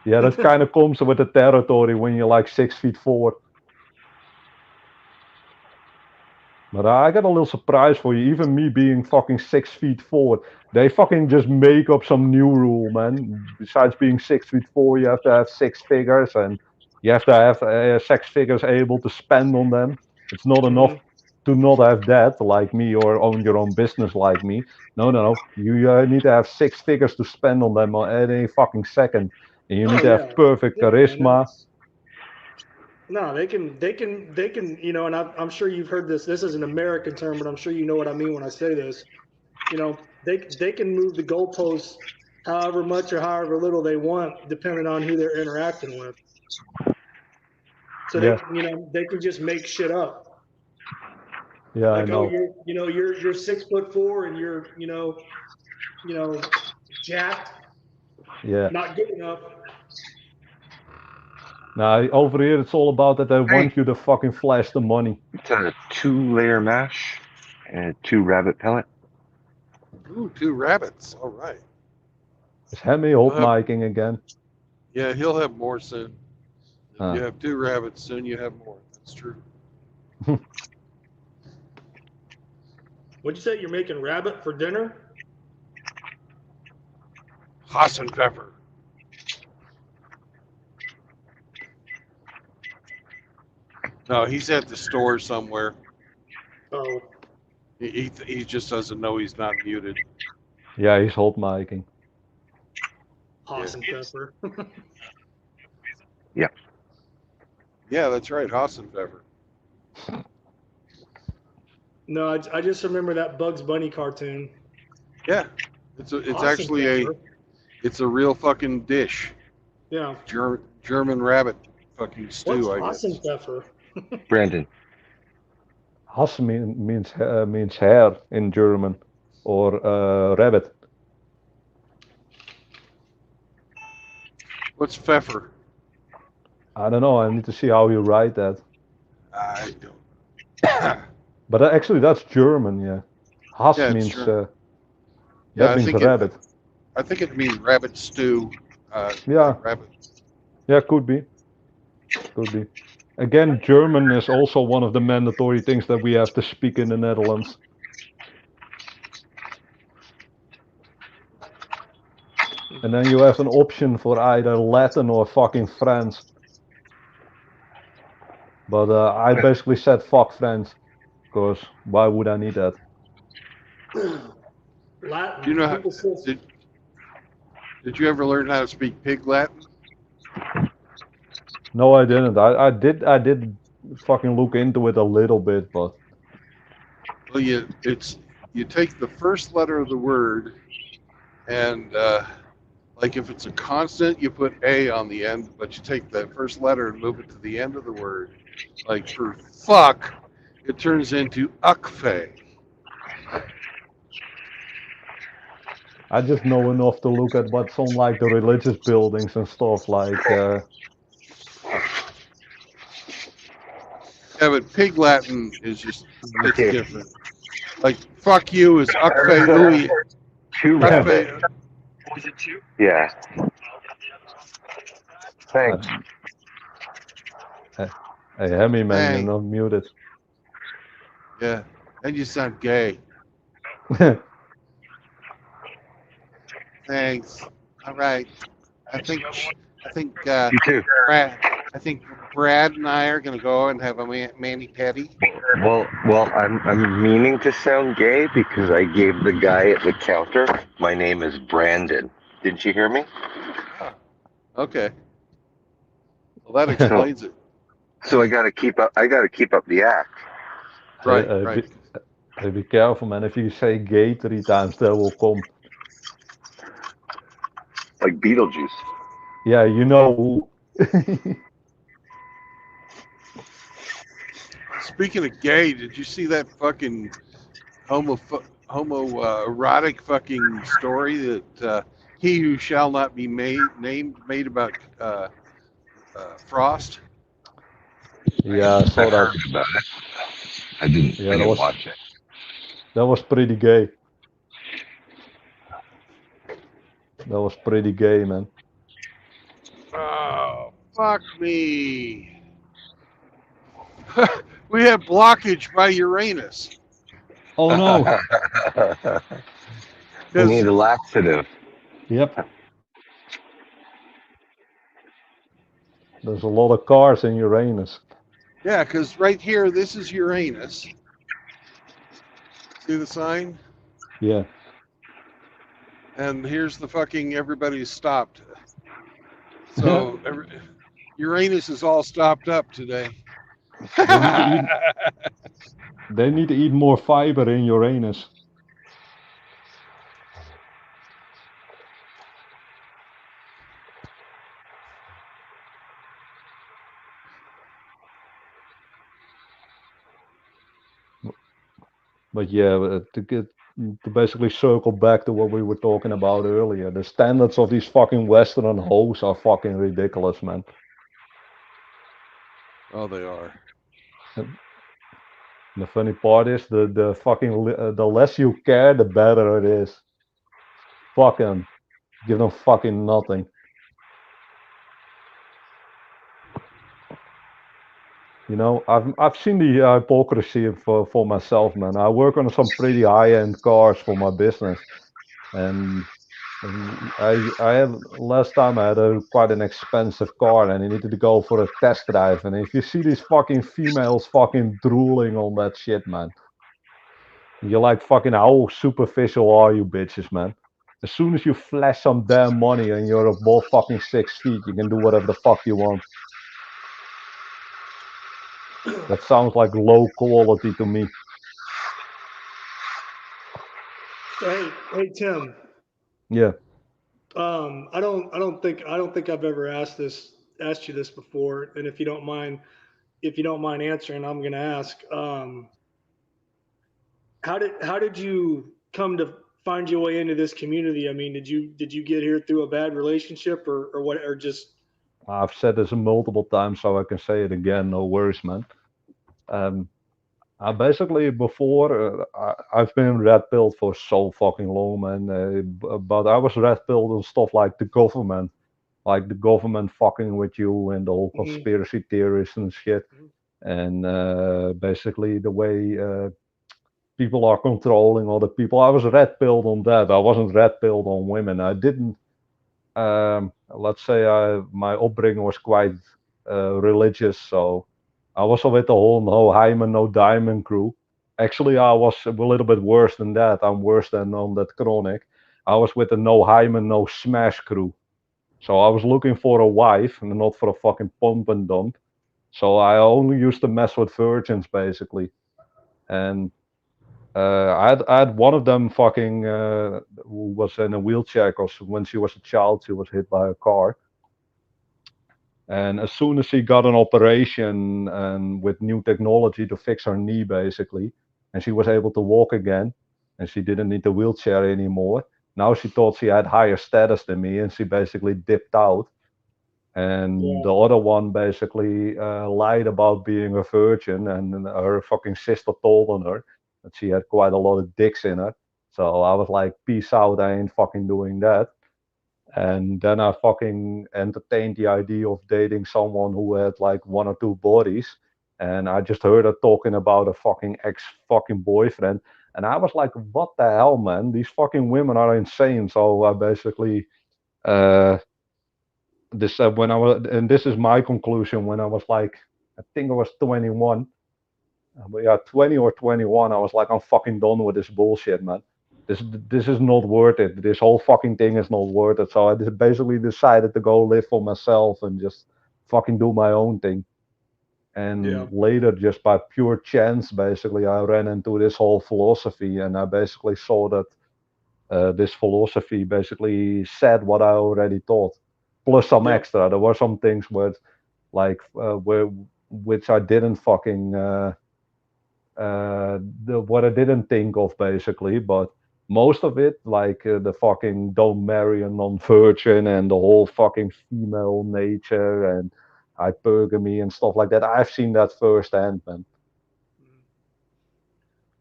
Yeah, that kind of comes with the territory when you're like 6'4". But I got a little surprise for you. Even me being fucking 6'4", they fucking just make up some new rule, man. Besides being 6'4", you have to have six figures, and you have to have six figures able to spend on them. It's not enough to not have that, like me, or own your own business, like me. No. You need to have six figures to spend on them at any fucking second, and you need to have perfect charisma. No, they can, you know, and I'm sure you've heard this. This is an American term, but I'm sure you know what I mean when I say this. You know, they can move the goalposts however much or however little they want, depending on who they're interacting with. So they can just make shit up. Yeah, Like, I know. You're 6'4" and you're jacked. Yeah. Not good enough. Now over here it's all about that they want you to fucking flash the money. It's a 2-layer mash and 2 rabbit pellet. Ooh, 2 rabbits. All right. Is Hemi hot micing again? Yeah, he'll have more soon. If you Ah. have 2 rabbits, soon you have more. That's true. What'd you say? You're making rabbit for dinner? Hassenpfeffer. No, he's at the store somewhere. Oh. He just doesn't know he's not muted. Yeah, he's hot micing. Hassenpfeffer. Yeah. Yeah, that's right, Hassenpfeffer. No, I just remember that Bugs Bunny cartoon. Yeah, it's actually it's a real fucking dish. Yeah. German rabbit fucking stew. What's I guess. Hassenpfeffer? Brandon. Hass means hair in German, or rabbit. What's pfeffer? I don't know. I need to see how you write that. I don't. But actually, that's German. Yeah. Hass means that means rabbit. I think it means rabbit stew. Yeah. Like rabbit. Yeah, could be. Could be. Again, German is also one of the mandatory things that we have to speak in the Netherlands. And then you have an option for either Latin or fucking French. But I basically said fuck French, because why would I need that? Latin. Do you know did you ever learn how to speak Pig Latin? No, I didn't. I did fucking look into it a little bit, but Well, you take the first letter of the word, and like if it's a consonant, you put A on the end, but you take that first letter and move it to the end of the word. Like for fuck, it turns into ukfe. I just know enough to look at what's on like the religious buildings and stuff like. Yeah, but Pig Latin is just it's different. Like fuck you is ukfe ui. 2 rabbit. Was it 2? Yeah. Thanks. Hey, Hemi, man, you're not muted. Yeah, and you sound gay. Thanks. All right. I think you too. I think Brad and I are gonna go and have a mani pedi. Well, I'm meaning to sound gay because I gave the guy at the counter my name is Brandon. Didn't you hear me? Oh, okay. Well, that explains it. So I got to keep up. I got to keep up the act. Right, Hey, right. be careful, man. If you say gay 3 times, they will come. Like Beetlejuice. Yeah, you know who. Speaking of gay, did you see that fucking homoerotic fucking story that he who shall not be made about Frost? Yeah, I saw that. About it. I didn't watch it. That was pretty gay. That was pretty gay, man. Oh, fuck me. We have blockage by Uranus. Oh no. We need a laxative. Yep. There's a lot of cars in Uranus. Yeah, because right here, this is Uranus. See the sign? Yeah. And here's the fucking everybody's stopped. So Uranus is all stopped up today. They need to eat more fiber in Uranus. But yeah, to basically circle back to what we were talking about earlier, the standards of these fucking Western hoes are fucking ridiculous, man. Oh, they are. The funny part is the fucking the less you care, the better it is. Fuck them. Give them fucking nothing. You know, I've seen the hypocrisy for myself, man. I work on some pretty high-end cars for my business, and I had last time I had quite an expensive car, and I needed to go for a test drive. And if you see these fucking females fucking drooling on that shit, man, you're like, fucking, how superficial are you, bitches, man? As soon as you flash some damn money and you're above fucking 6 feet, you can do whatever the fuck you want. That sounds like low quality to me. Hey, Tim. Yeah. I don't think I've ever asked you this before, and if you don't mind answering, I'm going to ask. How did you come to find your way into this community? I mean, did you get here through a bad relationship or what, or just? I've said this multiple times, so I can say it again. No worries, man. I basically before I've been red pilled for so fucking long, man. But I was red pilled on stuff like the government fucking with you and the whole conspiracy theories and shit, and basically the way people are controlling other people. I was red pilled on that. I wasn't red pilled on women. I didn't. Let's say my upbringing was quite religious, so I was with the whole no hymen, no diamond crew. Actually, I was a little bit worse than that. I'm worse than on that chronic. I was with the no hymen, no smash crew. So I was looking for a wife and not for a fucking pump and dump. So I only used to mess with virgins basically. And I had one of them fucking who was in a wheelchair because when she was a child, she was hit by a car. And as soon as she got an operation and with new technology to fix her knee, basically, and she was able to walk again, and she didn't need the wheelchair anymore. Now she thought she had higher status than me, and she basically dipped out. And the other one basically lied about being a virgin, and her fucking sister told on her that she had quite a lot of dicks in her. So I was like, peace out, I ain't fucking doing that. And then I fucking entertained the idea of dating someone who had like one or two bodies. And I just heard her talking about a fucking ex fucking boyfriend. And I was like, what the hell, man? These fucking women are insane. So I basically this when I was, and this is my conclusion, when I was like, I think I was 21. But yeah, 20 or 21, I was like, I'm fucking done with this bullshit, man. This is not worth it. This whole fucking thing is not worth it. So I just basically decided to go live for myself and just fucking do my own thing. Yeah. And later, just by pure chance, basically, I ran into this whole philosophy, and I basically saw that this philosophy basically said what I already thought, plus some Yeah. extra. There were some things where, like, where which I didn't fucking what I didn't think of basically, but most of it, like the fucking don't marry a non-virgin and the whole fucking female nature and hypergamy and stuff like that. I've seen that firsthand, man.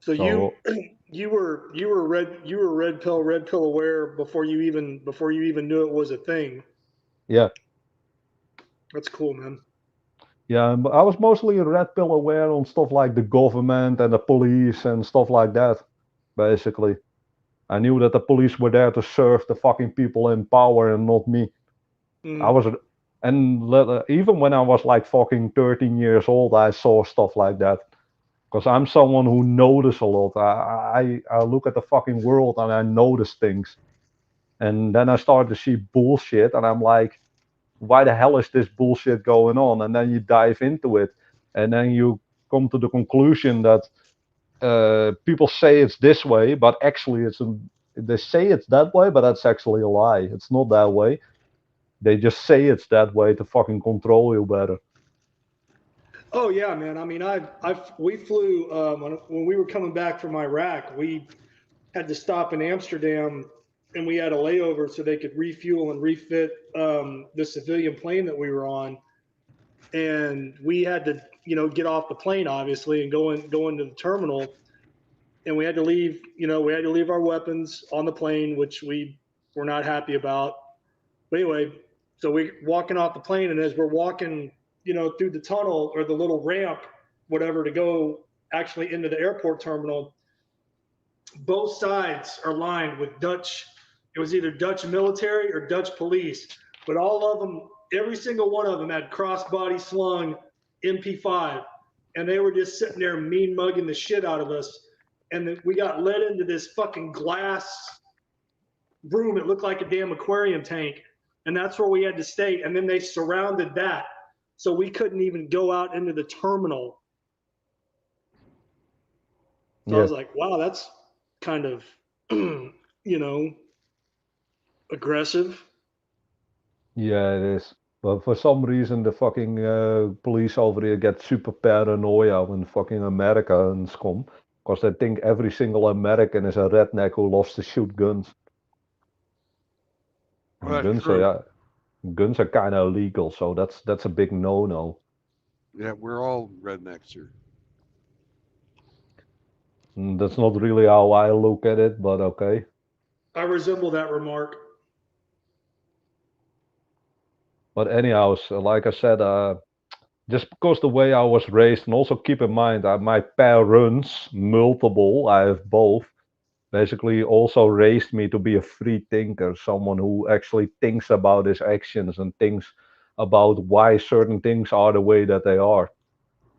So you So you were red pill aware before you even knew it was a thing. yeah, That's cool, man. yeah, but I was mostly red pill aware on stuff like the government and the police and stuff like that. Basically, I knew that the police were there to serve the fucking people in power and not me. I Mm. was, and even when I was like fucking 13 years old, I saw stuff like that. Because I'm someone who notice a lot. I look at the fucking world and I notice things. And then I start to see bullshit, and I'm like, why the hell is this bullshit going on? And then you dive into it, and then you come to the conclusion that people say it's this way, but actually they say it's that way, but that's actually a lie. It's not that way. They just say it's that way to fucking control you better. Oh yeah, man. I mean, we flew when we were coming back from Iraq. We had to stop in Amsterdam, and we had a layover so they could refuel and refit the civilian plane that we were on. And we had to, get off the plane obviously and go into the terminal. And we had to leave, we had to leave our weapons on the plane, which we were not happy about. But anyway, so we walking off the plane, and as we're walking, through the tunnel or the little ramp, whatever, to go actually into the airport terminal, both sides are lined with Dutch. It was either Dutch military or Dutch police, but all of them, every single one of them had crossbody slung MP5, and they were just sitting there mean mugging the shit out of us. And we got led into this fucking glass room. It looked like a damn aquarium tank, and that's where we had to stay. And then they surrounded that, so we couldn't even go out into the terminal. So I Yeah, was like, wow, that's kind of, aggressive. yeah, it is. But for some reason, the fucking police over here get super paranoia when fucking Americans come, because they think every single American is a redneck who loves to shoot guns. Well, And that's true. guns are kind of illegal, so that's a big no-no. Yeah, we're all rednecks here. That's not really how I look at it, but okay. I resemble that remark. But anyhow, so like I said, just because the way I was raised, and also keep in mind, my parents, multiple, I have both, basically also raised me to be a free thinker, someone who actually thinks about his actions and thinks about why certain things are the way that they are.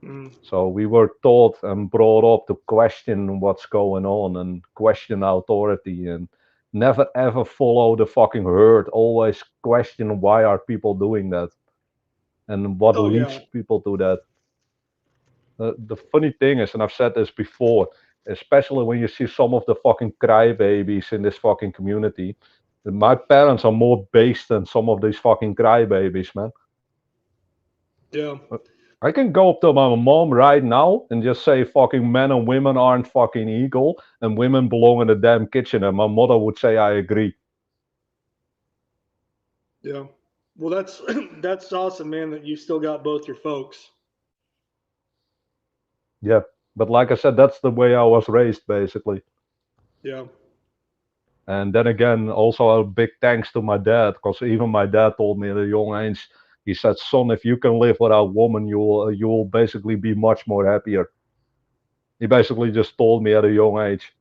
Mm. So we were taught and brought up to question what's going on and question authority and never ever follow the fucking herd. Always question why are people doing that and what Oh leads yeah, people to that. The funny thing is, and I've said this before, especially when you see some of the fucking crybabies in this fucking community, that my parents are more based than some of these fucking crybabies, man. yeah. I can go up to my mom right now and just say fucking men and women aren't fucking equal and women belong in the damn kitchen, and my mother would say I agree. Yeah. Well, that's that's awesome, man, that you still got both your folks. Yeah. But like I said, that's the way I was raised basically. Yeah. And then again, also a big thanks to my dad, because even my dad told me at a young age, he said, "Son, if you can live without woman, you will basically be much more happier." He basically just told me at a young age,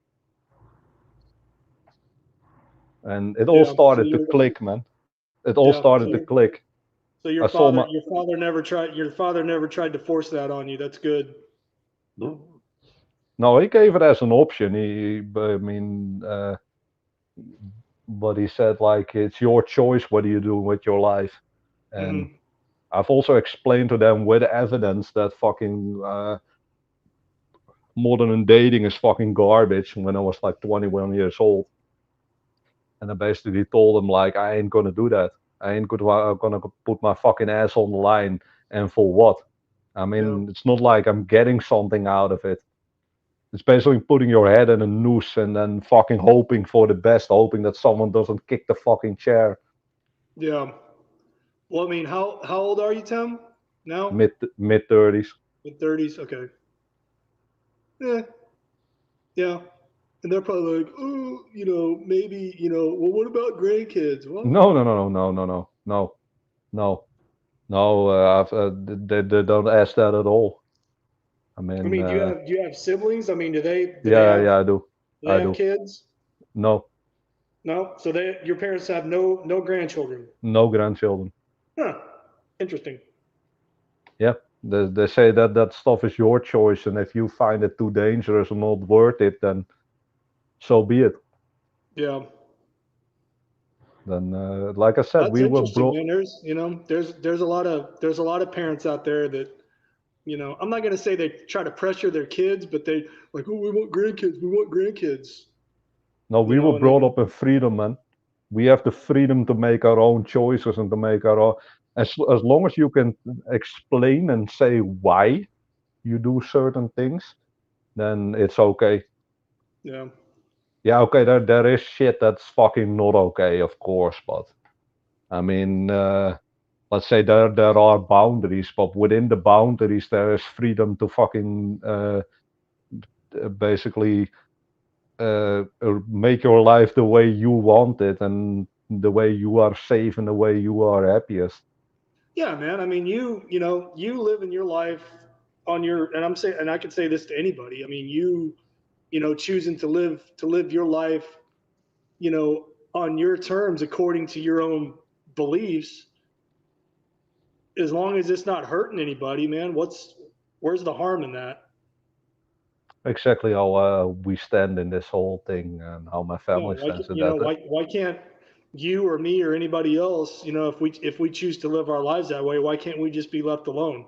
and it all Yeah. So started to you're click, man. It all yeah. started So to click. So your father never tried to force that on you. That's good. No, he gave it as an option. But he said like it's your choice what do you do with your life, and I've also explained to them with evidence that fucking modern dating is fucking garbage when I was like 21 years old. And I basically told them like I ain't gonna do that. I ain't gonna put my fucking ass on the line, and for what? I mean, It's not like I'm getting something out of it. It's basically putting your head in a noose and then fucking hoping for the best, hoping that someone doesn't kick the fucking chair. Yeah. Well, I mean, how old are you, Tim? Now? Mid 30s. Mid 30s. Okay. Yeah. Yeah. And they're probably like, oh, maybe, well, what about grandkids? Well, No. They don't ask that at all. I mean, do you have siblings? I mean, do they? I do. Do they have kids? No. No. So your parents have no grandchildren. No grandchildren. Huh. Interesting. Yeah. They say that stuff is your choice, and if you find it too dangerous or not worth it, then so be it. Yeah. Then, like I said, That's we were brought. Man. There's a lot of parents out there that, I'm not going to say they try to pressure their kids, but they like, oh, we want grandkids. No, we were brought up in freedom, man. We have the freedom to make our own choices and to make our own. As long as you can explain and say why you do certain things, then it's okay. Yeah. Yeah, okay, there is shit that's fucking not okay, of course, but I mean, let's say there are boundaries, but within the boundaries there is freedom to fucking basically make your life the way you want it and the way you are safe and the way you are happiest. Yeah, man. I mean, you live in your life on your, and I can say this to anybody. I mean, choosing to live your life, on your terms according to your own beliefs. As long as it's not hurting anybody, man, where's the harm in that? Exactly how we stand in this whole thing and how my family stands in that. Why can't you or me or anybody else, if we choose to live our lives that way, why can't we just be left alone?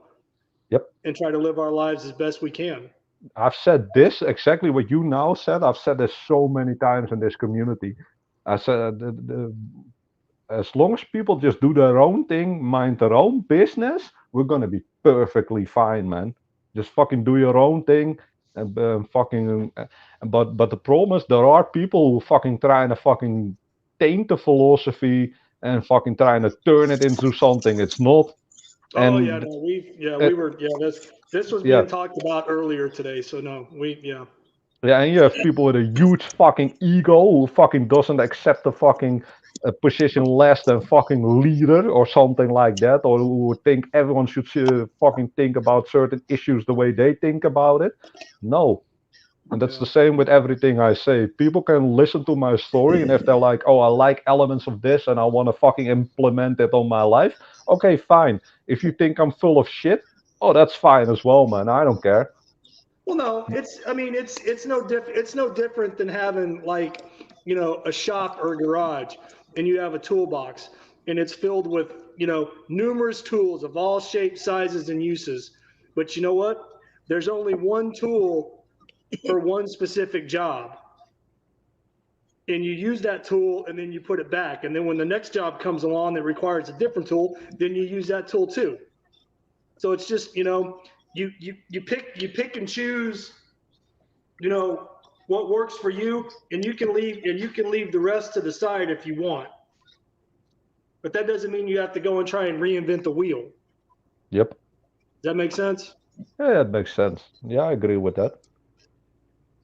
Yep. And try to live our lives as best we can. I've said this exactly what you now said. I've said this so many times in this community. I said as long as people just do their own thing, mind their own business, we're gonna be perfectly fine, man. Just fucking do your own thing and but the problem is there are people who fucking trying to fucking taint the philosophy and fucking trying to turn it into something it's not. Oh yeah, no, this was being talked about earlier today. So no, Yeah, and you have people with a huge fucking ego who fucking doesn't accept the fucking position less than fucking leader or something like that, or who think everyone should fucking think about certain issues the way they think about it. No. And that's the same with everything I say. People can listen to my story, and if they're like, oh, I like elements of this and I want to fucking implement it on my life, okay, fine. If you think I'm full of shit, oh, that's fine as well, man. I don't care. Well, no, it's no different than having like, a shop or a garage, and you have a toolbox, and it's filled with, numerous tools of all shapes, sizes, and uses. But you know what? There's only one tool for one specific job. And you use that tool and then you put it back. And then when the next job comes along that requires a different tool, then you use that tool too. So it's just, you pick and choose, what works for you, and you can leave the rest to the side if you want. But that doesn't mean you have to go and try and reinvent the wheel. Yep. Does that make sense? Yeah, that makes sense. Yeah, I agree with that.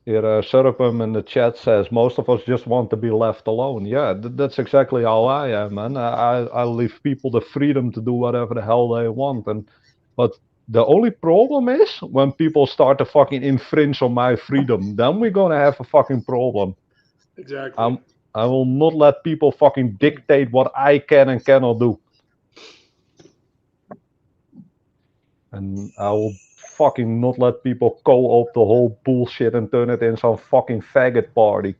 Here, Surapum in the chat says most of us just want to be left alone. Yeah, that's exactly how I am, man. I leave people the freedom to do whatever the hell they want, but the only problem is when people start to fucking infringe on my freedom. Then we're gonna have a fucking problem. Exactly. I will not let people fucking dictate what I can and cannot do. And I will fucking not let people co-opt the whole bullshit and turn it in some fucking faggot party.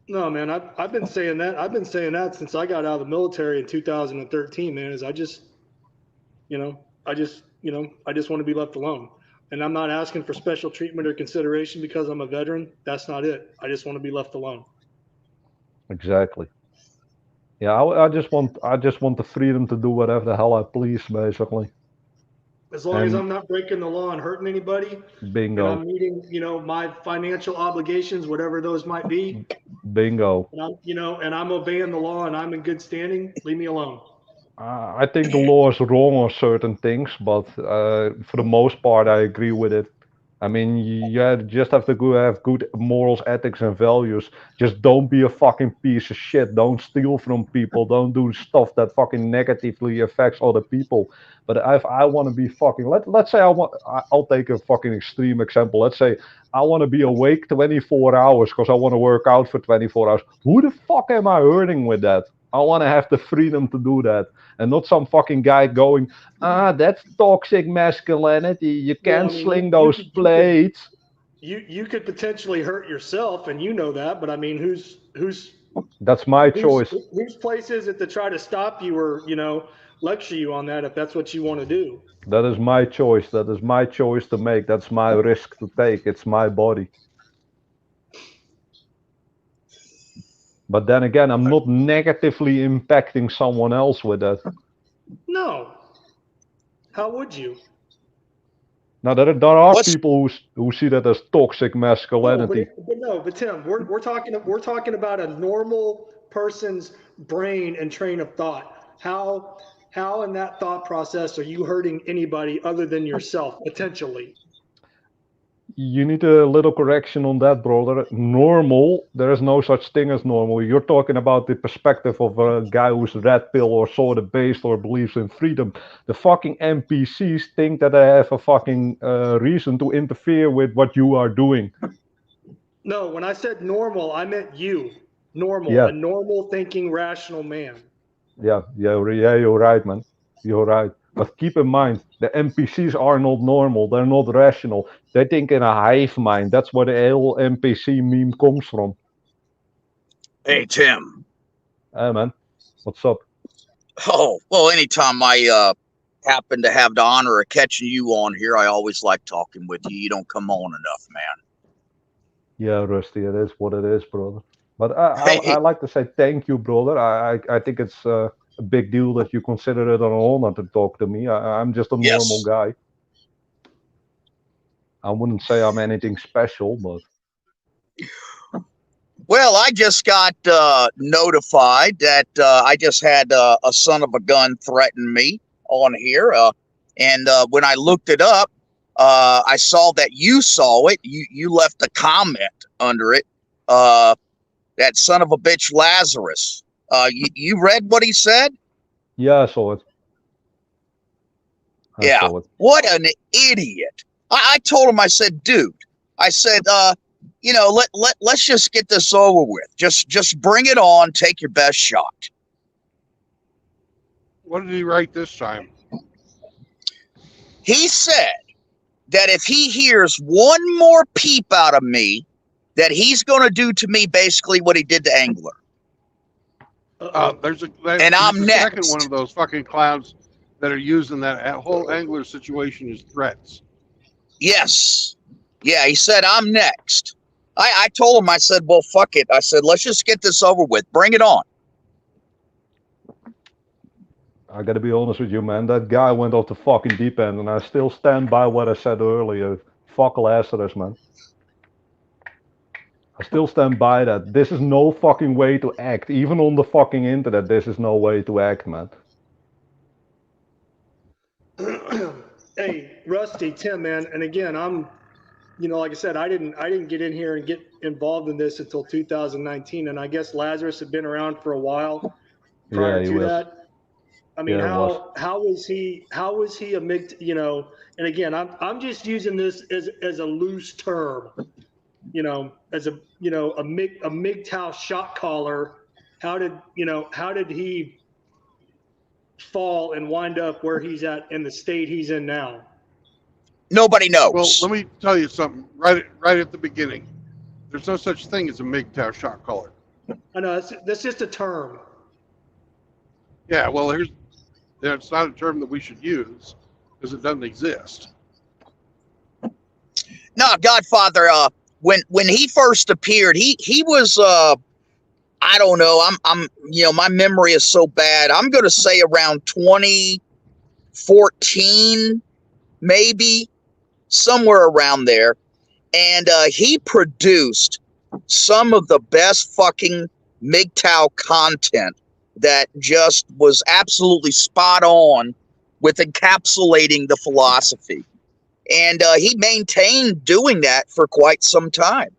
No, man, I've been saying that. I've been saying that since I got out of the military in 2013, man, is I just want to be left alone. And I'm not asking for special treatment or consideration because I'm a veteran. That's not it. I just want to be left alone. Exactly. Yeah, I just want the freedom to do whatever the hell I please, basically. As long as And I'm not breaking the law and hurting anybody, and bingo, I'm meeting, my financial obligations, whatever those might be, bingo. and I'm obeying the law and I'm in good standing, leave me alone. I think the law is wrong on certain things, but for the most part, I agree with it. I mean, you just have to have good morals, ethics, and values. Just don't be a fucking piece of shit. Don't steal from people. Don't do stuff that fucking negatively affects other people. But if I want to be fucking, let's say I'll take a fucking extreme example. Let's say I want to be awake 24 hours because I want to work out for 24 hours. Who the fuck am I hurting with that? I want to have the freedom to do that, and not some fucking guy going, that's toxic masculinity. You Well, can't I mean, sling those plates. you could potentially hurt yourself, and you know that. But I mean, whose That's my choice. place is it to try to stop you or lecture you on that if that's what you want to do? That is my choice. That is my choice to make. That's my risk to take. It's my body. But then again, I'm not negatively impacting someone else with that. No. How would you? Now there are people who see that as toxic masculinity. But Tim, we're talking about a normal person's brain and train of thought. How in that thought process are you hurting anybody other than yourself potentially? You need a little correction on that, brother. Normal, there is no such thing as normal. You're talking about the perspective of a guy who's red pill or sort of based or believes in freedom. The fucking NPCs think that they have a fucking reason to interfere with what you are doing. No, when I said normal, I meant you. Normal, yeah. A normal thinking, rational man. Yeah, you're right, man. You're right. But keep in mind, the NPCs are not normal. They're not rational. They think in a hive mind. That's where the whole NPC meme comes from. Hey, Tim. Hey, man. What's up? Oh, well, anytime I happen to have the honor of catching you on here, I always like talking with you. You don't come on enough, man. Yeah, Rusty, it is what it is, brother. But I like to say thank you, brother. I think it's a big deal that you consider it an honor to talk to me. I'm just a normal guy. I wouldn't say I'm anything special, but... Well, I just got notified that I just had a son of a gun threaten me on here. And when I looked it up, I saw that you saw it. You left a comment under it. That son of a bitch Lazarus. You read what he said? Yeah, I saw it. Saw it. What an idiot. I told him, I said, dude, I said, let's just get this over with. Just bring it on. Take your best shot. What did he write this time? He said that if he hears one more peep out of me, that he's going to do to me basically what he did to Angler. There's I'm next. Second one of those fucking clowns that are using that whole Angler situation as threats. Yes. Yeah, he said, I'm next. I told him, I said, well, fuck it. I said, let's just get this over with. Bring it on. I gotta be honest with you, man. That guy went off the fucking deep end, and I still stand by what I said earlier. Fuck Lazarus, man. I still stand by that. This is no fucking way to act. Even on the fucking internet, this is no way to act, man. Hey, Rusty, Tim, man, and again, I'm, like I said, I didn't get in here and get involved in this until 2019, and I guess Lazarus had been around for a while prior to that. I mean, how was he a MGTOW? And again, I'm just using this as a loose term, as a MGTOW shot caller. How did he fall and wind up where he's at in the state he's in now? Nobody knows. Well, let me tell you something right at the beginning. There's no such thing as a MGTOW shot caller. I know that's just a term. Yeah, well, it's not a term that we should use because it doesn't exist. No, Godfather, when he first appeared, he was I don't know, I'm my memory is so bad. I'm gonna say around 2014, maybe, somewhere around there. And he produced some of the best fucking MGTOW content that just was absolutely spot on with encapsulating the philosophy. And he maintained doing that for quite some time.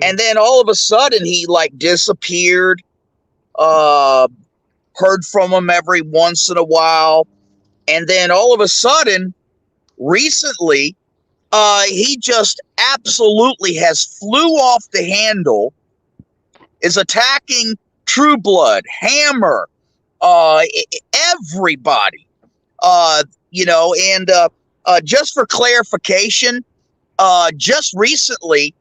And then all of a sudden he like disappeared, heard from him every once in a while. And then all of a sudden, recently, he just absolutely has flew off the handle, is attacking True Blood, Hammer, everybody, and just for clarification, just recently,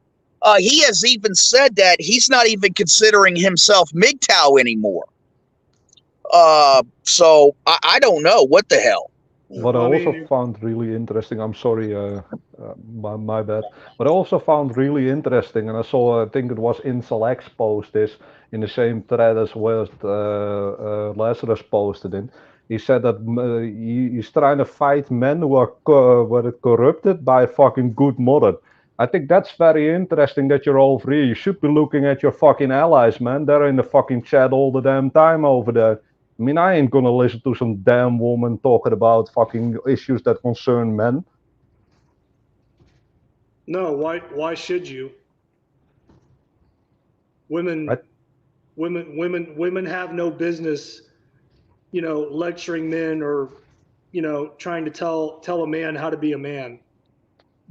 he has even said that he's not even considering himself MGTOW anymore. So I don't know what the hell. What I also found really interesting, I'm sorry, my bad. What I also found really interesting, and I think it was Inselect's post this in the same thread as what Lazarus posted in. He said that he's trying to fight men who are corrupted by a fucking good model. I think that's very interesting that you're all free. You should be looking at your fucking allies, man. They're in the fucking chat all the damn time over there. I mean, I ain't gonna listen to some damn woman talking about fucking issues that concern men. No, why should you? Women have no business, lecturing men or, trying to tell a man how to be a man.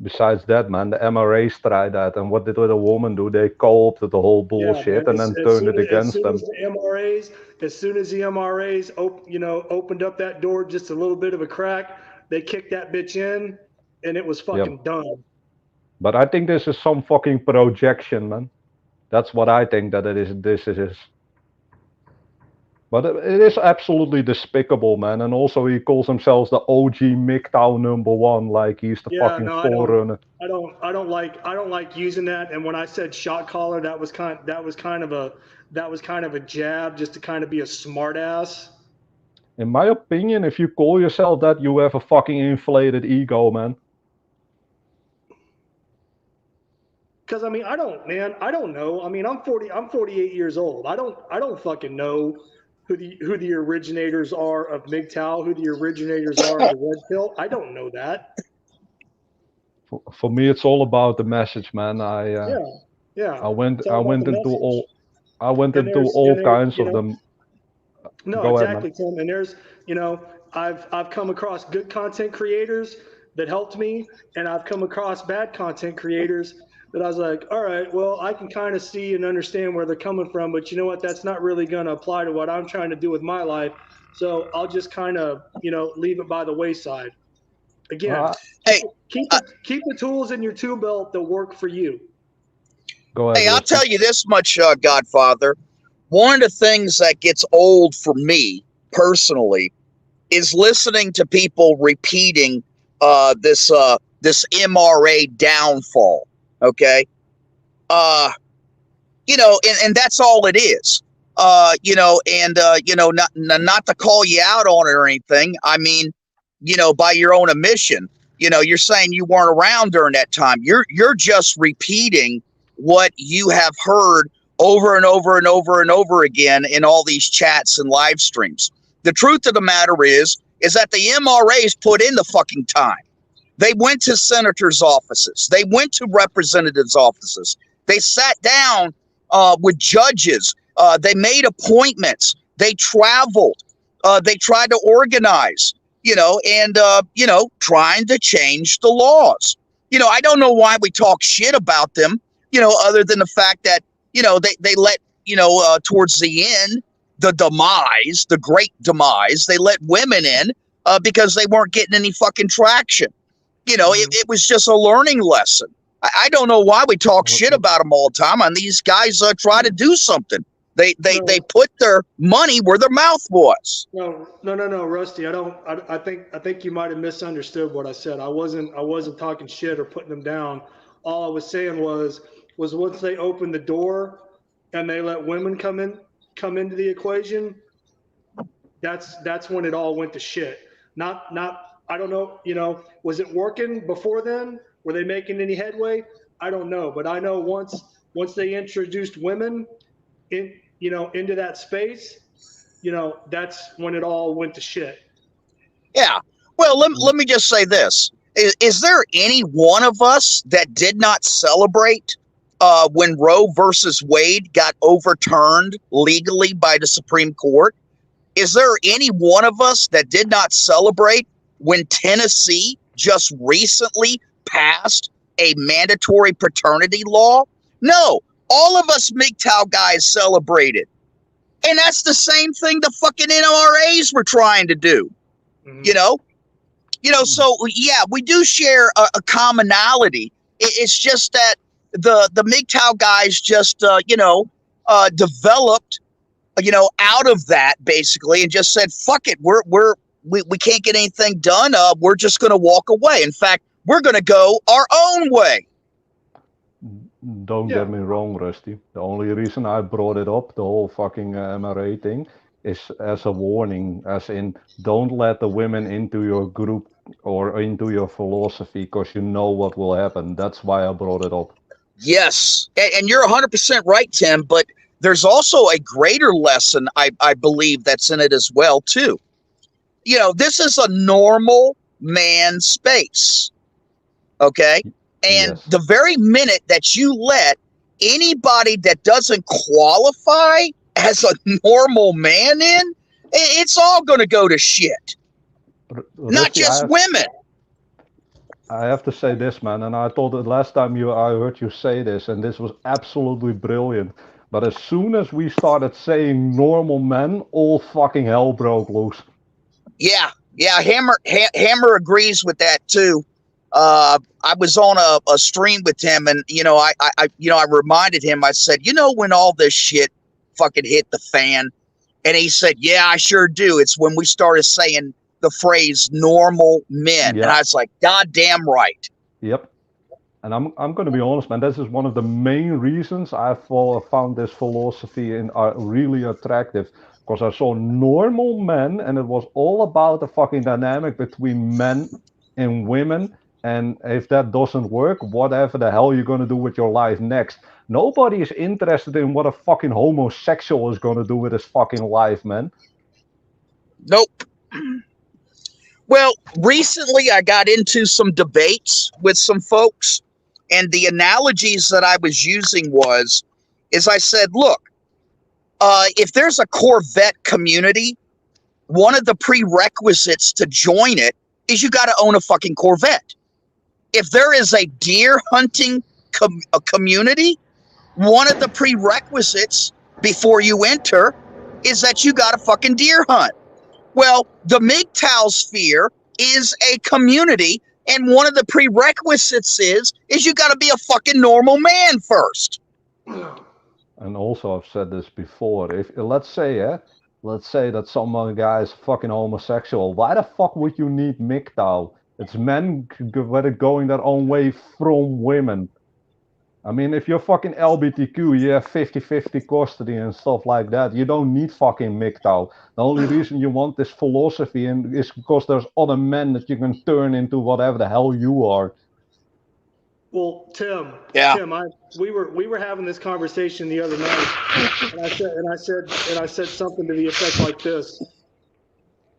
Besides that, man, the MRAs tried that, and what did the woman do? They co-opted the whole bullshit and then turned it against them. As soon as the MRAs opened up that door just a little bit of a crack, they kicked that bitch in, and it was fucking done. But I think this is some fucking projection, man. That's what I think that it is. This is. But it is absolutely despicable, man. And also he calls himself the OG MGTOW #1, like he's the fucking forerunner. I don't like using that. And when I said shot caller, that was kind of a jab just to kind of be a smart ass. In my opinion, if you call yourself that, you have a fucking inflated ego, man. Because I mean, I don't know. I mean, I'm 48 years old. I don't fucking know who the originators are of MGTOW, who the originators are of the Red Pill. I don't know that. For me, it's all about the message, man. I went into all kinds of them. No, Go exactly, ahead, Tim. And there's, I've come across good content creators that helped me, and I've come across bad content creators that I was like, all right, well, I can kind of see and understand where they're coming from, but you know what? That's not really going to apply to what I'm trying to do with my life. So I'll just kind of, leave it by the wayside. Again, keep the tools in your tool belt that work for you. Go ahead. Hey, I'll tell you this much, Godfather. One of the things that gets old for me personally is listening to people repeating this MRA downfall. Okay. And that's all it is. Not to call you out on it or anything. I mean, by your own admission, you're saying you weren't around during that time. You're just repeating what you have heard over and over and over and over again in all these chats and live streams. The truth of the matter is that the MRAs put in the fucking time. They went to senators' offices. They went to representatives' offices. They sat down with judges. They made appointments. They traveled. They tried to organize, trying to change the laws. I don't know why we talk shit about them, other than the fact that, they let, towards the end, the great demise, they let women in because they weren't getting any fucking traction. You know, it was just a learning lesson. I don't know why we talk shit about them all the time. And these guys try to do something. They put their money where their mouth was. No, Rusty. I think you might have misunderstood what I said. I wasn't talking shit or putting them down. All I was saying was once they opened the door and they let women come into the equation, that's when it all went to shit. Not I don't know, you know, was it working before then? Were they making any headway? I don't know, but I know once they introduced women into that space, that's when it all went to shit. Yeah. Well, let me just say this. Is there any one of us that did not celebrate when Roe versus Wade got overturned legally by the Supreme Court? Is there any one of us that did not celebrate when Tennessee just recently passed a mandatory paternity law? No, all of us MGTOW guys celebrated. And that's the same thing the fucking NRAs were trying to do. Mm-hmm. So yeah, we do share a commonality. It's just that the MGTOW guys just, developed, out of that basically and just said, fuck it. We can't get anything done. We're just going to walk away. In fact, we're going to go our own way. Don't get me wrong, Rusty. The only reason I brought it up, the whole fucking MRA thing, is as a warning, as in, don't let the women into your group or into your philosophy because you know what will happen. That's why I brought it up. Yes, and you're 100% right, Tim, but there's also a greater lesson, I believe, that's in it as well, too. This is a normal man space, okay? And the very minute that you let anybody that doesn't qualify as a normal man in, it's all going to go to shit. Not just women. I have to say this, man, and I thought the last time I heard you say this, and this was absolutely brilliant. But as soon as we started saying normal men, all fucking hell broke loose. Yeah, Hammer agrees with that too. I was on a stream with him, and I reminded him. I said, when all this shit fucking hit the fan, and he said, "Yeah, I sure do." It's when we started saying the phrase "normal men," and I was like, "God damn right." Yep. And I'm going to be honest, man. This is one of the main reasons I found this philosophy really attractive. Because I saw normal men, and it was all about the fucking dynamic between men and women. And if that doesn't work, whatever the hell you're going to do with your life next. Nobody is interested in what a fucking homosexual is going to do with his fucking life, man. Nope. Well, recently I got into some debates with some folks, and the analogies that I was using is I said, look, if there's a Corvette community, one of the prerequisites to join it is you got to own a fucking Corvette. If there is a deer hunting community, one of the prerequisites before you enter is that you got to fucking deer hunt. Well, the MGTOW sphere is a community, and one of the prerequisites is you got to be a fucking normal man first. And also, I've said this before. If let's say that some guy is fucking homosexual, why the fuck would you need MGTOW? It's men going their own way from women. I mean, if you're fucking LGBTQ, you have 50-50 custody and stuff like that. You don't need fucking MGTOW. The only reason you want this philosophy is because there's other men that you can turn into whatever the hell you are. Well, Tim, we were having this conversation the other night, and I said something to the effect like this.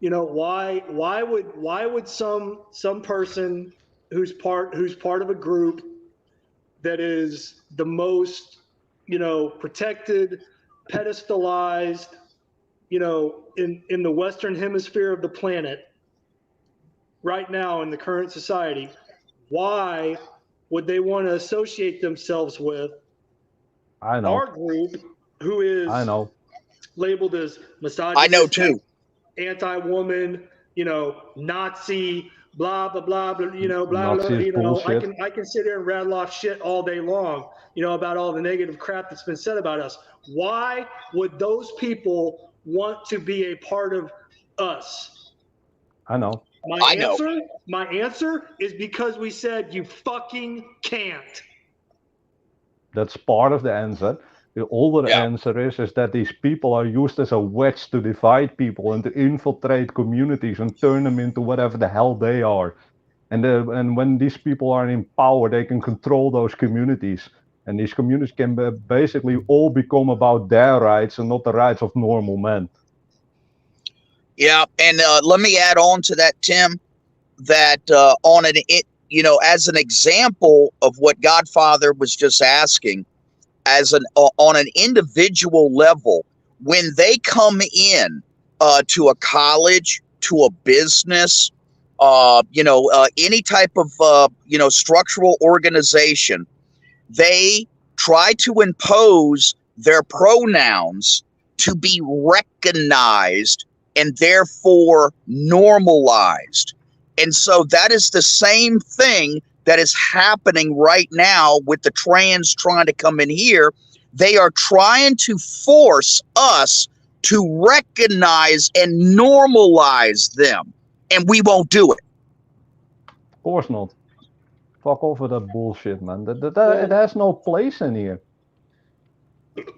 Why would some person who's part of a group that is the most, protected, pedestalized, in the Western hemisphere of the planet right now in the current society, why would they want to associate themselves with our group who is labeled as misogynist, I know too, anti-woman, Nazi, blah blah blah, blah you know, blah blah. Nazi is You know, bullshit. I can sit here and rattle off shit all day long, you know, about all the negative crap that's been said about us. Why would those people want to be a part of us? I know. My answer is because we said you fucking can't. That's part of the answer. The older Yeah. answer is that these people are used as a wedge to divide people and to infiltrate communities and turn them into whatever the hell they are. And when these people are in power, they can control those communities. And these communities can basically all become about their rights and not the rights of normal men. Yeah, and let me add on to that, Tim, that as an example of what Godfather was just asking, on an individual level, when they come in to a college, to a business, any type of structural organization, they try to impose their pronouns to be recognized and therefore normalized. And so that is the same thing that is happening right now with the trans trying to come in here. They are trying to force us to recognize and normalize them, and we won't do it. Of course not. Fuck off with that bullshit, man. It has no place in here.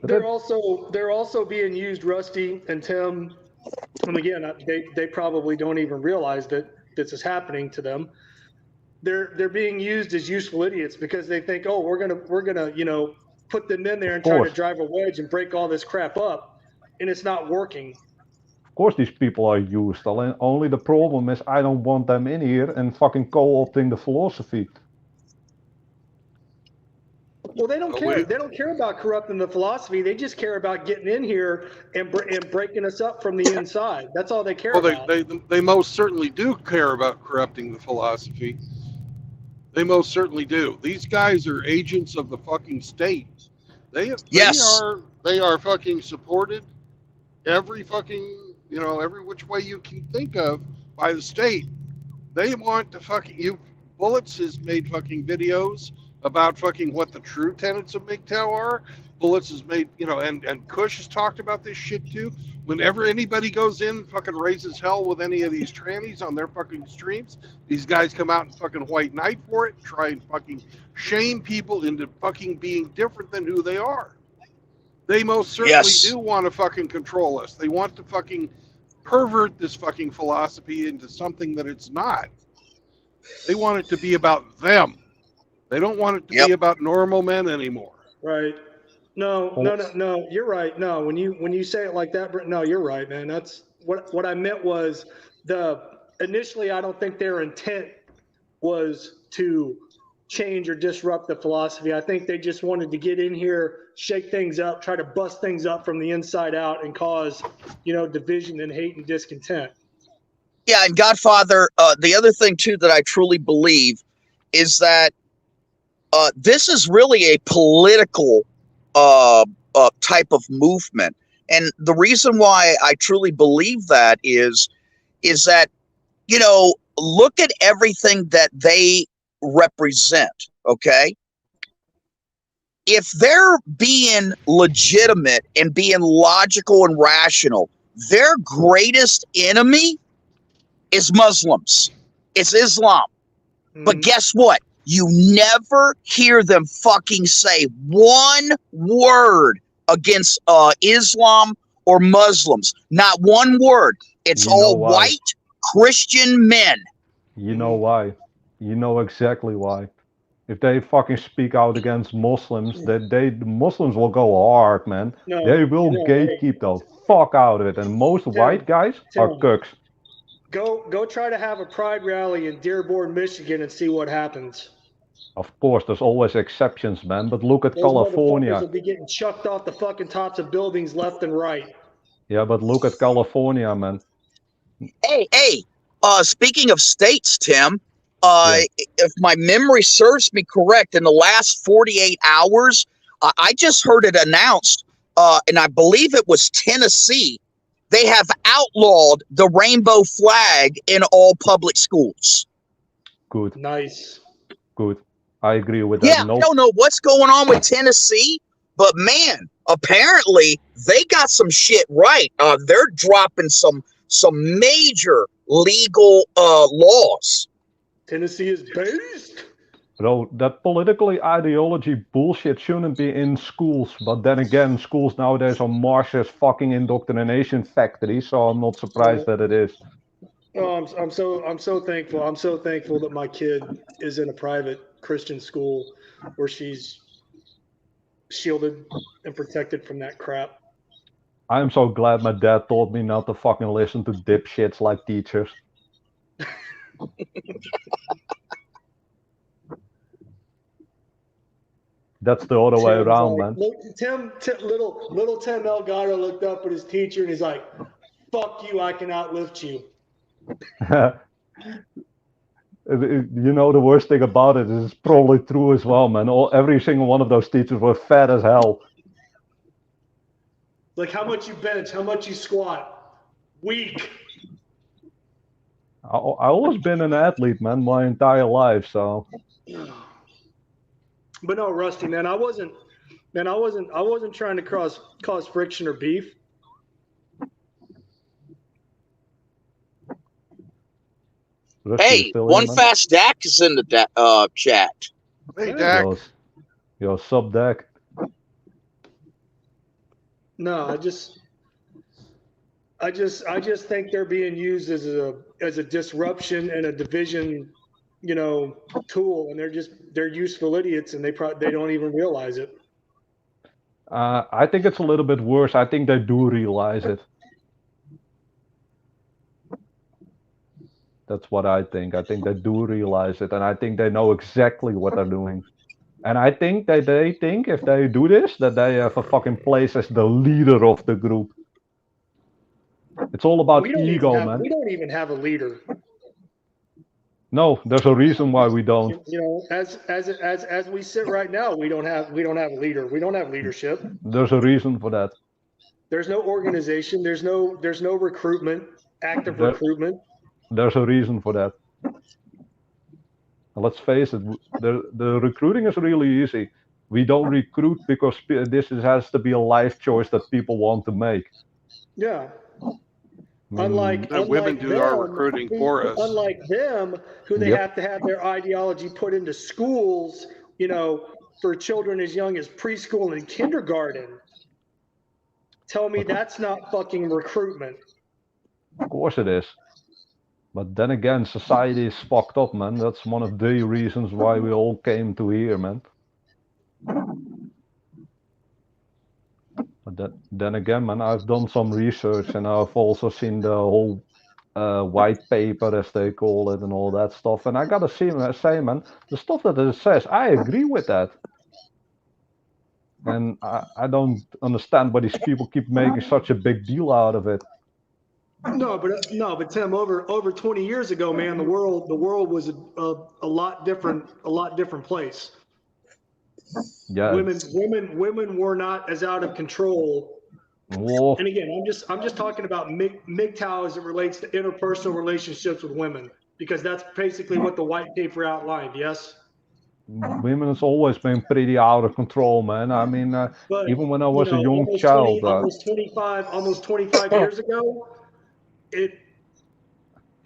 They're also being used, Rusty and Tim. And again, they probably don't even realize that this is happening to them. They're being used as useful idiots because they think, oh, we're gonna put them in there and try to drive a wedge and break all this crap up, and it's not working. Of course these people are used. Only the problem is I don't want them in here and fucking co-opting the philosophy. Well, they don't care. They don't care about corrupting the philosophy. They just care about getting in here and breaking us up from the inside. That's all they care about. They most certainly do care about corrupting the philosophy. They most certainly do. These guys are agents of the fucking state. They are fucking supported every fucking, every which way you can think of by the state. They want to fucking Bullets has made fucking videos about fucking what the true tenets of MGTOW are. Bullets has made, and Kush has talked about this shit too. Whenever anybody goes in, fucking raises hell with any of these trannies on their fucking streams, these guys come out and fucking white knight for it, try and fucking shame people into fucking being different than who they are. They most certainly do want to fucking control us. They want to fucking pervert this fucking philosophy into something that it's not. They want it to be about them. They don't want it to be about normal men anymore. Right. No. You're right. No, when you say it like that, no, you're right, man. That's what I meant was initially I don't think their intent was to change or disrupt the philosophy. I think they just wanted to get in here, shake things up, try to bust things up from the inside out and cause, division and hate and discontent. Yeah, and Godfather, the other thing too that I truly believe is that this is really a political type of movement. And the reason why I truly believe that is that, look at everything that they represent, okay? If they're being legitimate and being logical and rational, their greatest enemy is Muslims. It's Islam. But guess what? You never hear them fucking say one word against Islam or Muslims. Not one word. It's all white Christian men. You know why? You know exactly why. If they fucking speak out against Muslims, the Muslims will go hard, man. They will gatekeep the fuck out of it. And most white guys are cooks. Go try to have a pride rally in Dearborn, Michigan and see what happens. Of course, there's always exceptions, man. But look at California. Those motherfuckers will be getting chucked off the fucking tops of buildings left and right. Yeah, but look at California, man. Hey, speaking of states, Tim, if my memory serves me correct, in the last 48 hours, I just heard it announced, and I believe it was Tennessee, they have outlawed the rainbow flag in all public schools. Good. Nice. Good. I agree with that. Yeah, Nope. I don't know what's going on with Tennessee, but man, apparently they got some shit right. They're dropping some major legal laws. Tennessee is based. Bro, that politically ideology bullshit shouldn't be in schools. But then again, schools nowadays are Marxist fucking indoctrination factories, so I'm not surprised that it is. Oh, I'm so thankful. I'm so thankful that my kid is in a private Christian school where she's shielded and protected from that crap. I'm so glad my dad taught me not to fucking listen to dipshits like teachers. That's the other way Tim's around, like, man. look, little Tim Elgato looked up at his teacher and he's like, "Fuck you! I can outlift you." You know, the worst thing about it is it's probably true as well, man. Every single one of those teachers were fat as hell. Like, how much you bench? How much you squat? Weak. I always been an athlete, man, my entire life, so. But no, Rusty, man, I wasn't trying to cause friction or beef. Rusty, Hey, still one here, man? fast Dak is in the chat. Hey, Dak. Yo, sub Dak. No, I just think they're being used as a disruption and a division, tool, and they're useful idiots, and they don't even realize it. I think it's a little bit worse. I think they do realize it. That's what I think. I think they do realize it, and I think they know exactly what they're doing. And I think that they think if they do this, that they have a fucking place as the leader of the group. It's all about ego, man. We don't even have a leader. No, there's a reason why we don't. As we sit right now, we don't have a leader. We don't have leadership. There's a reason for that. There's no organization. There's no recruitment, active recruitment. There's a reason for that. Let's face it, the recruiting is really easy. We don't recruit because this has to be a life choice that people want to make. Yeah. Unlike women do our recruiting for us. Unlike them, who they have to have their ideology put into schools, for children as young as preschool and kindergarten. Tell me that's not fucking recruitment. Of course it is. But then again, society is fucked up, man. That's one of the reasons why we all came to here, man. But then again, man, I've done some research and I've also seen the whole white paper, as they call it, and all that stuff. And I gotta say, man, the stuff that it says, I agree with that. And I don't understand why these people keep making such a big deal out of it. No, but Tim, over 20 years ago, man, the world was a lot different place. Yeah. Women were not as out of control. Whoa. And again, I'm just talking about MGTOW as it relates to interpersonal relationships with women, because that's basically what the white paper outlined. Yes. Women has always been pretty out of control, man. I mean, even when I was a young child, almost 25 years ago, it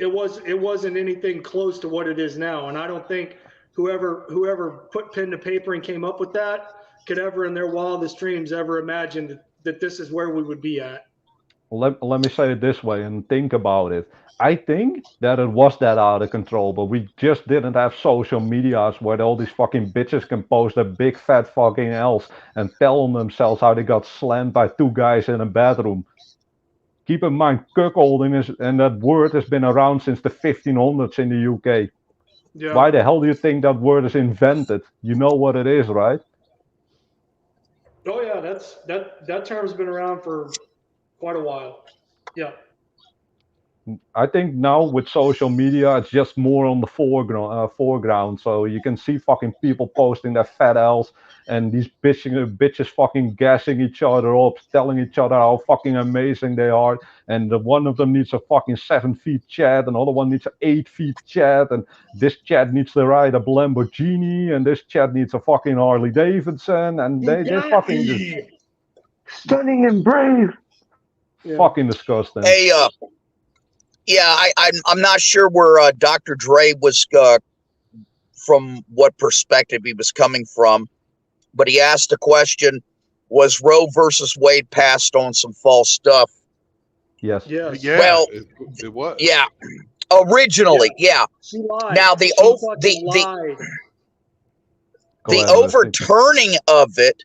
wasn't anything close to what it is now. And I don't think whoever put pen to paper and came up with that could ever in their wildest dreams ever imagine that this is where we would be at. Let me say it this way and think about it. I think that it was that out of control, but we just didn't have social medias where all these fucking bitches can post their big fat fucking L's and tell on themselves how they got slammed by two guys in a bedroom. Keep in mind, cuckolding and that word has been around since the 1500s in the UK. Yeah. Why the hell do you think that word is invented? You know what it is, right? Oh yeah, that term's been around for quite a while. Yeah. I think now with social media, it's just more on the foreground. So you can see fucking people posting their fat ass and these bitches fucking gassing each other up, telling each other how fucking amazing they are. And one of them needs a fucking 7 feet Chad, another one needs an 8 feet Chad, and this Chad needs to ride a Lamborghini, and this Chad needs a fucking Harley Davidson, and they fucking just Stunning and brave. fucking disgusting. Hey, yeah, I'm not sure where Dr. Dre was from what perspective he was coming from, but he asked the question: was Roe versus Wade passed on some false stuff? Yes. Yes. Yeah, Well, it was. Yeah, originally, yeah. She lied. Now the She fucking lied. the overturning of it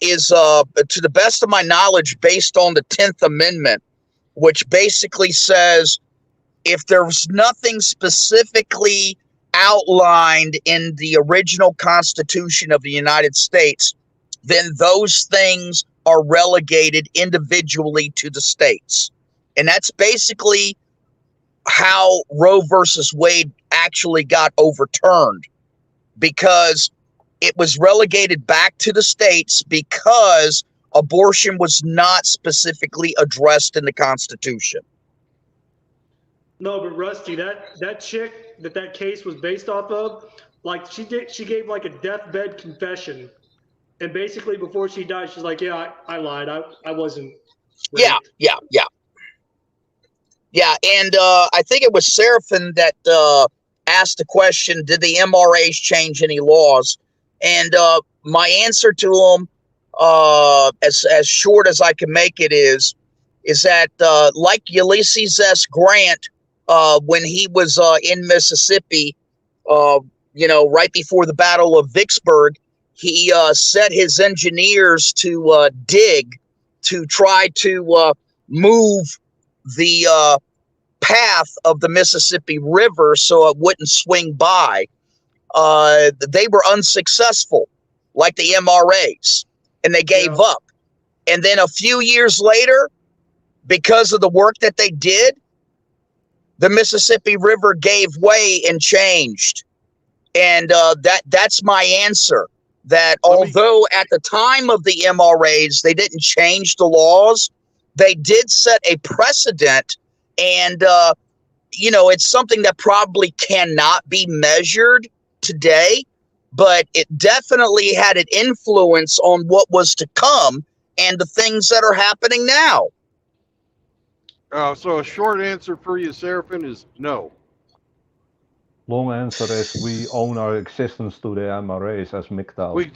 is, to the best of my knowledge, based on the 10th Amendment, which basically says if there's nothing specifically outlined in the original Constitution of the United States, then those things are relegated individually to the states. And that's basically how Roe versus Wade actually got overturned, because it was relegated back to the states because abortion was not specifically addressed in the Constitution. No, but Rusty, that chick that case was based off of, like she gave like a deathbed confession, and basically before she died, she's like, "Yeah, I lied. I wasn't." Raped. Yeah. And I think it was Seraphin that asked the question: did the MRAs change any laws? And my answer to him, as short as I can make it, is that like Ulysses S. Grant, when he was in Mississippi, right before the Battle of Vicksburg, he set his engineers to dig to try to move the path of the Mississippi River so it wouldn't swing by. They were unsuccessful, like the MRAs, and they gave up. And then a few years later, because of the work that they did, the Mississippi River gave way and changed. And that's my answer. That although at the time of the MRAs, they didn't change the laws, they did set a precedent. And, it's something that probably cannot be measured today, but it definitely had an influence on what was to come and the things that are happening now. So a short answer for you, Seraphin, is no. Long answer is we own our existence to the MRAs as MGTOW.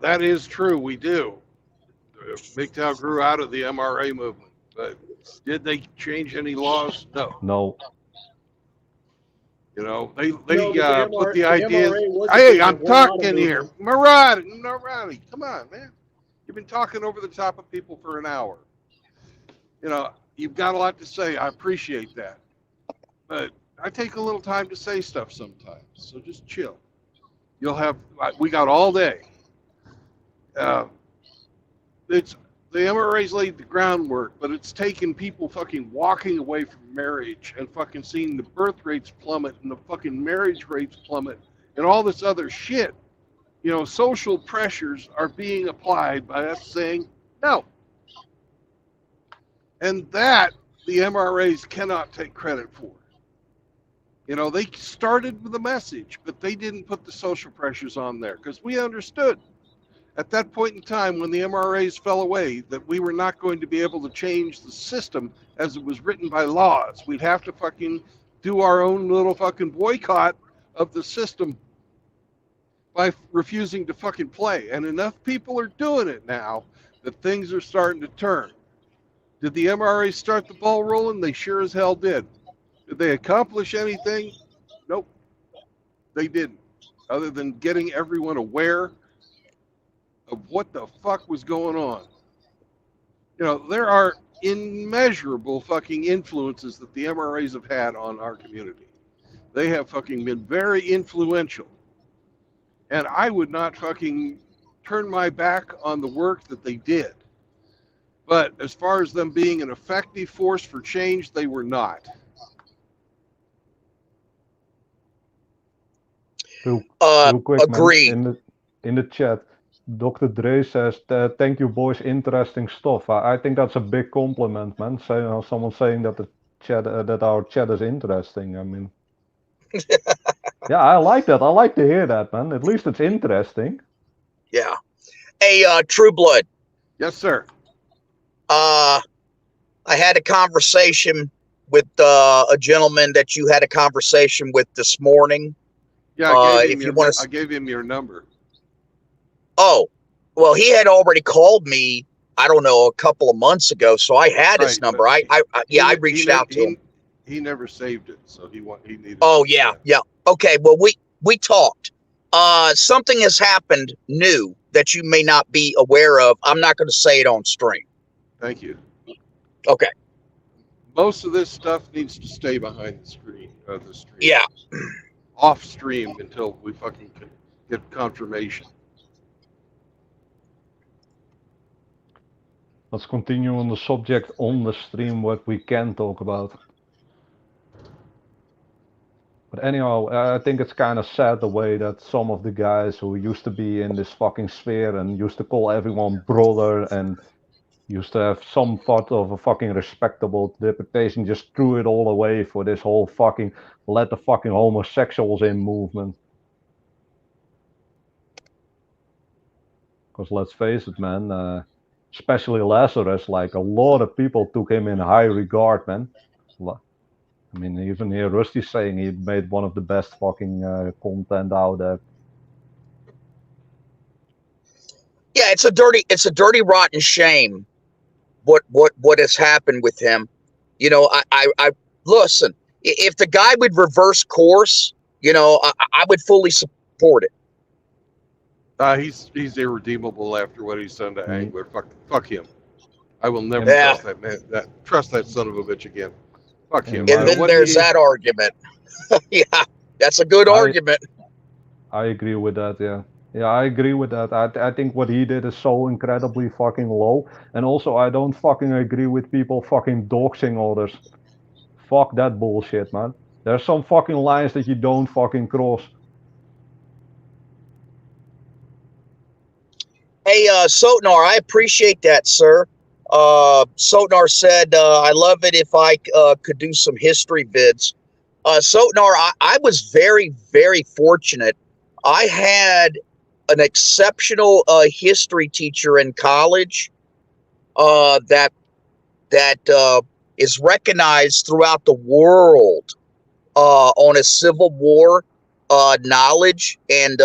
That is true. We do. MGTOW grew out of the MRA movement, but did they change any laws? No. No. They put the ideas. Hey, I'm talking here. Marati, come on, man. You've been talking over the top of people for an hour. You've got a lot to say. I appreciate that. But I take a little time to say stuff sometimes. So just chill. We got all day. The MRAs laid the groundwork, but it's taken people fucking walking away from marriage and fucking seeing the birth rates plummet and the fucking marriage rates plummet and all this other shit. Social pressures are being applied by us saying no. And that the MRAs cannot take credit for. They started with a message, but they didn't put the social pressures on there because we understood at that point in time when the MRAs fell away that we were not going to be able to change the system as it was written by laws. We'd have to fucking do our own little fucking boycott of the system by refusing to fucking play. And enough people are doing it now that things are starting to turn. Did the MRAs start the ball rolling? They sure as hell did. Did they accomplish anything? Nope. They didn't. Other than getting everyone aware of what the fuck was going on. There are immeasurable fucking influences that the MRAs have had on our community. They have fucking been very influential. And I would not fucking turn my back on the work that they did. But as far as them being an effective force for change, they were not. Real quick, Agreed. man. In the chat, Dr. Dre says, "Thank you, boys. Interesting stuff." I think that's a big compliment, man. Someone saying that the chat, that our chat is interesting. I mean, yeah, I like that. I like to hear that, man. At least it's interesting. Yeah. Hey, True Blood. Yes, sir. I had a conversation with a gentleman that you had a conversation with this morning. Yeah, I if gave him your number. Oh, well, he had already called me, I don't know, a couple of months ago, so I had his Right, number. but I reached out to him. He never saved it, so he needed. Oh, yeah. Okay, well, we talked. Something has happened new that you may not be aware of. I'm not going to say it on stream. Thank you. Okay. Most of this stuff needs to stay behind the screen. Yeah. Off stream until we fucking can get confirmation. Let's continue on the subject on the stream, what we can talk about. But anyhow, I think it's kind of sad the way that some of the guys who used to be in this fucking sphere and used to call everyone brother and used to have some part of a fucking respectable reputation just threw it all away for this whole fucking let the fucking homosexuals in movement. Because let's face it, man, especially Lazarus, like a lot of people took him in high regard, man. I mean, even here Rusty saying he made one of the best fucking content out there. Yeah, it's a dirty, rotten shame what has happened with him. You know, I listen. If the guy would reverse course, you know, I would fully support it. He's irredeemable after what he's done to Angler. Fuck him. I will never trust that man. Trust that son of a bitch again. Fuck him. And then there's that argument. Yeah, that's a good argument. I agree with that. Yeah. Yeah, I agree with that. I think what he did is so incredibly fucking low. And also, I don't fucking agree with people fucking doxing others. Fuck that bullshit, man. There's some fucking lines that you don't fucking cross. Hey, Sotnar, I appreciate that, sir. Sotnar said, I love it if I could do some history vids. Sotnar, I was very, very fortunate. I had an exceptional history teacher in college that is recognized throughout the world on his Civil War knowledge and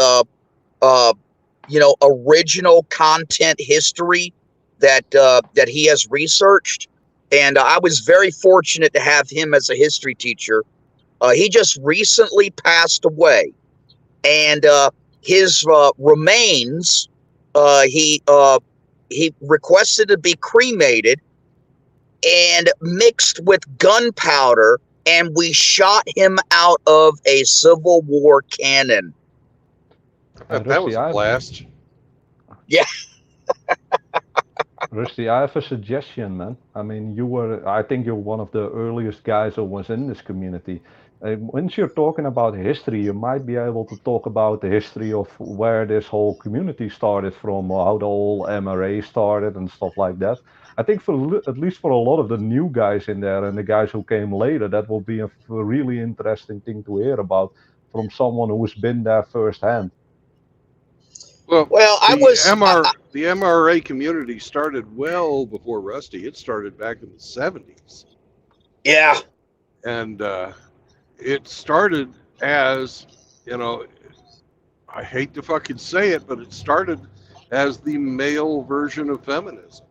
you know, original content history that he has researched. And I was very fortunate to have him as a history teacher. He just recently passed away, and his remains, he requested to be cremated and mixed with gunpowder, and we shot him out of a Civil War cannon. That was a blast. Yeah. Rusty, I have a suggestion, man. I mean, I think you're one of the earliest guys who was in this community. Once you're talking about history, you might be able to talk about the history of where this whole community started from, or how the whole MRA started and stuff like that. I think at least for a lot of the new guys in there and the guys who came later, that will be a really interesting thing to hear about from someone who's been there firsthand. Well, the MRA community started well before Rusty. It started back in the 70s. Yeah. And it started as, you know, I hate to fucking say it, but it started as the male version of feminism.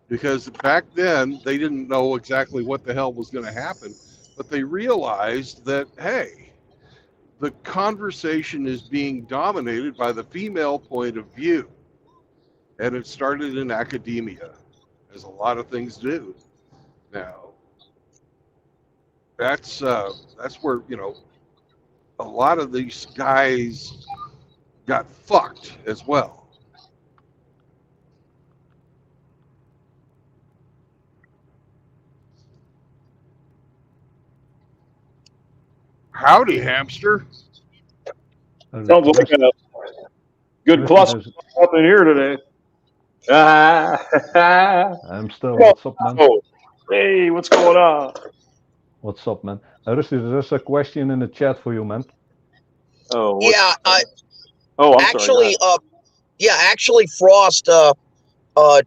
Because back then, they didn't know exactly what the hell was going to happen, but they realized that, hey, the conversation is being dominated by the female point of view. And it started in academia, as a lot of things do. Now, that's where, you know, a lot of these guys got fucked as well. Howdy, hamster. Sounds like a good cluster up in here today. Hamster, what's up, man? Oh, hey, what's going on? What's up, man? Rusty, there's a question in the chat for you, man. Oh, Yeah, I'm actually, sorry. Actually, Frost,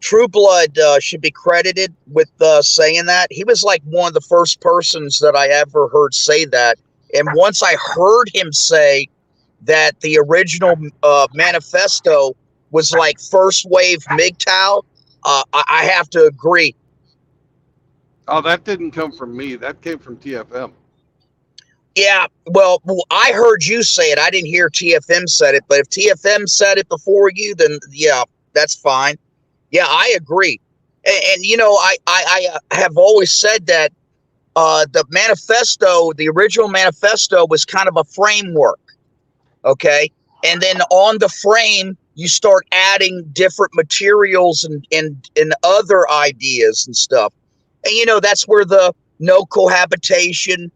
True Blood should be credited with saying that. He was like one of the first persons that I ever heard say that. And once I heard him say that the original manifesto was like first wave MGTOW, I have to agree. Oh, that didn't come from me. That came from TFM. Yeah, well, I heard you say it. I didn't hear TFM said it, but if TFM said it before you, then yeah, that's fine. Yeah, I agree. And you know, I have always said that the manifesto, the original manifesto, was kind of a framework. Okay. And then on the frame, you start adding different materials and other ideas and stuff. And, you know, that's where the no cohabitation,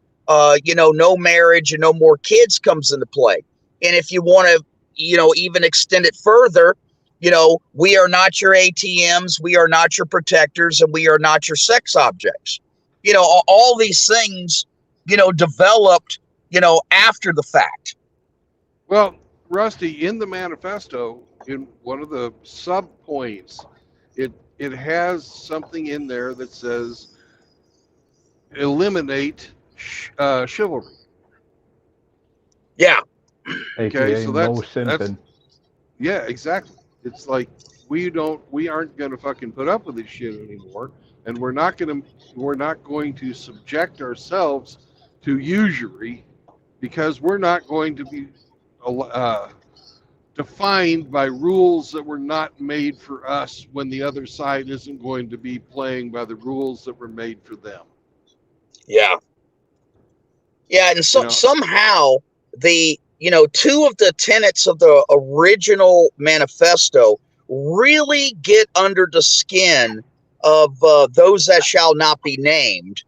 you know, no marriage and no more kids comes into play. And if you want to, you know, even extend it further, you know, we are not your ATMs, we are not your protectors, and we are not your sex objects. You know, all these things, you know, developed, you know, after the fact. Well, Rusty, in the manifesto, in one of the sub points, it has something in there that says eliminate chivalry. Yeah. Okay, AKA so no that's simping. yeah, exactly. It's like we aren't going to fucking put up with this shit anymore, and we're not going to subject ourselves to usury, because we're not going to be defined by rules that were not made for us, when the other side isn't going to be playing by the rules that were made for them. Yeah. Yeah, and so, somehow the, you know, two of the tenets of the original manifesto really get under the skin of those that shall not be named.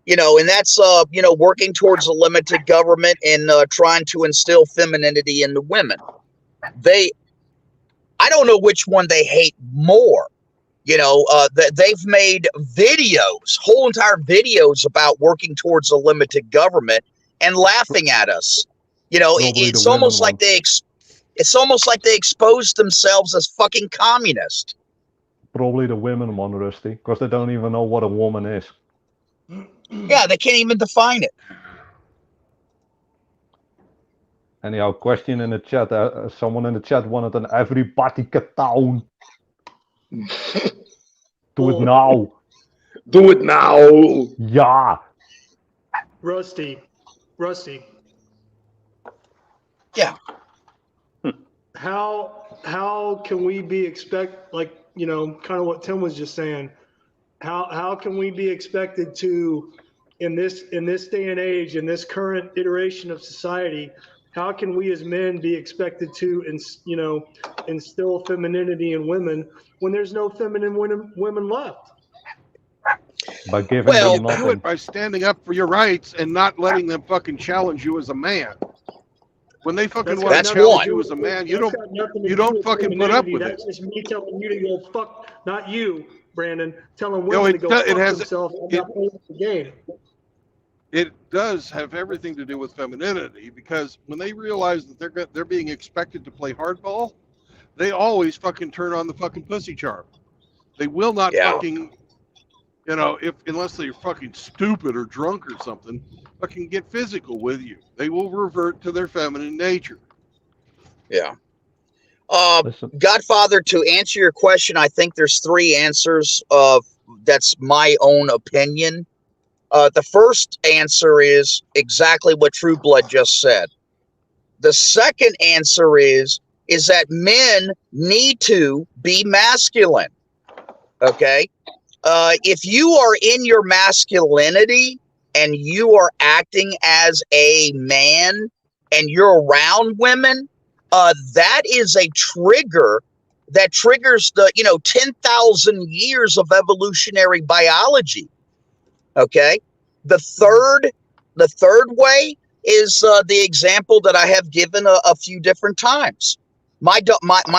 You know, and that's, you know, working towards a limited government and trying to instill femininity into women. I don't know which one they hate more. You know, they've made videos, whole entire videos about working towards a limited government and laughing at us. You know, it's almost like it's almost like they exposed themselves as fucking communist. Probably the women one, Rusty, because they don't even know what a woman is. Yeah, they can't even define it. Anyhow, question in the chat. Someone in the chat wanted an everybody get down. Do it now. Do it now. Yeah. Rusty. Yeah. How can we be like, you know, kind of what Tim was just saying? How can we be expected to, in this day and age, in this current iteration of society, how can we as men be expected to, you know, instill femininity in women when there's no feminine women left? By giving them nothing. Do it by standing up for your rights and not letting them fucking challenge you as a man. When they fucking want to challenge you as a man, you don't fucking put up with it. That's just me telling you to go fuck, not you, Brandon, telling women to go fuck themselves and not play the game. It does have everything to do with femininity, because when they realize that they're being expected to play hardball, they always fucking turn on the fucking pussy charm. They will not fucking, you know, unless they're fucking stupid or drunk or something, fucking get physical with you. They will revert to their feminine nature. Yeah. Godfather, to answer your question, I think there's three answers. That's my own opinion. The first answer is exactly what True Blood just said. The second answer is that men need to be masculine. Okay? If you are in your masculinity and you are acting as a man and you're around women, that is a trigger that triggers the, you know, 10,000 years of evolutionary biology. Okay. The third way is the example that I have given a few different times. My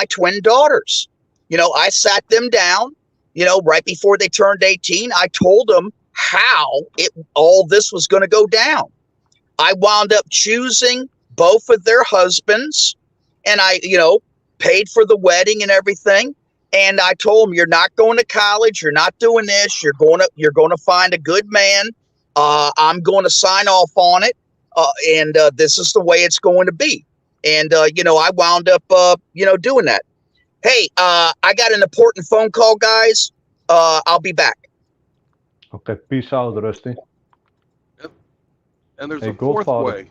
twin daughters, I sat them down, right before they turned 18. I told them how all this was going to go down. I wound up choosing both of their husbands, and I, paid for the wedding and everything. And I told them, you're not going to college. You're not doing this. You're going to find a good man. I'm going to sign off on it. And this is the way it's going to be. And, I wound up, doing that. Hey, I got an important phone call, guys. I'll be back. Okay, peace out, Rusty. Yep. And there's Hey, a fourth way.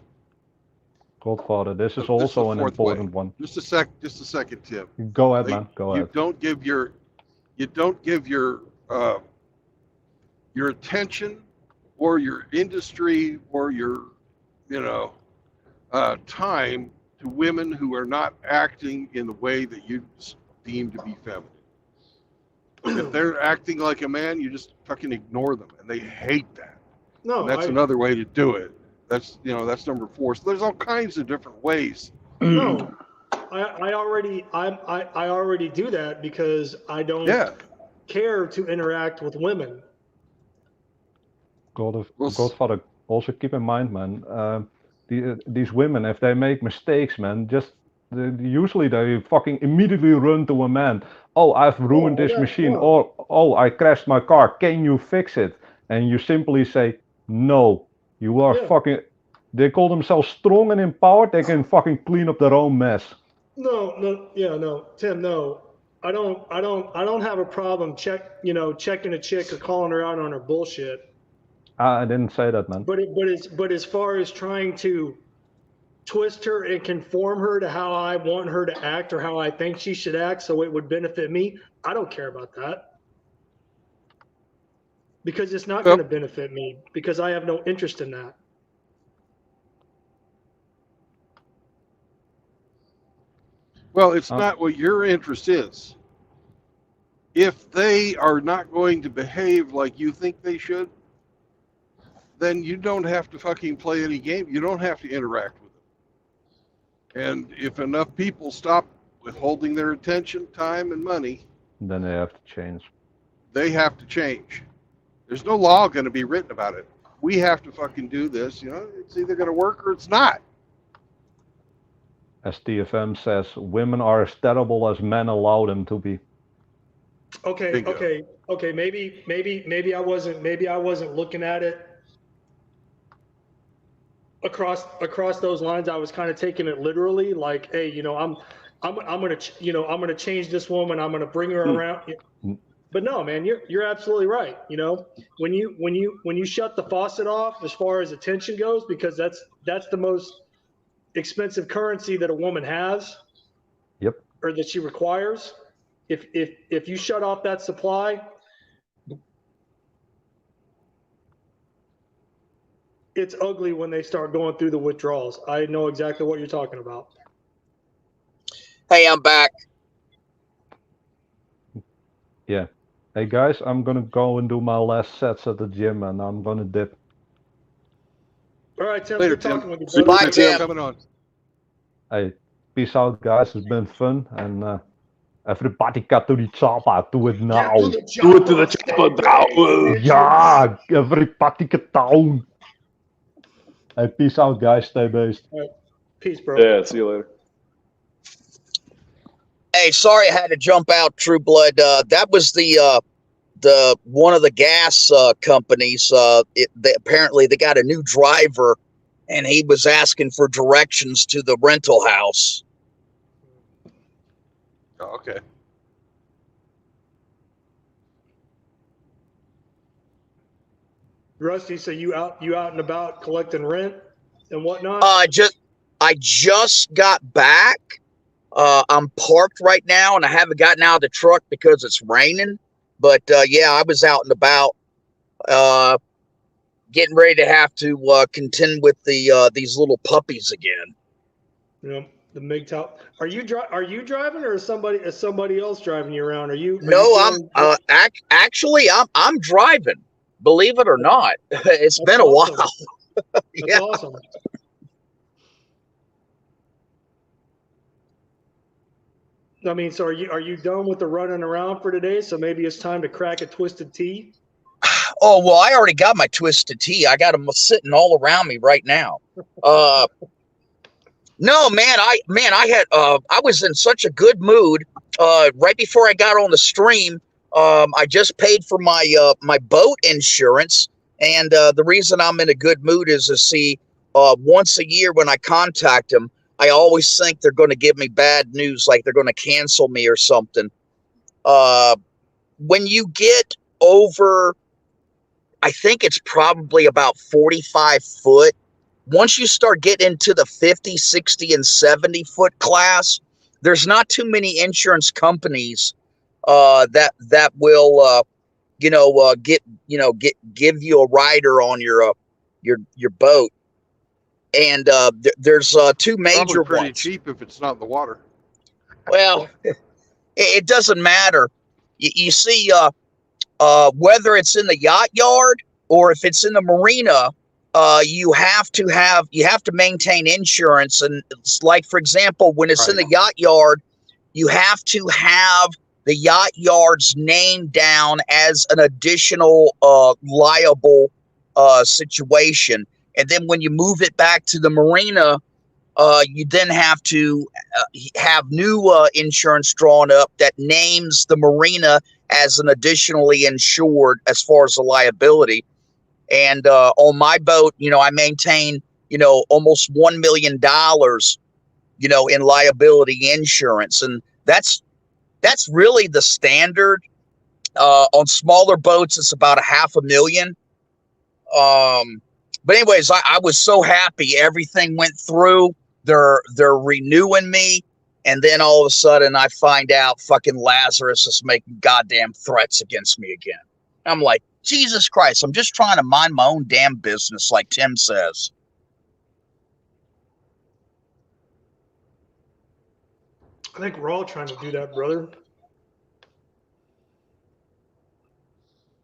Godfather, this is This is also the an fourth important way. one. Just a second, Tim. Go ahead, Like, man. Go You ahead. don't give your attention or your industry or your time to women who are not acting in the way that you deem to be feminine. If they're acting like a man, you just fucking ignore them, and they hate that. No, And that's another way to do it. That's number 4. So there's all kinds of different ways. no. I already do that because I don't care to interact with women. Godfather, also keep in mind, man, these women, if they make mistakes, man, usually they fucking immediately run to a man. Oh, I've ruined this machine. Or, oh, I crashed my car. Can you fix it? And you simply say, no, you are fucking... They call themselves strong and empowered. They can fucking clean up their own mess. No, Tim, no. I don't have a problem checking a chick or calling her out on her bullshit. I didn't say that, man. But as far as trying to twist her and conform her to how I want her to act or how I think she should act so it would benefit me, I don't care about that. Because it's not going to benefit me because I have no interest in that. Well, it's not what your interest is. If they are not going to behave like you think they should, then you don't have to fucking play any game. You don't have to interact with them. And if enough people stop withholding their attention, time, and money, then they have to change. They have to change. There's no law going to be written about it. We have to fucking do this. It's either going to work or it's not. As TFM says, women are as terrible as men allow them to be. Okay. Maybe I wasn't looking at it across those lines. I was kind of taking it literally, like, hey, I'm gonna change this woman. I'm gonna bring her around. But no, man, you're absolutely right. When you shut the faucet off as far as attention goes, because that's the most expensive currency that a woman has. Yep. Or that she requires. If you shut off that supply, it's ugly when they start going through the withdrawals. I know exactly what you're talking about. Hey, I'm back. Yeah. Hey guys, I'm gonna go and do my last sets at the gym, and I'm gonna dip. All right, Tim. Later, Good Tim. talking with you, Bye, brother. Tim. Coming on. Hey, peace out, guys. It's been fun, and everybody got to the chopper. Do it now. Do it to the chopper now. Yeah, everybody get down. Hey, peace out, guys. Stay based. All right. Peace, bro. Yeah, see you later. Hey, sorry I had to jump out, True Blood. That was the one of the gas companies. Apparently they got a new driver, and he was asking for directions to the rental house. Oh, okay. Rusty, so you out and about collecting rent and whatnot? I just got back. I'm parked right now, and I haven't gotten out of the truck because it's raining. But yeah, I was out and about, getting ready to have to contend with these little puppies again. Yeah, the MGTOW. Are you driving, or is somebody else driving you around? Actually I'm driving. Believe it or not, it's been a while. That's awesome. I mean, so are you done with the running around for today? So maybe it's time to crack a twisted tea. Oh, well, I already got my twisted tea. I got them sitting all around me right now. No, man, I was in such a good mood. Right before I got on the stream, I just paid for my my boat insurance, and the reason I'm in a good mood is to see once a year when I contact them, I always think they're going to give me bad news, like they're going to cancel me or something. When you get over, I think it's probably about 45 foot. Once you start getting into the 50, 60, and 70 foot class, there's not too many insurance companies that will give you a rider on your boat. And there's two major Probably pretty ones. cheap if it's not in the water. Well, it doesn't matter. You see, whether it's in the yacht yard or if it's in the marina, you have to maintain insurance. And it's like, for example, when it's in the yacht yard, you have to have the yacht yard's name down as an additional liable situation. And then when you move it back to the marina, you then have to have new insurance drawn up that names the marina as an additionally insured as far as the liability. And on my boat, I maintain, almost $1 million, in liability insurance. And that's really the standard. On smaller boats, it's about $500,000. But anyways, I was so happy. Everything went through. They're renewing me. And then all of a sudden I find out fucking Lazarus is making goddamn threats against me again. I'm like, Jesus Christ, I'm just trying to mind my own damn business, like Tim says. I think we're all trying to do that, brother.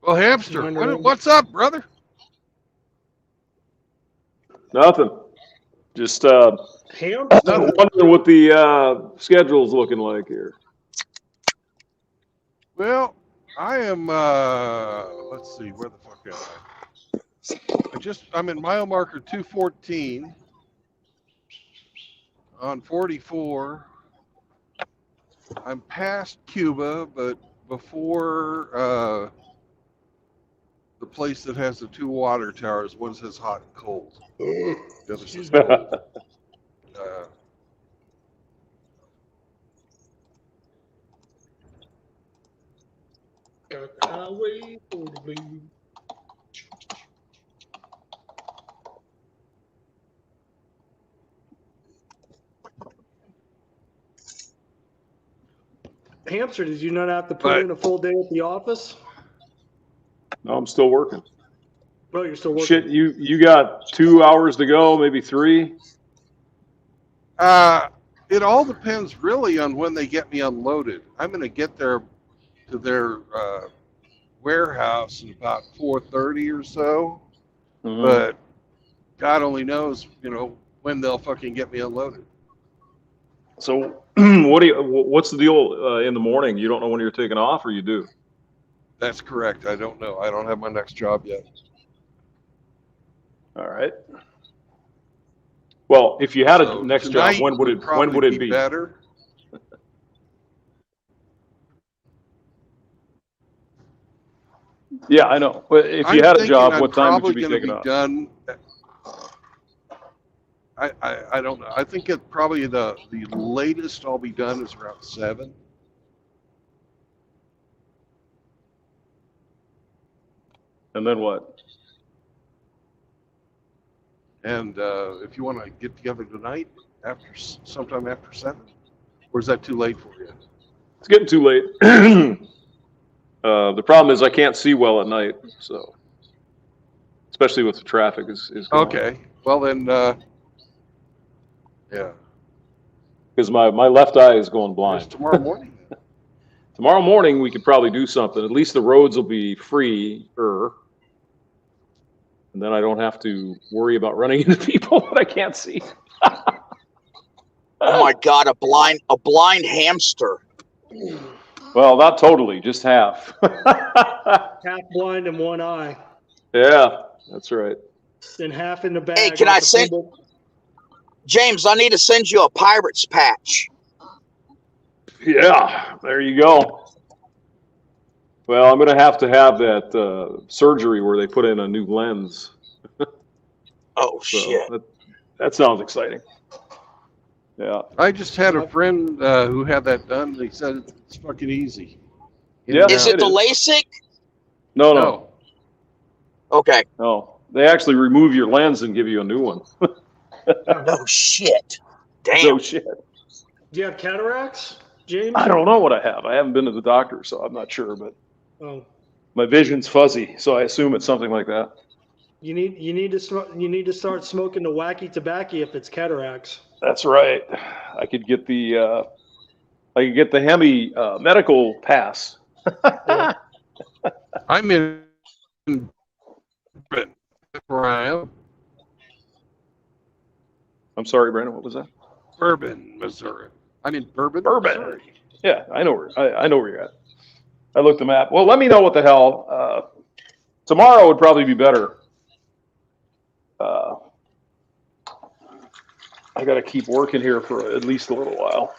Well, Hamster, what's up, brother? Nothing. Just wondering what the schedule's looking like here. Well, I am, let's see, where the fuck am I? I'm in mile marker 214 on 44. I'm past Cuba, but before the place that has the 2 water towers. One says hot and cold. The other says cold. Hamster, did you not have to put in a full day at the office? No, I'm still working. Oh, you're still working. Shit, you got 2 hours to go, maybe 3? It all depends really on when they get me unloaded. I'm going to get there to their warehouse at about 4:30 or so. Mm-hmm. But God only knows, when they'll fucking get me unloaded. So what's the deal in the morning? You don't know when you're taking off, or you do? That's correct. I don't know. I don't have my next job yet. All right. Well, if you had a next job, when would it be? Better. Yeah, I know. But if you had a job, what time would you be taking off? Done. I don't know. I think probably the latest I'll be done is around 7. And then what? And if you want to get together tonight, sometime after 7, or is that too late for you? It's getting too late. The problem is I can't see well at night, so especially with the traffic is going. Okay. Well then, yeah. Because my left eye is going blind. It's tomorrow morning. Tomorrow morning we could probably do something. At least the roads will be freer. And then I don't have to worry about running into people that I can't see. Oh my God, a blind hamster. Well, not totally, just half. Half blind in one eye, Yeah, that's right. and half in the bag. Hey, can like I a send thimble. James? I need to send you a Pirates patch. Yeah, there you go. Well, I'm going to have that surgery where they put in a new lens. Oh So shit! that sounds exciting. Yeah. I just had a friend who had that done. They said it's fucking easy. Yeah, Is it the LASIK? No. Okay. No. They actually remove your lens and give you a new one. No shit. Damn. No shit. Do you have cataracts, James? I don't know what I have. I haven't been to the doctor, so I'm not sure. But Oh, my vision's fuzzy, so I assume it's something like that. you need to start smoking the wacky tobacco if it's cataracts. That's right. I could get the Hemi medical pass. Yeah. I'm in where I am, I'm sorry, Brandon. What was that? Bourbon, Missouri. I'm in Bourbon, Missouri. Yeah, I know where you're at. I looked the map. Well, let me know what the hell. Tomorrow would probably be better. I got to keep working here for at least a little while.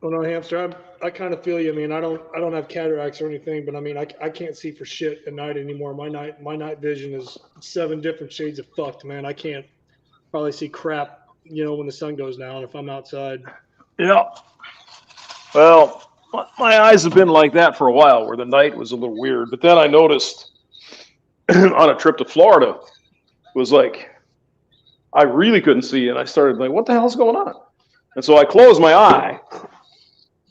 Well, no, Hamster, I kind of feel you. I mean, I don't have cataracts or anything, but I mean, I can't see for shit at night anymore. My night vision is 7 different shades of fucked, man. I can't probably see crap, when the sun goes down if I'm outside. Yeah. Well, my eyes have been like that for a while, where the night was a little weird. But then I noticed on a trip to Florida, it was like I really couldn't see, and I started like, what the hell's going on? And so I closed my eye,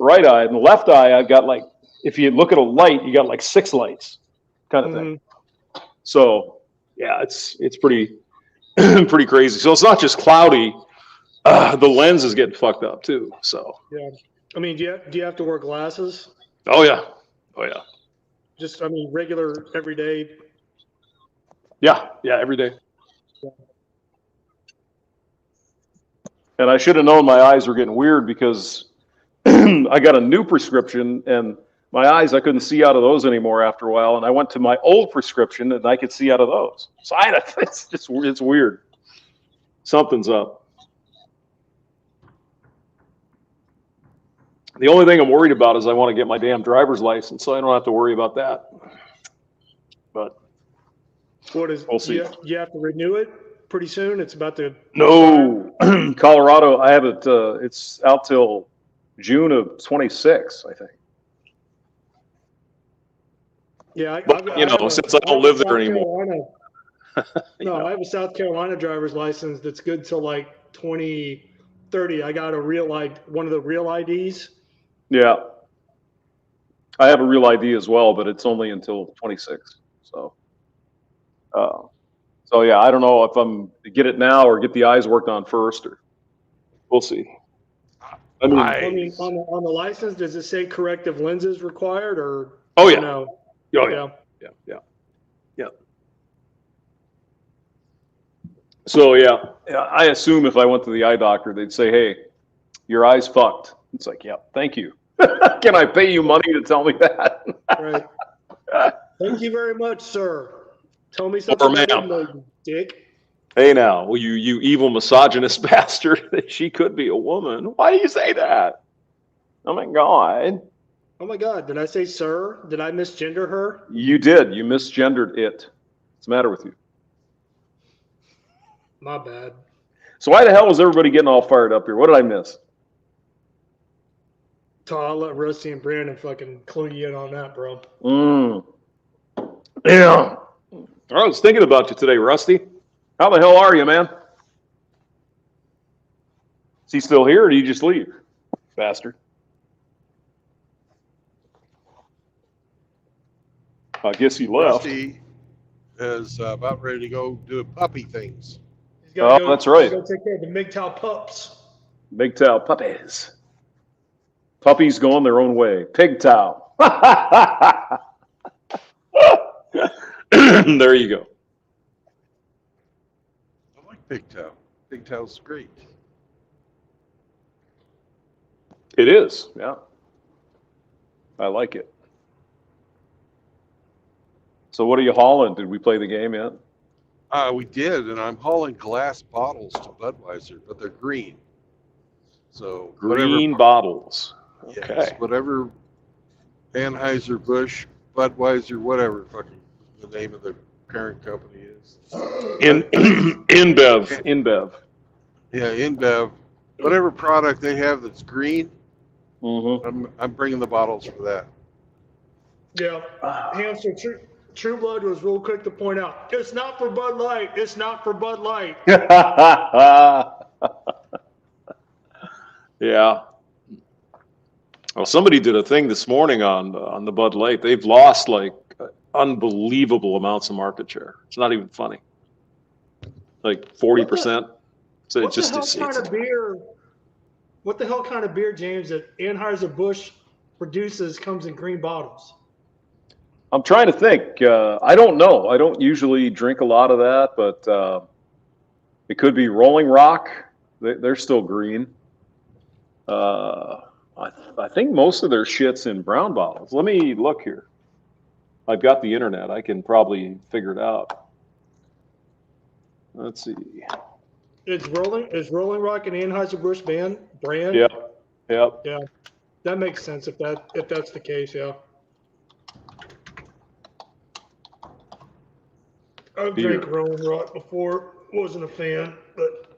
right eye, and the left eye, I've got like, if you look at a light, you got like 6 lights, kind of thing. So yeah, it's pretty pretty crazy. So it's not just cloudy; the lens is getting fucked up too. So Yeah. I mean, do you have to wear glasses? oh yeah. Just, I mean, regular, everyday. Yeah, every day. And I should have known my eyes were getting weird because I got a new prescription and my eyes, I couldn't see out of those anymore after a while. And I went to my old prescription and I could see out of those. So it's weird. Something's up. The only thing I'm worried about is I want to get my damn driver's license so I don't have to worry about that. But we'll see. You have to renew it pretty soon? It's about to. No, Colorado, I have it. It's out till June of 26, I think. Yeah, since I don't live there anymore. No, I have a South Carolina driver's license that's good till like 2030. I got one of the real IDs. Yeah, I have a real ID as well, but it's only until 26. So, yeah, I don't know if I'm to get it now or get the eyes worked on first, or we'll see. I mean, on the license, does it say corrective lenses required or? Oh yeah. No. Oh yeah. Yeah. So yeah, I assume if I went to the eye doctor, they'd say, "Hey, your eye's fucked." It's like, yeah, thank you. Can I pay you money to tell me that? Right. Thank you very much, sir. Tell me something I didn't know, you dick. Hey now, well, you evil misogynist bastard. She could be a woman. Why do you say that? Oh my God. Oh my God, did I say sir? Did I misgender her? You did. You misgendered it. What's the matter with you? My bad. So why the hell was everybody getting all fired up here? What did I miss? I'll let Rusty and Brandon fucking clue you in on that, bro. Yeah. I was thinking about you today, Rusty. How the hell are you, man? Is he still here or did he just leave? Bastard. I guess he left. Rusty is about ready to go do puppy things. That's right. Go take care of the MGTOW pups. MGTOW puppies. Puppies going their own way. Pigtow. There you go. MGTOW. MGTOW's great. It is, yeah. I like it. So what are you hauling? Did we play the game yet? We did, and I'm hauling glass bottles to Budweiser, but they're green. So Green bottles. Yes, Okay. whatever Anheuser-Busch, Budweiser, whatever fucking the name of the parent company is. InBev. Yeah, InBev. Whatever product they have that's green, Mm-hmm. I'm bringing the bottles for that. Yeah. Hamster, True Blood was real quick to point out, it's not for Bud Light. It's not for Bud Light. Yeah. Well, somebody did a thing this morning on the Bud Light. They've lost like unbelievable amounts of market share. It's not even funny. Like 40%. So What the hell kind of beer, James, that Anheuser-Busch produces comes in green bottles? I'm trying to think. I don't know. I don't usually drink a lot of that, but it could be Rolling Rock. They're still green. I think most of their shit's in brown bottles. Let me look here. I've got the internet. I can probably figure it out. Let's see. Is Rolling Rock an Anheuser-Busch brand? Yep. Yeah, that makes sense if that's the case. Yeah. I've drank Rolling Rock before. Wasn't a fan, but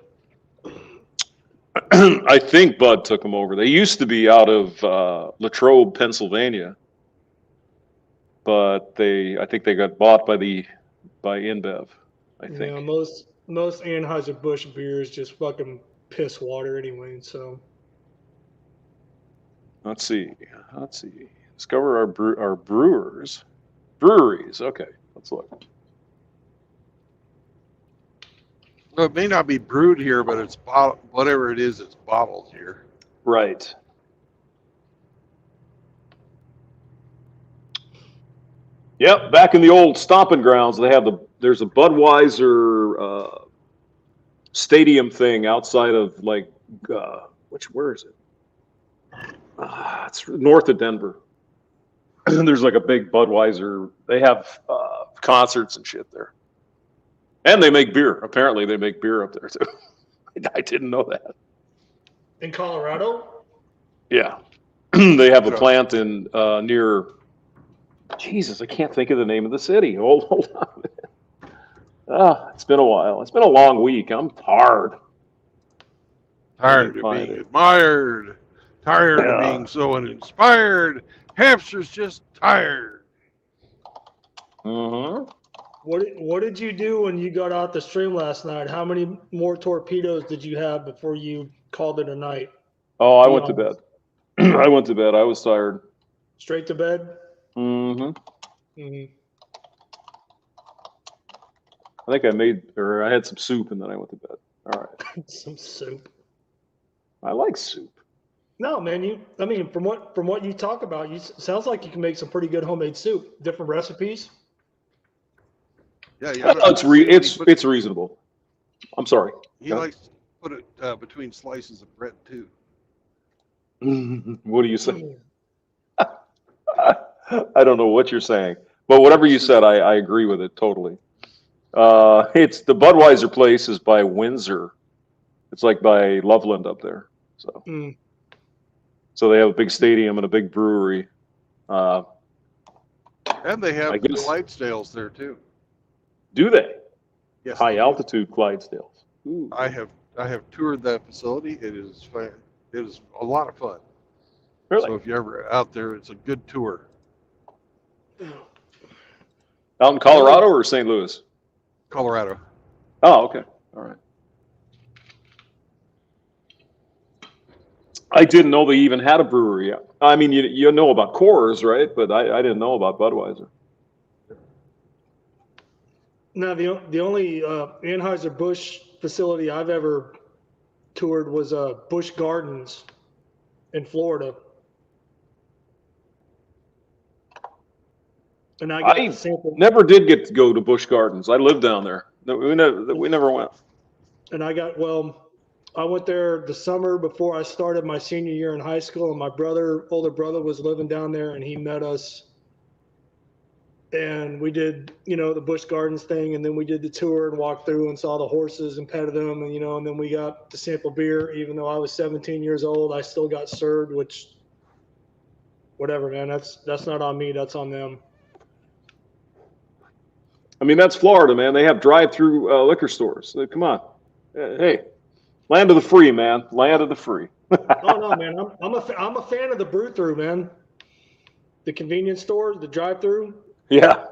I think Bud took them over. They used to be out of Latrobe, Pennsylvania, but I think they got bought by InBev. I think. Yeah, most Anheuser-Busch beers just fucking piss water anyway. So let's see. Discover our breweries. Okay, let's look. Well, it may not be brewed here, but it's whatever it is, it's bottled here. Right. Yep, back in the old stomping grounds, there's a Budweiser stadium thing outside of where is it? It's north of Denver. There's like a big Budweiser. They have concerts and shit there. And they make beer. Apparently, they make beer up there too. I didn't know that. in Colorado? Yeah, they have a plant in near. Jesus, I can't think of the name of the city. Hold on. It's been a while. It's been a long week. I'm tired. Tired of being admired. Tired of being so uninspired. Hamster's just tired. Mm-hmm. What did you do when you got out the stream last night? How many more torpedoes did you have before you called it a night? Oh, I went to bed. I went to bed. I was tired. Straight to bed? Mm-hmm. Mm-hmm. I think I had some soup and then I went to bed. All right. Some soup. I like soup. No, man. From what you talk about, sounds like you can make some pretty good homemade soup. Different recipes. Yeah. It's reasonable. I'm sorry. He likes to put it between slices of bread too. What do you say? I don't know what you're saying, but whatever you said, I agree with it totally. It's the Budweiser place is by Windsor. It's like by Loveland up there. So, so they have a big stadium and a big brewery. And they have Clydesdales there too. Do they? Yes. High altitude Clydesdales. Ooh. I have toured that facility. It is fun. It is a lot of fun. Really? So if you're ever out there, it's a good tour. Out in Colorado or St. Louis? Colorado. Oh, okay. All right. I didn't know they even had a brewery. I mean, you know about Coors, right? But I didn't know about Budweiser. No, the only Anheuser-Busch facility I've ever toured was Busch Gardens in Florida. And I never did get to go to Busch Gardens. I lived down there. We never went. And I went there the summer before I started my senior year in high school, and my older brother was living down there, and he met us. And we did, the Busch Gardens thing, and then we did the tour and walked through and saw the horses and petted them, and and then we got to sample beer. Even though I was 17 years old, I still got served, which, whatever, man. That's not on me. That's on them. I mean, that's Florida, man. They have drive-through liquor stores. Come on, hey, land of the free, man. Land of the free. Oh no, man. I'm a fan of the brew-through, man. The convenience stores, the drive-through. Yeah,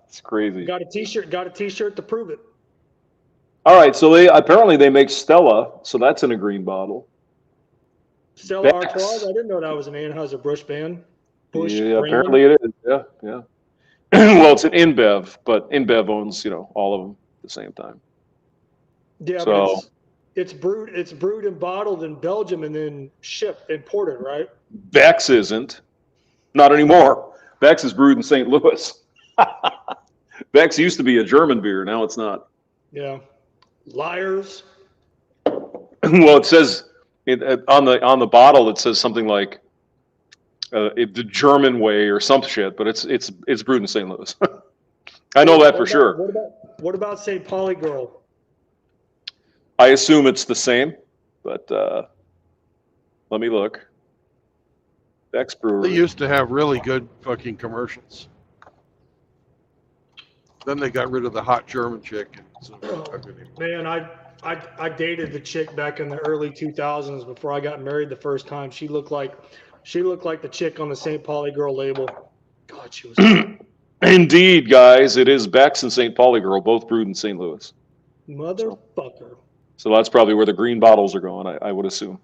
it's crazy. Got a T-shirt to prove it. All right, so they make Stella, so that's in a green bottle. Stella Artois. I didn't know that was an Anheuser-Busch brand. Yeah, apparently it is. Yeah. Well, it's an InBev, but InBev owns all of them at the same time. Yeah, so, but it's brewed and bottled in Belgium and then imported, right? Beck's isn't. Not anymore. Beck's is brewed in St. Louis. Beck's used to be a German beer. Now it's not. Yeah. Liars. Well, it says on the bottle, it says something like the German way or some shit, but it's brewed in St. Louis. I know that for sure. What about St. Pauli Girl? I assume it's the same, but let me look. Beck's Brewery. They used to have really good fucking commercials. Then they got rid of the hot German chick. Man, I dated the chick back in the early 2000s before I got married the first time. She looked like the chick on the St. Pauli Girl label. God, she was. Indeed, guys, it is Beck's and St. Pauli Girl, both brewed in St. Louis. Motherfucker. So that's probably where the green bottles are going, I would assume.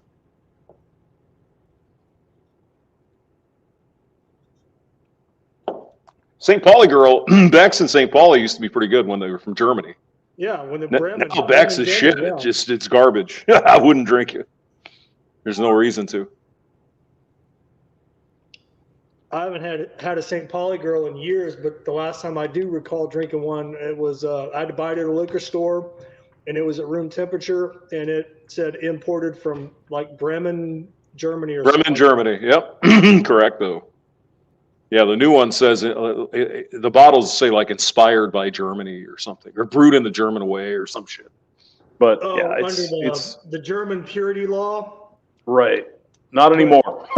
St. Pauli Girl, Beck's and St. Pauli used to be pretty good when they were from Germany. Yeah, when the now Beck's is shit. Yeah. It's garbage. I wouldn't drink it. There's no reason to. I haven't had a St. Pauli Girl in years, but the last time I do recall drinking one, it was I had to buy it at a liquor store, and it was at room temperature, and it said imported from like Bremen, Germany, or Bremen, Germany. Yep, correct though. Yeah, the new one says the bottles say like inspired by Germany or something, or brewed in the German way or some shit. But yeah, it's the German purity law. Right. Not anymore.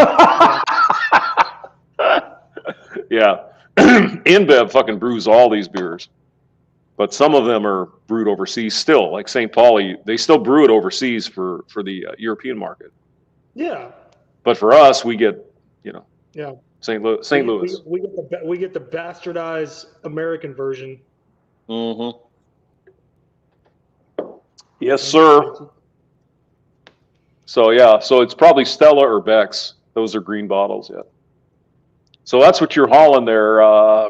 Yeah. InBev fucking brews all these beers, but some of them are brewed overseas still. Like St. Pauli, they still brew it overseas for the European market. Yeah. But for us, we get yeah. St. Louis. We get the bastardized American version. Mm-hmm. Yes, sir. So yeah, so it's probably Stella or Beck's. Those are green bottles, yeah. So that's what you're hauling there,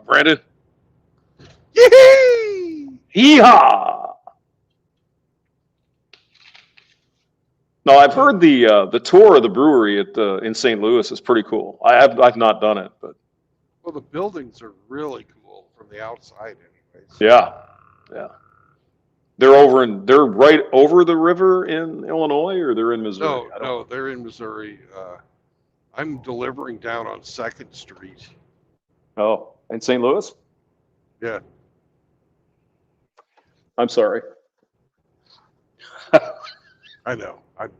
Brandon. Yee-hee! Yeehaw! No, I've heard the tour of the brewery in St. Louis is pretty cool. I've not done it, but well, the buildings are really cool from the outside, anyways. Yeah. They're right over the river in Illinois, or they're in Missouri? No, they're in Missouri. I'm delivering down on 2nd Street. Oh, in St. Louis? Yeah. I'm sorry. I know. I've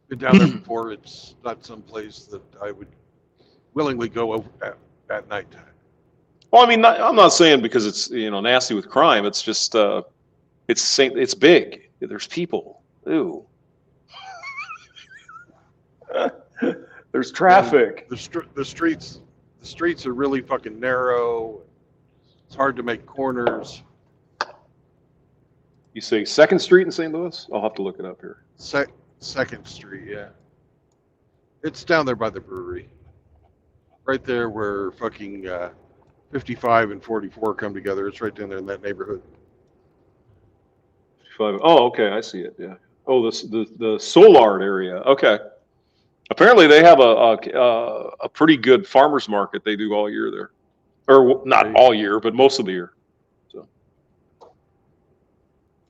been down there before. It's not some place that I would willingly go over at nighttime. Well, I mean, I'm not saying because it's nasty with crime. It's just it's big. There's people. Ew. There's traffic. The streets are really fucking narrow. It's hard to make corners. You say 2nd Street in St. Louis? I'll have to look it up here. 2nd Street, yeah. It's down there by the brewery. Right there where fucking 55 and 44 come together. It's right down there in that neighborhood. Oh, okay, I see it. Yeah. Oh, the Soulard area. Okay. Apparently, they have a pretty good farmers market they do all year there, or not all year, but most of the year. So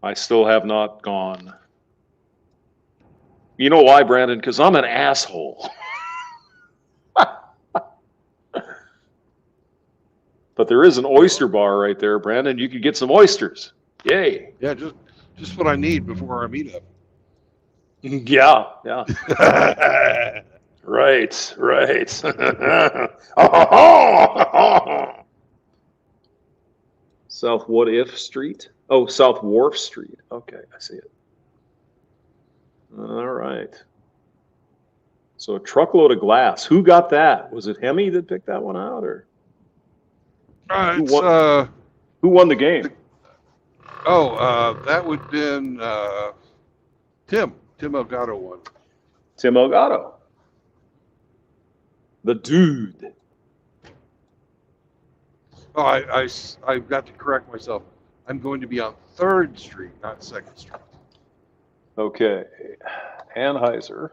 I still have not gone. You know why, Brandon? Because I'm an asshole. But there is an oyster bar right there, Brandon. You could get some oysters. Yay. Yeah, just what I need before our meetup. Yeah. Right. South What If Street? Oh, South Wharf Street. Okay, I see it. All right. So a truckload of glass. Who got that? Was it Hemi that picked that one out, or who won the game? That would have been Tim Elgato won. Tim Elgato. The dude. Oh, I've got to correct myself. I'm going to be on 3rd Street, not 2nd Street. Okay. Anheuser.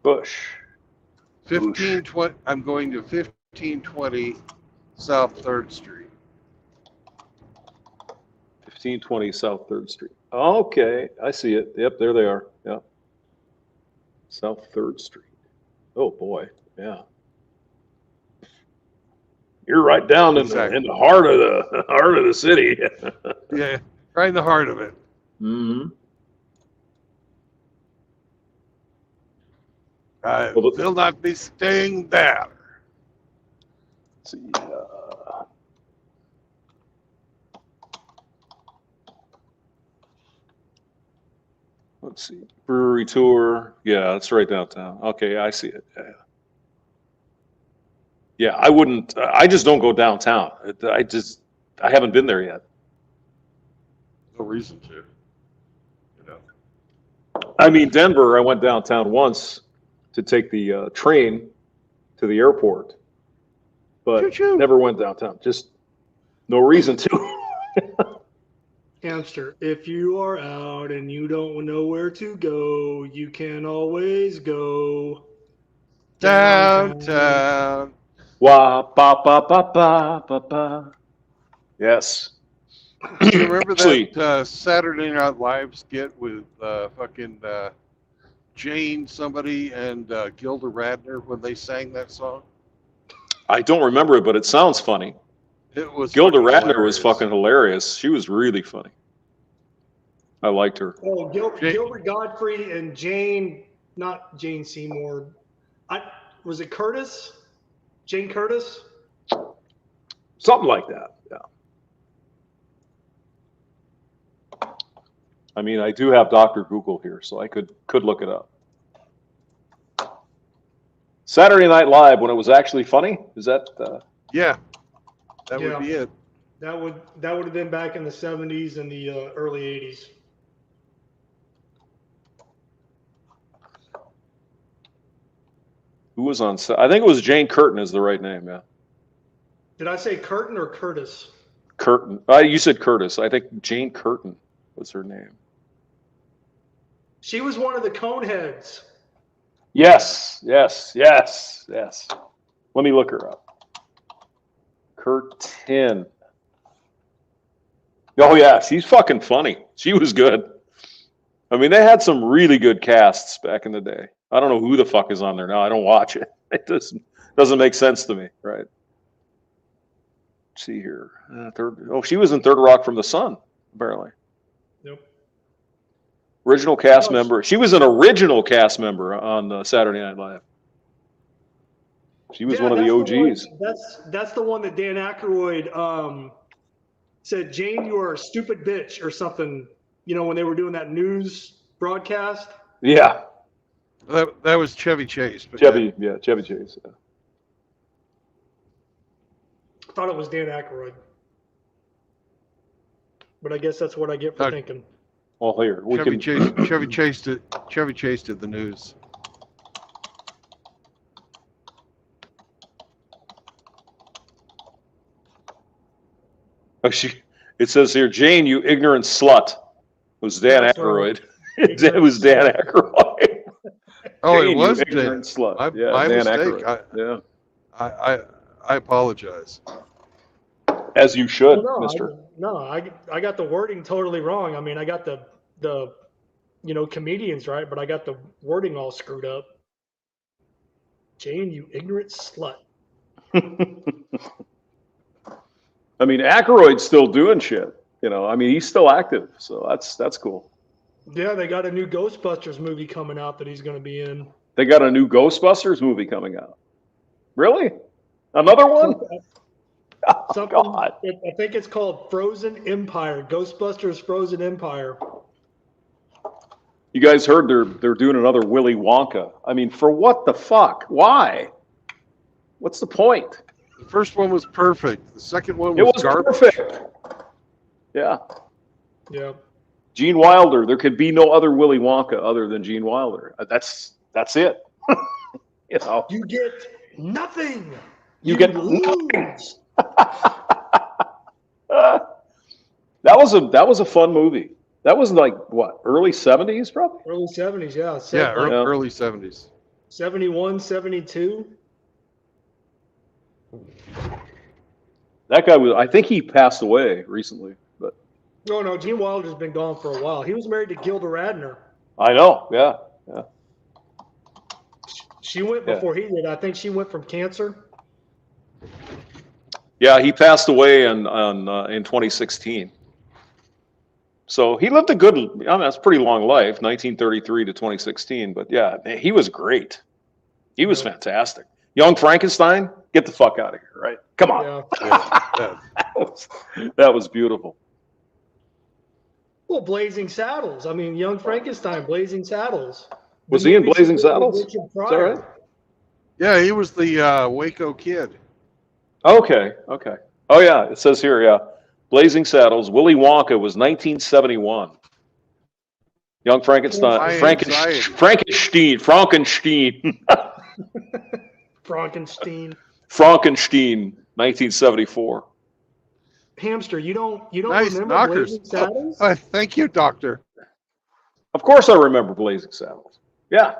Bush. 1520. I'm going to 1520 South 3rd Street. 1520 South 3rd Street. Okay, I see it. Yep, there they are. Yeah. South 3rd Street. Oh boy, yeah. You're right down in the heart of the city. Yeah, right in the heart of it. Mm-hmm. I will not be staying there. Let's see. Let's see. Brewery tour. Yeah, it's right downtown. Okay, I see it. Yeah, I wouldn't. I just don't go downtown. I haven't been there yet. No reason to. I mean, Denver, I went downtown once to take the train to the airport, but Choo-choo. Never went downtown. Just no reason to. Hamster, if you are out and you don't know where to go, you can always go downtown. Wah, ba, ba, ba, ba, ba, ba. Yes. Do you remember that Saturday Night Live skit with fucking Jane somebody and Gilda Radner when they sang that song? I don't remember it, but it sounds funny. It was Gilda Radner hilarious. was fucking hilarious. She was really funny. I liked her. Oh, Gilbert Godfrey and Jane, not Jane Seymour. Was it Curtis? Jane Curtis? Something like that. Yeah. I mean, I do have Dr. Google here, so I could look it up. Saturday Night Live, when it was actually funny, is that? Yeah, that would be it. That would have been back in the 70s and the early 80s. Who was on? I think it was Jane Curtin is the right name. Yeah. Did I say Curtin or Curtis? Curtin. You said Curtis. I think Jane Curtin was her name. She was one of the Coneheads. Yes. Let me look her up. Curtin. Oh yeah, she's fucking funny. She was good. I mean, they had some really good casts back in the day. I don't know who the fuck is on there now. I don't watch it. It doesn't make sense to me, right? Let's see here. She was in Third Rock from the Sun, apparently. Yep. Original cast member. She was an original cast member on Saturday Night Live. She was one of the OGs. That's the one that Dan Aykroyd said, "Jane, you are a stupid bitch," or something. You know, when they were doing that news broadcast. Yeah. That was Chevy Chase. Chevy Chase. Yeah. I thought it was Dan Aykroyd, but I guess that's what I get for thinking. Well, here Chevy Chase did the news. Oh, it says here, Jane, you ignorant slut. It was Dan Aykroyd. It was Dan Aykroyd. Oh, Jane, it was Dan. Slut. My Dan mistake. Aykroyd. I apologize. As you should, Well, mister. I got the wording totally wrong. I mean, I got the comedians right, but I got the wording all screwed up. Jane, you ignorant slut. I mean, Aykroyd's still doing shit. I mean, he's still active, so that's cool. Yeah, they got a new Ghostbusters movie coming out that he's going to be in. They got a new Ghostbusters movie coming out. Really? Another one? Something. God. I think it's called Frozen Empire. Ghostbusters Frozen Empire. You guys heard they're doing another Willy Wonka. I mean, for what the fuck? Why? What's the point? The first one was perfect. The second one It was was garbage. perfect. Yeah. Yeah. Gene Wilder. There could be no other Willy Wonka other than Gene Wilder. That's it. You get nothing. You get lose. nothing. That was a fun movie. That was like what, early 70s probably? Early 70s, yeah. Yeah, early 70s. 71, 72. That guy I think he passed away recently, but No, Gene Wilder's been gone for a while. He was married to Gilda Radner. I know, yeah. She went before he did. I think she went from cancer. Yeah, he passed away in 2016. So he lived that's a pretty long life, 1933 to 2016. But yeah, man, he was great. He was fantastic. Young Frankenstein, get the fuck out of here, right? Come on. Yeah. That was beautiful. Well, Blazing Saddles. I mean, Young Frankenstein, Blazing Saddles. Was he in Blazing Saddles? Is that right? Yeah, he was the Waco Kid. Okay. Oh yeah, it says here, yeah. Blazing Saddles, Willy Wonka was 1971. Young Frankenstein, Frankenstein. Frankenstein, 1974. Hamster, you don't Nice remember knockers. Blazing Saddles? Thank you, Doctor. Of course I remember Blazing Saddles. Yeah.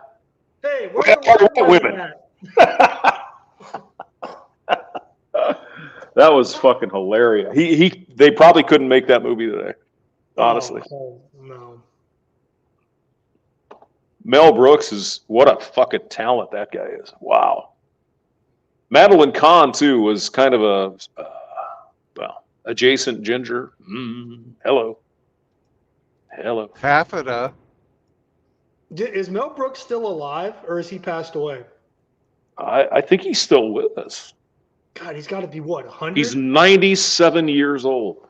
Hey, where are the women? That was fucking hilarious. They probably couldn't make that movie today, honestly. No. Mel Brooks is, what a fucking talent that guy is. Wow. Madeline Kahn, too, was kind of a, adjacent ginger. Hello. Half it up. Is Mel Brooks still alive, or has he passed away? I think he's still with us. God, he's got to be what, 100? He's 97 years old.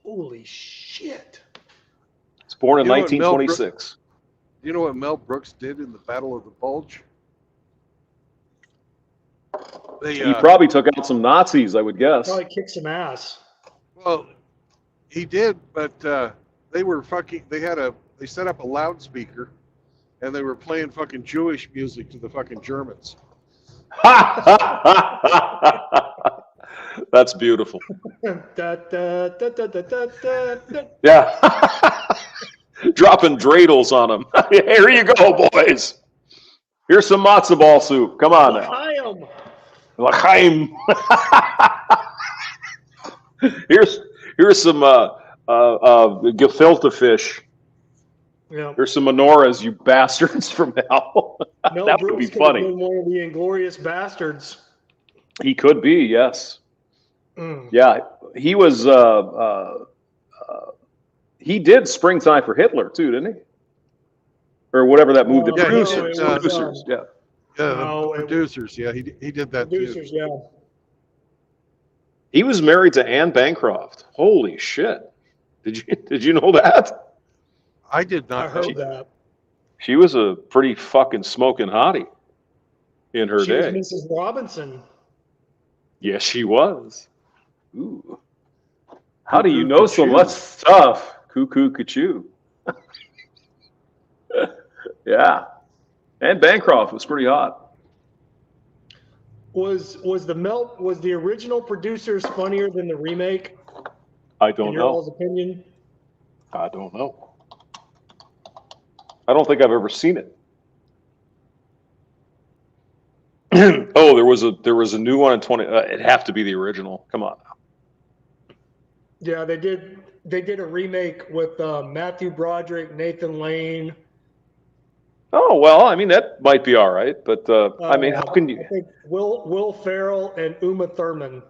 Holy shit. He's born in 1926. Do you know what Mel Brooks did in the Battle of the Bulge? He probably took out some Nazis, I would guess. Probably kicked some ass. Well, he did, but they set up a loudspeaker and they were playing fucking Jewish music to the fucking Germans. That's beautiful. Yeah. Dropping dreidels on them. Here you go, boys. Here's some matzo ball soup. Come on now. L'chaim. Here's some gefilte fish. Yeah. Here's some menorahs, you bastards from hell. That would be funny. Been one of the Inglorious Bastards. He could be, yes. Yeah, he was. He did Springtime for Hitler too, didn't he? Or whatever that movie. The producers. Yeah. The producers. Yeah, he did that producers, too. Yeah. He was married to Anne Bancroft. Holy shit! Did you know that? I did not. I heard that. She was a pretty fucking smoking hottie in her day. She was Mrs. Robinson. Yes, she was. Ooh. How do you know so much stuff? Cuckoo, cuckoo. Yeah. And Bancroft was pretty hot. Was the original producers funnier than the remake? I don't know. In your all's opinion? I don't know. I don't think I've ever seen it. Oh, there was a new one in 20. It'd have to be the original. Come on. Yeah, they did. They did a remake with Matthew Broderick, Nathan Lane. Oh well, I mean that might be all right, but I mean, how can you? I think Will Ferrell and Uma Thurman.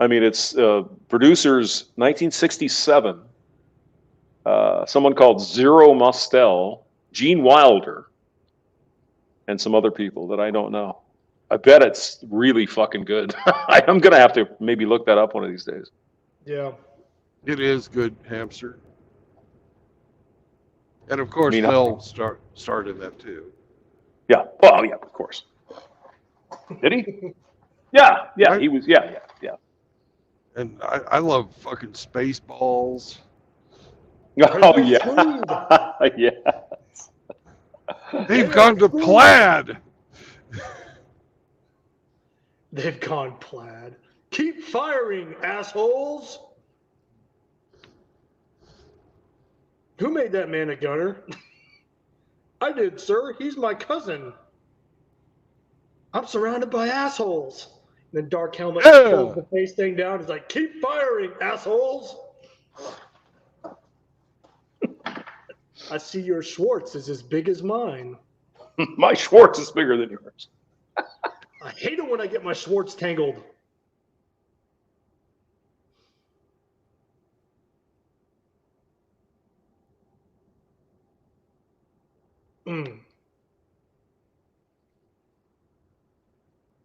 I mean, it's producers 1967. Someone called Zero Mostel, Gene Wilder, and some other people that I don't know. I bet it's really fucking good. I'm gonna have to maybe look that up one of these days. Yeah. It is good, Hamster. And of course, I mean, Mel started that too. Yeah. Oh yeah, of course. Did he? Yeah. Yeah. He was. Yeah. And I love fucking Spaceballs. Oh yeah. Yeah. They've gone to plaid. They've gone plaid. Keep firing, assholes. Who made that man a gunner? I did, sir. He's my cousin. I'm surrounded by assholes. And then Dark Helmet pulls the face thing down. He's like, keep firing, assholes. I see your Schwartz is as big as mine. My Schwartz is bigger than yours. I hate it when I get my Schwartz tangled.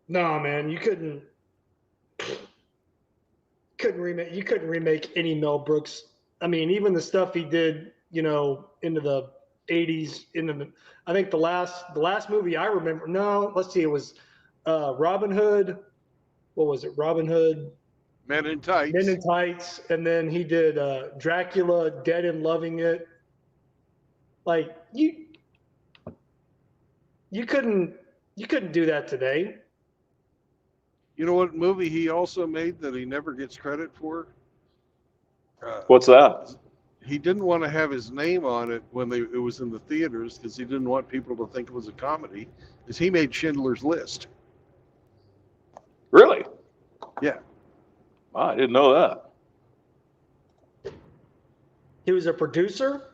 Nah, man, you couldn't remake any Mel Brooks. I mean, even the stuff he did, into the 80s, I think the last movie I remember. No, let's see, it was Robin Hood. What was it? Robin Hood, Men in Tights. Men in Tights, and then he did Dracula, Dead and Loving It. Like you couldn't do that today. You know what movie he also made that he never gets credit for? What's that? He didn't want to have his name on it when it was in the theaters because he didn't want people to think it was a comedy. Is he made Schindler's List? Really? Yeah. Wow, I didn't know that. He was a producer?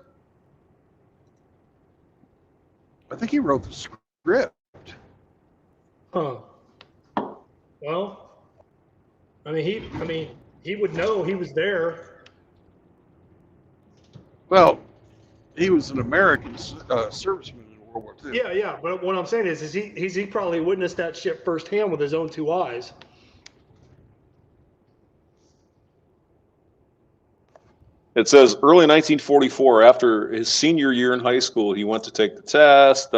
I think he wrote the script. Huh. Well, he would know. He was there. Well, he was an American serviceman in World War II. Yeah. But what I'm saying is he probably witnessed that shit firsthand with his own two eyes. It says early 1944, after his senior year in high school, he went to take the test,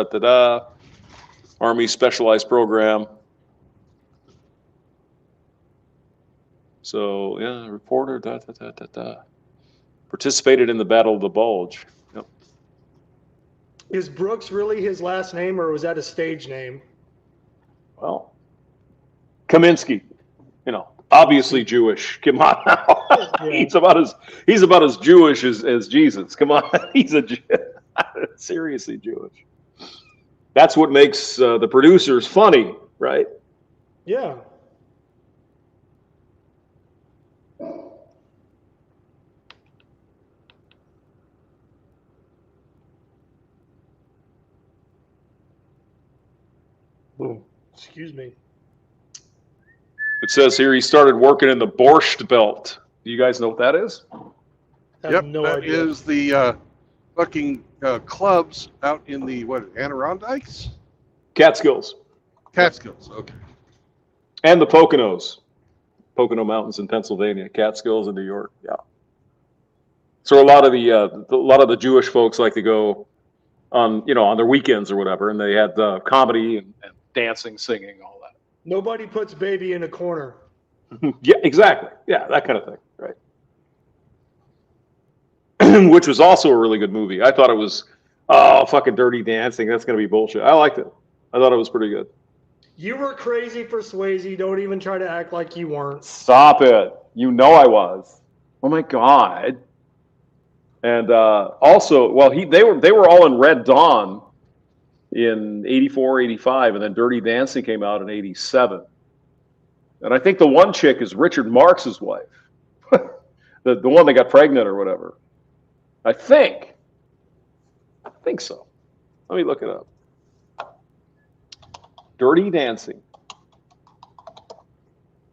Army Specialized Program. So, yeah, reporter, participated in the Battle of the Bulge. Yep. Is Brooks really his last name, or was that a stage name? Well, Kaminsky, obviously Jewish. Come on now. Yeah. He's about as Jewish as Jesus. Come on. He's seriously Jewish. That's what makes the producers funny, right? Yeah. Excuse me. It says here he started working in the Borscht Belt. Do you guys know what that is? Yep, that is the fucking clubs out in the Adirondacks? Catskills. Catskills, okay. And the Poconos. Pocono Mountains in Pennsylvania, Catskills in New York. Yeah. So a lot of the Jewish folks like to go on their weekends or whatever, and they had comedy and dancing, singing, all that. Nobody puts baby in a corner. Yeah, exactly. Yeah, that kind of thing, right? Which was also a really good movie. I thought it was, fucking Dirty Dancing. That's going to be bullshit. I liked it. I thought it was pretty good. You were crazy for Swayze. Don't even try to act like you weren't. Stop it. You know I was. Oh my God. And also, well, they were all in Red Dawn in 84, 85, and then Dirty Dancing came out in 87. And I think the one chick is Richard Marx's wife. the one that got pregnant or whatever. I think so. Let me look it up. Dirty Dancing.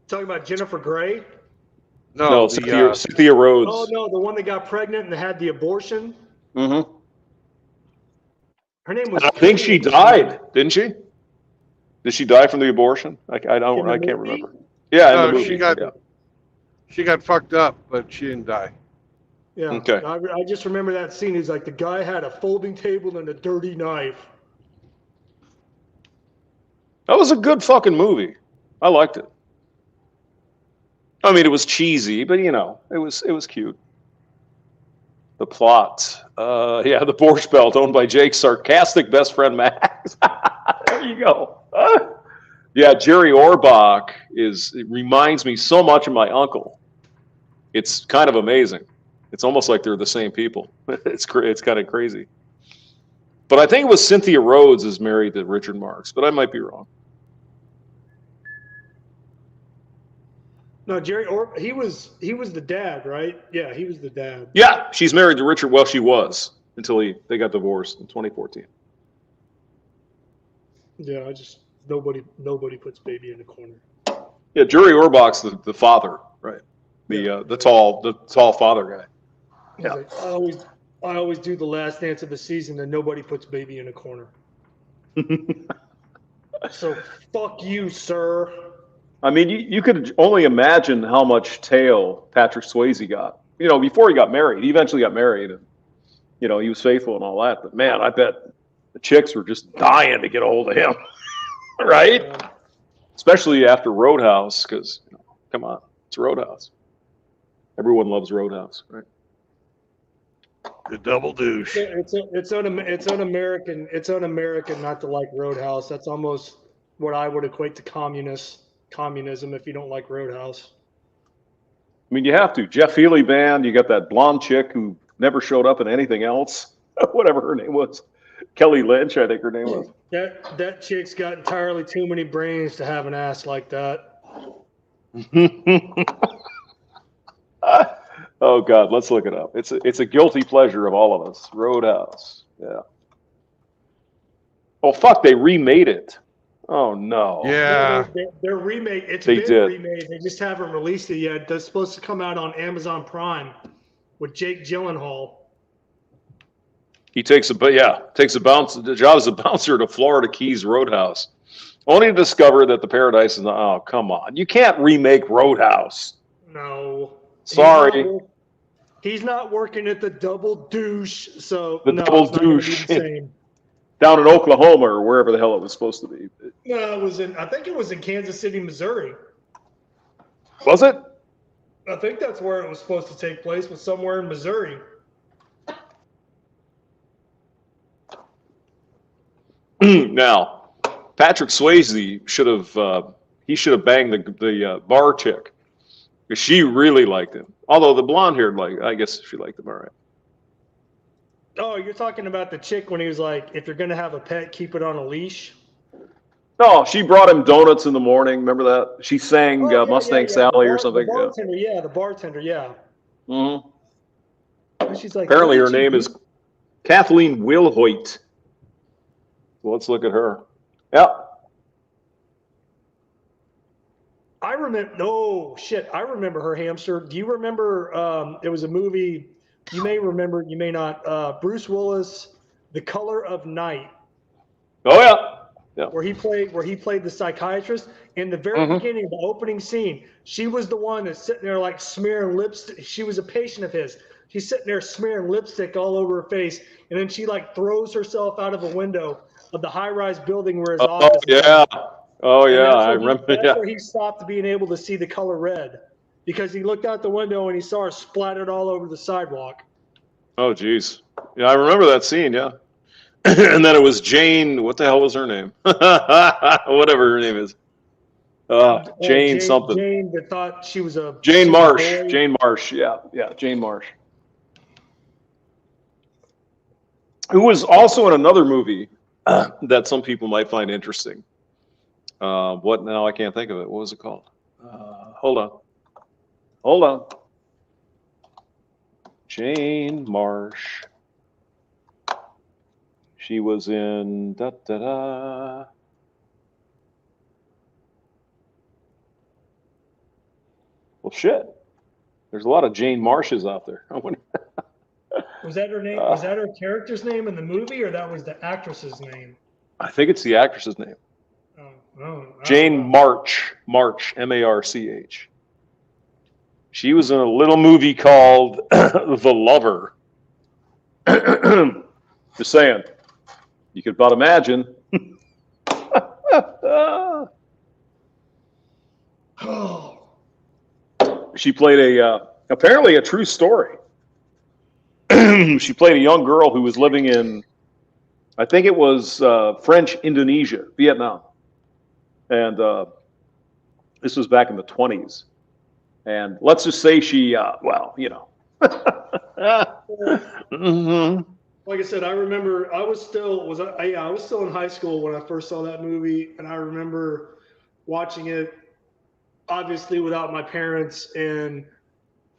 Talking about Jennifer Grey? No, Cynthia Rhodes. Oh, no, the one that got pregnant and had the abortion? Mm-hmm. Her name was... I think she died, didn't she? Did she die from the abortion? I can't remember. Yeah, in the movie. She got fucked up, but she didn't die. Yeah. Okay. I just remember that scene. He's like, the guy had a folding table and a dirty knife. That was a good fucking movie. I liked it. I mean, it was cheesy, but it was cute. The plot. The Borscht Belt owned by Jake's sarcastic best friend Max. There you go. Jerry Orbach reminds me so much of my uncle. It's kind of amazing. It's almost like they're the same people. It's kind of crazy. But I think it was Cynthia Rhodes is married to Richard Marx, but I might be wrong. No, he was the dad, right? Yeah, he was the dad. Yeah, she's married to Richard. Well, she was until they got divorced in 2014. Yeah, nobody puts baby in the corner. Yeah, Jerry Orbach's the father, right? The tall father guy. Yeah. Like, I always do the last dance of the season, and nobody puts baby in a corner. So fuck you, sir. I mean, you could only imagine how much tail Patrick Swayze got. Before he got married. He eventually got married, and he was faithful and all that. But man, I bet the chicks were just dying to get a hold of him, right? Yeah. Especially after Roadhouse, because come on, it's Roadhouse. Everyone loves Roadhouse, right? The double douche. It's un-American. It's un-American not to like Roadhouse. That's almost what I would equate to communism if you don't like Roadhouse. I mean, you have to. Jeff Healey band. You got that blonde chick who never showed up in anything else. Whatever her name was, Kelly Lynch, I think her name was. That chick's got entirely too many brains to have an ass like that. Oh God, let's look it up. It's a guilty pleasure of all of us. Roadhouse. Yeah. Oh fuck! They remade it. Oh no. Yeah. They're remade. It's They been did. remade. They just haven't released it yet. That's supposed to come out on Amazon Prime with Jake Gyllenhaal. He takes the job as a bouncer to Florida Keys Roadhouse, only to discover that the paradise is not. Oh come on! You can't remake Roadhouse. No. Sorry. He's not working at the Double Douche, so The no, Double it's not gonna be Douche. the same. Down in Oklahoma or wherever the hell it was supposed to be. No, I think it was in Kansas City, Missouri. Was it? I think that's where it was supposed to take place, was somewhere in Missouri. Now, Patrick Swayze should have banged the bar chick because she really liked him. Although the blonde-haired, I guess she liked him all right. Oh, you're talking about the chick when he was like, if you're going to have a pet, keep it on a leash? No, she brought him donuts in the morning. Remember that? She sang Mustang Sally or something. The bartender, yeah. Mm-hmm. And she's like, apparently her name is Kathleen Wilhoit. Well, let's look at her. Yep. I remember her, Hamster. Do you remember, it was a movie, you may remember, you may not, Bruce Willis, The Color of Night. Oh, yeah. Yeah. Where he played the psychiatrist. In the very beginning of the opening scene, she was the one that's sitting there like smearing lipstick. She was a patient of his. She's sitting there smearing lipstick all over her face, and then she like throws herself out of a window of the high-rise building where his office is. Oh yeah, I remember. That's where he stopped being able to see the color red, because he looked out the window and he saw her splattered all over the sidewalk. Oh geez, yeah, I remember that scene. Yeah. And then it was Jane. What the hell was her name? Whatever her name is. Jane something. Jane that thought she was a Jane Marsh. Jane Marsh. Yeah, Jane Marsh. Who was also in another movie that some people might find interesting. What now? I can't think of it. What was it called? Hold on. Jane Marsh. She was in Well, shit. There's a lot of Jane Marshes out there. I wonder. Was that her name? Was that her character's name in the movie, or that was the actress's name? I think it's the actress's name. Oh, no. Jane March, March. She was in a little movie called The Lover. Just saying. You could about imagine. She played apparently a true story. She played a young girl who was living in, I think it was French Indonesia, Vietnam. And this was back in the 20s. And let's just say she, well, you know. Mm-hmm. Like I said, I remember I was still in high school when I first saw that movie, and I remember watching it, obviously without my parents, and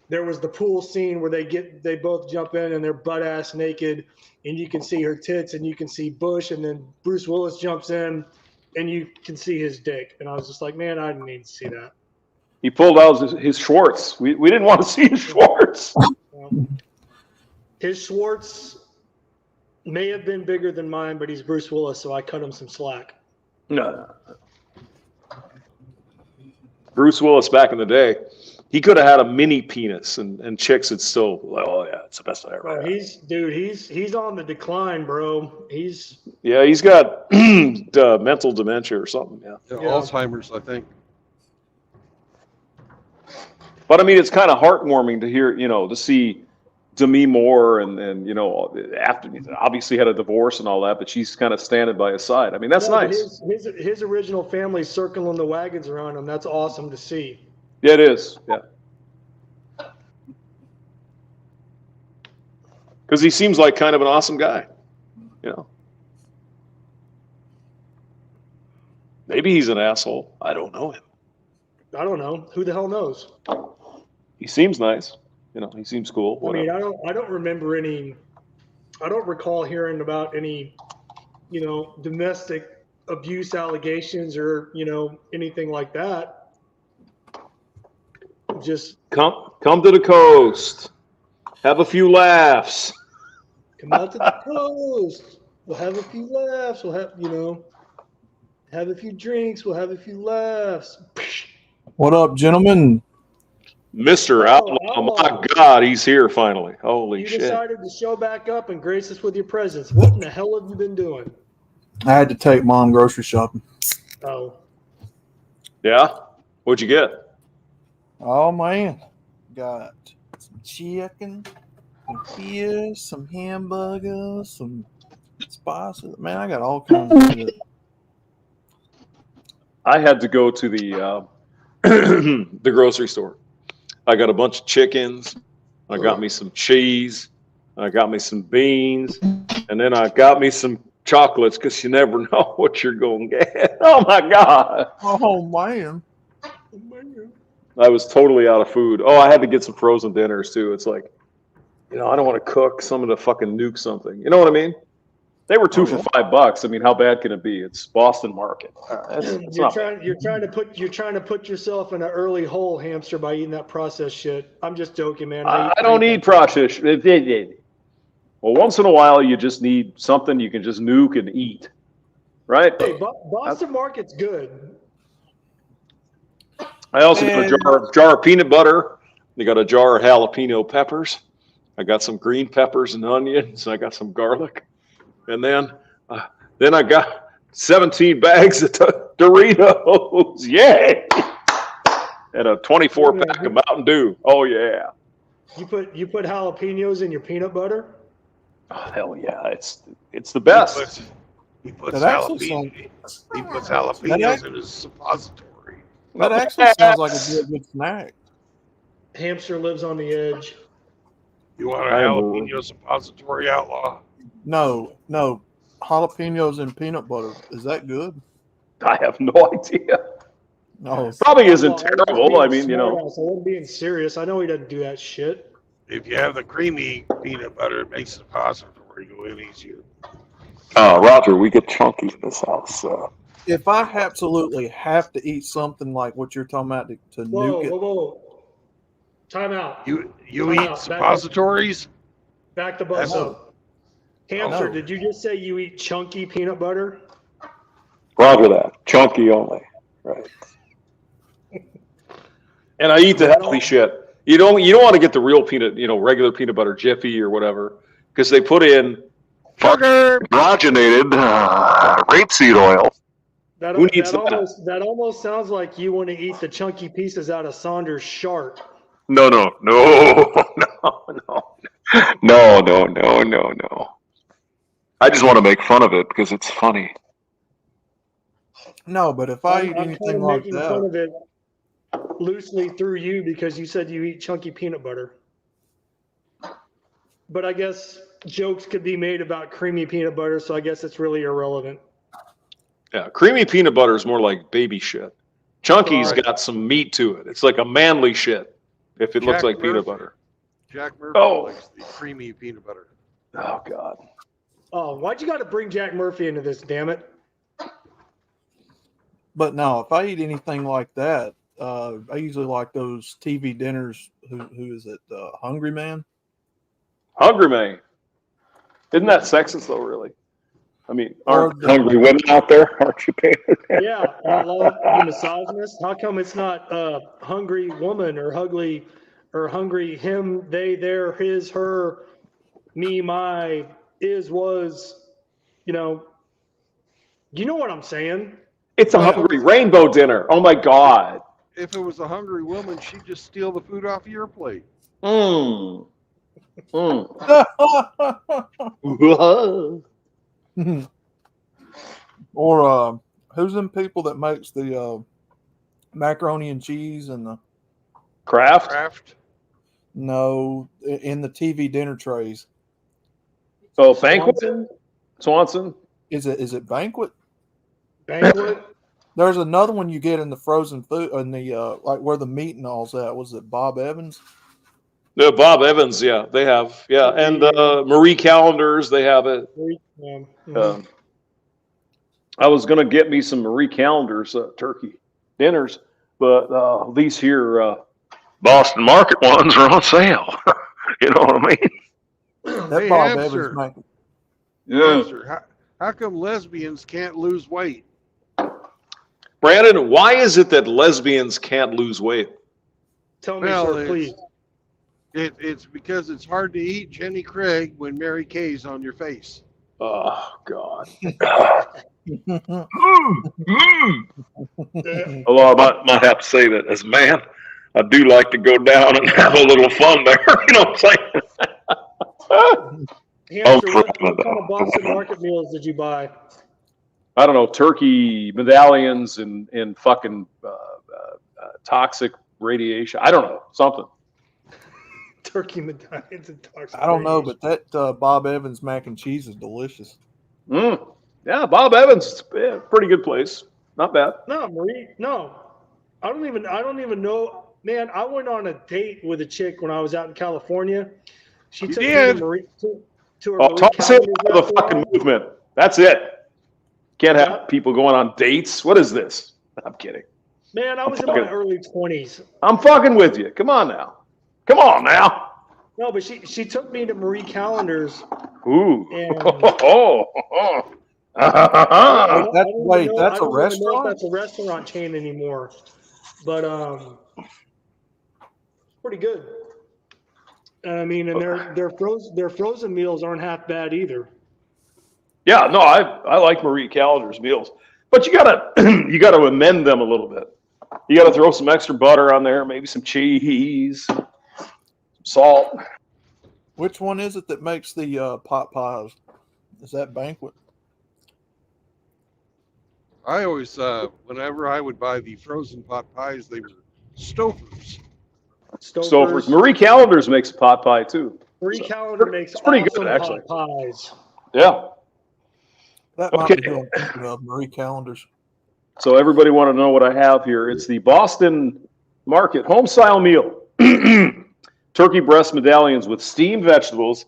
there was the pool scene where they both jump in and they're butt ass naked, and you can see her tits and you can see Bush, and then Bruce Willis jumps in and you can see his dick, and I was just like, man, I didn't need to see that. He pulled out his Schwartz. We didn't want to see his Schwartz. His Schwartz may have been bigger than mine, but he's Bruce Willis, so I cut him some slack. No. Bruce Willis back in the day, he could have had a mini penis, and chicks would still, oh yeah, it's the best I ever had. He's on the decline, bro. He's got mental dementia or something. Yeah. Alzheimer's, I think. But I mean, it's kind of heartwarming to hear, to see Demi Moore and after obviously had a divorce and all that, but she's kind of standing by his side. I mean, that's nice. His original family circling the wagons around him. That's awesome to see. Yeah, it is. Yeah. Because he seems like kind of an awesome guy. Maybe he's an asshole. I don't know him. I don't know. Who the hell knows? He seems nice. He seems cool. Whatever. I mean, I don't remember any. I don't recall hearing about any, domestic abuse allegations or anything like that. Just come to the coast, have a few laughs. Come out to the coast. We'll have a few laughs. We'll have have a few drinks. We'll have a few laughs. What up, gentlemen? Mr. Outlaw, my God, he's here finally. Holy shit. You decided to show back up and grace us with your presence. What in the hell have you been doing? I had to take Mom grocery shopping. Oh. Yeah? What'd you get? Oh, man. Got some chicken, some fish, some hamburgers, some spices. Man, I got all kinds of shit. I had to go to the the grocery store. I got a bunch of chickens. I got me some cheese. I got me some beans. And then I got me some chocolates because you never know what you're going to get. Oh, my God. Oh, man. I was totally out of food. Oh, I had to get some frozen dinners, too. It's like, I don't want to cook. Someone to fucking nuke something. You know what I mean? They were $2 for $5. I mean, how bad can it be? It's Boston Market. You're trying to put yourself in an early hole, hamster, by eating that processed shit. I'm just joking, man. I don't need processed. Well, once in a while, you just need something you can just nuke and eat, right? Hey, Boston Market's good. I also got a jar of peanut butter. They got a jar of jalapeno peppers. I got some green peppers and onions. I got some garlic. And then I got 17 bags of Doritos. Yay! And a 24-pack of Mountain Dew. Oh, yeah. You put jalapenos in your peanut butter? Oh, hell yeah. It's the best. He puts jalapenos in his suppository. That actually sounds like a good snack. Hamster lives on the edge. You want a jalapeno suppository, Outlaw? No. Jalapenos and peanut butter. Is that good? I have no idea. No, Probably isn't Well, I was terrible. being I mean, you know. smart ass. I wasn't being serious. I know he doesn't do that shit. If you have the creamy peanut butter, it makes the depository go in easier. Roger, we get chunky in this house. if I absolutely have to eat something like what you're talking about to Whoa, nuke it, whoa. Time out. You Time eat out. suppositories? Back the bus No. up. Hamster, No. did you just say you eat chunky peanut butter? Roger that. Chunky only. Right. And I eat the healthy shit. You don't want to get the real peanut, regular peanut butter, Jiffy or whatever, because they put in Sugar! hydrogenated rapeseed oil. Who needs that? That almost sounds like you want to eat the chunky pieces out of Saunders' shark. No. I just want to make fun of it because it's funny. no. But if I eat I'm kind anything of like making fun that, of it loosely through you because you said you eat chunky peanut butter. But I guess jokes could be made about creamy peanut butter, so I guess it's really irrelevant. Yeah, creamy peanut butter is more like baby shit. Chunky's Right. got some meat to it. It's like a manly shit if it looks Jack like peanut Murphy. butter. Jack Murphy Oh. likes the creamy peanut butter. Oh, God. Oh, why'd you got to bring Jack Murphy into this, damn it? but no, if I eat anything like that, I usually like those TV dinners. Who is it? Hungry Man. Hungry Man. Isn't that sexist, though, really? I mean, aren't Or the- hungry women out there? Aren't you paying attention? Yeah, you misogynist. How come it's not hungry woman or hungry him, they, their, his, her, me, my, is, was, you know what I'm saying? It's a hungry rainbow dinner. Oh, my God. If it was a hungry woman, she'd just steal the food off your plate. Mm. or who's them people that makes the macaroni and cheese and the Kraft? no in the TV dinner trays? Oh, Banquet? Swanson? Is it Banquet? Banquet? There's another one you get in the frozen food in the like where the meat and all's at. Was it Bob Evans? No, Bob Evans, yeah, they have. Yeah, and Marie Callender's, they have it. I was going to get me some Marie Callender's turkey dinners, but these here Boston Market ones are on sale. You know what I mean? That Hey, Bob hamster. Evans making. Yeah. Hamster, how come lesbians can't lose weight? Brandon, why is it that lesbians can't lose weight? Tell me, Well, sir, please. It's because it's hard to eat Jenny Craig when Mary Kay's on your face. Oh, God. Although I might have to say that as a man, I do like to go down and have a little fun there. You know what I'm saying? Hamster, what kind of Boston Market meals did you buy? I don't know, turkey medallions and fucking toxic radiation. I don't know, something. Turkey medallions and toxic I don't know, radiation. but that Bob Evans mac and cheese is delicious. Yeah, Bob Evans, pretty good place. Not bad. No, Marie, no. I don't even know. Man, I went on a date with a chick when I was out in California. She took me to Marie to a Marie Toss it Callender's out of the fucking movement. That's it. Can't have people going on dates. What is this? I'm kidding. Man, I was in my early 20s. I'm fucking with you. Come on now. Come on now. No, but she took me to Marie Callender's. Ooh. And That's a I don't even know restaurant? if that's a restaurant chain anymore, but pretty good. I mean, and their frozen meals aren't half bad either. Yeah, no, I like Marie Callender's meals, but you gotta amend them a little bit. You gotta throw some extra butter on there, maybe some cheese, some salt. Which one is it that makes the pot pies? Is that Banquet? I always, whenever I would buy the frozen pot pies, they were Stouffer's. Stouffer's. Marie Callender's makes a pot pie too. Marie Callender makes it's pretty awesome good, actually. pot pies. Yeah. That might be who I'm thinking of, Marie Callender's. So everybody want to know what I have here. It's the Boston Market home style meal. Turkey breast medallions with steamed vegetables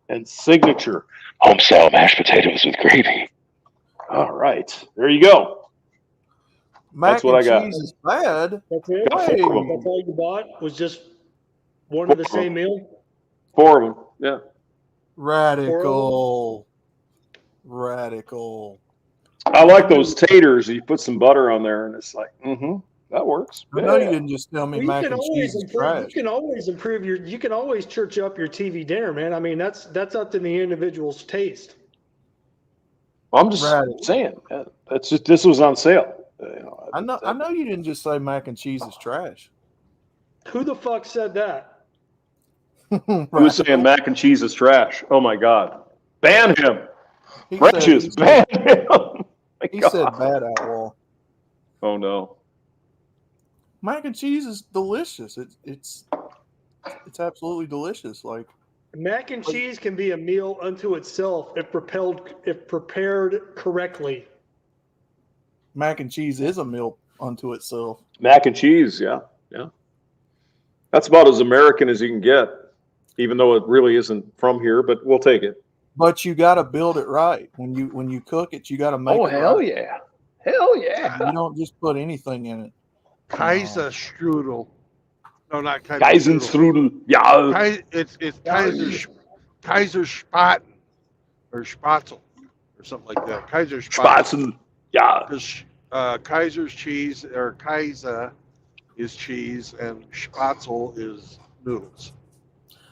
and signature home style mashed potatoes with gravy. All right, there you go. Mac what and I got. cheese is bad. That's it. Got Hey, four of them. That's all you bought was just one of the same meal. 4 of them. Yeah. radical. Radical. I like those taters. You put some butter on there, and it's like, that works. I know you Yeah. didn't just tell me Well, mac and cheese is trash. You can always improve your. You can always church up your TV dinner, man. I mean, that's up to the individual's taste. I'm just saying. That's just this was on sale. I know you didn't just say mac and cheese is trash. Who the fuck said that? Who's saying mac and cheese is trash? Oh my God! Ban him. Wrenches, ban him. He said bad outlaw. Oh no. Mac and cheese is delicious. It's absolutely delicious. Like Mac and cheese can be a meal unto itself if prepared correctly. Mac and cheese is a meal unto itself. Mac and cheese, yeah. That's about as American as you can get, even though it really isn't from here, but we'll take it. But you got to build it right. When you cook it, you got to make it hell right. yeah. Hell yeah. You don't just put anything in it. Kaiser strudel. No, not Kaiser Kaisenstrudel. Yeah. It's Kaiser Spaten or Spatzel or something like that. Kaiser Spatzen. Yeah. Because Kaiser's cheese or Kaiser is cheese and Spatzel is noodles,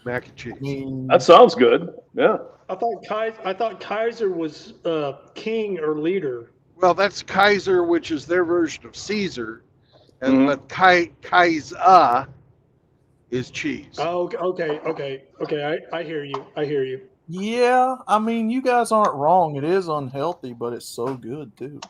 mac and cheese. That sounds good. Yeah. I thought Kaiser was king or leader. Well, that's Kaiser, which is their version of Caesar, and but Kaiser is cheese. Oh, okay. I hear you. Yeah, I mean, you guys aren't wrong. It is unhealthy, but it's so good too.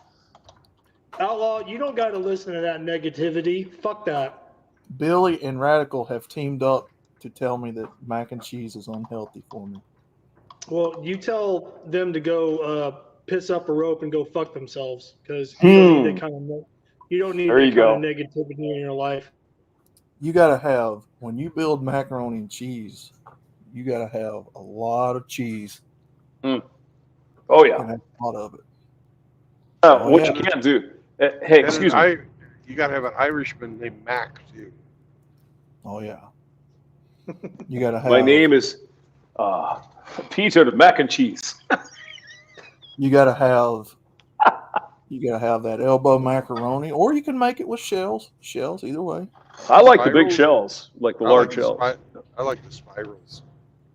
Outlaw, you don't got to listen to that negativity. Fuck that. Billy and Radical have teamed up to tell me that mac and cheese is unhealthy for me. Well, you tell them to go piss up a rope and go fuck themselves because you don't need that kind of negativity in your life. You got to have, when you build macaroni and cheese, you got to have a lot of cheese. Oh, yeah. And a lot of it. You can't do. Hey, excuse me. You got to have an Irishman named Mac, too. Oh, yeah. You got to have. My name is Peter the Mac and Cheese. You got to have. You got to have that elbow macaroni, or you can make it with shells. Shells, either way. I like the big shells, like the large shells. I like the spirals.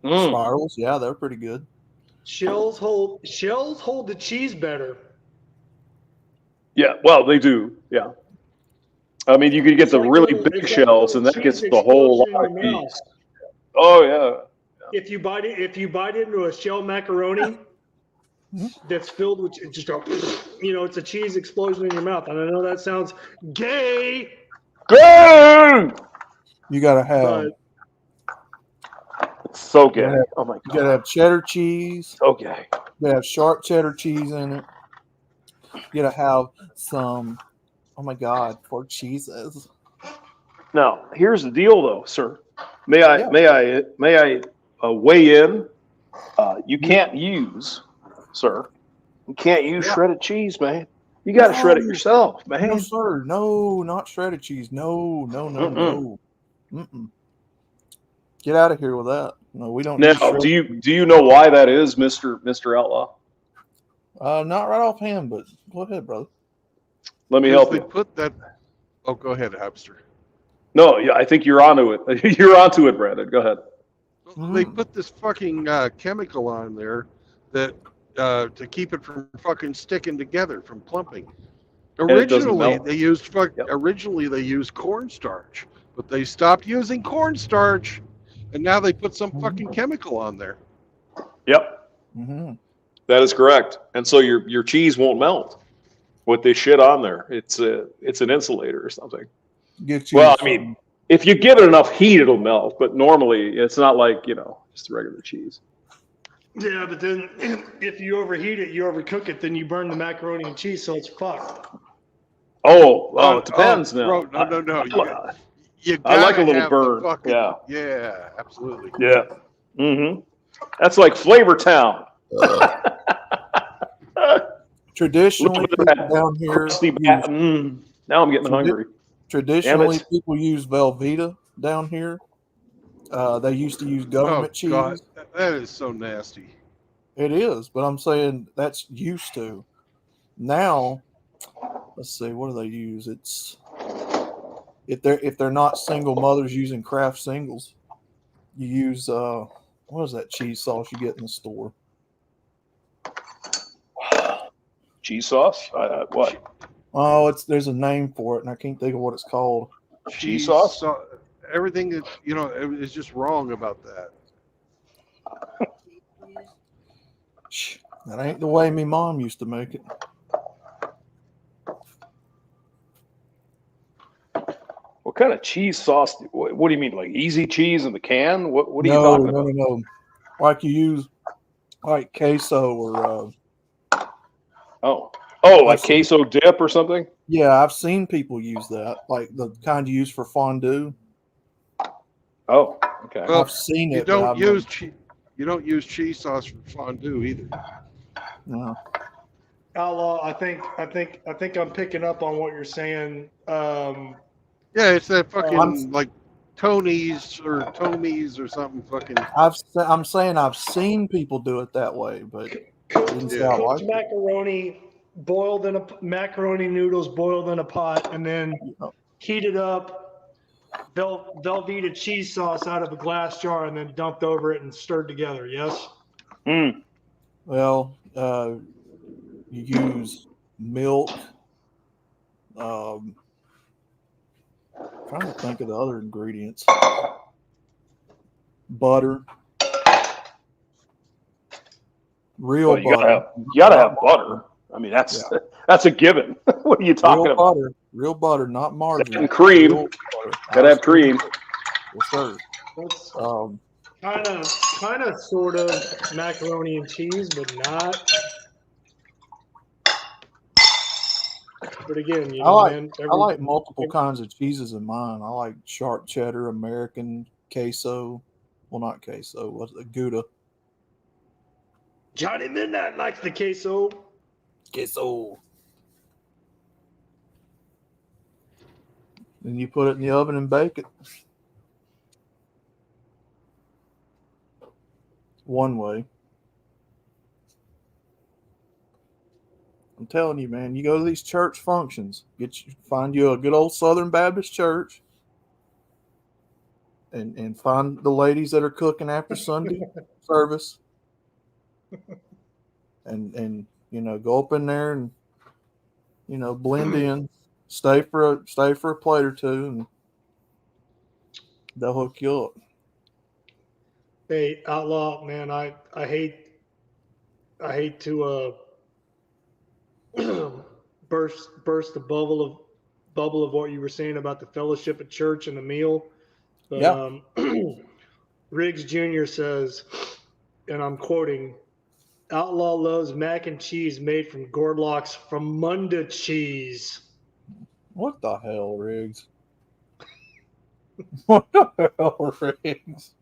Spirals, yeah, they're pretty good. Shells hold the cheese better. Yeah, well, they do. Yeah. I mean, you could get the really big shells, and that gets the whole lot of cheese. Oh yeah. If you bite into a shell macaroni that's filled with just it's a cheese explosion in your mouth. And I know that sounds gay. Gay. You gotta have. It's so gay. Oh my God. You gotta have cheddar cheese. Okay. You gotta have sharp cheddar cheese in it. You gotta have some. Oh my God, pork cheeses. Now, here's the deal, though, sir. May I weigh in? You can't use, sir. You can't use shredded cheese, man. You got to shred it yourself, man. No, sir. No, not shredded cheese. No. Mm-mm. Get out of here with that. No, we don't. Now, do you know why that is, Mr. Outlaw? Not right offhand, but go ahead, brother. Let me help you. Put that. Oh, go ahead, Hapster. No, yeah, I think you're onto it. You're onto it, Brandon. Go ahead. They put this fucking chemical on there that to keep it from fucking sticking together, from clumping. Originally they used cornstarch, but they stopped using cornstarch, and now they put some fucking chemical on there. Yep. That is correct. And so your cheese won't melt with this shit on there. It's an insulator or something. Well, I mean, if you give it enough heat, it'll melt. But normally, it's not like just regular cheese. Yeah, but then if you overheat it, you overcook it, then you burn the macaroni and cheese, so it's fucked. Oh, it depends now. Bro, no. You I like a gotta little have burn. the fucking, Yeah, absolutely. yeah. Mm-hmm. That's like Flavor Town. Traditionally, people down here. Now I'm getting hungry. Traditionally, people use Velveeta down here. They used to use government cheese. God, that is so nasty. It is, but I'm saying that's used to. Now, let's see, what do they use? It's if they're not single mothers using Kraft singles, you use what is that cheese sauce you get in the store? Cheese sauce? What? Oh, there's a name for it, and I can't think of what it's called. Cheese sauce? Everything that is just wrong about that. That ain't the way me mom used to make it. What kind of cheese sauce? What do you mean, like easy cheese in the can? What are you talking about? No. Like you use like queso or like queso dip or something? Yeah, I've seen people use that, like the kind you use for fondue. Oh, okay. Well, I've seen it. You don't use cheese sauce for fondue either. No. Outlaw, I think I'm picking up on what you're saying. Yeah, it's that fucking like Tony's or Tomies or something fucking. I'm saying I've seen people do it that way, but cooked macaroni macaroni noodles boiled in a pot and then heated up Velveeta cheese sauce out of a glass jar and then dumped over it and stirred together. Yes. Well, you use milk. Trying to think of the other ingredients. Butter. Real butter. You gotta have butter. I mean, that's a given. What are you talking about? Real butter, not margarine. And cream. Gotta have cream. Yes, sir. Kind of, sort of macaroni and cheese, but not. But again, I like multiple kinds of cheeses in mine. I like sharp cheddar, American, queso. Well, not queso. What's it? Gouda. Johnny Midnight likes the queso. Queso. Then you put it in the oven and bake it. One way. I'm telling you, man, you go to these church functions, find you a good old Southern Baptist church and find the ladies that are cooking after Sunday service and go up in there and blend in, stay for a plate or two, and they'll hook you up. Hey, Outlaw, man, I hate to burst the bubble of what you were saying about the fellowship at church and the meal. But Riggs Jr. says, and I'm quoting, Outlaw loves mac and cheese made from Gordlock's from Munda cheese. What the hell, Riggs? What the hell, Riggs?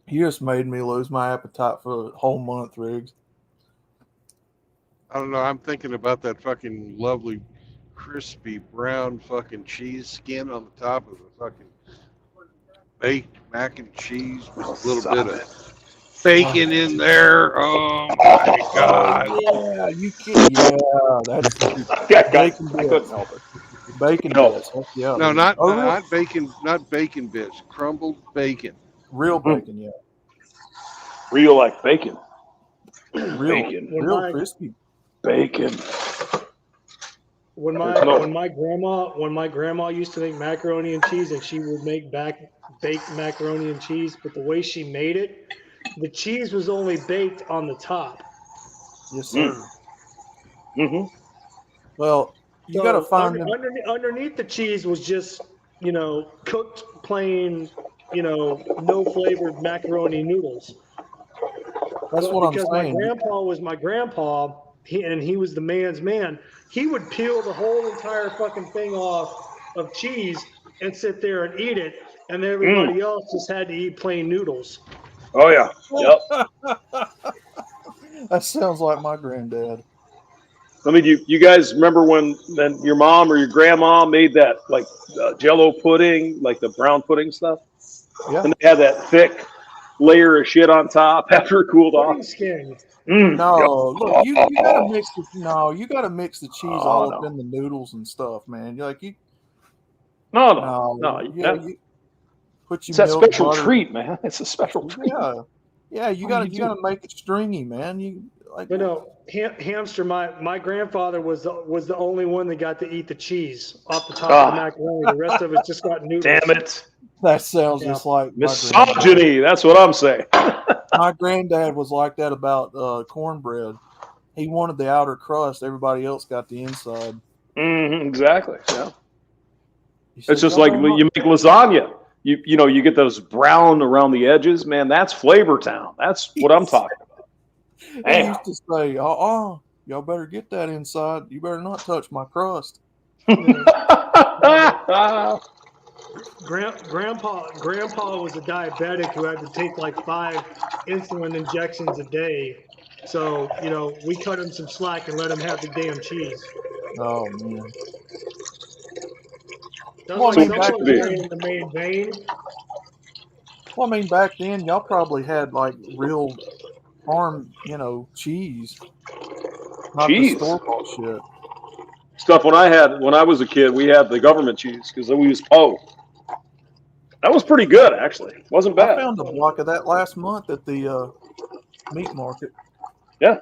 You just made me lose my appetite for a whole month, Riggs. I don't know. I'm thinking about that fucking lovely, crispy brown fucking cheese skin on the top of the fucking baked mac and cheese with a little bit of bacon in there. Oh my God! Yeah, you can. Yeah, that's bacon bits. Bacon bits. Yeah. No, not bacon. Not bacon bits. Crumbled bacon. Real bacon. Yeah. Real like bacon. Real crispy. Bacon. When my grandma used to make macaroni and cheese, and she would make baked macaroni and cheese, but the way she made it, the cheese was only baked on the top. Yes, sir. Mm-hmm. Well, you got to find underneath the cheese was just cooked plain no flavored macaroni noodles. That's what I'm saying. My grandpa was my grandpa, he was the man's man. He would peel the whole entire fucking thing off of cheese and sit there and eat it, and everybody else just had to eat plain noodles. Oh yeah. Yep. That sounds like my granddad. I mean, you guys remember when your mom or your grandma made that like Jello pudding, like the brown pudding stuff? Yeah. And they had that thick layer of shit on top after it cooled off. Pudding skin. No, look, you gotta mix the you gotta mix the cheese all up no. in the noodles and stuff, man. You're like you. No. Yeah, you put your It's that milk, special butter. treat, man. It's a special treat. Yeah. You gotta make it stringy, man. You like. But no, hamster. My grandfather was the only one that got to eat the cheese off the top of the macaroni. The rest of it just got noodles. Damn it! That sounds just like misogyny. That's what I'm saying. My granddad was like that about cornbread. He wanted the outer crust. Everybody else got the inside. Exactly. Yeah. Said, it's just like you make lasagna. You get those brown around the edges, man. That's Flavor Town. That's what I'm talking about. He used to say, y'all better get that inside. You better not touch my crust. Grandpa was a diabetic who had to take like 5 insulin injections a day. So, we cut him some slack and let him have the damn cheese. Oh, man. Sounds like someone's in the main vein. Well, I mean, back then, y'all probably had like real farm, cheese. Not the store-bought shit. Stuff when I was a kid, we had the government cheese because we used Poe. That was pretty good, actually. Wasn't bad. I found a block of that last month at the meat market. Yeah.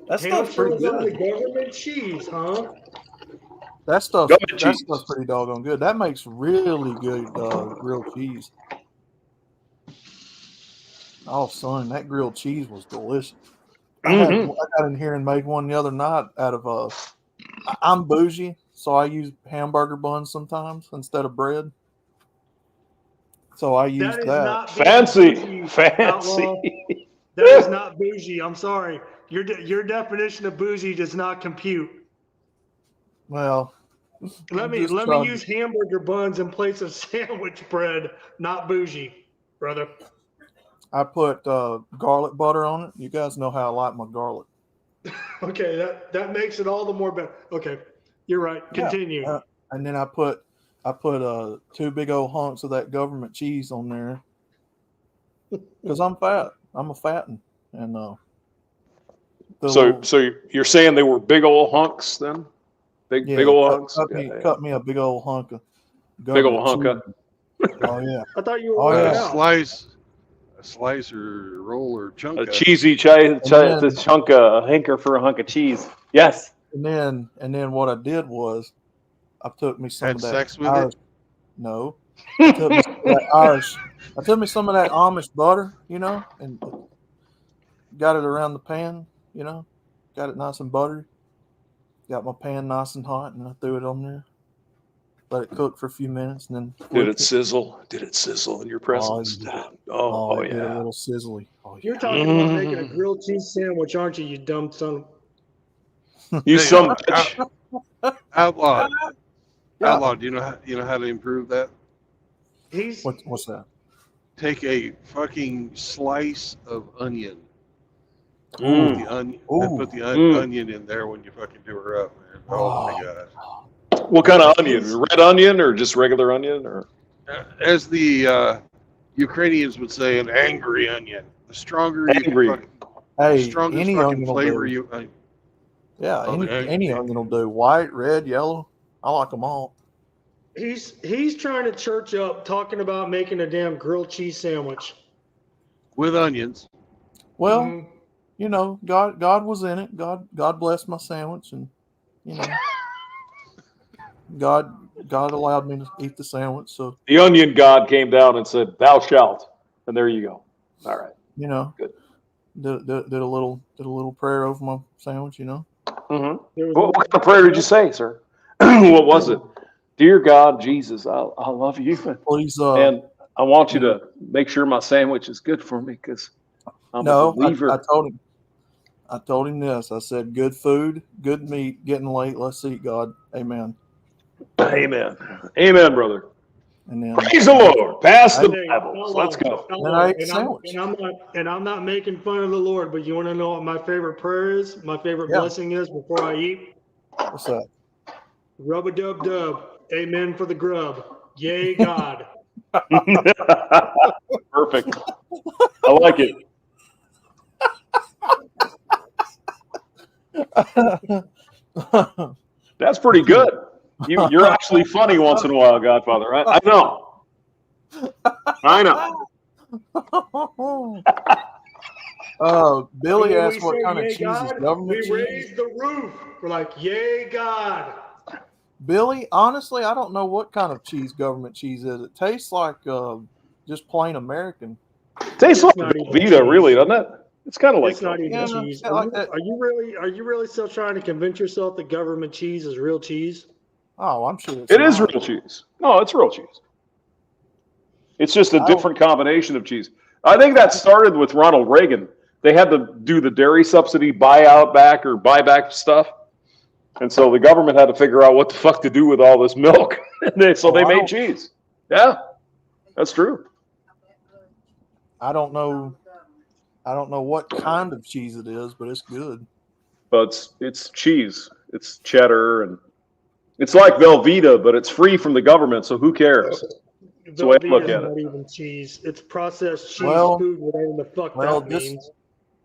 That stuff's pretty good. The government cheese, huh? That stuff's pretty doggone good. That makes really good grilled cheese. Oh, son, that grilled cheese was delicious. I got in here and made one the other night out of I'm bougie, so I use hamburger buns sometimes instead of bread. So I use that. Fancy. That is not bougie. I'm sorry. Your definition of bougie does not compute. Well, let me use hamburger buns in place of sandwich bread. Not bougie, brother. I put garlic butter on it. You guys know how I like my garlic. Okay, that makes it all the more better. Okay, you're right. Continue. Yeah. And then I put 2 big old hunks of that government cheese on there because I'm fat. I'm a fatten, and so you're saying they were big old hunks then? Big old hunks. Cut me a big old hunk of big old hunk of. Oh yeah. I thought you were a slice or roll or chunk. A cheesy chunk, a hanker for a hunk of cheese. Yes. And then what I did was I took me some of that sex with Irish. it? No. I took me some of that Irish. I took me some of that Amish butter, and got it around the pan, got it nice and buttery. Got my pan nice and hot, and I threw it on there. Let it cook for a few minutes, and then did it sizzle? Did it sizzle in your presence? Yeah. Oh It yeah. did a little sizzly. Oh, yeah. You're talking about making a grilled cheese sandwich, aren't you? You dumb son. You some bitch. Outlaw. Outlaw. Do you know how to improve that? What's that? Take a fucking slice of onion. Put the onion in there when you fucking do her up, man. Oh my god. What kind of onion? Red onion or just regular onion? Or as the Ukrainians would say, an angry onion. The stronger the stronger fucking flavor you. Yeah, any onion will do. White, red, yellow. I like them all. He's trying to church up talking about making a damn grilled cheese sandwich with onions. Well, God was in it. God blessed my sandwich, and God allowed me to eat the sandwich. So the onion god came down and said, "Thou shalt," and there you go. All right. Good. Did a little prayer over my sandwich. Mm-hmm. What kind of prayer did you say, sir? What was it? Dear God, Jesus, I love you. Please, and I want you to make sure my sandwich is good for me because I'm a believer. I told him. I told him this. I said, good food, good meat, getting late. Let's eat, God. Amen. Amen. Amen, brother. And then Praise the Lord. Pass the Hey, Bibles. Let's go. Then I ate a sandwich. And I'm not making fun of the Lord, but you want to know what my favorite prayer is? My favorite blessing is before I eat? What's that? Rub-a-dub-dub. Amen for the grub. Yay, God. Perfect. I like it. That's pretty good. You're actually funny once in a while, Godfather. I know. I know. Billy And when asked we what say, kind of yay, cheese is God, government we cheese. raise the roof. We're like, yay, God. Billy, honestly, I don't know what kind of cheese government cheese is. It tastes like just plain American. Tastes It's like not even Velveeta, cheese. really, doesn't it? It's kind of like It's not even Yeah, cheese. yeah, like that. Are you really still trying to convince yourself that government cheese is real cheese? Oh, I'm sure it's It is not. real cheese. No, it's real cheese. It's just a different combination of cheese. I think that started with Ronald Reagan. They had to do the dairy subsidy buyback stuff. And so the government had to figure out what the fuck to do with all this milk. So they made cheese. Yeah, that's true. I don't know what kind of cheese it is, but it's good. But it's cheese. It's cheddar, and it's like Velveeta, but it's free from the government, so who cares? That's the way I look at it. Not even cheese. It's processed cheese Well, food, whatever the fuck that means.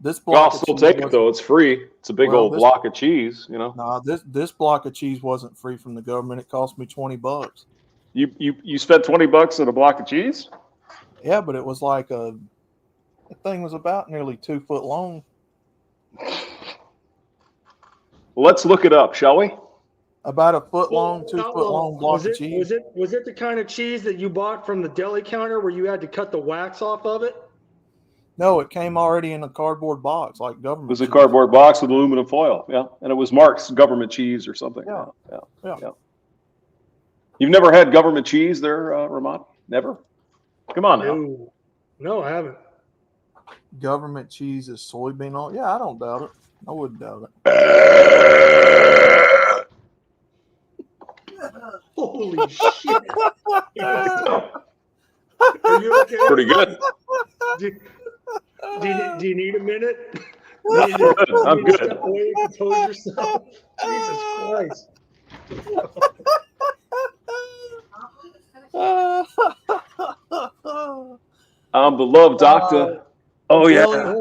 This I'll block of still cheese take it wasn't- though. It's free. It's a big Well, old block of cheese, you know. No, this block of cheese wasn't free from the government. It cost me $20. You spent $20 on a block of cheese? Yeah, but it was like the thing was about nearly 2 foot long. Let's look it up, shall we? About a foot long, 2 foot long block Was of it cheese. was it the kind of cheese that you bought from the deli counter where you had to cut the wax off of it? No, it came already in a cardboard box, like government. It was a cheese. cardboard box with aluminum foil, yeah, and it was Mark's government cheese or something. Yeah. You've never had government cheese there, Ramon? Never? Come on now. No, I haven't. Government cheese is soybean oil. Yeah, I don't doubt it. I wouldn't doubt it. Holy shit! Are you okay? Pretty good. Do you need a minute? I'm good. Step away and compose yourself. Jesus Christ! I'm the love doctor. Oh yeah,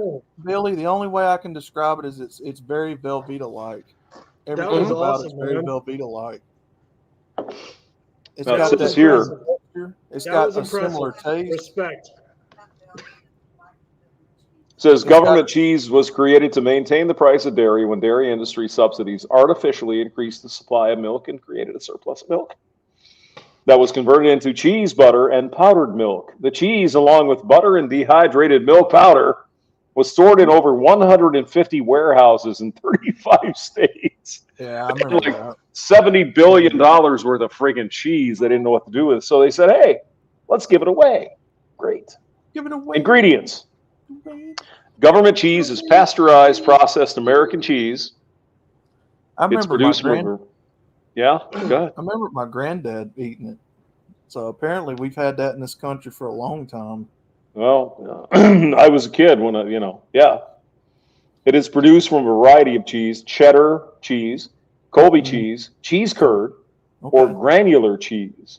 Billy. The only way I can describe it is it's very Velveeta-like. Everything was about awesome, it's very man. Velveeta-like. It's Now, got it that says here. texture. It's That got was a impressive. similar taste. Respect. Says government cheese was created to maintain the price of dairy when dairy industry subsidies artificially increased the supply of milk and created a surplus of milk that was converted into cheese, butter, and powdered milk. The cheese, along with butter and dehydrated milk powder, was stored in over 150 warehouses in 35 states. Yeah, I remember like that. $70 billion worth of friggin' cheese they didn't know what to do with. So they said, hey, let's give it away. Great. Give it away. Ingredients. Government cheese is pasteurized, processed American cheese. I It's remember produced from. Yeah, go ahead. I remember my granddad eating it. So apparently we've had that in this country for a long time. Well, I was a kid when yeah. It is produced from a variety of cheese: cheddar cheese, Colby cheese, cheese curd, or granular cheese,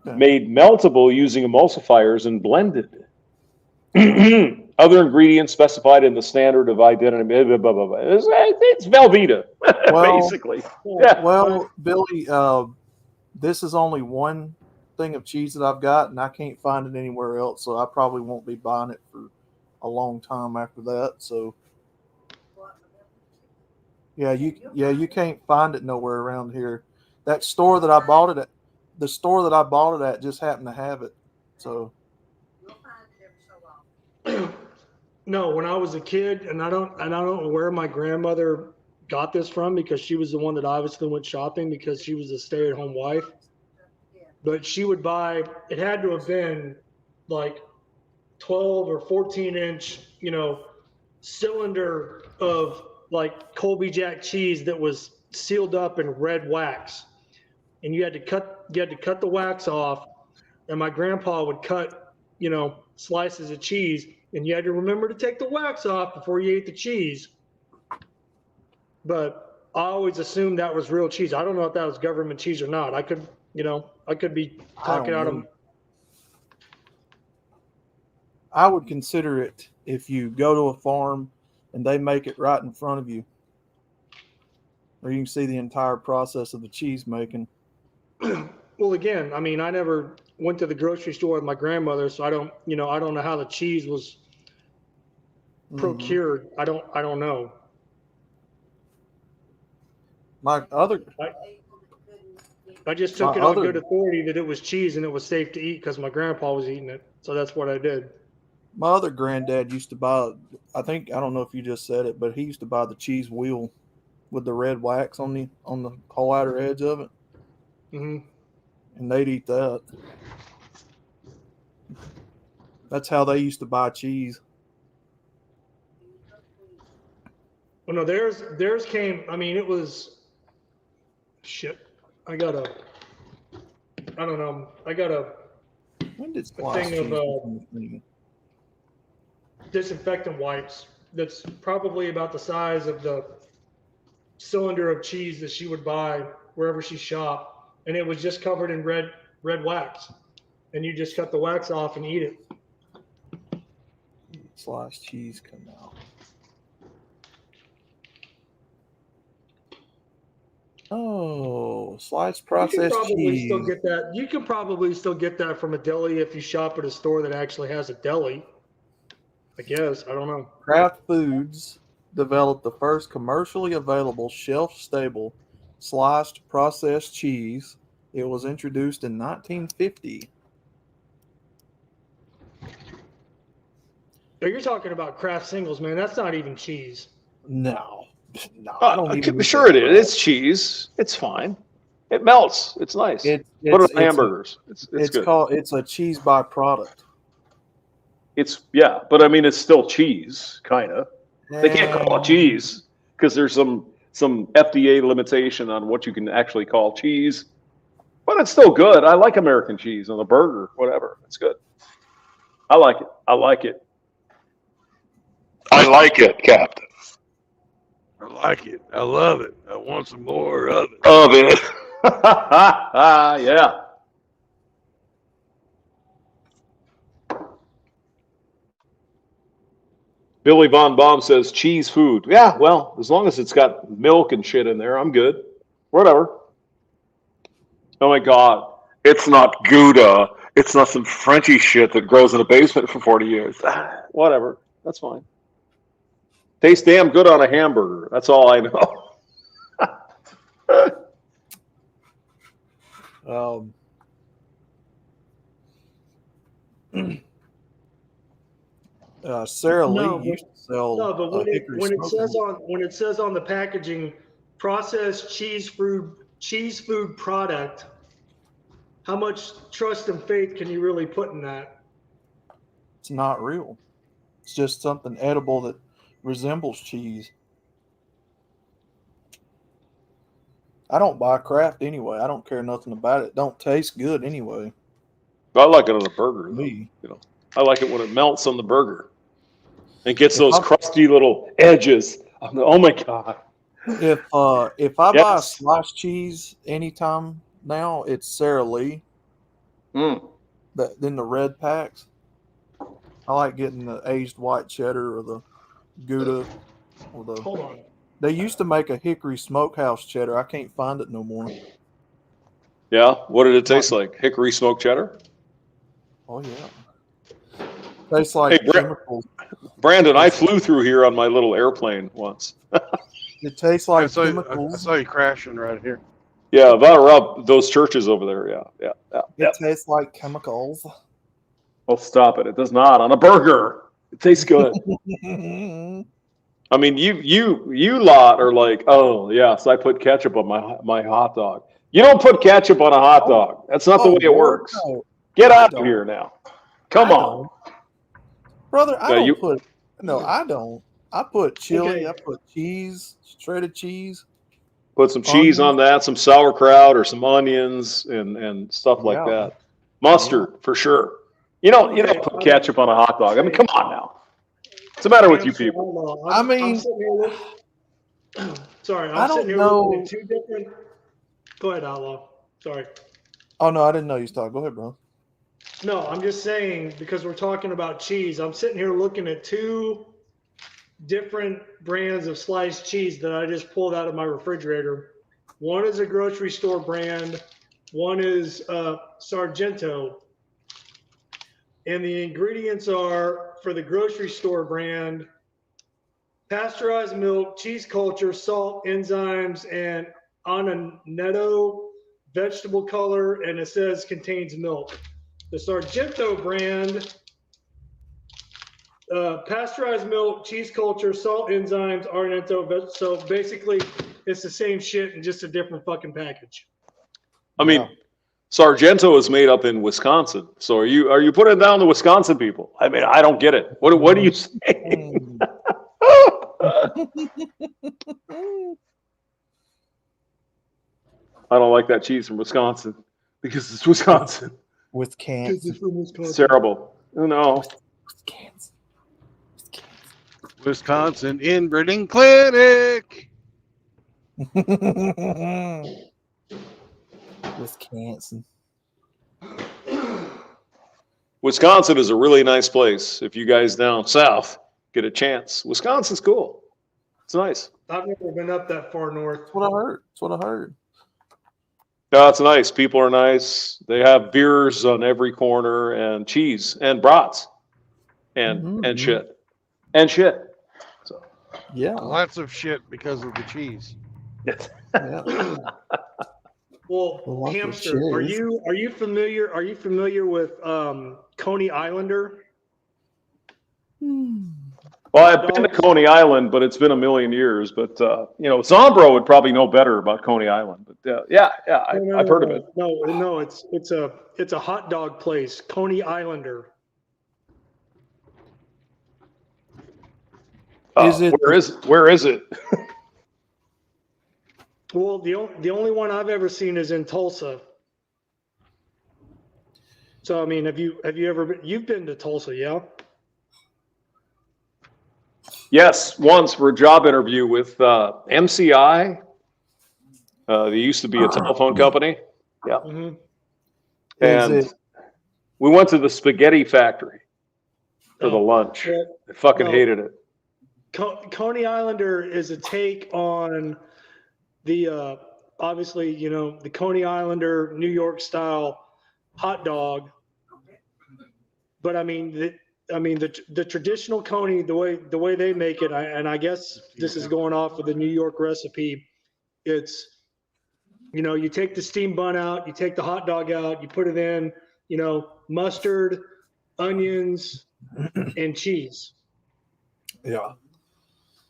made meltable using emulsifiers and blended. Other ingredients specified in the standard of identity. Blah, blah, blah, blah. It's Velveeta, basically. Yeah. Well, Billy, this is only one thing of cheese that I've got, and I can't find it anywhere else, so I probably won't be buying it for a long time after that. So, you can't find it nowhere around here. That store that I bought it at, just happened to have it. So. No, when I was a kid, and I don't know where my grandmother got this from, because she was the one that obviously went shopping because she was a stay-at-home wife. But she would buy, it had to have been like 12 or 14 inch, cylinder of like Colby Jack cheese that was sealed up in red wax, and you had to cut the wax off, and my grandpa would cut, slices of cheese, and you had to remember to take the wax off before you ate the cheese. But I always assumed that was real cheese. I don't know if that was government cheese or not. I could be talking out of. I would consider it if you go to a farm and they make it right in front of you, or you can see the entire process of the cheese making. Well, again, I mean, I never went to the grocery store with my grandmother, so I don't know how the cheese was procured. I don't know. I just took it on good authority that it was cheese and it was safe to eat because my grandpa was eating it. So that's what I did. My other granddad used to buy, I don't know if you just said it, but he used to buy the cheese wheel with the red wax on the whole outer edge of it. Mm-hmm. And they'd eat that. That's how they used to buy cheese. Well, no, theirs came. I mean, it was shit. I got a When did thing of disinfectant wipes that's probably about the size of the cylinder of cheese that she would buy wherever she shopped, and it was just covered in red wax, and you just cut the wax off and eat it. Sliced cheese come out. Oh, sliced processed cheese. You can probably still get that from a deli if you shop at a store that actually has a deli. I guess. I don't know. Kraft Foods developed the first commercially available shelf-stable sliced processed cheese. It was introduced in 1950. You're talking about Kraft Singles, man. That's not even cheese. No. Sure it is. It's cheese. It's fine. It melts. It's nice. Put it on hamburgers. It's good. It's a cheese byproduct. But I mean, it's still cheese, kind of. They can't call it cheese because there's some FDA limitation on what you can actually call cheese. But it's still good. I like American cheese on a burger, whatever. It's good. I like it. I like it, Captain. I like it. I love it. I want some more of it. Yeah. Billy Von Baum says cheese food. Yeah, well, as long as it's got milk and shit in there, I'm good. Whatever. Oh my God. It's not Gouda. It's not some Frenchy shit that grows in a basement for 40 years. Whatever. That's fine. Tastes damn good on a hamburger. That's all I know. Sarah Lee used to sell. No, but when it says on the packaging, processed cheese food product, how much trust and faith can you really put in that? It's not real. It's just something edible that resembles cheese. I don't buy Kraft anyway. I don't care nothing about it. It don't taste good anyway. I like it on a burger. I like it when it melts on the burger and gets those crusty little edges. Oh my God! If I buy sliced cheese anytime now, it's Sara Lee. Then the red packs. I like getting the aged white cheddar or the Gouda or the. Hold on. They used to make a hickory smokehouse cheddar. I can't find it no more. Yeah, what did it taste like? Hickory smoked cheddar? Oh yeah. Tastes like chemicals. Brandon, I flew through here on my little airplane once. It tastes like chemicals. I saw you crashing right here. Yeah, about around those churches over there. Yeah. It tastes like chemicals. Oh, stop it! It does not on a burger. It tastes good. I mean, you lot are like, oh yes, I put ketchup on my hot dog. You don't put ketchup on a hot dog. That's not the way it works. No. Get out of here now. Come on. Brother, I don't. I put chili. Okay. I put cheese, shredded cheese. Put some cheese on that, some sauerkraut or some onions and stuff like Yeah. that. Mustard for sure. You don't put ketchup on a hot dog. I mean, come on now. What's the matter with you people? I'm sitting here sorry, I'm sitting here looking at two different. Go ahead, Outlaw. Sorry. Oh no, I didn't know you started. Go ahead, bro. No, I'm just saying because we're talking about cheese. I'm sitting here looking at two different brands of sliced cheese that I just pulled out of my refrigerator. One is a grocery store brand. One is Sargento. And the ingredients are, for the grocery store brand, pasteurized milk, cheese culture, salt, enzymes, and annatto vegetable color, and it says contains milk. The Sargento brand, pasteurized milk, cheese culture, salt, enzymes, annatto. So basically, it's the same shit in just a different fucking package. I mean, Sargento is made up in Wisconsin. So are you putting down the Wisconsin people? I mean, I don't get it. What are you saying? I don't like that cheese from Wisconsin because it's Wisconsin. Wisconsin. It's terrible. No. Wisconsin Inbreeding Clinic. Wisconsin. Wisconsin is a really nice place. If you guys down south get a chance, Wisconsin's cool. It's nice. I've never been up that far north. That's what I heard. No, it's nice. People are nice. They have beers on every corner and cheese and brats and shit. And shit. So yeah. Lots of shit because of the cheese. Yeah. Well, Hamster, are you familiar with Coney Islander? Well, I've been to Coney Island, but it's been a million years. But Zombro would probably know better about Coney Island. But I've heard of it. No, it's a hot dog place, Coney Islander. Where is it? Well, the only one I've ever seen is in Tulsa. So I mean, have you ever you've been to Tulsa, yeah? Yes, once for a job interview with MCI. They used to be a telephone company. Yeah. Mm-hmm. And we went to the spaghetti factory for the lunch. I fucking hated it. Coney Islander is a take on the obviously, the Coney Islander New York style hot dog. But I mean the traditional Coney, the way they make it, and I guess this is going off of the New York recipe. It's you take the steam bun out, you take the hot dog out, you put it in, mustard, onions, and cheese. Yeah.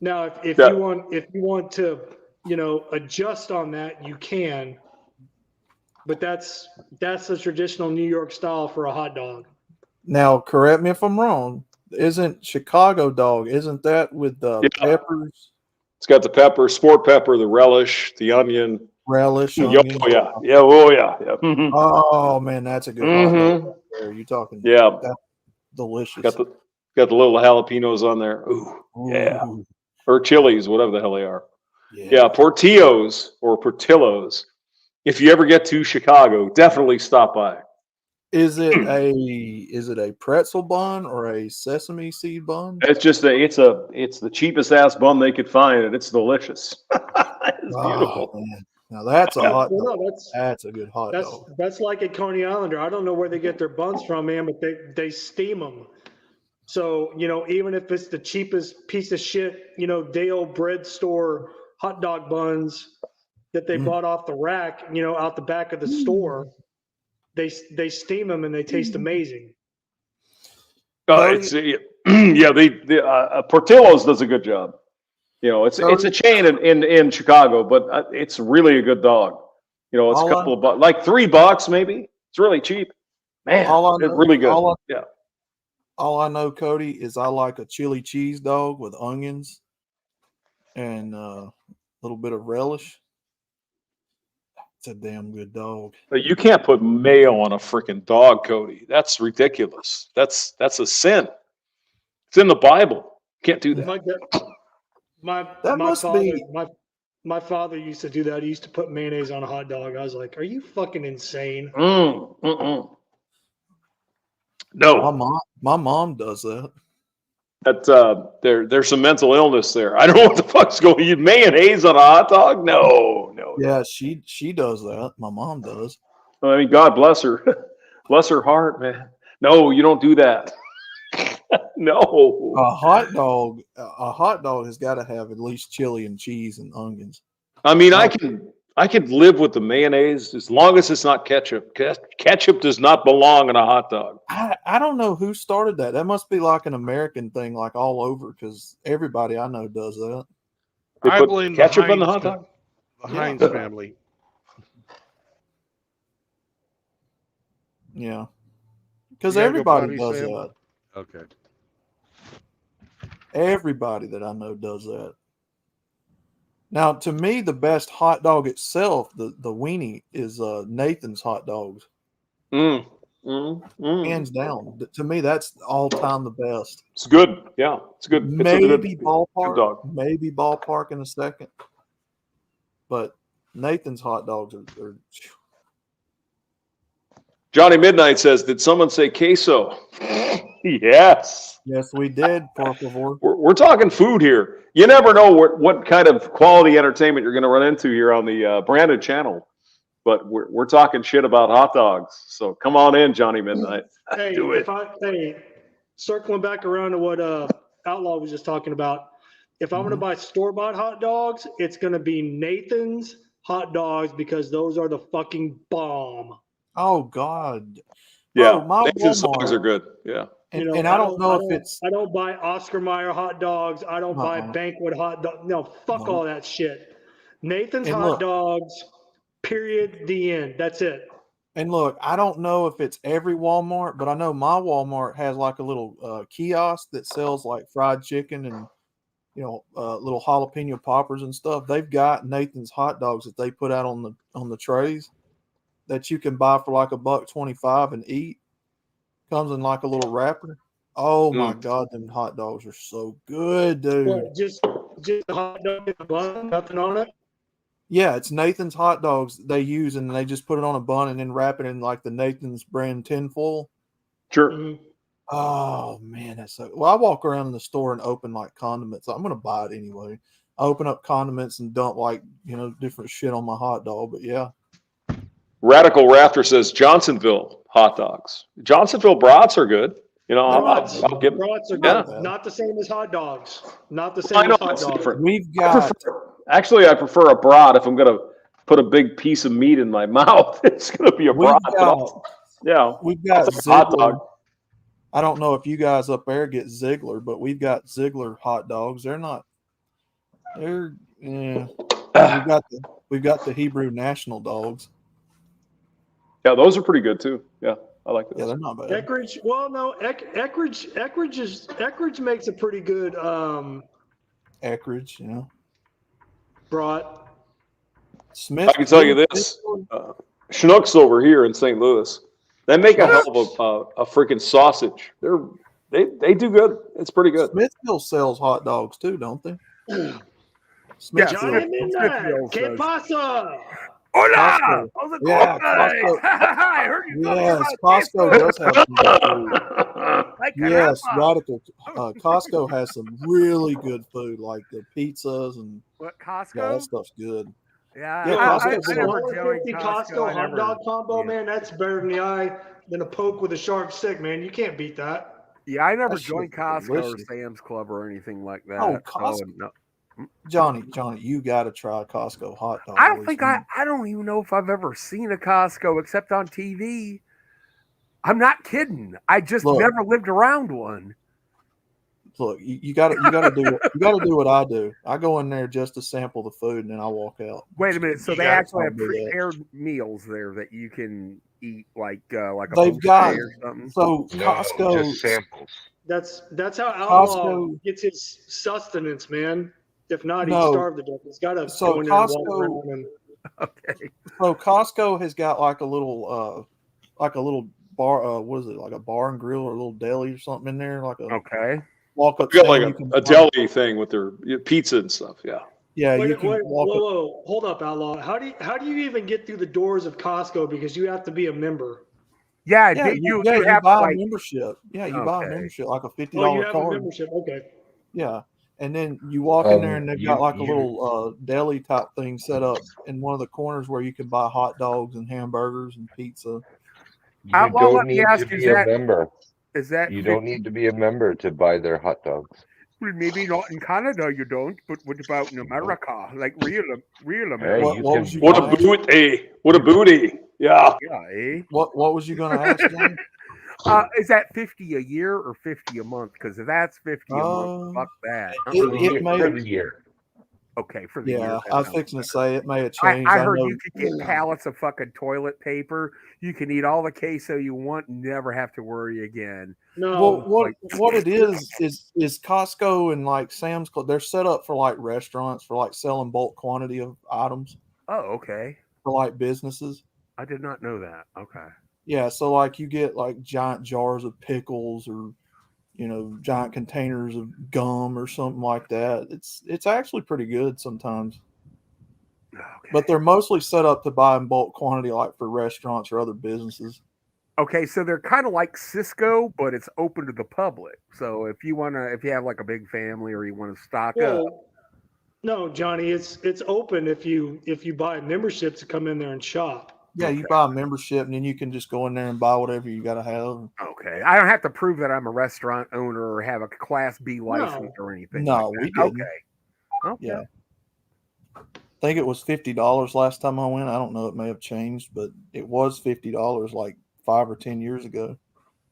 Now, if you want to, adjust on that, you can. But that's the traditional New York style for a hot dog. Now, correct me if I'm wrong. Isn't Chicago dog? Isn't that with the peppers? It's got the pepper, sport pepper, the relish, the onion. Relish. Onion. Oh yeah, yeah. Oh yeah, yeah. Mm-hmm. Oh man, that's a good hot dog. Are you talking? Yeah, that's delicious. Got the little jalapenos on there. Ooh, yeah. Or chilies, whatever the hell they are. Yeah, Portillo's or Portillo's. If you ever get to Chicago, definitely stop by. Is it a pretzel bun or a sesame seed bun? It's just it's the cheapest ass bun they could find, and it's delicious. It's beautiful. Man. Now that's a hot dog. That's a good hot dog. That's like a Coney Islander. I don't know where they get their buns from, man, but they steam them. So, even if it's the cheapest piece of shit, day-old bread store hot dog buns that they bought off the rack, out the back of the store, they steam them and they taste amazing. Portillo's does a good job. It's a chain in Chicago, but it's really a good dog. It's a couple of bucks, like $3 maybe. It's really cheap. Man, it's really good. All I know, Cody, is I like a chili cheese dog with onions and a little bit of relish. It's a damn good dog. But you can't put mayo on a freaking dog, Cody. That's ridiculous. That's a sin. It's in the Bible. Can't do that. My father used to do that. He used to put mayonnaise on a hot dog. I was like, "Are you fucking insane?" No, my mom does that. There's some mental illness there. I don't know what the fuck's going. You mayonnaise on a hot dog? No. Yeah, she does that. My mom does. I mean, God bless her, bless her heart, man. No, you don't do that. No. A hot dog has got to have at least chili and cheese and onions. I mean, I can live with the mayonnaise as long as it's not ketchup. Ketchup does not belong in a hot dog. I don't know who started that. That must be like an American thing, like all over, because everybody I know does that. They I put blame ketchup the in the Heinz, hot dog. the Heinz family. Yeah, because You gotta go everybody potty, does Sam? that. Okay. Everybody that I know does that. Now, to me, the best hot dog itself, the weenie, is Nathan's hot dogs. Hands down. To me, that's all time the best. It's good. Yeah, it's good. Maybe good ballpark. dog. Maybe ballpark in a second. But Nathan's hot dogs are Johnny Midnight says, "Did someone say queso?" Yes. Yes, we did. Por favor. We're talking food here. You never know what kind of quality entertainment you're going to run into here on the branded channel. But we're talking shit about hot dogs. So come on in, Johnny Midnight. Hey, Do it. Circling back around to what Outlaw was just talking about, if I'm going to buy store-bought hot dogs, it's going to be Nathan's hot dogs because those are the fucking bomb. Oh God. Yeah, Bro, my Nathan's Walmart dogs are good. Yeah. And I don't know if it's. I don't buy Oscar Mayer hot dogs. I don't buy Banquet hot dogs. No, fuck all that shit. Nathan's hot dogs. Period. The end. That's it. And look, I don't know if it's every Walmart, but I know my Walmart has like a little kiosk that sells like fried chicken and little jalapeno poppers and stuff. They've got Nathan's hot dogs that they put out on the trays that you can buy for like $1.25 and eat. Comes in like a little wrapper. Oh my God, them hot dogs are so good, dude. What, just a hot dog in a bun, nothing on it? Yeah, it's Nathan's hot dogs they use, and they just put it on a bun and then wrap it in like the Nathan's brand tinfoil. Sure. Mm-hmm. Oh man, that's so. Well, I walk around in the store and open like condiments. I'm gonna buy it anyway. I open up condiments and dump like different shit on my hot dog. But yeah. Radical Rafter says Johnsonville hot dogs. Johnsonville brats are good. I'll give brats are good. Yeah. Not the same as hot dogs. Not the same as hot dogs. Different. We've got. I prefer a brat if I'm gonna put a big piece of meat in my mouth. It's gonna be a brat. We've got hot dog. I don't know if you guys up there get Ziegler, but we've got Ziegler hot dogs. We've got the Hebrew National dogs. Yeah, those are pretty good too. Yeah, I like those. Yeah, they're not bad. Eckridge, well, no, Eckridge makes a pretty good Eckridge, brat. Smith. I can tell you this: Schnucks over here in St. Louis, they make a hell of a freaking sausage. They do good. It's pretty good. Smithville sells hot dogs too, don't they? Johnny Midnight, ¿Qué pasa? Hola! Yeah, I heard you. Yes, Costco does have some good food. Yes, Radical. Costco has some really good food, like the pizzas and what Costco? Yeah, that stuff's good. Yeah, Costco. I never joined Costco hot dog combo, man. That's better than a poke with a sharp stick, man. You can't beat that. Yeah, I never joined Costco or Sam's Club or anything like that. Oh, Costco. No. Johnny, you got to try Costco hot dog. I don't even know if I've ever seen a Costco except on TV. I'm not kidding. I just never lived around one. look, you gotta do what I do. I go in there just to sample the food and then I walk out. Wait a minute. So they Yeah, actually I'll have do that. prepared meals there that you can eat, like a They've got buffet or something. so No, Costco. just samples. That's how Outlaw Costco. gets his sustenance, man. If not, he'd No. starve to death. He's got to So go in there and walk Costco. around and Okay. So Costco has got like a little bar. What is it? Like a bar and grill or a little deli or something in there. Like a Okay. walk up. We got like a deli thing with their pizza and stuff. Yeah. Yeah, wait, you can wait, walk up. whoa, hold up, Outlaw. How do you even get through the doors of Costco because you have to be a member? Yeah, Yeah, you you have buy like a membership. Yeah, you buy a okay. membership, like a $50 Oh, you have a card. membership. Okay. Yeah, and then you walk in there and they've got like a little deli type thing set up in one of the corners where you can buy hot dogs and hamburgers and pizza. You Outlaw, don't let me need ask to you, be a member. is that You 50, don't need to be a member to buy their hot dogs. well, maybe not in Canada you don't, but what about in America? Like real America? Hey, What you was can. you What a gonna ask? booty! What a booty! Yeah. Yeah, eh? What was you gonna ask, Johnny? Is that 50 a year or 50 a month? Because if that's 50 a month, fuck that. It may For the year. Okay, for the year. Yeah, that I was sounds fixing to better. say it may have changed. I heard know. you could get pallets of fucking toilet paper. You can eat all the queso you want, never have to worry again. No. Well, what it is Costco and like Sam's Club. They're set up for like restaurants for like selling bulk quantity of items Oh, okay. for like businesses. I did not know that. Okay. Yeah, so like you get like giant jars of pickles or giant containers of gum or something like that. It's actually pretty good sometimes. Okay. But they're mostly set up to buy in bulk quantity, like for restaurants or other businesses. Okay, so they're kind of like Cisco, but it's open to the public. So if you have like a big family or you want to stock up. No, Johnny, it's open if you buy a membership to come in there and shop. Yeah, you buy a membership and then you can just go in there and buy whatever you got to have. Okay, I don't have to prove that I'm a restaurant owner or have a Class B license or anything. No, like we that. didn't. Okay. Yeah. I think it was $50 last time I went. I don't know. It may have changed, but it was $50 like 5 or 10 years ago.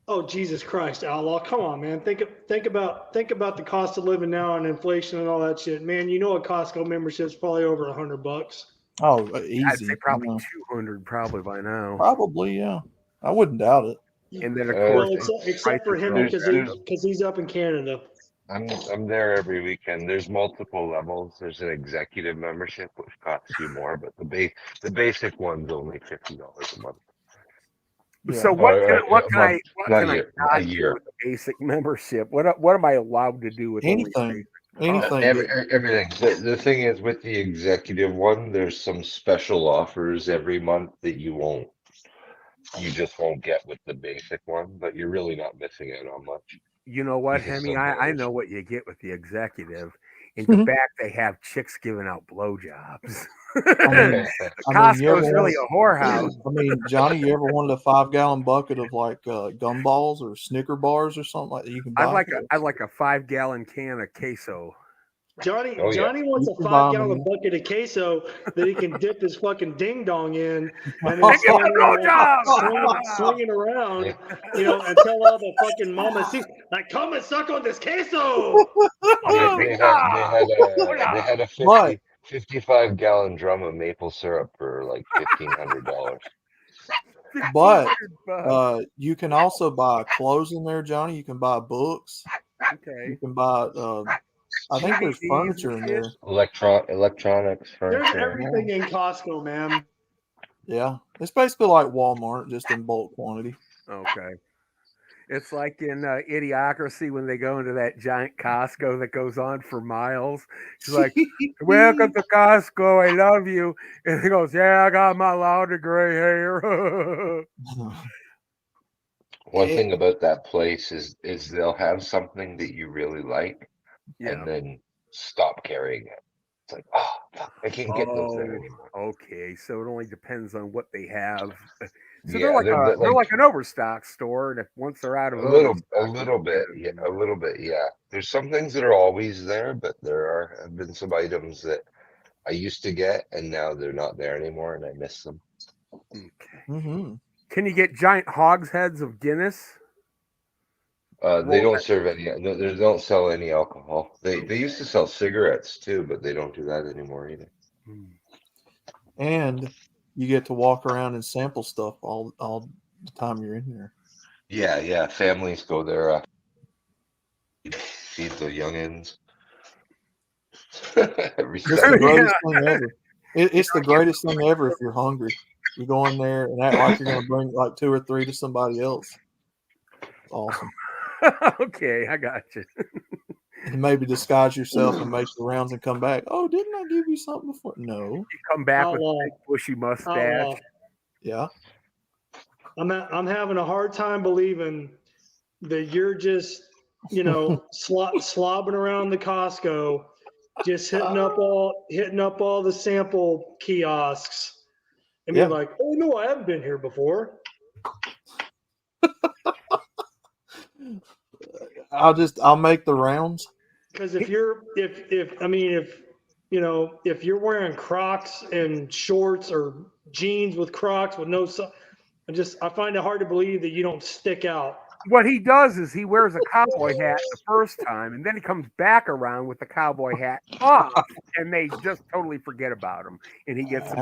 Oh, Jesus Christ, Outlaw. Come on, man. Think about the cost of living now and inflation and all that shit. Man, you know a Costco membership is probably over $100. Oh, easy. I'd say probably 200 probably by now. Probably, yeah. I wouldn't doubt it. And then of course, except for him because he's up in Canada. I'm there every weekend. There's multiple levels. There's an executive membership which costs you more, but the basic one's only $50 a month. So what can I a not year. do with a basic membership? What am I allowed to do with anything? Anything. Everything. The thing is, with the executive one, there's some special offers every month that you just won't get with the basic one, but you're really not missing out on much. You know what, Hemi? I know what you get with the executive. In the back, they have chicks giving out blowjobs. Costco's really a whorehouse. I mean, Johnny, you ever wanted a 5-gallon bucket of like gumballs or Snicker bars or something like that? You can buy. I'd like a 5-gallon can of queso. Johnny wants a 5-gallon bucket of queso that he can dip his fucking ding dong in and then swing it around, and tell all the fucking mamas, like, come and suck on this queso. They had a 55-gallon drum of maple syrup for like $1,500. But you can also buy clothes in there, Johnny. You can buy books. Okay. You can buy. I think there's furniture in there. Electronics, furniture. There's everything in Costco, man. Yeah, it's basically like Walmart, just in bulk quantity. Okay. It's like in Idiocracy when they go into that giant Costco that goes on for miles. She's like, welcome to Costco. I love you. And he goes, yeah, I got my loud gray hair. One thing about that place is they'll have something that you really like and then stop carrying it. It's like, oh, fuck, I can't get those there anymore. Okay, so it only depends on what they have. So Yeah, they're like an overstock store, and if once they're out of a little bit, yeah. There's some things that are always there, but there have been some items that I used to get, and now they're not there anymore, and I miss them. Okay. Mm-hmm. Can you get giant hogsheads of Guinness? They don't serve any. They don't sell any alcohol. They used to sell cigarettes too, but they don't do that anymore either. And you get to walk around and sample stuff all the time you're in there. Yeah. Families go there. Feed the youngins. It's the greatest thing ever. It's the greatest thing ever if you're hungry. You go in there and act like you're going to bring like 2 or 3 to somebody else. It's awesome. Okay, I got you. And maybe disguise yourself and make the rounds and come back. Oh, didn't I give you something before? No. You come back with a big bushy mustache. Yeah. I'm having a hard time believing that you're just, slobbing around the Costco, just hitting up all the sample kiosks, and be like, "Oh no, I haven't been here before." I'll make the rounds. Because if you're wearing Crocs and shorts or jeans with Crocs with no, I find it hard to believe that you don't stick out. What he does is he wears a cowboy hat the first time, and then he comes back around with the cowboy hat off, and they just totally forget about him, and he gets.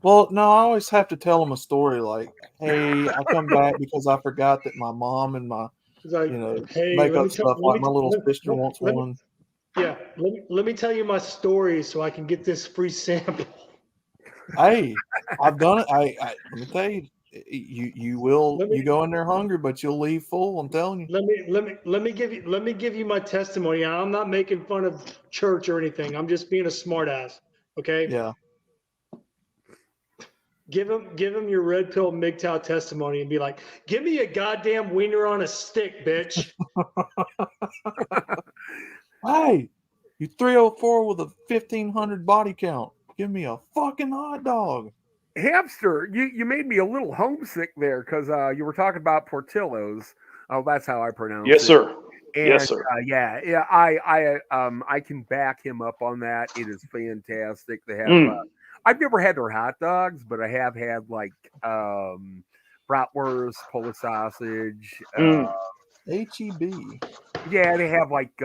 Well, no, I always have to tell them a story like, "Hey, I come back because I forgot that my mom and my, makeup stuff like my little sister wants one." Yeah, let me tell you my story so I can get this free sample. Hey, I've done it. Let me tell you, you go in there hungry, but you'll leave full. I'm telling you. Let me give you my testimony. I'm not making fun of church or anything. I'm just being a smartass. Okay. Yeah. Give him your red pill MGTOW testimony and be like, "Give me a goddamn wiener on a stick, bitch." Hey, you 304 with a 1500 body count. Give me a fucking hot dog. Hamster, you made me a little homesick there because you were talking about Portillo's. Oh, that's how I pronounce it. Yes, sir. And, yes, sir. I can back him up on that. It is fantastic. They have. I've never had their hot dogs, but I have had like bratwurst, Polish sausage, HEB. Yeah, they have like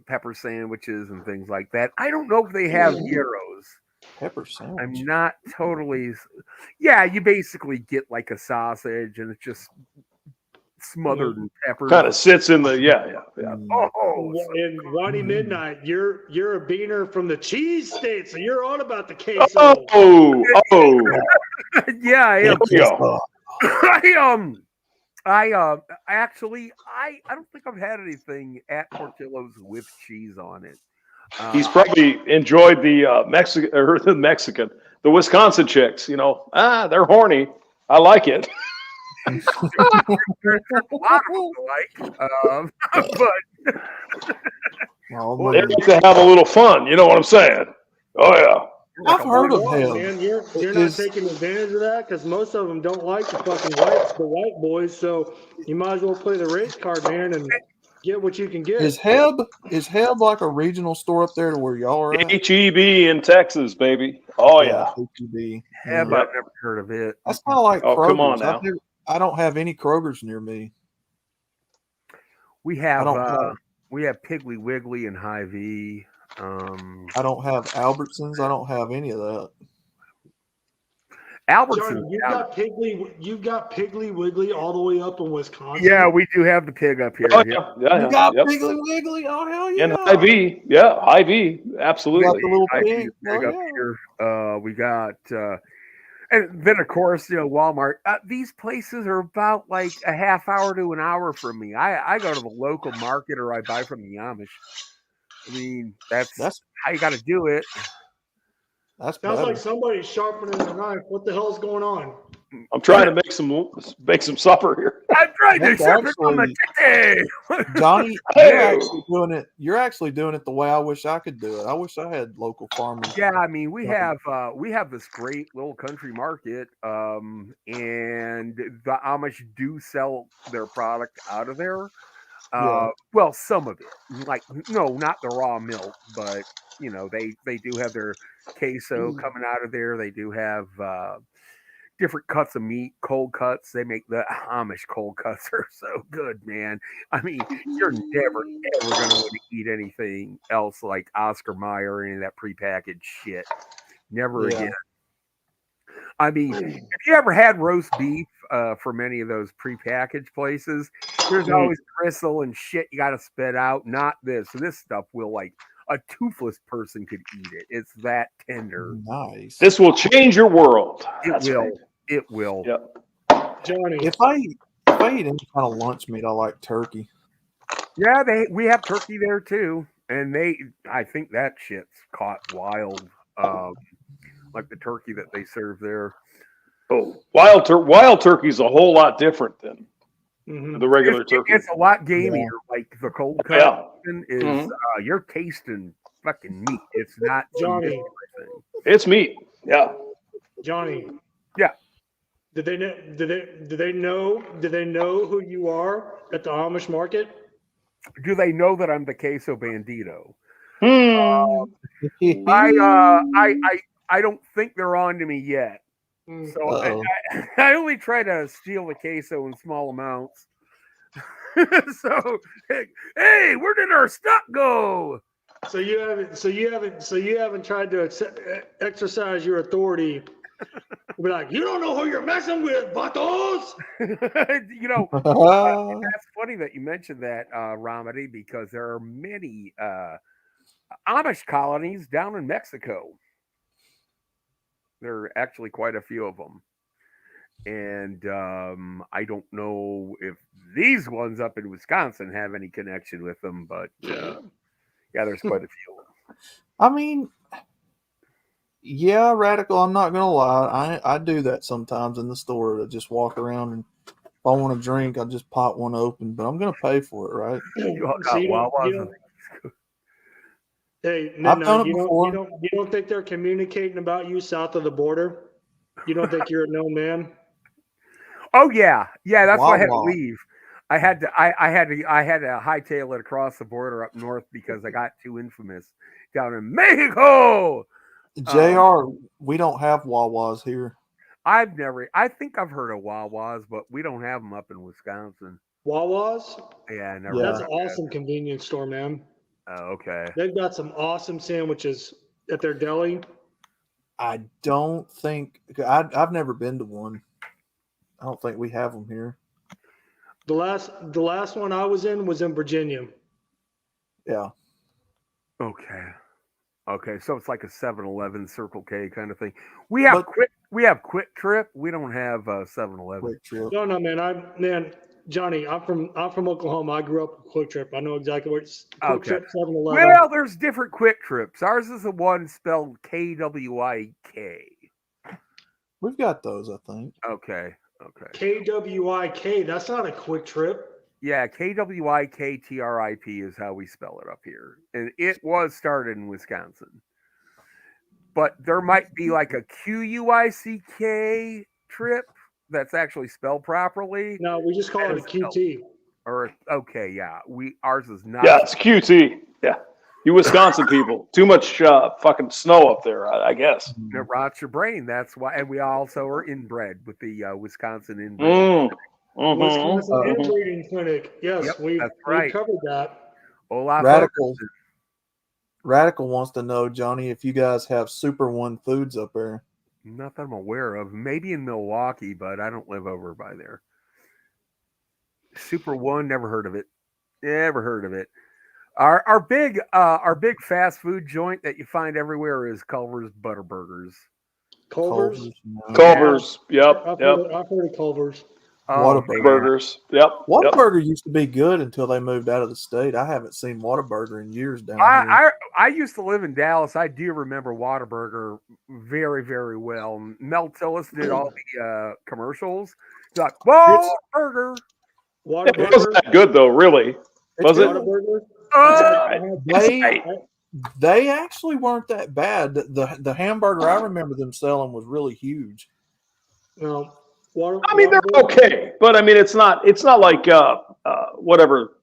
pepper sandwiches and things like that. I don't know if they have gyros. Pepper sandwich. I'm not totally. Yeah, you basically get like a sausage and it's just smothered in pepper. Kind of sits in the yeah. Oh, and Ronnie Midnight, you're a beaner from the cheese state, so you're on about the queso. Yeah, I am. I don't think I've had anything at Portillo's with cheese on it. He's probably enjoyed the the Wisconsin chicks. They're horny. I like it. A lot of them but they like to have a little fun. You know what I'm saying? Oh yeah. I've heard of him. Man, you're not taking advantage of that because most of them don't like the fucking white boys. So you might as well play the race card, man, and get what you can get. Is Heb like a regional store up there to where y'all are at? HEB in Texas, baby. Oh yeah. HEB. I've never heard of it. That's kind of like Kroger's. Come on now. I don't have any Kroger's near me. We have Piggly Wiggly and Hy-Vee. I don't have Albertsons. I don't have any of that. Albertsons. You've got Piggly Wiggly all the way up in Wisconsin. Yeah, we do have the pig up here. Oh, yeah. You got Piggly Wiggly? Oh hell yeah! And Hy-Vee, Hy-Vee, absolutely. You got the little pig. Up here. We got, and then of course Walmart. These places are about like a half hour to an hour from me. I go to the local market or I buy from the Amish. I mean, that's how you got to do it. That sounds like somebody's sharpening the knife. What the hell's going on? I'm trying to make some supper here. I'm trying to sharpen my titty. Johnny, you're actually doing it the way I wish I could do it. I wish I had local farming. Yeah, I mean, we have this great little country market, and the Amish do sell their product out of there. Well, some of it, like not the raw milk, but they do have their queso coming out of there. They do have different cuts of meat, cold cuts. They make the Amish cold cuts are so good, man. I mean, you're never ever gonna want to eat anything else like Oscar Mayer or any of that prepackaged shit. Never Yeah. again. I mean, if you ever had roast beef from any of those prepackaged places, there's always gristle and shit you got to spit out. Not this. So this stuff will like a toothless person could eat it. It's that tender. Nice. This will change your world. It That's will. right. It will. Yep. Johnny. If I eat any kind of lunch meat, I like turkey. Yeah, we have turkey there too, and I think that shit's caught wild. Like the turkey that they serve there. Oh, wild turkey's a whole lot different than the regular turkey. It's a lot gamier. Like the cold cut is you're tasting fucking meat. It's not Johnny. It's meat. Yeah. Johnny. Yeah. Did they know? Did they know who you are at the Amish market? Do they know that I'm the queso bandito? I don't think they're on to me yet. So I only try to steal the queso in small amounts. So hey, where did our stock go? So you haven't tried to exercise your authority. Be like, you don't know who you're messing with, vatos. You know, that's funny that you mentioned that, Ramadi, because there are many Amish colonies down in Mexico. There are actually quite a few of them. And I don't know if these ones up in Wisconsin have any connection with them, but yeah, there's quite a few of them. I mean, yeah, Radical, I'm not going to lie. I do that sometimes in the store to just walk around, and if I want a drink, I just pop one open, but I'm going to pay for it, right? Hey, I've done it before. You don't think they're communicating about you south of the border? You don't think you're a known man? Oh yeah, that's why I had to leave. I had to hightail it across the border up north because I got too infamous down in Mexico. JR, we don't have Wawas here. I think I've heard of Wawas, but we don't have them up in Wisconsin. Wawas? Yeah, never. That's an awesome convenience store, man. Oh, okay. They've got some awesome sandwiches at their deli. I don't think I've never been to one. I don't think we have them here. The last one I was in Virginia. Yeah. Okay, so it's like a 7-Eleven, Circle K kind of thing. We have Quick Trip. We don't have 7-Eleven. No, man. Johnny, I'm from Oklahoma. I grew up with Quick Trip. I know exactly where it's Quick Trip 7-Eleven. Well, there's different Quick Trips. Ours is the one spelled KWIK. We've got those, I think. Okay. KWIK. That's not a Quick Trip. Yeah, KWIKTRIP is how we spell it up here. And it was started in Wisconsin. But there might be like a QUICK trip that's actually spelled properly. No, we just call it a QT. Ours is not. Yeah, it's QT. Yeah. You Wisconsin people. Too much fucking snow up there, I guess. It rots your brain. That's why. And we also are inbred with the Wisconsin inbreeding. Wisconsin inbreeding clinic. Yes, we covered that. Radical wants to know, Johnny, if you guys have Super One Foods up there. Not that I'm aware of. Maybe in Milwaukee, but I don't live over by there. Super One, never heard of it. Never heard of it. Our big fast food joint that you find everywhere is Culver's Butterburgers. Culver's? Culver's. Yep. I've heard of Culver's. Whataburgers. Yep. Whataburger used to be good until they moved out of the state. I haven't seen Whataburger in years down here. I used to live in Dallas. I do remember Whataburger very, very well. Mel Tillis did all the commercials. He's like, Whataburger. It wasn't that good though, really. Was it? They actually weren't that bad. The hamburger I remember them selling was really huge. No. I mean, they're okay, but I mean, it's not like whatever.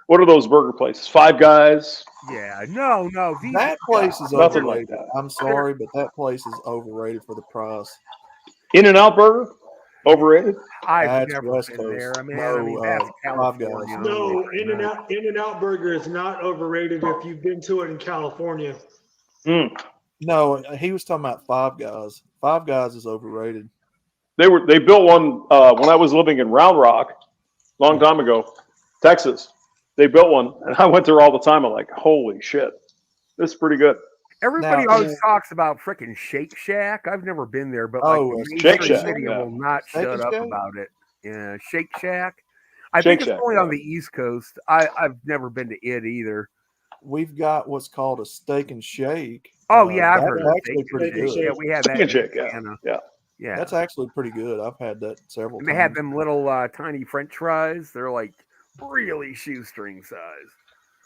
What are those burger places? Five Guys? Yeah, no. That place is Nothing overrated. like that. I'm sorry, but that place is overrated for the price. In-N-Out Burger? Overrated? I've That's never West been Coast. there. No, That's Five Guys. California. No, In-N-Out Burger is not overrated if you've been to it in California. No, he was talking about Five Guys. Five Guys is overrated. They built one when I was living in Round Rock, a long time ago, Texas. They built one, and I went there all the time. I'm like, holy shit, this is pretty good. Everybody Now, always talks about frickin' Shake Shack. I've never been there, but like the Shake mainstream Shack, media yeah. will not Steak shut and up Shake? about it. Yeah, Shake Shack. I Shake think it's Shack, only yeah. on the East Coast. I've never been to it either. We've got what's called a Steak and Shake. Oh yeah, I've heard of that's Steak actually pretty and Shake. good. Yeah, we had Steak that and in Shake, yeah. Indiana. Yeah. Yeah, That's actually pretty good. I've had that several and they times. have them little tiny French fries. They're like really shoestring size.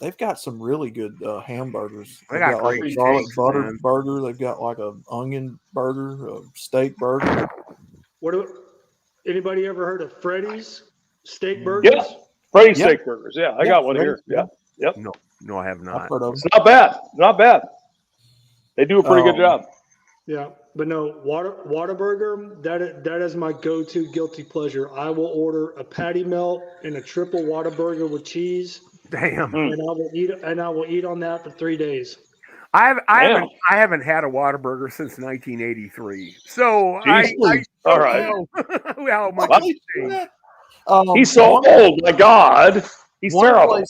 They've got some really good hamburgers. They They've got got like great a garlic steaks, butter man. burger. They've got like a onion burger, a steak burger. Anybody ever heard of Freddy's steak burgers? Yeah, Freddy's Yeah. Steak Burgers. Yeah, I got one Freddy's, here. Yeah, yep. No, I have I've not. heard of It's them. not bad. Not bad. They do a pretty good job. Yeah, but no, Whataburger, that is my go-to guilty pleasure. I will order a patty melt and a triple Whataburger with cheese, Damn. and I will eat on that for 3 days. I haven't had a Whataburger since 1983. So I All right. know how much What? it's changed. He's so old. My God, he's terrible.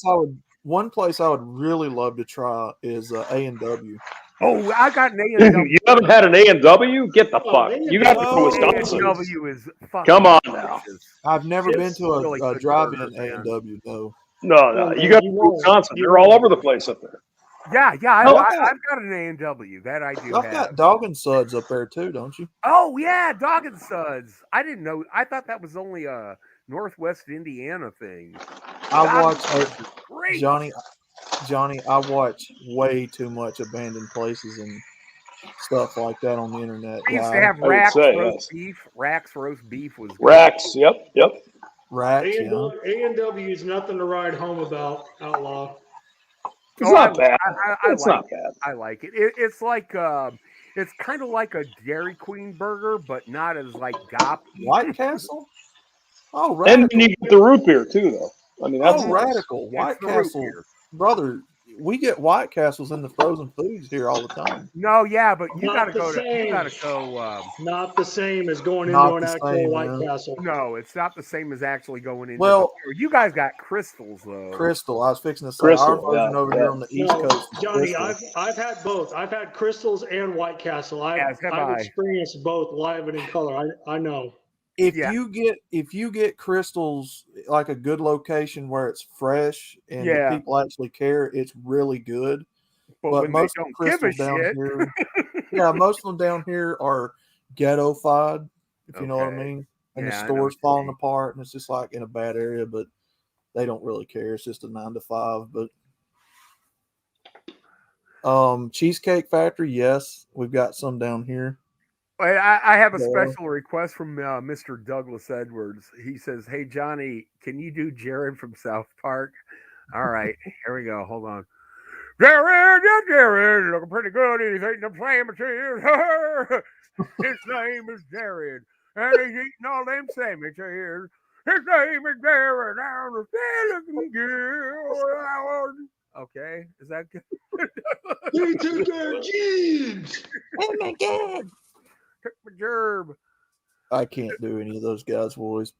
One place I would really love to try is A&W. Oh, I got an A&W. You haven't had an A&W? Get the fuck. You got to go to Wisconsin. A&W is fucking Come on now. I've never been to a really good drive-in burger, man. A&W. No. No. You got to go to Wisconsin. They're all over the place up there. Yeah. I've got an A&W. That I do Y'all have. got Dog and Suds up there too, don't you? Oh yeah, Dog and Suds. I didn't know. I thought that was only a Northwest Indiana thing. I watch great. Johnny, I watch way too much abandoned places and stuff like that on the internet. I used to have Rack's roast beef. Rack's roast beef was good. Rack's, yep. Rack's, A&W is nothing to ride home about, Outlaw. It's not bad. It's not bad. I like it. It's like it's kind of like a Dairy Queen burger, but not as like gop. White Castle. Oh, Radical. And you get the root beer too, though. I mean, that's Radical. White Castle, brother. We get White Castles in the frozen foods here all the time. No, yeah, but you Not gotta the go. same. You gotta go. Not the same as going into Not an the actual same, White man. Castle. No, it's not the same as actually going into. Well, you guys got crystals though. Crystal. I was fixing to say Crystal, our version over here on the East Coast. Johnny, Crystal. I've had both. I've had Crystals and White Castle. I've I. experienced both live and in color. I know. If you get Crystals like a good location where it's fresh and the people actually care, it's really good. But most of the Crystals down here, most of them down here are ghetto-fied, if you know what I mean. And the store's falling apart, and it's just like in a bad area, but they don't really care. It's just a 9 to 5. But Cheesecake Factory, yes, we've got some down here. I have a special request from Mr. Douglas Edwards. He says, "Hey Johnny, can you do Jared from South Park?" All right, here we go. Hold on. Jared, looking pretty good. He's eating them sandwiches. His name is Jared, and he's eating all them sandwiches. His name is Jared. I'm looking good. Okay, is that good? They took our jeans. Oh my God. Took my gerb. I can't do any of those guys' voice.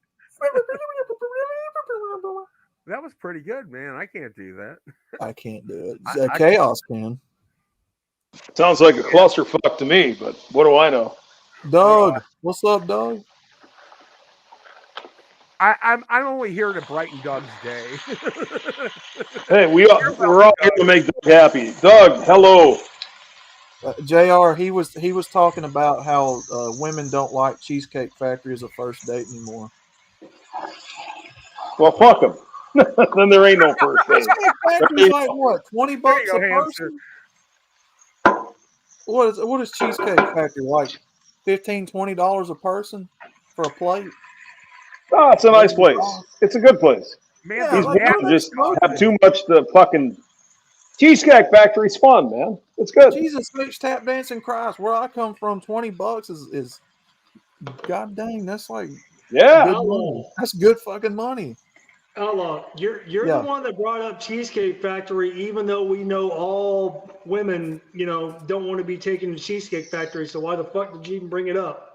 That was pretty good, man. I can't do that. I can't do it. Chaos can. Sounds like a clusterfuck to me, but what do I know? Doug, what's up, Doug? I'm only here to brighten Doug's day. Hey, we're all here to make Doug happy. Doug, hello. JR, he was talking about how women don't like Cheesecake Factory as a first date anymore. Well, fuck them. Then there ain't no first date. Cheesecake Factory's like what, $20 a person? What is Cheesecake Factory like? $15, $20 a person for a plate? Oh, it's a nice place. It's a good place. Man, Yeah, These like, women what are they just smoking? have too much. The fucking Cheesecake Factory's fun, man. It's good. Jesus H, tap dancing Christ. Where I come from, $20 is god dang, that's like Yeah. good money. That's good fucking money. Outlaw, you're Yeah. the one that brought up Cheesecake Factory, even though we know all women, don't want to be taken to Cheesecake Factory. So why the fuck did you even bring it up?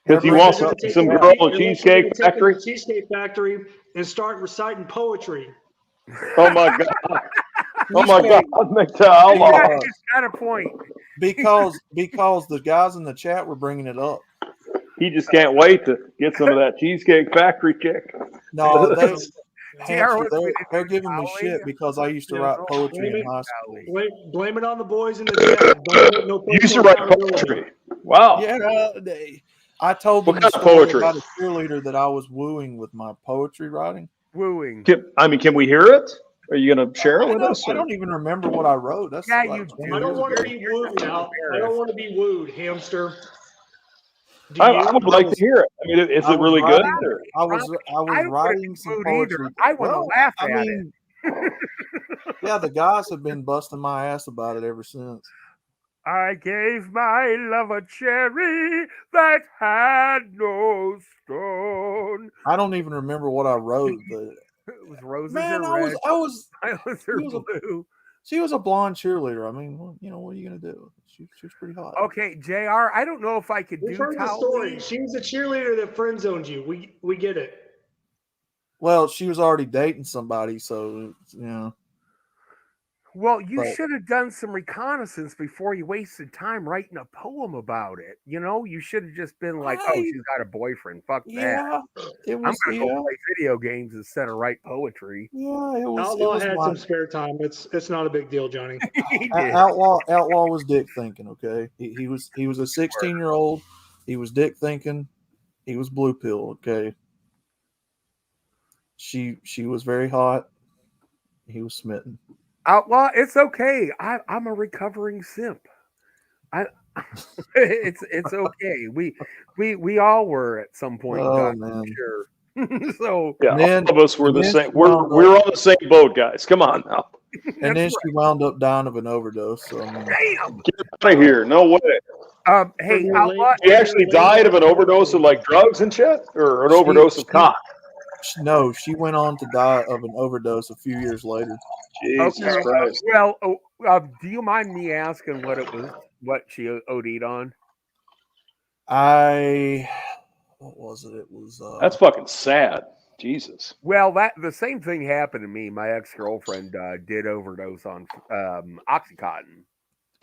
Because you Unless want you're some gonna girl take at unless you're Cheesecake gonna take Factory? them to Cheesecake Factory and start reciting poetry. Oh my god! Oh my Cheesecake- god! MGTOW Outlaw. He's got a point. because the guys in the chat were bringing it up. He just can't wait to get some of that Cheesecake Factory chick. No, they T.R. Hamster, was they're giving me Howling. shit because I used to write poetry in high school. Blame it on the boys in the chat. Don't take no You used to personal write accountability. poetry. Wow. Yeah, I told them What the kind of story poetry? about a cheerleader that I was wooing with my poetry writing. Wooing. Can we hear it? Are you going to share it with us? I or- don't even remember what I wrote. That's Yeah, like you 20 do. I don't years want to ago. be wooed now. I don't want to be wooed, Hamster. Do I you? would like to hear it. I mean, is I it was really good? writing- or- I was don't wanna writing be some wooed poetry. either. I wanna laugh I at mean, yeah, the guys have been busting my ass about it ever since. I gave my love a cherry that had no stone. I don't even remember what I wrote, but It was roses man, are red. violets are he was a- blue. she was a blonde cheerleader. I mean, what are you gonna do? She was pretty hot. Okay, JR, I don't know if I could We've do heard the story. Towley. She was a cheerleader that friend zoned you. We get it. Well, she was already dating somebody, so Well, you But- should have done some reconnaissance before you wasted time writing a poem about it. You should have just been like, "Oh, she's got a boyfriend. Fuck that. yeah, it I'm was. gonna go play video games instead of write poetry." Yeah, it was. Outlaw it was had my- some spare time. It's not a big deal, Johnny. He did. Outlaw was dick thinking. Okay, he was a 16-year-old. He was dick thinking. He was blue pill. Okay. She was very hot. He was smitten. Outlaw, it's okay. I'm a recovering simp. It's okay. We all were at some point. Oh, God, man. sure. So Yeah, Then- all of us were the then same. she We're wound up- on the same boat, guys. Come on now. And then she wound up dying of an overdose. So I mean, damn. Get out of here. No way. Hey, From Outlaw. She actually died of an overdose of like drugs and shit, or an overdose of cock. no, she went on to die of an overdose a few years later. Jesus Okay. Christ. Well, do you mind me asking what it was? What she OD'd on? What was it? It was. That's fucking sad. Jesus. Well, the same thing happened to me. My ex-girlfriend did overdose on OxyContin.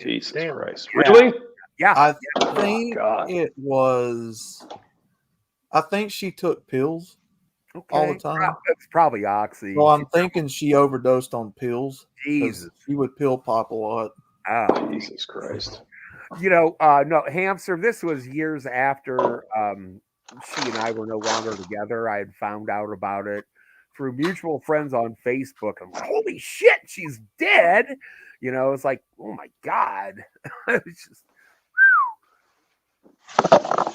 Jesus Damn. Christ. Yeah. Really? Yeah. I think God. it was. I think she took pills all the time. It's probably Oxy. So I'm thinking she overdosed on pills. 'Cause Jesus. she would pill pop a lot. Jesus Christ. No, Hamster, this was years after she and I were no longer together. I had found out about it through mutual friends on Facebook. I'm like, holy shit, she's dead. It's like, oh my God. It's just,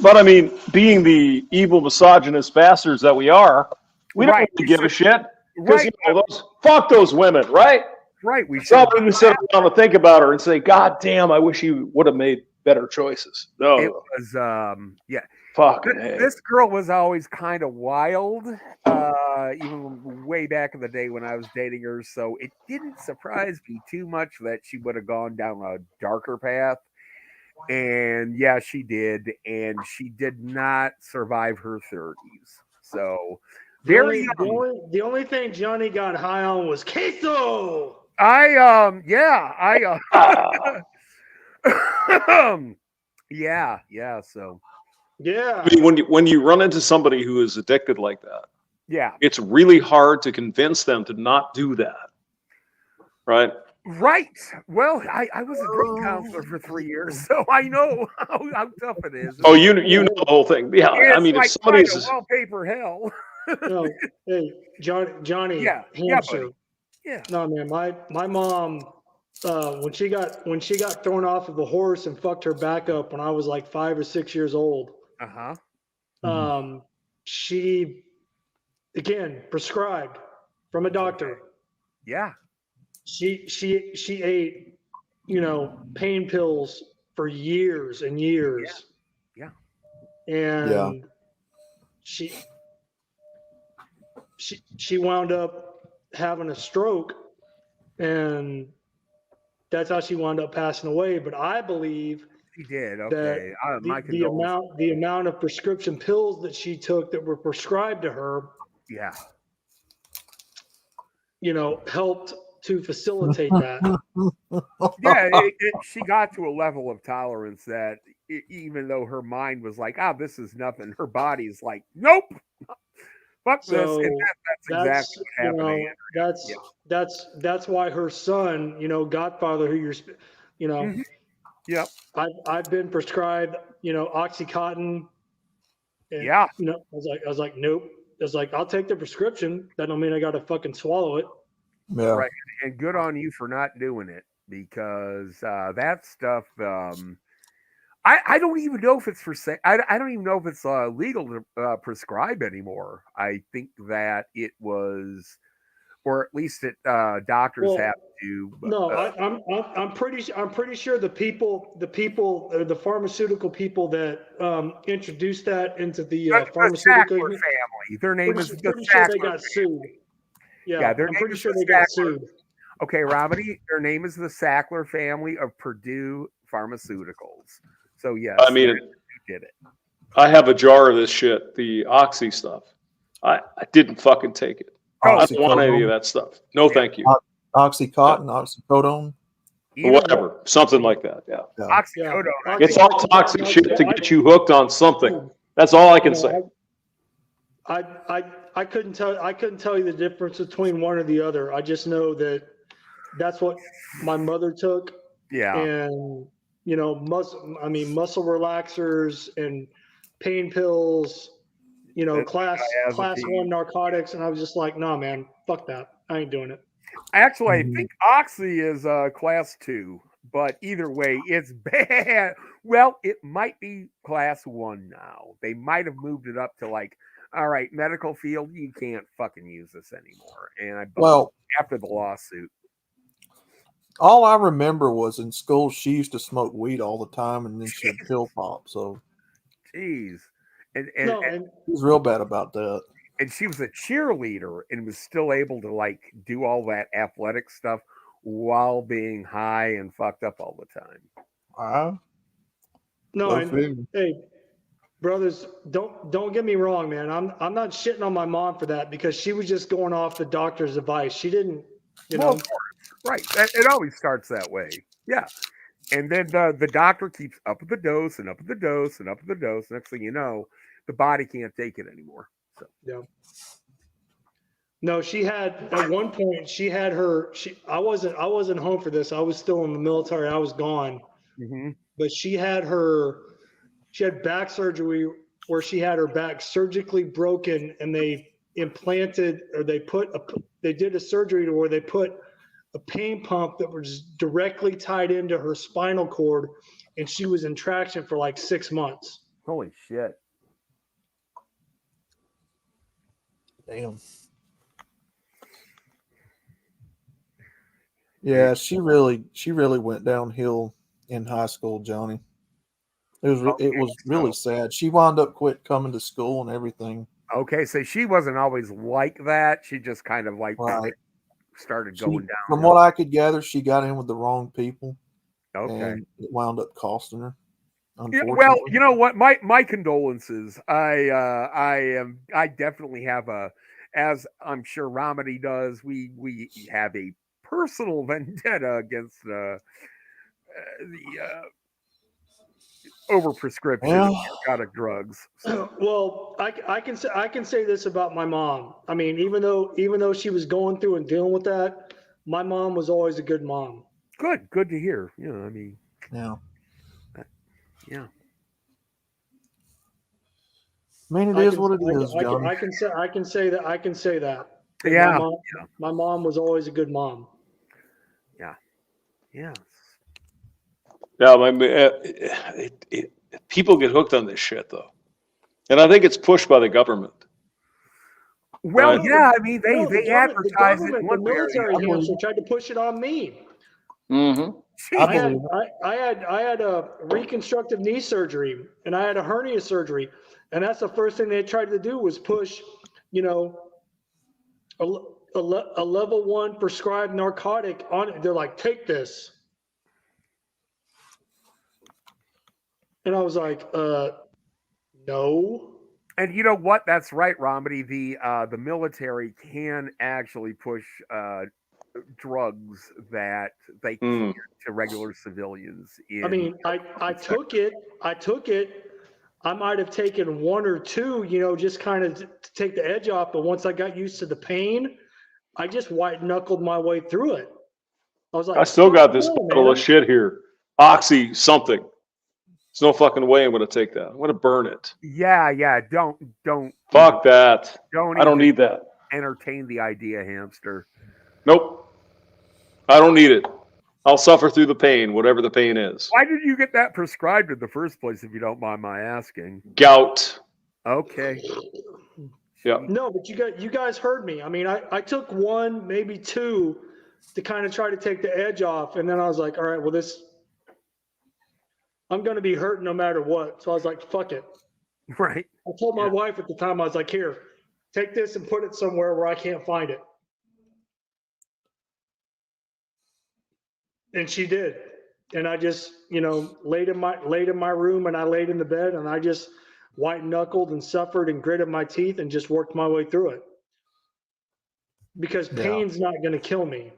But I mean, being the evil misogynist bastards that we are, we don't Right. really give a shit. Because right, fuck those women, right? right. We should Somebody can sit down and think about her and say, God damn, I wish you would have made better choices. No. it was yeah. Fucking hey. This girl was always kind of wild, even way back in the day when I was dating her. So it didn't surprise me too much that she would have gone down a darker path. And yeah, she did. And she did not survive her 30s. So very young. The only thing Johnny got high on was queso. Yeah. So Yeah. I mean, when you run into somebody who is addicted like that, yeah. it's really hard to convince them to not do that. Right? Right. Well, I was a drug counselor for 3 years, so I know how tough it is. Oh, you know the whole thing. Yeah. It's I mean, like if somebody's trying to wallpaper hell. No, hey, Johnny. Yeah, Hamster. buddy. Yeah. No, man. My mom, when she got thrown off of a horse and fucked her back up when I was like 5 or 6 years old. Uh-huh. She again prescribed from a doctor. Yeah. She ate, pain pills for years and years. Yeah. And she wound up having a stroke, and that's how she wound up passing away. But I believe She did. that Okay. My condolences. the amount of prescription pills that she took that were prescribed to her, Yeah. helped to facilitate that. Yeah, she got to a level of tolerance that even though her mind was like, this is nothing, her body's like, nope, fuck this. So And that's exactly what happened to Andrea. That's why her son, Godfather, who Mhm. Yep. I've been prescribed, OxyContin. And, Yeah. I was like, nope. I was like, I'll take the prescription. That don't mean I got to fucking swallow it. Yeah. Right. And good on you for not doing it, because that stuff, I don't even know if it's for sale. I don't even know if it's legal to prescribe anymore. I think that it was, or at least doctors have to. No, I'm pretty sure the pharmaceutical people that introduced that into the pharmaceutical Sackler family. Their name is the pretty sure they Sackler got sued. Yeah, I'm pretty sure they got sued. Okay, Robert, their name is the Sackler family of Purdue Pharmaceuticals. So yes, I mean, did it. I have a jar of this shit, the Oxy stuff. I didn't fucking take it. I don't want any of that stuff. No, thank you. Oxycontin, oxycodone. Whatever, something like that. Yeah. Oxycodone. It's all toxic shit to get you hooked on something. That's all I can say. I couldn't tell you the difference between one or the other. I just know that that's what my mother took. Yeah. And muscle relaxers and pain pills, class 1 narcotics, and I was just like, nah, man, fuck that. I ain't doing it. Actually, I think Oxy is class 2, but either way, it's bad. Well, it might be class 1 now. They might have moved it up to like, all right, medical field, you can't fucking use this anymore. And I believe after the lawsuit. All I remember was in school she used to smoke weed all the time, and then she'd pill pop. So, jeez, and she was real bad about that. And she was a cheerleader and was still able to like do all that athletic stuff while being high and fucked up all the time. Hey, brothers, don't get me wrong, man. I'm not shitting on my mom for that, because she was just going off the doctor's advice. She didn't, Well, right. It always starts that way. Yeah. And then the doctor keeps up with the dose and up with the dose and up with the dose. Next thing you know, the body can't take it anymore. So yeah. No, she had at one point. She had her. I wasn't home for this. I was still in the military. I was gone. Mm-hmm. But she had back surgery where she had her back surgically broken, and they implanted, or they did a surgery to where they put a pain pump that was directly tied into her spinal cord, and she was in traction for like 6 months. Holy shit. Damn. Yeah, she really went downhill in high school, Johnny. It was really sad. She wound up quit coming to school and everything. Okay, so she wasn't always like that. She just kind of like started going down. From what I could gather, she got in with the wrong people. Okay. And it wound up costing her. Yeah, well, you know what? My condolences. I definitely have as I'm sure Ramadi does, we have a personal vendetta against the overprescription of narcotic drugs. So. Well, I can say this about my mom. I mean, even though she was going through and dealing with that, my mom was always a good mom. Good to hear. You know, I mean, yeah. Yeah. I mean, it is what it is, Johnny. I can say that. Yeah. My mom was always a good mom. Yeah. Yeah. Yeah, people get hooked on this shit though, and I think it's pushed by the government. Well, Right. yeah, I mean they No, the advertise it government, the one way or the military other. hamster tried to push it on me. Mm-hmm. I I had believe it. I had a reconstructive knee surgery and I had a hernia surgery, and that's the first thing they tried to do was push, you know, a level 1 prescribed narcotic on it. They're like, take this, and I was like, no. And you know what? That's right, Romedy. The military can actually push drugs that they can't to regular civilians. I mean, I took it. I might have taken 1 or 2, you know, just kind of to take the edge off. But once I got used to the pain, I just white knuckled my way through it. I was like, I still got this no, bottle of man. shit here. Oxy something. There's no fucking way I'm going to take that. I'm going to burn it. Yeah. Don't Fuck that. don't I don't even need that. entertain the idea, hamster. Nope. I don't need it. I'll suffer through the pain, whatever the pain is. Why did you get that prescribed in the first place, if you don't mind my asking? Gout. Okay. Yeah. No, but you guys heard me. I mean, I took 1, maybe 2 to kind of try to take the edge off. And then I was like, all right, well, I'm going to be hurt no matter what. So I was like, fuck it. Right. I told my wife at the time, I was like, here, take this and put it somewhere where I can't find it. And she did. And I just, you know, laid in my room and I laid in the bed and I just white knuckled and suffered and gritted my teeth and just worked my way through it. Because pain's not going to kill me.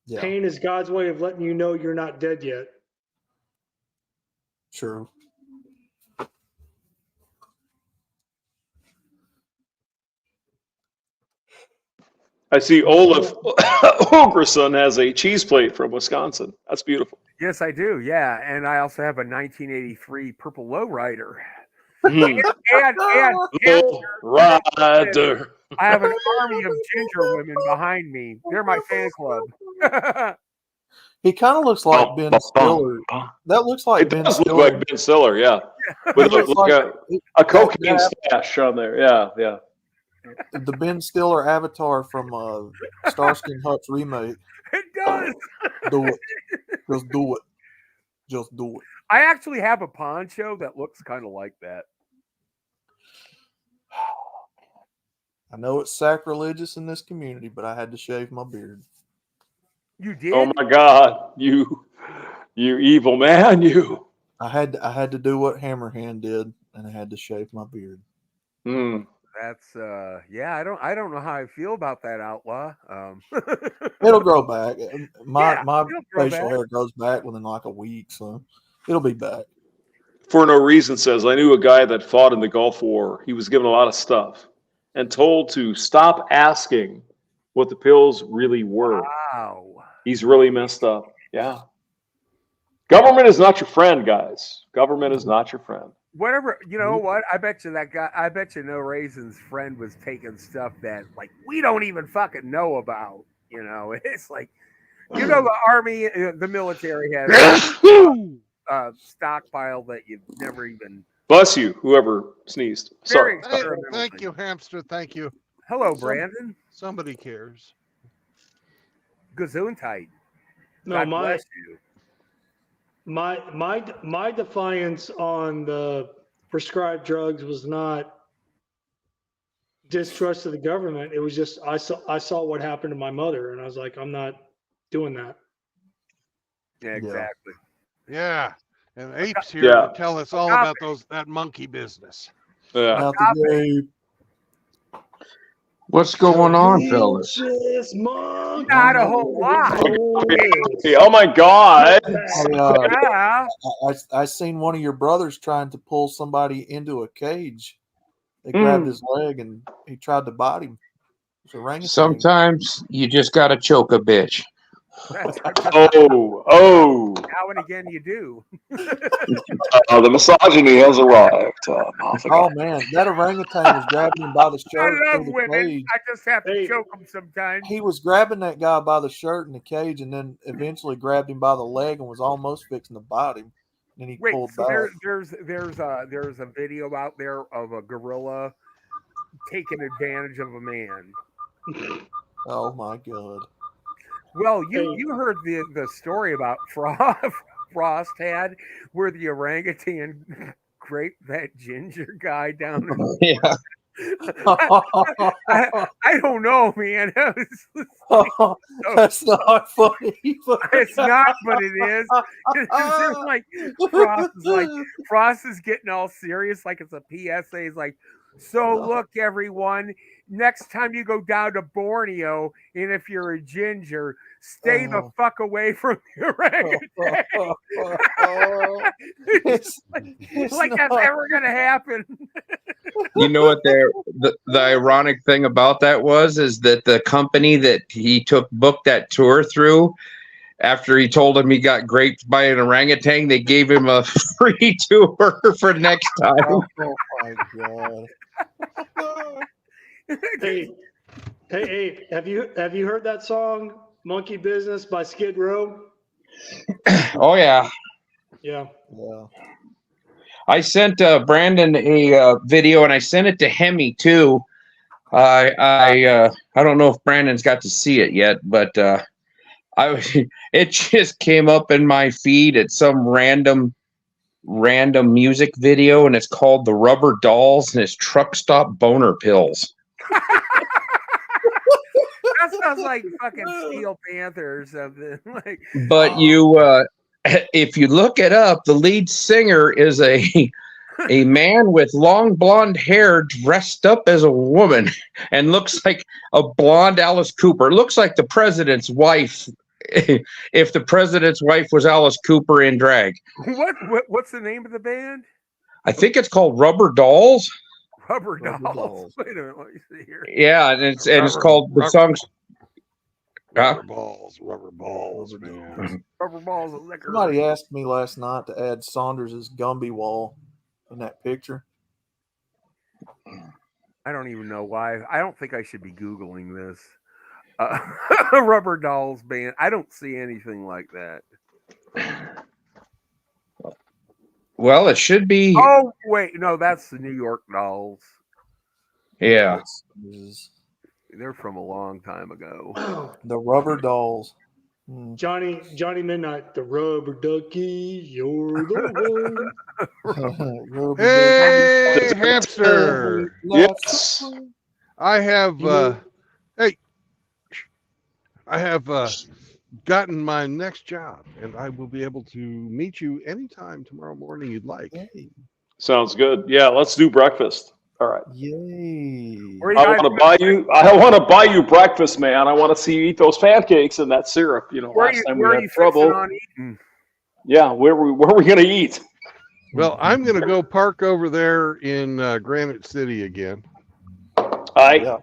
Yeah. Pain is God's way of letting you know you're not dead yet. True. I see Olaf Holgerson has a cheese plate from Wisconsin. That's beautiful. Yes, I do. Yeah, and I also have a 1983 Purple Lowrider. Mm. And Rider. I have an army of ginger women behind me. They're my fan club. He kind of looks like Ben Stiller. That looks like It Ben does look Stiller. like Ben Stiller, yeah. He With looks like like a cocaine stash on there. Yeah. the Ben Stiller avatar from Starsky and Hutch remake. It does. Do it. Just do it. Just do it. I actually have a poncho that looks kind of like that. I know it's sacrilegious in this community, but I had to shave my beard. You did? Oh my God, you evil man, you. I had to do what Hammerhand did, and I had to shave my beard. Mm. That's yeah. I don't know how I feel about that, outlaw. It'll grow back. My it'll grow facial back. hair grows back within like a week, so it'll be back. For no reason says, I knew a guy that fought in the Gulf War. He was given a lot of stuff and told to stop asking what the pills really were. Wow. He's really messed up. Yeah. Government is not your friend, guys. Government is not your friend. Whatever, you know what? I bet you No Raisin's friend was taking stuff that like we don't even fucking know about. You know, it's like, you know, the army, the military has stockpile that you've never even. Bless you, whoever sneezed. Sorry. Hey, thank you, hamster. Thank you. Hello, Brandon. Somebody cares. Gesundheit. No, God bless you. My defiance on the prescribed drugs was not distrust of the government. It was just I saw what happened to my mother, and I was like, I'm not doing that. Yeah, exactly. Yeah, and Ape's here Yeah. to tell us all about that monkey business. Yeah. Out the gate. What's going on, fellas? This monk. Not a whole lot. Oh my God. Yeah. I seen one of your brothers trying to pull somebody into a cage. They grabbed his leg and he tried to bite him. It's a orangutan. Sometimes you just gotta choke a bitch. Oh. Now and again, you do. The misogyny has arrived. Oh man, that orangutan was grabbing him by the shirt. I love through the women. cage. I just have to choke them sometimes. He was grabbing that guy by the shirt in the cage, and then eventually grabbed him by the leg and was almost fixing to bite him. Then he Wait, pulled so back. there's a video out there of a gorilla taking advantage of a man. Oh my God. Well, you heard the story about Frost had where the orangutan raped that ginger guy down in Yeah. I don't know, man. That's not funny. It's not, but it is. It's like Frost is getting all serious, like it's a PSA. He's like, so look, everyone, next time you go down to Borneo, and if you're a ginger, stay the fuck away from the orangutan. It's like that's ever gonna happen. You know what the ironic thing about that is that the company that he booked that tour through, after he told him he got raped by an orangutan, they gave him a free tour for next time. Oh my God. Hey, have you heard that song Monkey Business by Skid Row? Oh yeah. Yeah. I sent Brandon a video, and I sent it to Hemi too. I don't know if Brandon's got to see it yet, but it just came up in my feed at some random music video, and it's called "The Rubber Dolls" and it's Truck Stop Boner Pills. That sounds like fucking Steel Panther or something. Like, but if you look it up, the lead singer is a man with long blonde hair dressed up as a woman and looks like a blonde Alice Cooper. It looks like the president's wife, if the president's wife was Alice Cooper in drag. What's the name of the band? I think it's called Rubber Dolls. Rubber Dolls. Wait a minute, let me see here. Yeah, and it's called the song's Rubber balls, man. Rubber balls of liquor. Somebody asked me last night to add Saunders's Gumby wall in that picture. I don't even know why. I don't think I should be Googling this. Rubber Dolls band. I don't see anything like that. Well, it should be. Oh, wait. No, that's the New York Dolls. Yeah. They're from a long time ago. The Rubber Dolls. Johnny Midnight, the rubber ducky, you're the one. Hey, hamster. Yes. I have gotten my next job, and I will be able to meet you anytime tomorrow morning you'd like. Sounds good. Yeah, let's do breakfast. All right. Yay. I want to buy you breakfast, man. I want to see you eat those pancakes and that syrup. You know, last time we had trouble. Yeah, where are we going to eat? Well, I'm going to go park over there in Granite City again. I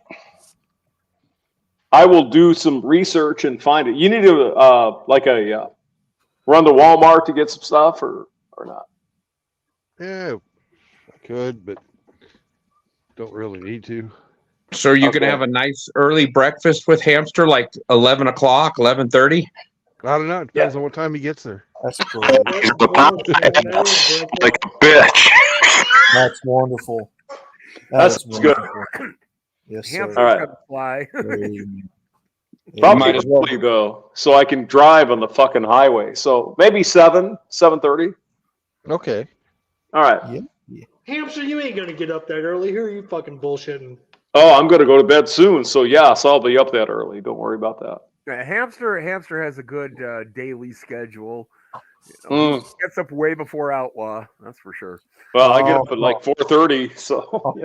will do some research and find it. You need to run to Walmart to get some stuff or not? Yeah, I could, but don't really need to. So you can have a nice early breakfast with Hamster, like 11 o'clock, 11:30? I don't know. It depends on what time he gets there. That's great. He's the pop like a bitch. That's wonderful. That's good. Yes, sir. Hamster's All right. gonna fly. Probably might as well. early, though, so I can drive on the fucking highway. So maybe 7:30. Okay. All right. Hamster, you ain't gonna get up that early. Here you fucking bullshitting. Oh, I'm going to go to bed soon. So yes, I'll be up that early. Don't worry about that. Hamster has a good daily schedule. You know, he gets up way before Outlaw. That's for sure. Well, I get up at like 4:30. So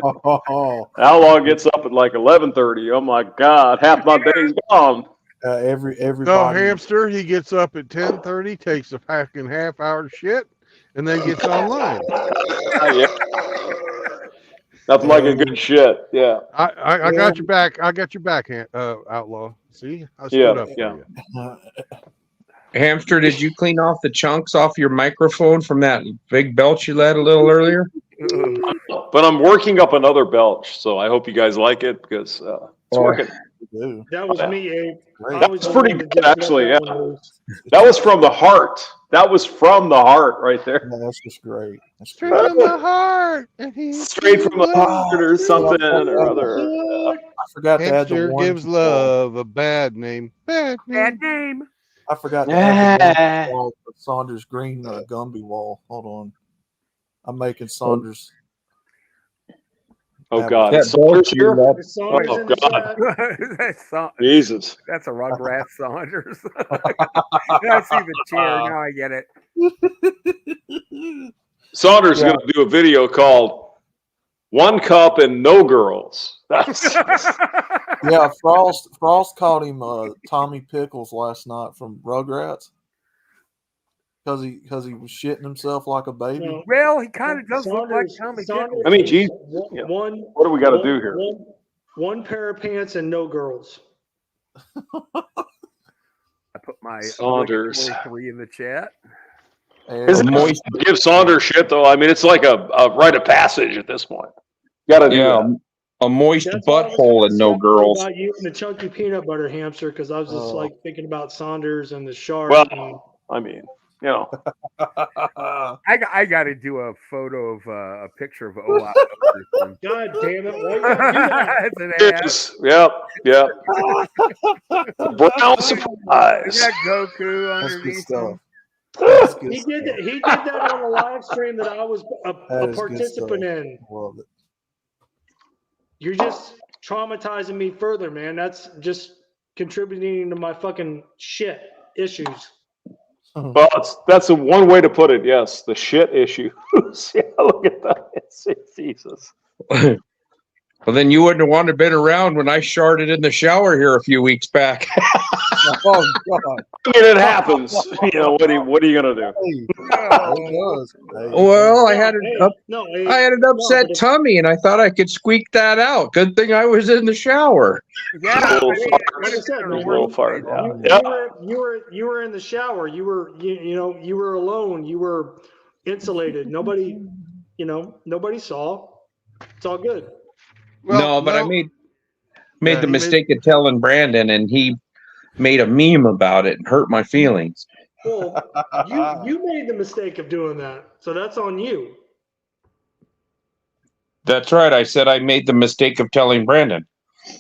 Outlaw gets up at like 11:30. Oh my God, half my day's gone. Everybody. No, Hamster, he gets up at 10:30, takes a fucking half-hour shit, and then gets online. Yeah. Nothing like a good shit. Yeah. I got your back. I got your back, Outlaw. See, I stood up for you. Hamster, did you clean off the chunks off your microphone from that big belch you let a little earlier? But I'm working up another belch, so I hope you guys like it because it's working. That was me, Abe. That was pretty good, actually. Yeah. That was from the heart. That was from the heart right there. Yeah, that's just great. That's Straight great. from the heart. And he's Straight from the heart or Yeah, something or other. I forgot to add the Hamster one. gives love a bad name. Bad Bad name. name. I forgot to add the one wall for Saunders Green Gumby wall. Hold on. I'm making Saunders. Oh have God, a- it's Saunders here. Is Saunders in Oh the God, chat? Jesus. That's a Rugrat Saunders. I see the chair. Now I get it. Saunders is going to do a video called "One Cup and No Girls." That's Yeah, Frost called him Tommy Pickles last night from Rugrats because he was shitting himself like a baby. No. Well, he kind of does look like Saunders. Tommy Saunders Pickles. I mean, geez, one, yeah. one. What do we got to one- do here? one pair of pants and no girls. I put my Saunders. 3 in the chat. Isn't it give Saunders shit though? I mean, it's like a rite of passage at this point. Got to do that. A moist That's all I was butthole gonna and no say girls. about you and the chunky peanut butter hamster, because I was just like thinking about Saunders and the shark. Well, I mean, you know. I got to do a photo of a picture of OI. God damn it! Why you gotta do that? It's an It ass. is. Yep. Brown surprise. Is that Goku That's good underneath stuff. him? That's good He did stuff. that. He did that on a live stream that I was That a is good participant stuff. in. Love it. You're just traumatizing me further, man. That's just contributing to my fucking shit issues. Well, that's a one way to put it. Yes, the shit issue. Yeah, look at that. It's Jesus. Well, then you wouldn't have wanted to been around when I sharted in the shower here a few weeks back. Oh God! I mean, it happens. You know, what are you gonna do? Hey, it does. Hey. Well, I had I an upset tummy, and I thought I could squeak that out. Good thing I was in the shower. Yeah, Little like I farts. said, man, Little fart. you were in the shower. You were alone. You were insulated. Nobody saw. It's all good. No, but I made Yeah, the he mistake of telling Brandon, and he made a meme about it and hurt my feelings. Well, you made the mistake of doing that, so that's on you. That's right. I said I made the mistake of telling Brandon.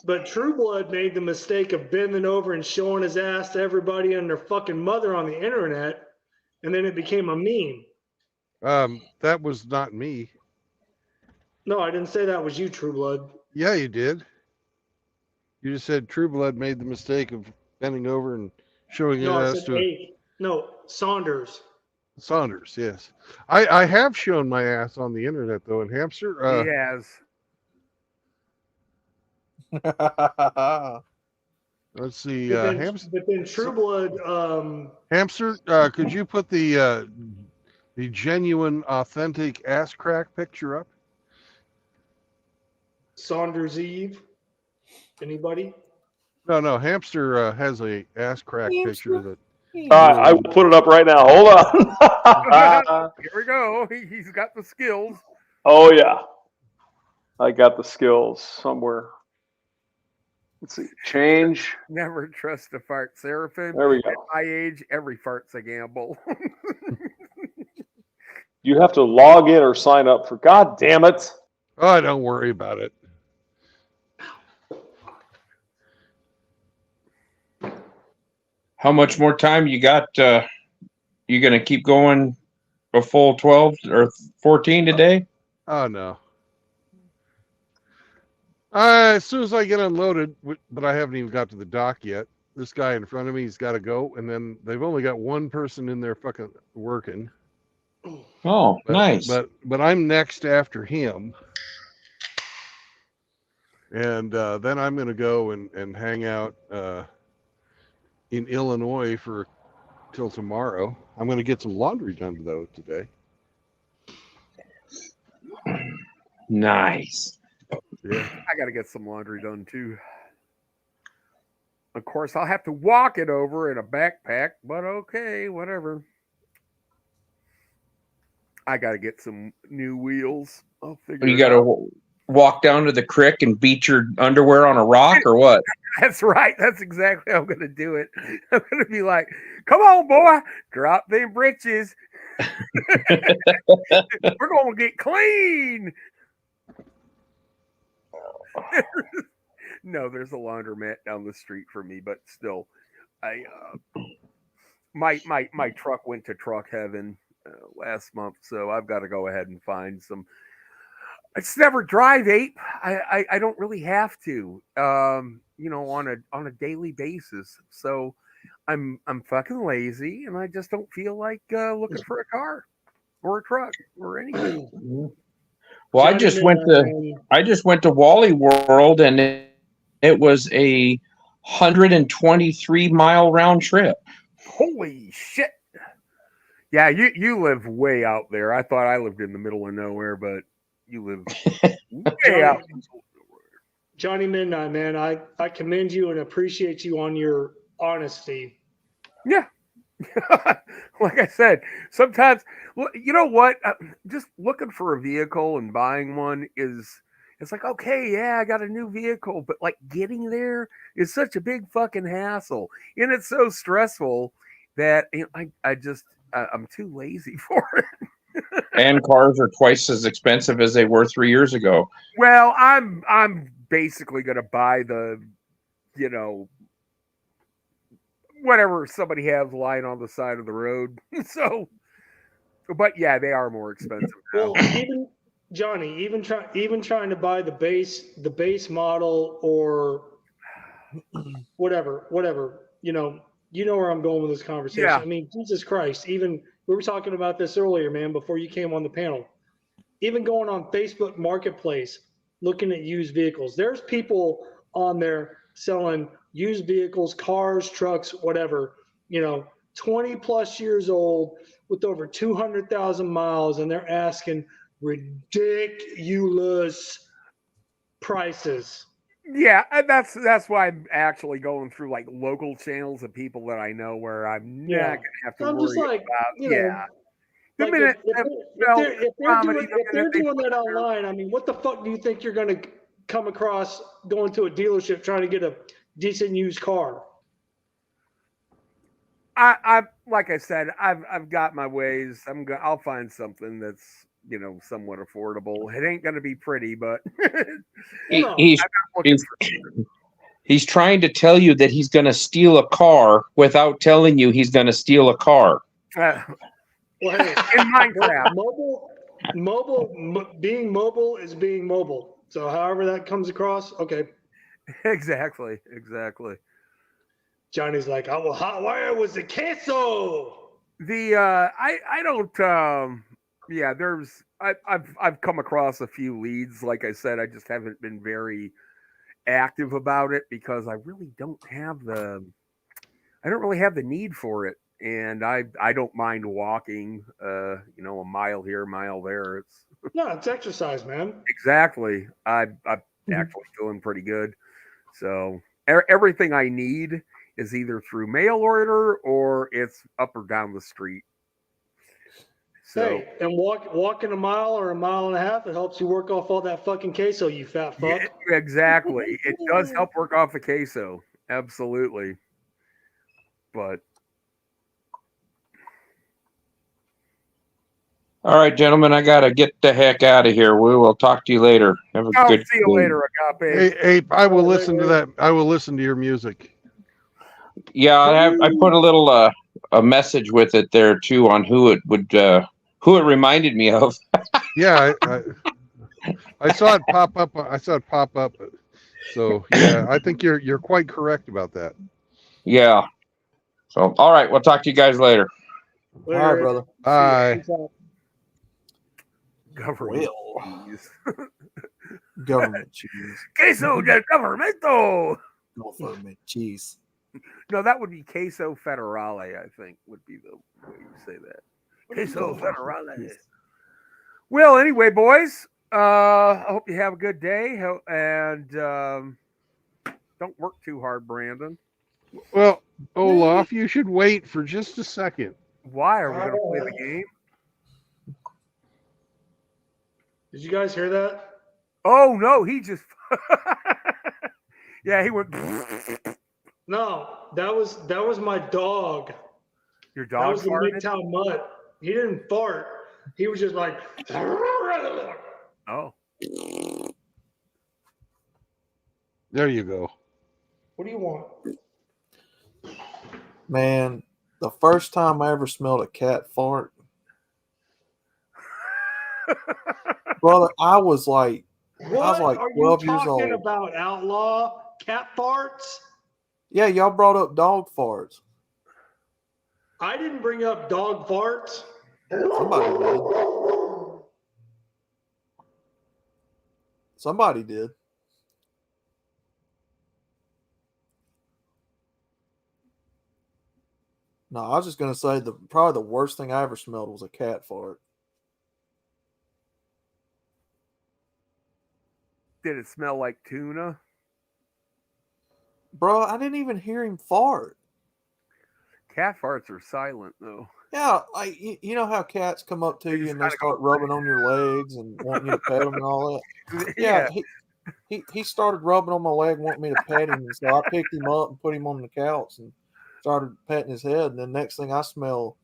But True Blood made the mistake of bending over and showing his ass to everybody and their fucking mother on the internet, and then it became a meme. That was not me. No, I didn't say that was you, True Blood. Yeah, you did. You just said True Blood made the mistake of bending over and showing No, I us said to eight. No, Saunders. Saunders. Yes, I have shown my ass on the internet though. And Hamster, he has. let's see, But then True Blood. Hamster, could you put the genuine, authentic ass crack picture up? Saunders Eve. Anybody? No. Hamster has a ass crack picture that. I will put it up right now. Hold on. Here we go. He's got the skills. Oh yeah, I got the skills somewhere. Let's see. Change. Never trust a fart, Seraphim. There we go. At my age, every fart's a gamble. You have to log in or sign up for. God damn it! Oh, don't worry about it. How much more time you got? You gonna keep going a full 12 or 14 today? Oh no. As soon as I get unloaded, but I haven't even got to the dock yet. This guy in front of me, he's got to go, and then they've only got one person in there fucking working. Oh, nice. But I'm next after him, and then I'm gonna go and hang out in Illinois till tomorrow. I'm gonna get some laundry done though today. Nice. Yeah. I got to get some laundry done too. Of course, I'll have to walk it over in a backpack, but okay, whatever. I got to get some new wheels. I'll figure You it got out. to walk down to the creek and beat your underwear on a rock, or what? That's right. That's exactly how I'm going to do it. I'm going to be like, come on, boy, drop them britches. We're going to get clean. No, there's a laundromat down the street from me, but still, I my truck went to truck heaven last month, so I've got to go ahead and find some. I just never drive, Ape. I don't really have to, on a daily basis. So I'm fucking lazy, and I just don't feel like looking for a car or a truck or anything. Well, Johnny I just went to Wally World, and it was a 123-mile round trip. Holy shit! Yeah, you live way out there. I thought I lived in the middle of nowhere, but you live way out. Johnny Midnight, man, I commend you and appreciate you on your honesty. Yeah. Like I said, sometimes, you know what? Just looking for a vehicle and buying one it's like, okay, yeah, I got a new vehicle, but like getting there is such a big fucking hassle. And it's so stressful that I'm too lazy for it. And cars are twice as expensive as they were 3 years ago. Well, I'm basically going to buy the, whatever somebody has lying on the side of the road. So, but yeah, they are more expensive now. Well, even Johnny, even trying to buy the base model or whatever, you know where I'm going with this conversation. Yeah. I mean, Jesus Christ, even we were talking about this earlier, man, before you came on the panel. Even going on Facebook Marketplace, looking at used vehicles, there's people on there selling used vehicles, cars, trucks, whatever, 20 plus years old with over 200,000 miles, and they're asking ridiculous prices. Yeah, and that's why I'm actually going through like local channels of people that I know where I'm not gonna have to I'm worry just like, about. Yeah. The like minute if they're doing that online, I mean, what the fuck do you think you're going to come across going to a dealership trying to get a decent used car? I like I said, I've got my ways. I'll find something that's somewhat affordable. It ain't gonna be pretty, but he's trying to tell you that he's going to steal a car without telling you he's going to steal a car. Well, hey, in Minecraft, being mobile is being mobile. So however that comes across, okay. Exactly. Johnny's like, I will hot wire was the queso. I don't yeah, I've come across a few leads. Like I said, I just haven't been very active about it because I really don't have the need for it. And I don't mind walking a mile here, a mile there. It's exercise, man. Exactly. I'm actually feeling pretty good. So everything I need is either through mail order or it's up or down the street. So, hey, and walking a mile or a mile and a half, it helps you work off all that fucking queso, you fat fuck. Yeah, exactly. It does help work off the queso. Absolutely. But all right, gentlemen, I got to get the heck out of here. We will talk to you later. Have a good see you later, Agape. Hey, Ape, I will listen to that. I will listen to your music. Yeah, I put a little a message with it there too on who it reminded me of. Yeah, I saw it pop up. So yeah, I think you're quite correct about that. Yeah. So all right, we'll talk to you guys later. All right, brother. Bye. Government cheese. Government cheese. Queso del governmento. Government cheese. No, that would be queso federale, I think, would be the way you say that. Queso federale. Well, anyway, boys, I hope you have a good day. And don't work too hard, Brandon. Well, Olaf, you should wait for just a second. Why? Are we going to play the game? Did you guys hear that? Oh, no, he just Yeah, he went. No, that was my dog. Your That dog was the farted? MGTOW mutt. He didn't fart. He was just like. Oh. There you go. What do you want? Man, the first time I ever smelled a cat fart, brother, I was like What are you 12 years talking old. about, outlaw? Cat farts? Yeah, y'all brought up dog farts. I didn't bring up dog farts. Somebody did. Somebody did. No, I was just gonna say probably the worst thing I ever smelled was a cat fart. Did it smell like tuna? Bro, I didn't even hear him fart. Cat farts are silent though. Yeah, like you know how cats come up to you and they start rubbing on your legs and wanting you to pet them and all that. Yeah, he started rubbing on my leg, wanting me to pet him, and so I picked him up and put him on the couch and started petting his head. And then next thing I smell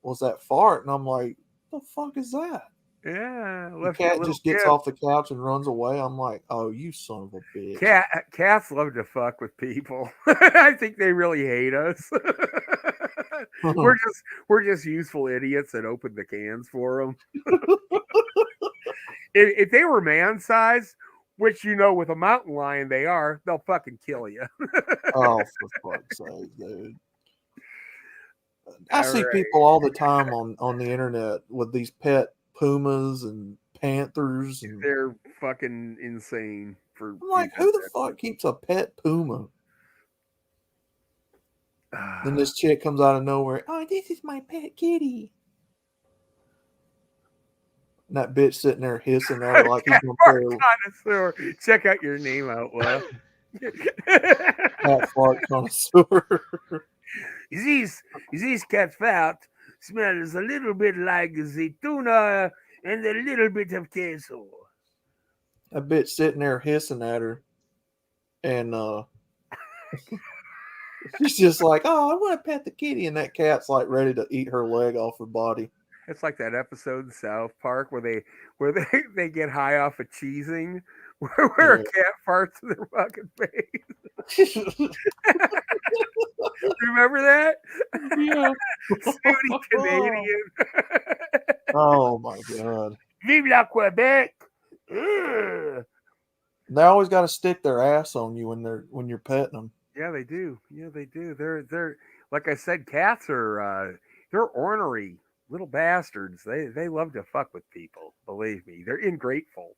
was that fart, and I'm like, "What the fuck is that?" Yeah, The cat just gets off the couch and runs away. I'm like, "Oh, you son of a bitch!" Cats love to fuck with people. I think they really hate us. we're just useful idiots that open the cans for them. If they were man sized, which with a mountain lion they are, they'll fucking kill you. Oh, for fuck's sake, dude! I see people all the time on the internet with these pet pumas and panthers, and they're fucking insane. I'm like, who the fuck keeps a pet puma? Then this chick comes out of nowhere. Oh, this is my pet kitty. And that bitch sitting there hissing at her like he's gonna put her. Connoisseur. Check out your name out, Love. Cat fart connoisseur. This cat fart smells a little bit like the tuna and a little bit of queso. That bitch sitting there hissing at her, and she's just like, "Oh, I want to pet the kitty," and that cat's like ready to eat her leg off her body. It's like that episode in South Park where they get high off of cheesing, where a cat farts in their fucking face. Remember that? Yeah. Snooty Canadian. Oh my god. Vive la Quebec. Ugh. They always got to stick their ass on you when you're petting them. Yeah, they do. Yeah, they do. They're like I said, cats are they're ornery little bastards. They love to fuck with people. Believe me, they're ingrateful.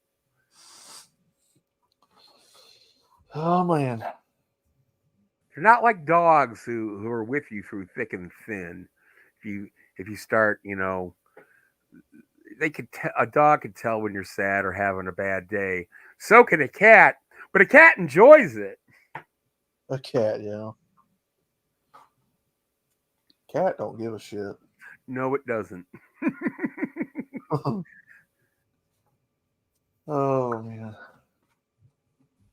Oh man, they're not like dogs who are with you through thick and thin. If you start, a dog could tell when you're sad or having a bad day. So can a cat, but a cat enjoys it. A cat, yeah. Cat don't give a shit. No, it doesn't. Oh man.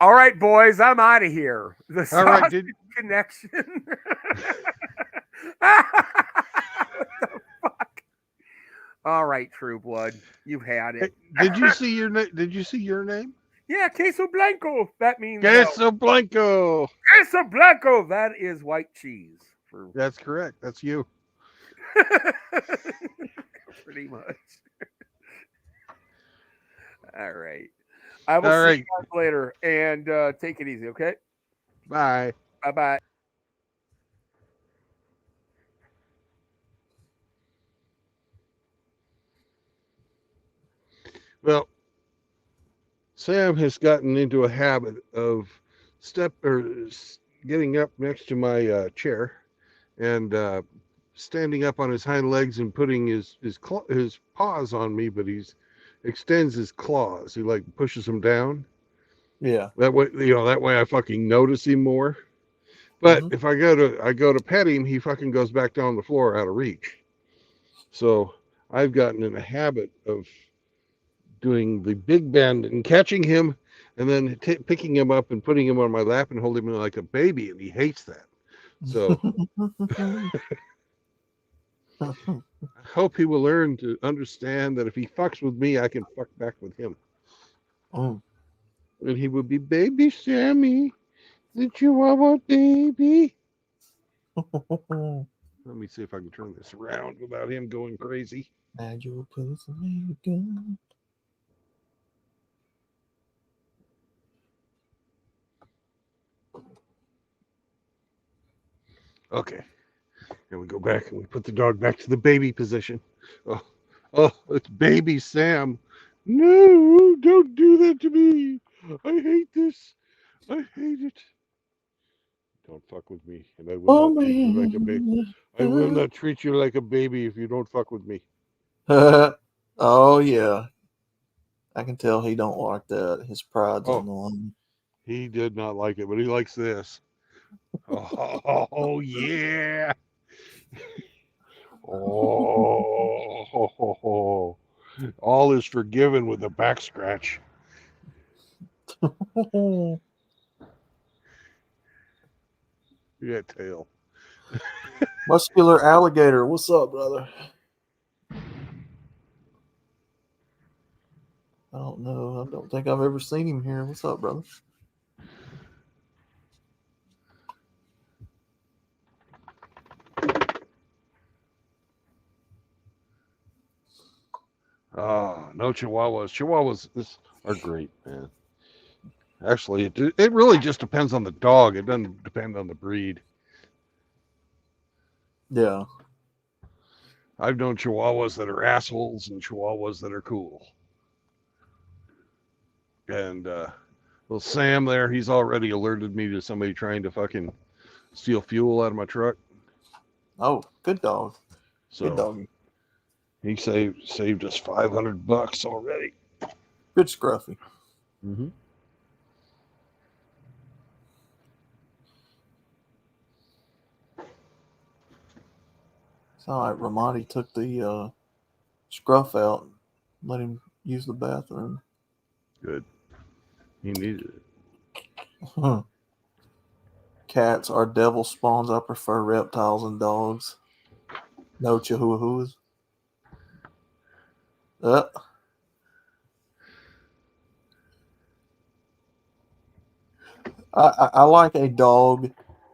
All right, boys, I'm out of here. The sausage connection. What the fuck? All right, True Blood, you've had it. Did you see your name? Did you see your name? Yeah, Queso Blanco. That means Queso Blanco. Queso Blanco. That is white cheese. That's correct. That's you. Pretty much. All right. I will see you guys later, and take it easy, okay? Bye. Bye-bye. Well, Sam has gotten into a habit of getting up next to my chair and standing up on his hind legs and putting his paws on me, but he extends his claws. He like pushes them down. Yeah. That way I fucking notice him more. But if I go to pet him, he fucking goes back down on the floor out of reach. So I've gotten in a habit of doing the big bend and catching him and then picking him up and putting him on my lap and holding him like a baby, and he hates that. So I hope he will learn to understand that if he fucks with me, I can fuck back with him. Oh. And he will be baby Sammy, the Chihuahua baby. Let me see if I can turn this around without him going crazy. And your pussy made good. Okay. And we go back and we put the dog back to the baby position. Oh, it's baby Sam. No, don't do that to me. I hate this. I hate it. Don't fuck with me, and I will not treat you like a baby. I will not treat you like a baby if you don't fuck with me. Oh yeah, I can tell he don't like that. His pride's on the line. He did not like it, but he likes this. Oh yeah. Oh, all is forgiven with a back scratch. Yeah, tail. Muscular alligator, what's up, brother? I don't know. I don't think I've ever seen him here. What's up, brother? No Chihuahuas. Chihuahuas are great, man. Actually, it really just depends on the dog. It doesn't depend on the breed. Yeah. I've known Chihuahuas that are assholes and Chihuahuas that are cool. And well, Sam there, he's already alerted me to somebody trying to fucking steal fuel out of my truck. Oh, good dog. So good doggy. He saved us $500 already. Good scruffy. Mm-hmm. Sound like Ramadi took the scruff out and let him use the bathroom. Good. He needed it. Cats are devil spawns. I prefer reptiles and dogs. No chihuahuas. I like a dog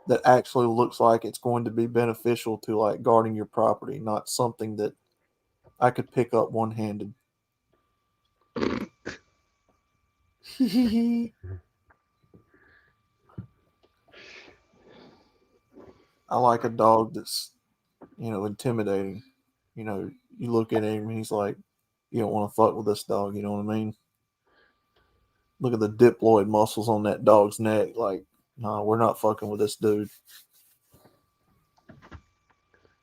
that actually looks like it's going to be beneficial to like guarding your property, not something that I could pick up one-handed. I like a dog that's, intimidating. You look at him and he's like, you don't want to fuck with this dog, you know what I mean? Look at the diploid muscles on that dog's neck. Like, no, we're not fucking with this dude.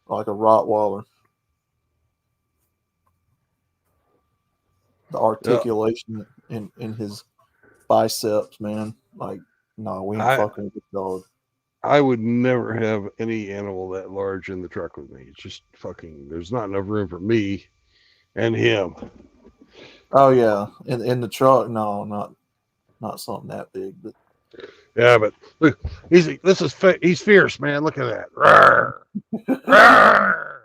Like a Rottweiler. The articulation in his biceps, man. Like, no, we ain't fucking with this dog. I would never have any animal that large in the truck with me. It's just fucking, there's not enough room for me and him. Oh yeah, in the truck, no, not something that big, but yeah, but look, he's fierce, man. Look at that. Rawr. Rawr.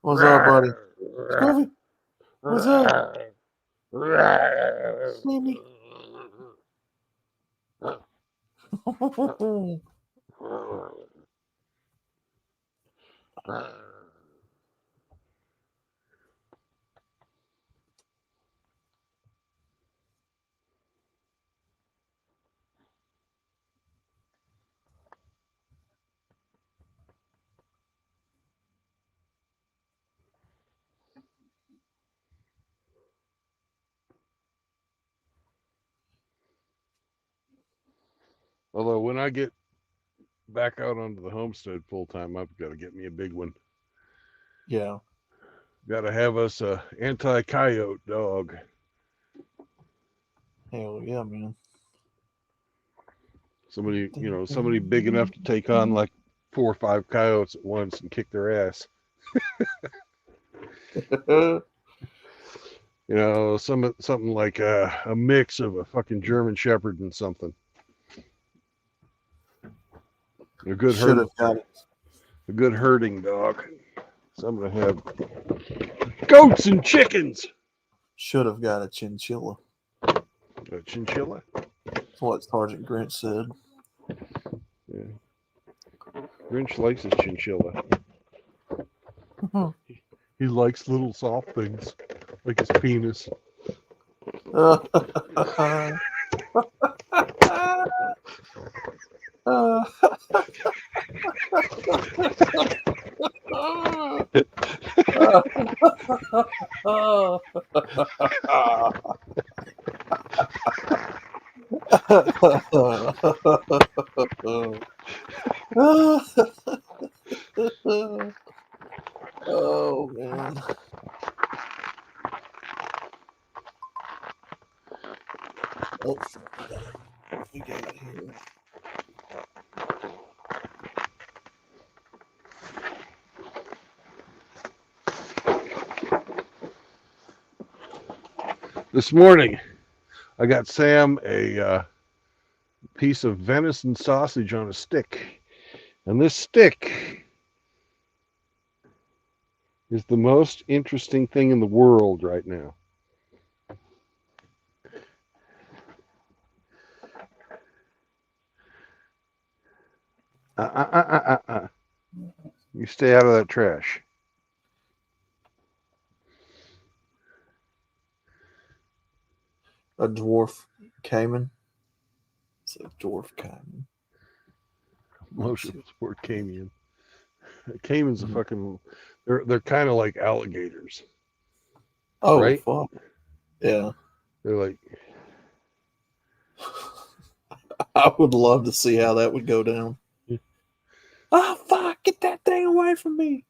What's up, buddy? Scruffy? What's up? Sammy? Although when I get back out onto the homestead full time, I've got to get me a big one. Yeah. Got to have us a anti-coyote dog. Hell yeah, man. Somebody big enough to take on like 4 or 5 coyotes at once and kick their ass. You know, something like a mix of a fucking German Shepherd and something. A good Should have got it. A good herding dog. So I'm gonna have goats and chickens. Should have got a chinchilla. A chinchilla? That's what Sergeant Grinch said. Yeah. Grinch likes his chinchilla. He likes little soft things, like his penis. Oh man. Oh, we got it here. This morning, I got Sam a piece of venison sausage on a stick. And this stick is the most interesting thing in the world right now. You stay out of that trash. A dwarf caiman. It's a dwarf caiman. Motion sport caiman. Caiman's a fucking. They're kind of like alligators. Oh right? fuck. Yeah. They're like. I would love to see how that would go down. Oh fuck! Get that thing away from me!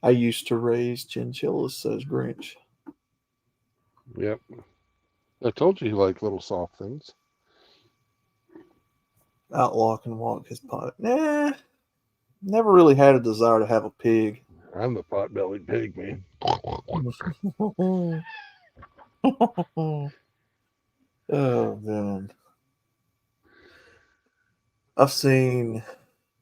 I used to raise chinchillas, says Grinch. Yep. I told you he liked little soft things. Outlaw can walk his pot. Nah. Never really had a desire to have a pig. I'm the pot-bellied pig, man. Oh man. I've seen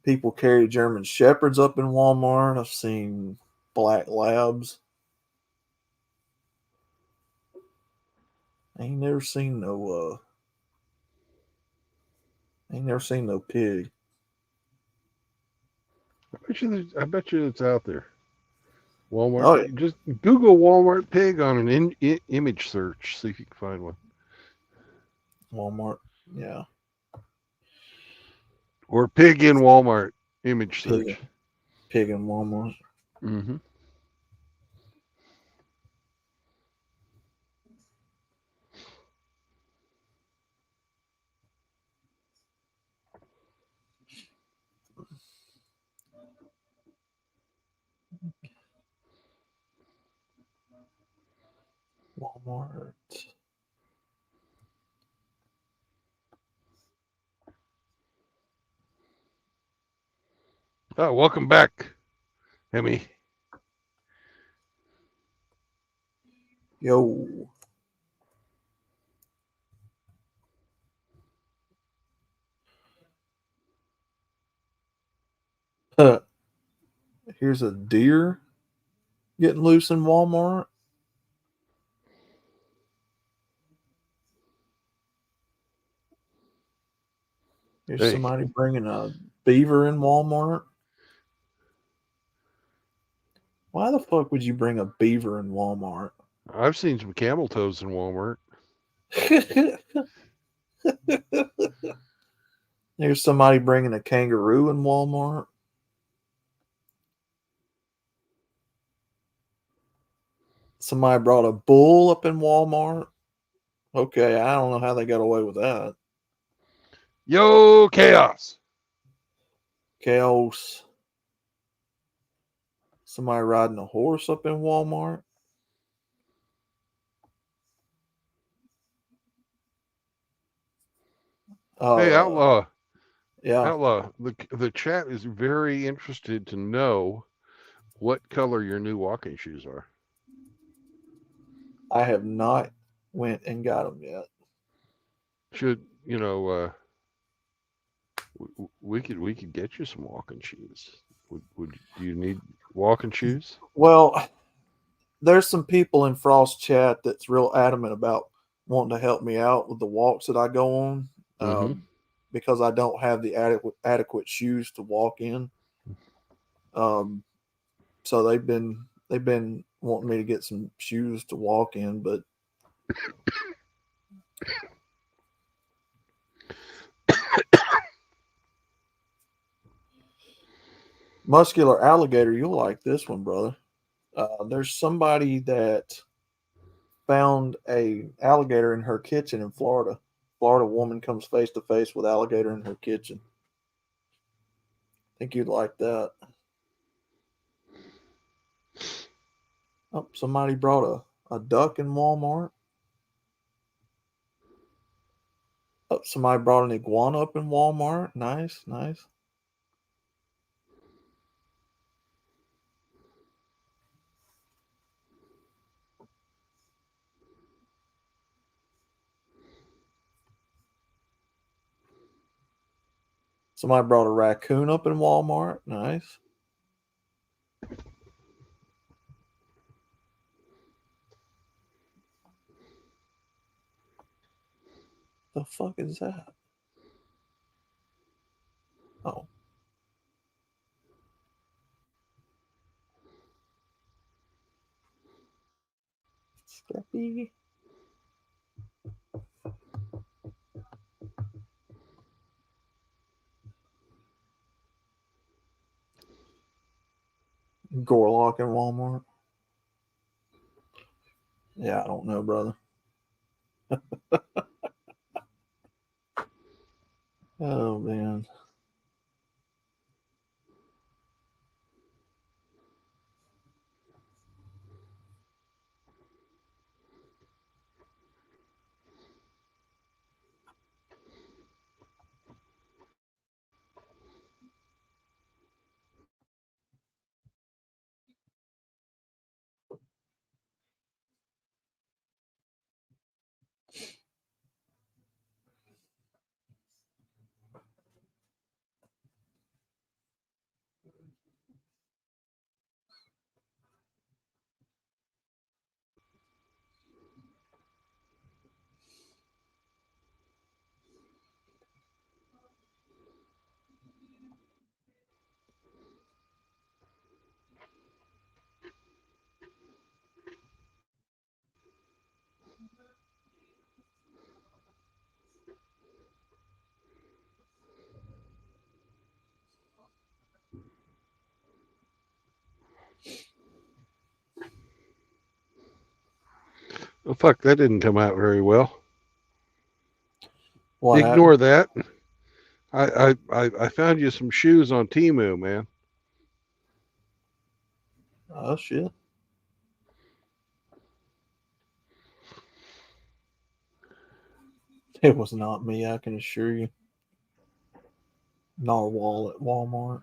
people carry German Shepherds up in Walmart. I've seen black labs. I ain't never seen no pig. I bet you it's out there. Walmart. Oh, yeah. Just Google Walmart pig on an image search. See if you can find one. Walmart. Yeah. Or pig in Walmart image search. Pig in Walmart. Mm-hmm. Walmart. Oh, welcome back, Hemi. Yo. Here's a deer getting loose in Walmart. There's somebody bringing a beaver in Walmart. Why the fuck would you bring a beaver in Walmart? I've seen some camel toes in Walmart. There's somebody bringing a kangaroo in Walmart. Somebody brought a bull up in Walmart. Okay, I don't know how they got away with that. Yo, chaos. Chaos. Somebody riding a horse up in Walmart. Hey, Outlaw. Yeah, Outlaw, the chat is very interested to know what color your new walking shoes are. I have not went and got them yet. Should we could get you some walking shoes. Do you need walking shoes? Well, there's some people in Frost chat that's real adamant about wanting to help me out with the walks that I go on, Mm-hmm. because I don't have the adequate shoes to walk in. So they've been wanting me to get some shoes to walk in, but Muscular Alligator, you'll like this one, brother. There's somebody that found a alligator in her kitchen in Florida. Florida woman comes face to face with alligator in her kitchen. Think you'd like that. Oh, somebody brought a duck in Walmart. Oh, somebody brought an iguana up in Walmart. Nice, nice. Somebody brought a raccoon up in Walmart. Nice. The fuck is that? Oh. Scrappy. Gorlock in Walmart. Yeah, I don't know, brother. Oh, man. Oh fuck, that didn't come out very well. What Ignore happened? that. I found you some shoes on Temu, man. Oh, shit. It was not me, I can assure you. Narwhal at Walmart.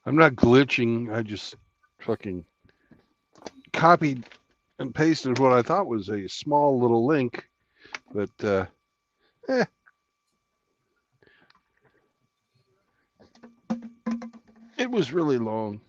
I'm not glitching. I just fucking copied and pasted what I thought was a small little link, but it was really long.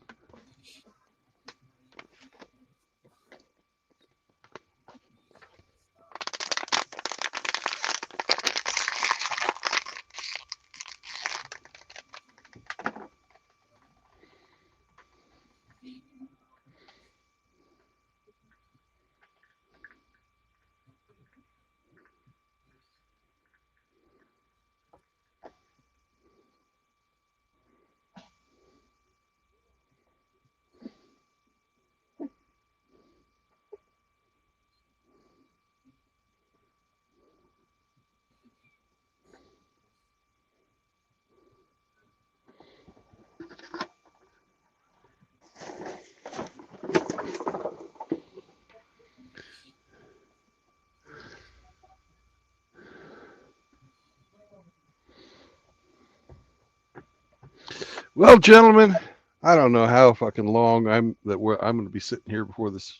Well, gentlemen, I don't know how fucking long I'm going to be sitting here before this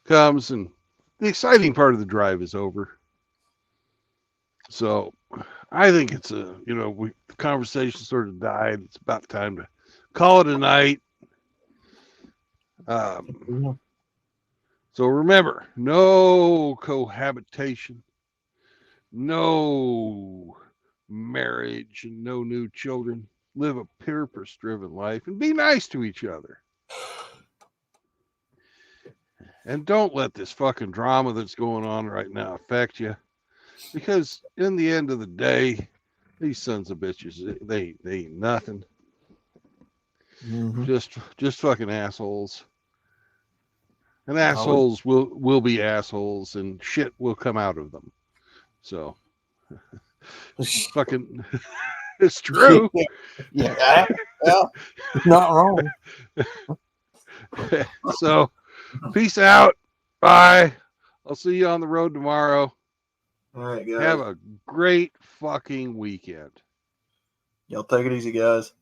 comes, and the exciting part of the drive is over. So I think it's the conversation sort of died. It's about time to call it a night. So remember, no cohabitation, no marriage, and no new children. Live a purpose-driven life and be nice to each other. And don't let this fucking drama that's going on right now affect you. Because in the end of the day, these sons of bitches, they ain't nothing. Mm-hmm. Just fucking assholes. And assholes will be assholes, and shit will come out of them. So, fucking, it's true. Yeah, not wrong. So, peace out. Bye. I'll see you on the road tomorrow. All right, guys. Have a great fucking weekend. Y'all take it easy, guys.